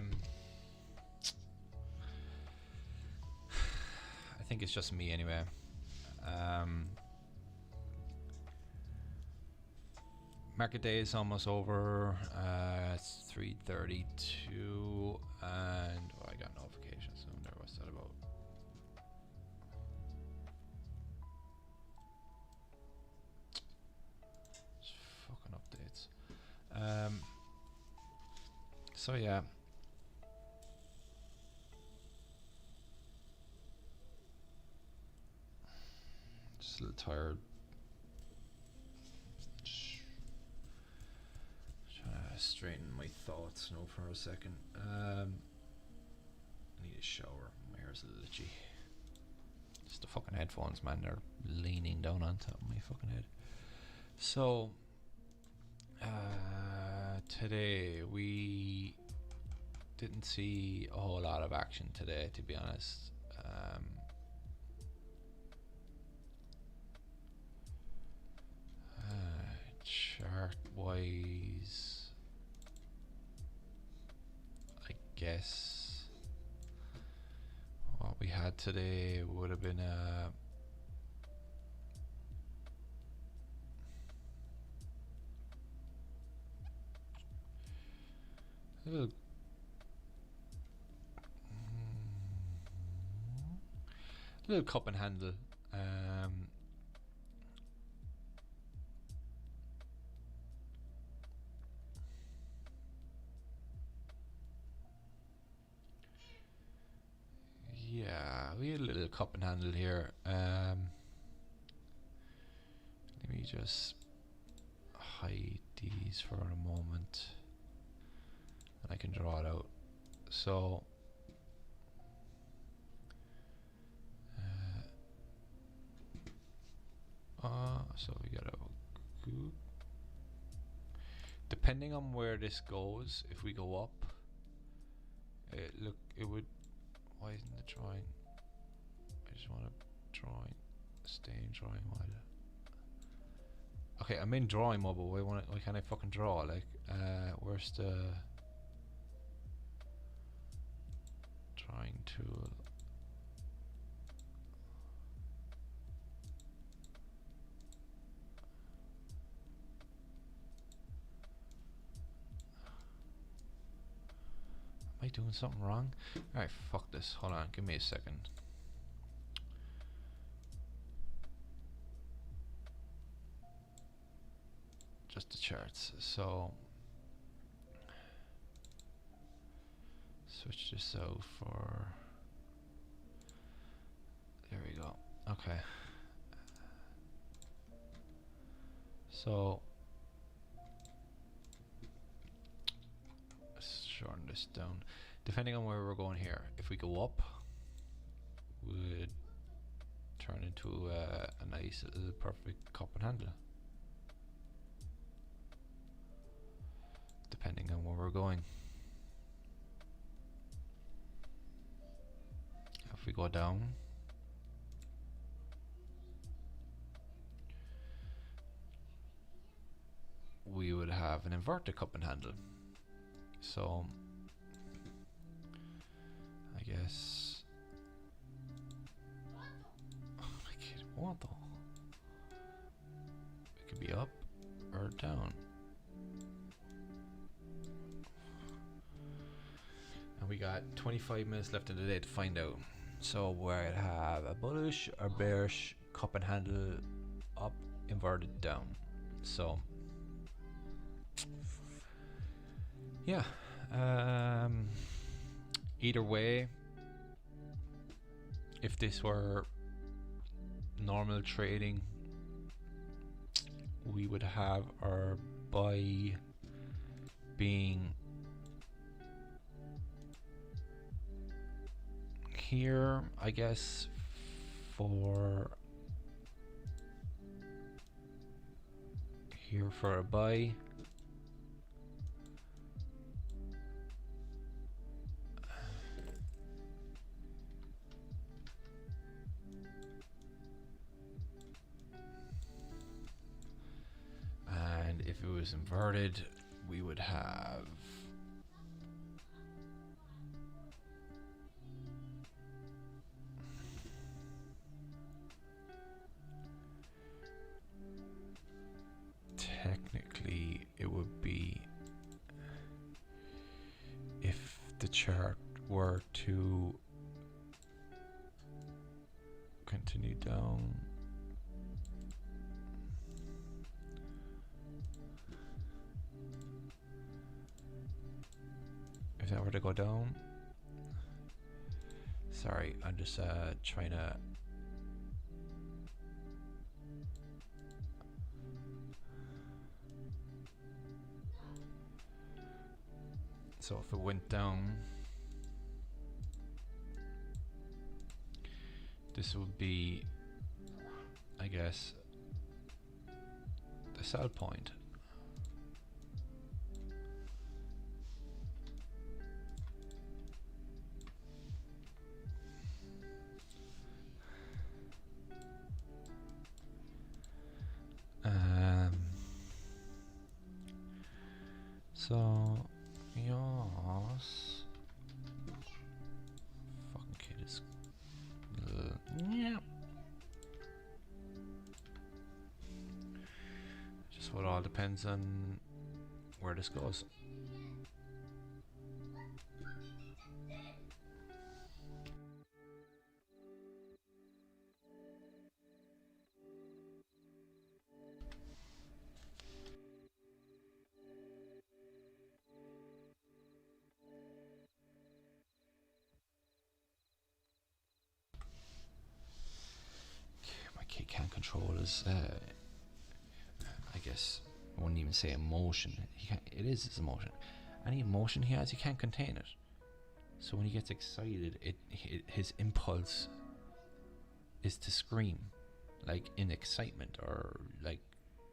think it's just me anyway. Market day is almost over. It's 3:32, and I got notifications. So there, what's that about? It's fucking updates. So yeah. Just a little tired. Trying to straighten my thoughts now for a second. I need a shower. My hair's a little itchy. Just the fucking headphones, man. They're leaning down on top of my fucking head. So, today we didn't see a whole lot of action today, to be honest. Chart wise, I guess what we had today would have been a little cup and handle. Yeah, we had a little cup and handle here. Let me just hide these for a moment, and I can draw it out. So, so we got a group. Depending on where this goes, if we go up, it would. Why isn't the drawing? I just want to drawing, stay in drawing mode. Okay, I'm in drawing mode, but why can't I fucking draw? Like, where's the drawing tool? Am I doing something wrong? Alright, fuck this. Hold on, give me a second. Just the charts. So, switch this out for. There we go. Okay. So, let's shorten this down. Depending on where we're going here, if we go up, would turn into a nice little perfect cup and handle. Depending on where we're going. If we go down, we would have an inverted cup and handle. So I guess what though? It could be up or down. And we got 25 minutes left in the day to find out. So we'd have a bullish or bearish cup and handle, up, inverted, down. So yeah, either way, if this were normal trading, we would have our buy being here, I guess, for here for a buy. And if it was inverted, we would have technically it would be if the chart were to continue down. If that were to go down, sorry, I'm just trying to so if it went down, this would be, I guess, the sell point. So yes, fucking kid is yeah. Just what all depends on where this goes. My kid can't control his I guess I wouldn't even say emotion. He can't, it is his emotion. Any emotion he has, he can't contain it. So when he gets excited, his impulse is to scream, like in excitement or like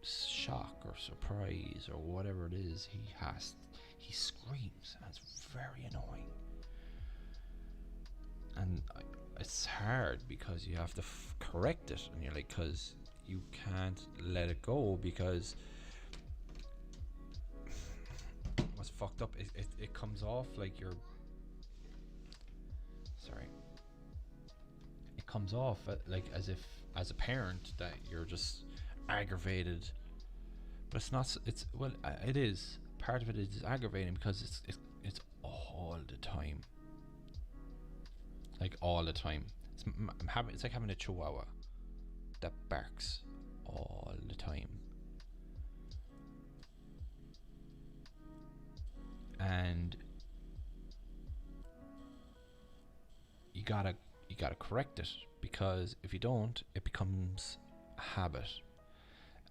shock or surprise or whatever it is. He screams, and it's very annoying. And it's hard because you have to correct it, and you're like, because you can't let it go, because what's fucked up is it comes off like you're sorry, it comes off like as if as a parent that you're just aggravated, but it's not. It's well, it is part of it is aggravating because it's all the time, like all the time. It's like having a chihuahua that barks all the time, and you gotta correct it, because if you don't, it becomes a habit,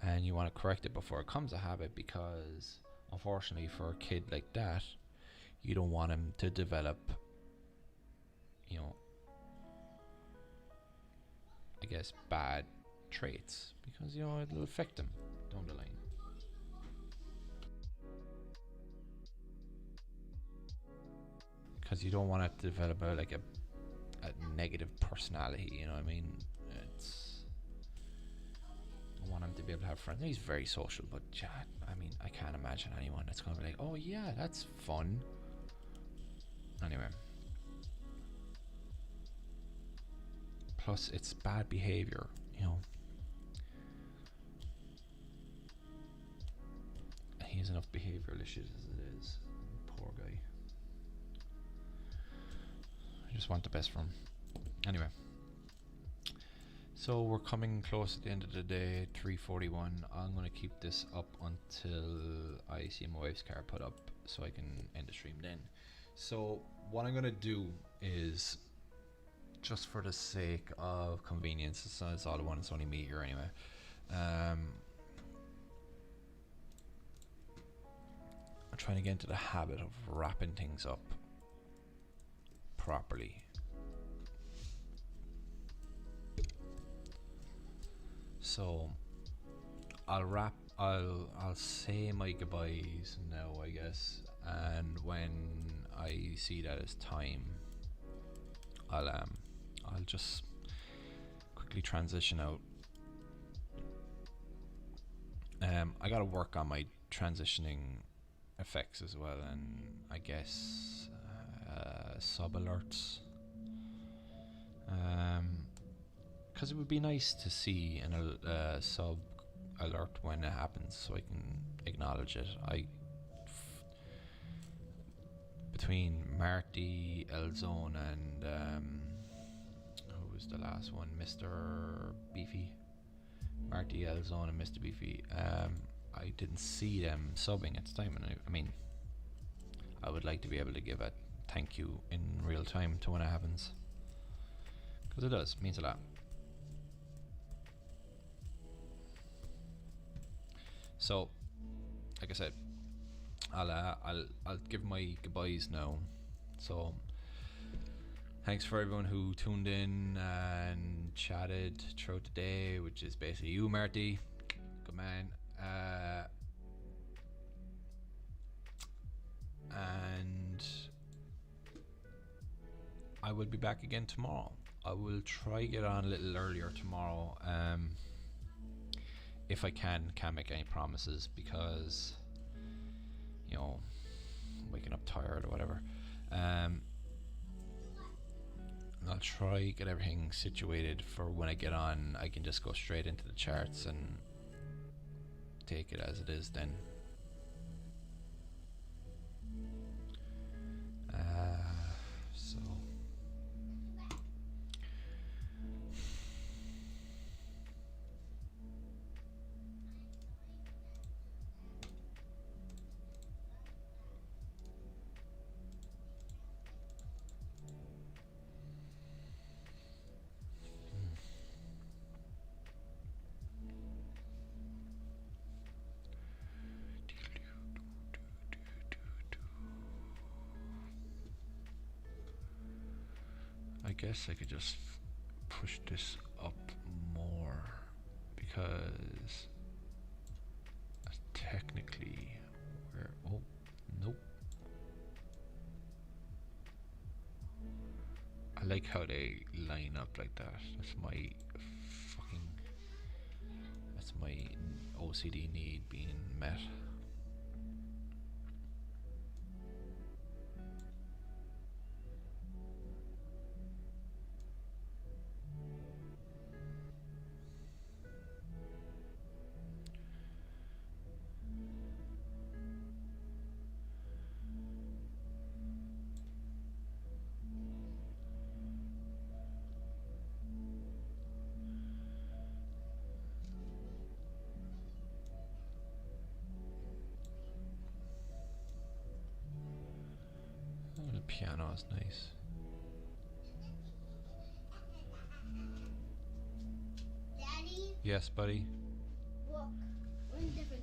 and you want to correct it before it becomes a habit, because unfortunately for a kid like that, you don't want him to develop, you know, I guess bad traits, because you know it'll affect them down the line. Because you don't want it to develop a negative personality, you know what I mean? I want him to be able to have friends. He's very social, but I mean, I can't imagine anyone that's gonna be like, oh yeah, that's fun. Anyway. Plus, it's bad behavior, you know. He has enough behavioral issues as it is. Poor guy. I just want the best for him. Anyway. So we're coming close at the end of the day, 3:41. I'm going to keep this up until I see my wife's car put up, so I can end the stream then. So what I'm going to do is, just for the sake of convenience, it's all I want, it's only me here anyway. I'm trying to get into the habit of wrapping things up properly. So I'll say my goodbyes now, I guess, and when I see that it's time, I'll just quickly transition out. I gotta work on my transitioning effects as well, and I guess sub alerts. Because it would be nice to see a sub alert when it happens, so I can acknowledge it. Between Marty, Elzone, and who was the last one? Mr. Beefy. Marty, Elzone, and Mr. Beefy. I didn't see them subbing at the time, and I mean, I would like to be able to give a thank you in real time to when it happens, because it does, means a lot. So, like I said, I'll give my goodbyes now. So, thanks for everyone who tuned in and chatted throughout the day, which is basically you, Marty. Good man. And I will be back again tomorrow. I will try get on a little earlier tomorrow. If I can't make any promises, because you know, waking up tired or whatever. I'll try get everything situated for when I get on. I can just go straight into the charts and take it as it is then. So I guess I could just push this up more, because technically we're, oh nope, I like how they line up like that. That's my OCD need being met. The piano is nice. Daddy, Yes, buddy. look, we're in different.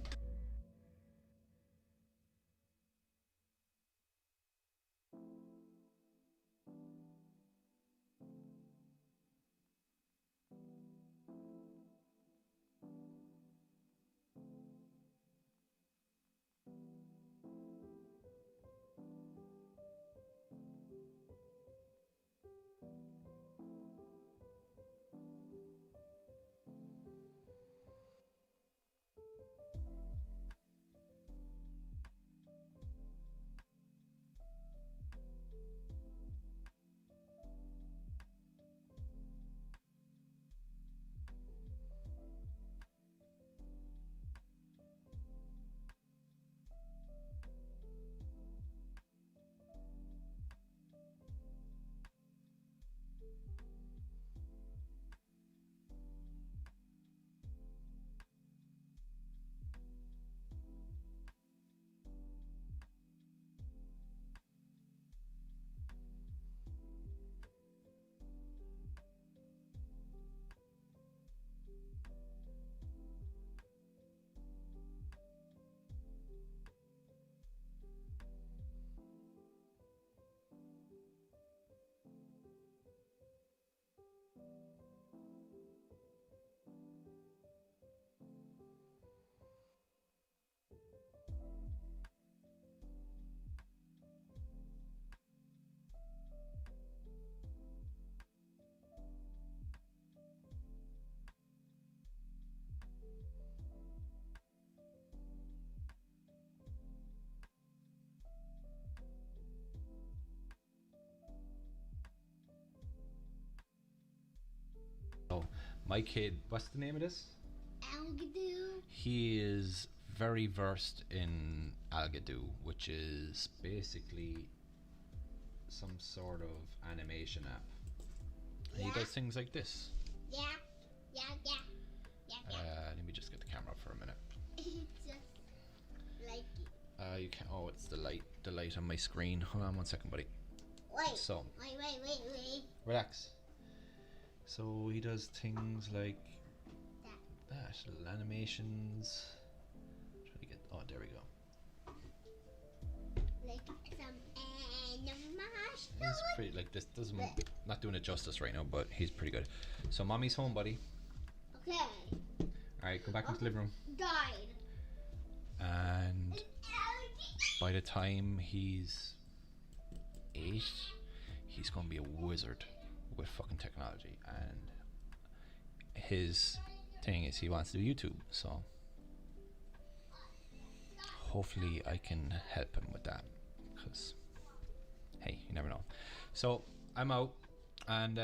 My kid, what's the name of this? Algadoo. He is very versed in Algadoo, which is basically some sort of animation app. And he does things like this. Yeah. Yeah, yeah. Yeah, yeah. Let me just get the camera up for a minute. It's just like it. You can. Oh, it's the light on my screen. Hold on one second, buddy. Wait. So Wait. relax. So he does things like that, little animations. Try to get. Oh, there we go. Like some animation. He's pretty like this. Doesn't not doing it justice right now, but he's pretty good. So mommy's home, buddy. Okay. All right, go back into the living room. Died. And by the time he's 8, he's gonna be a wizard with fucking technology. And his thing is he wants to do YouTube, so hopefully I can help him with that, because hey, you never know. So I'm out, and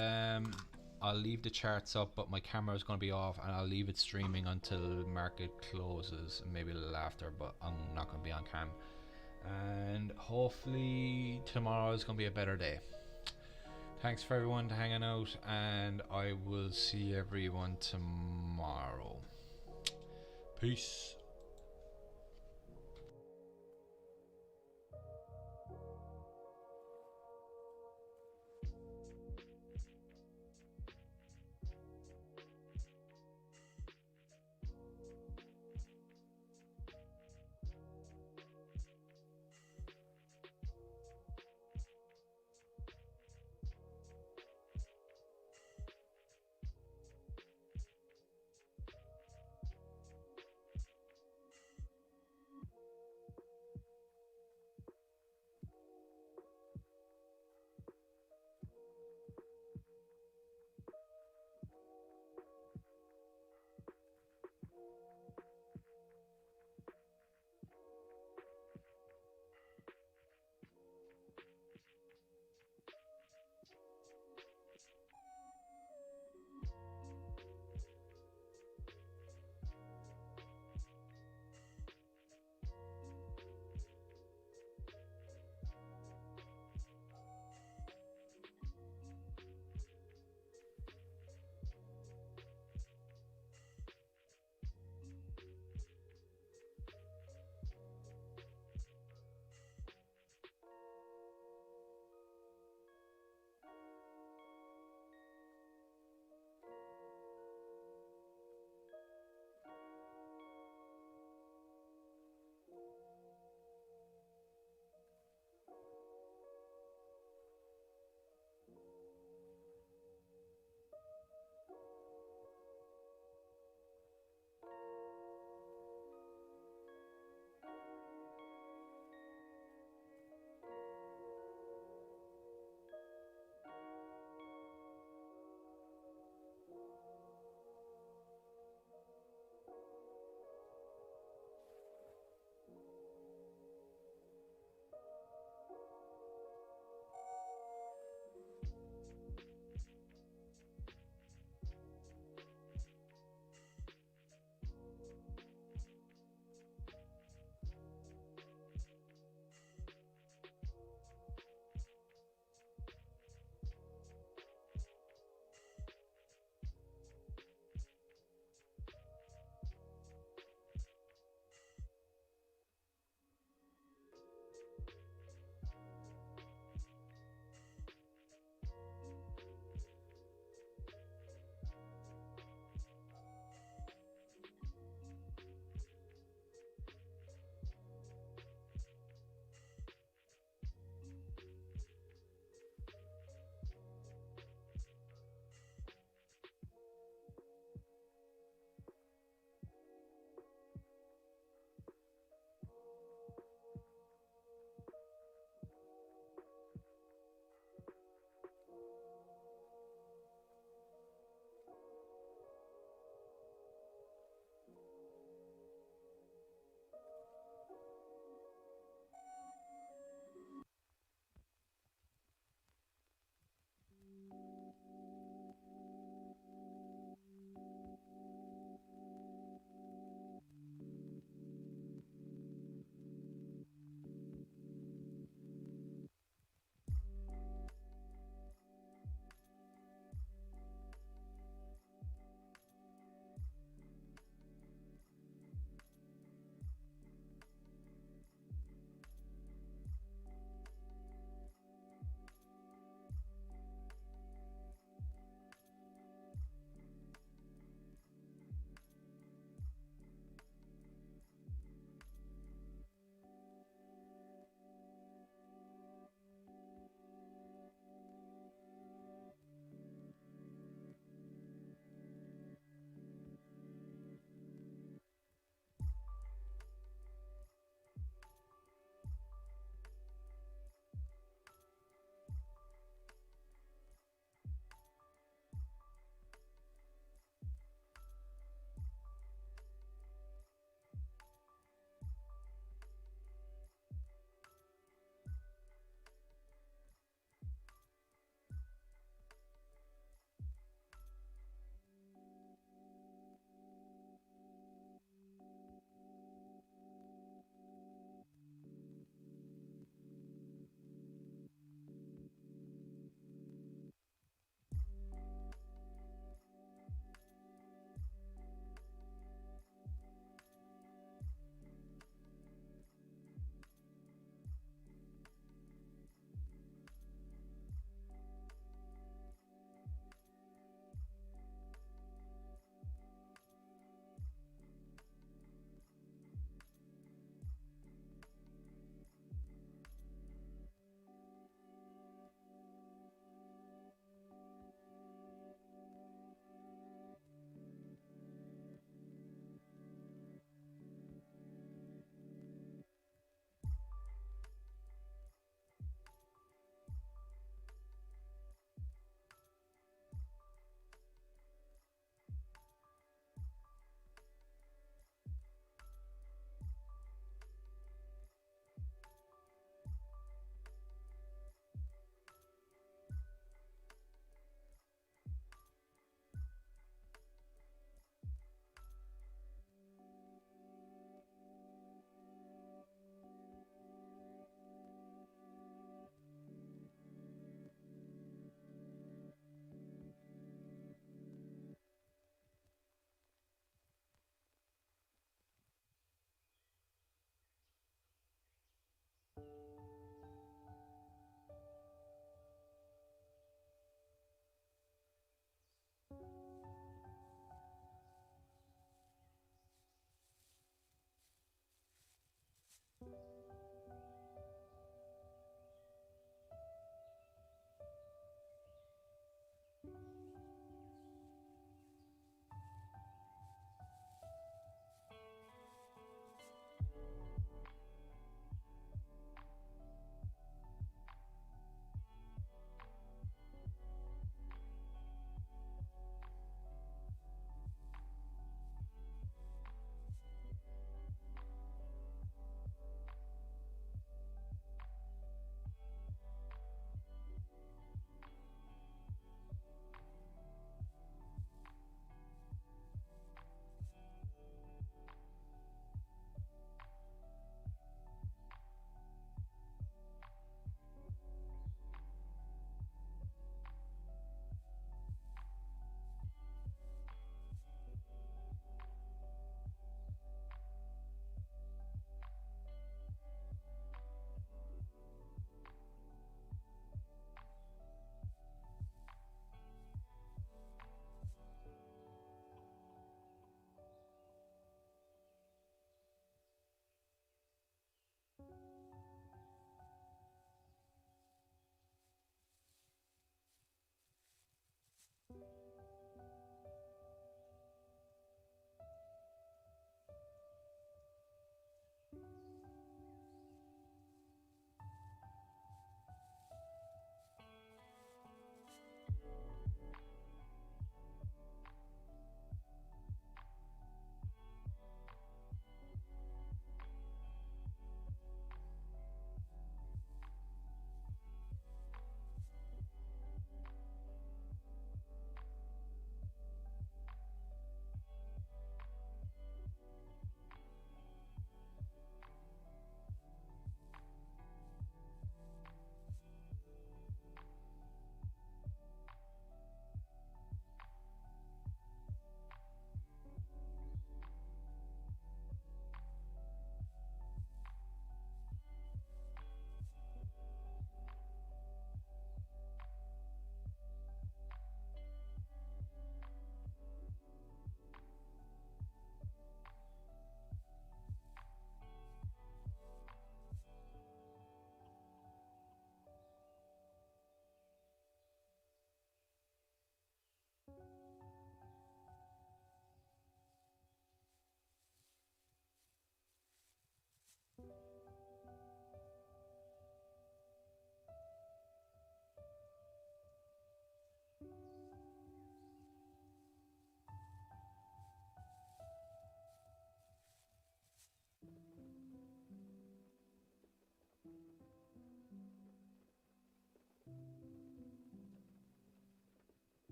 I'll leave the charts up, but my camera is going to be off, and I'll leave it streaming until market closes, and maybe a little after, but I'm not going to be on cam. And hopefully tomorrow is going to be a better day. Thanks for everyone hanging out, and I will see everyone tomorrow. Peace.